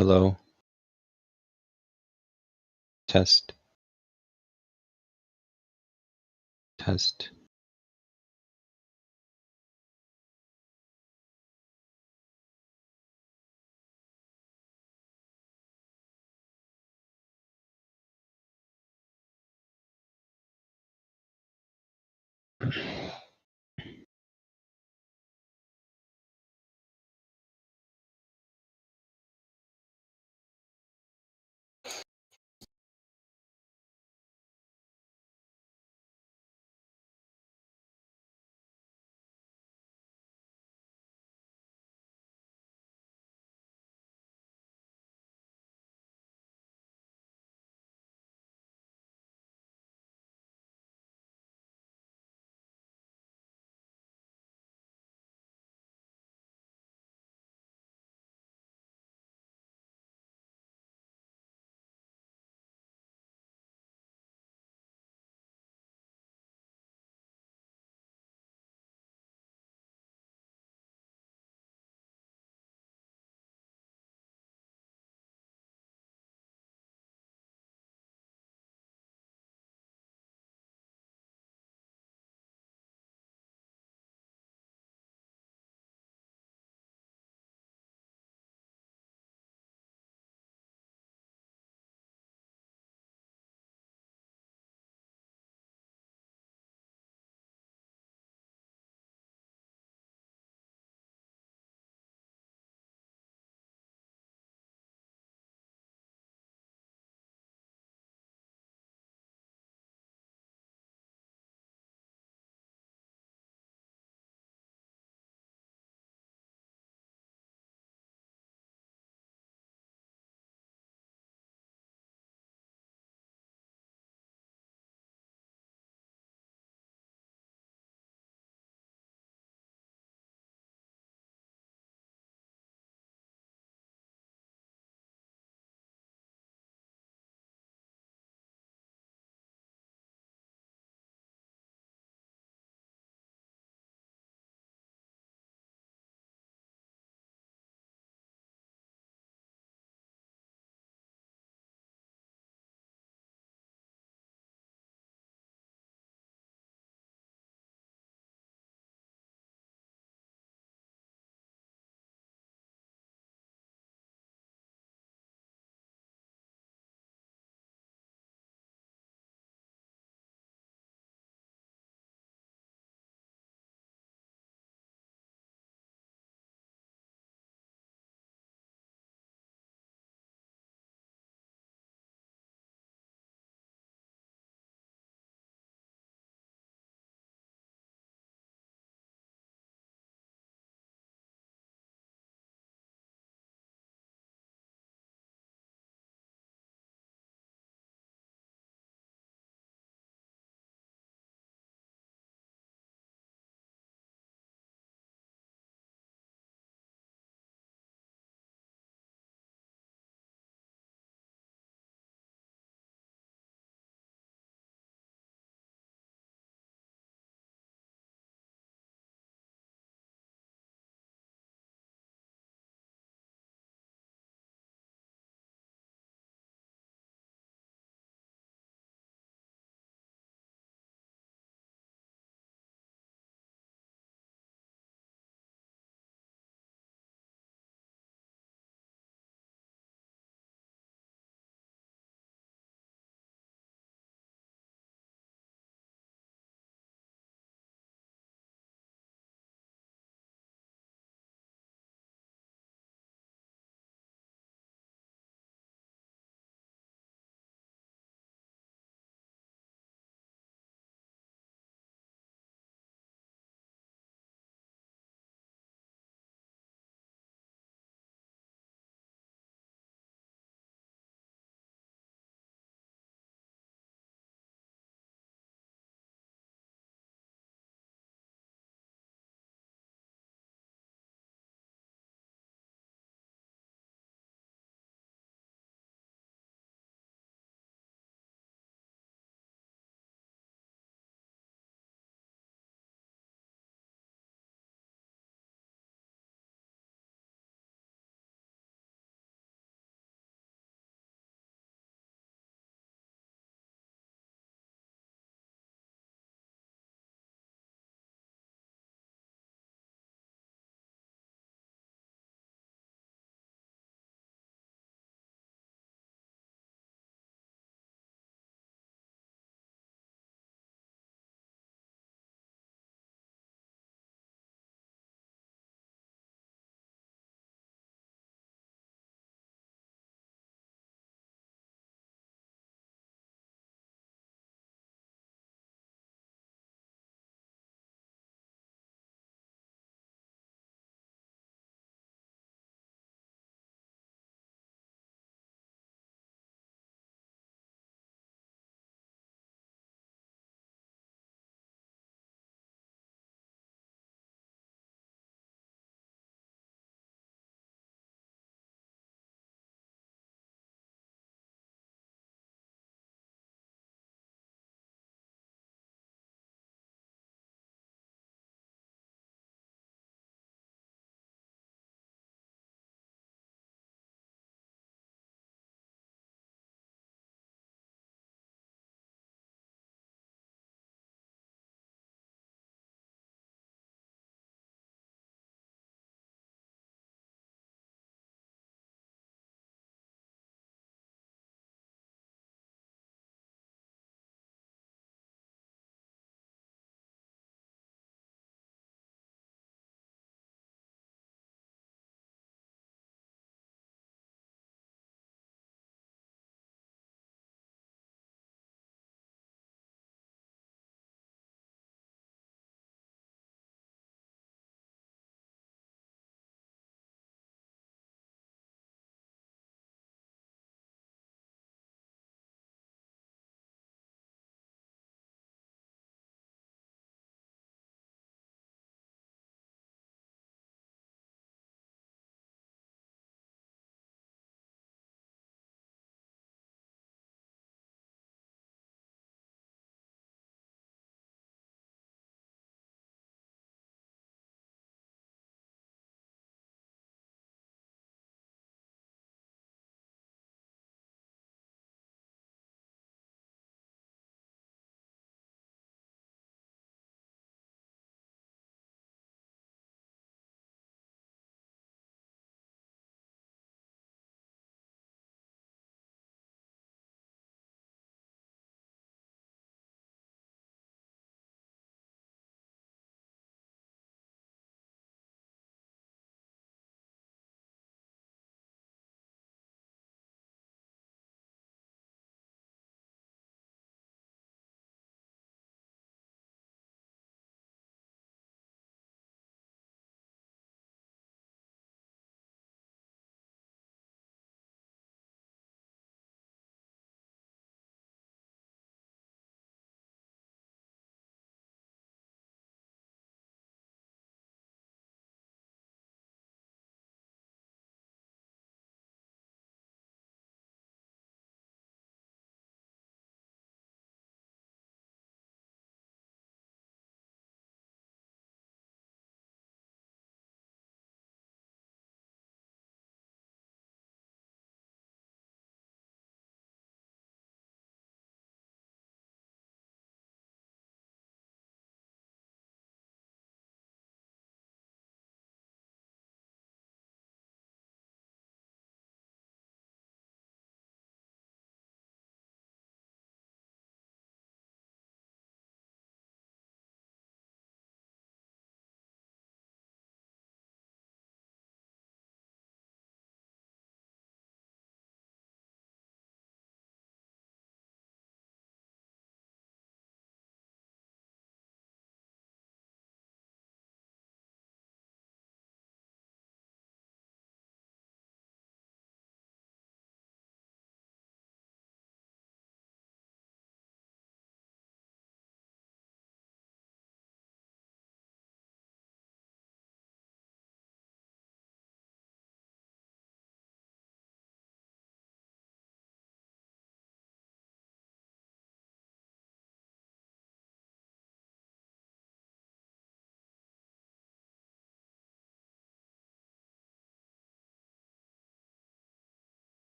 Hello? Test. Test.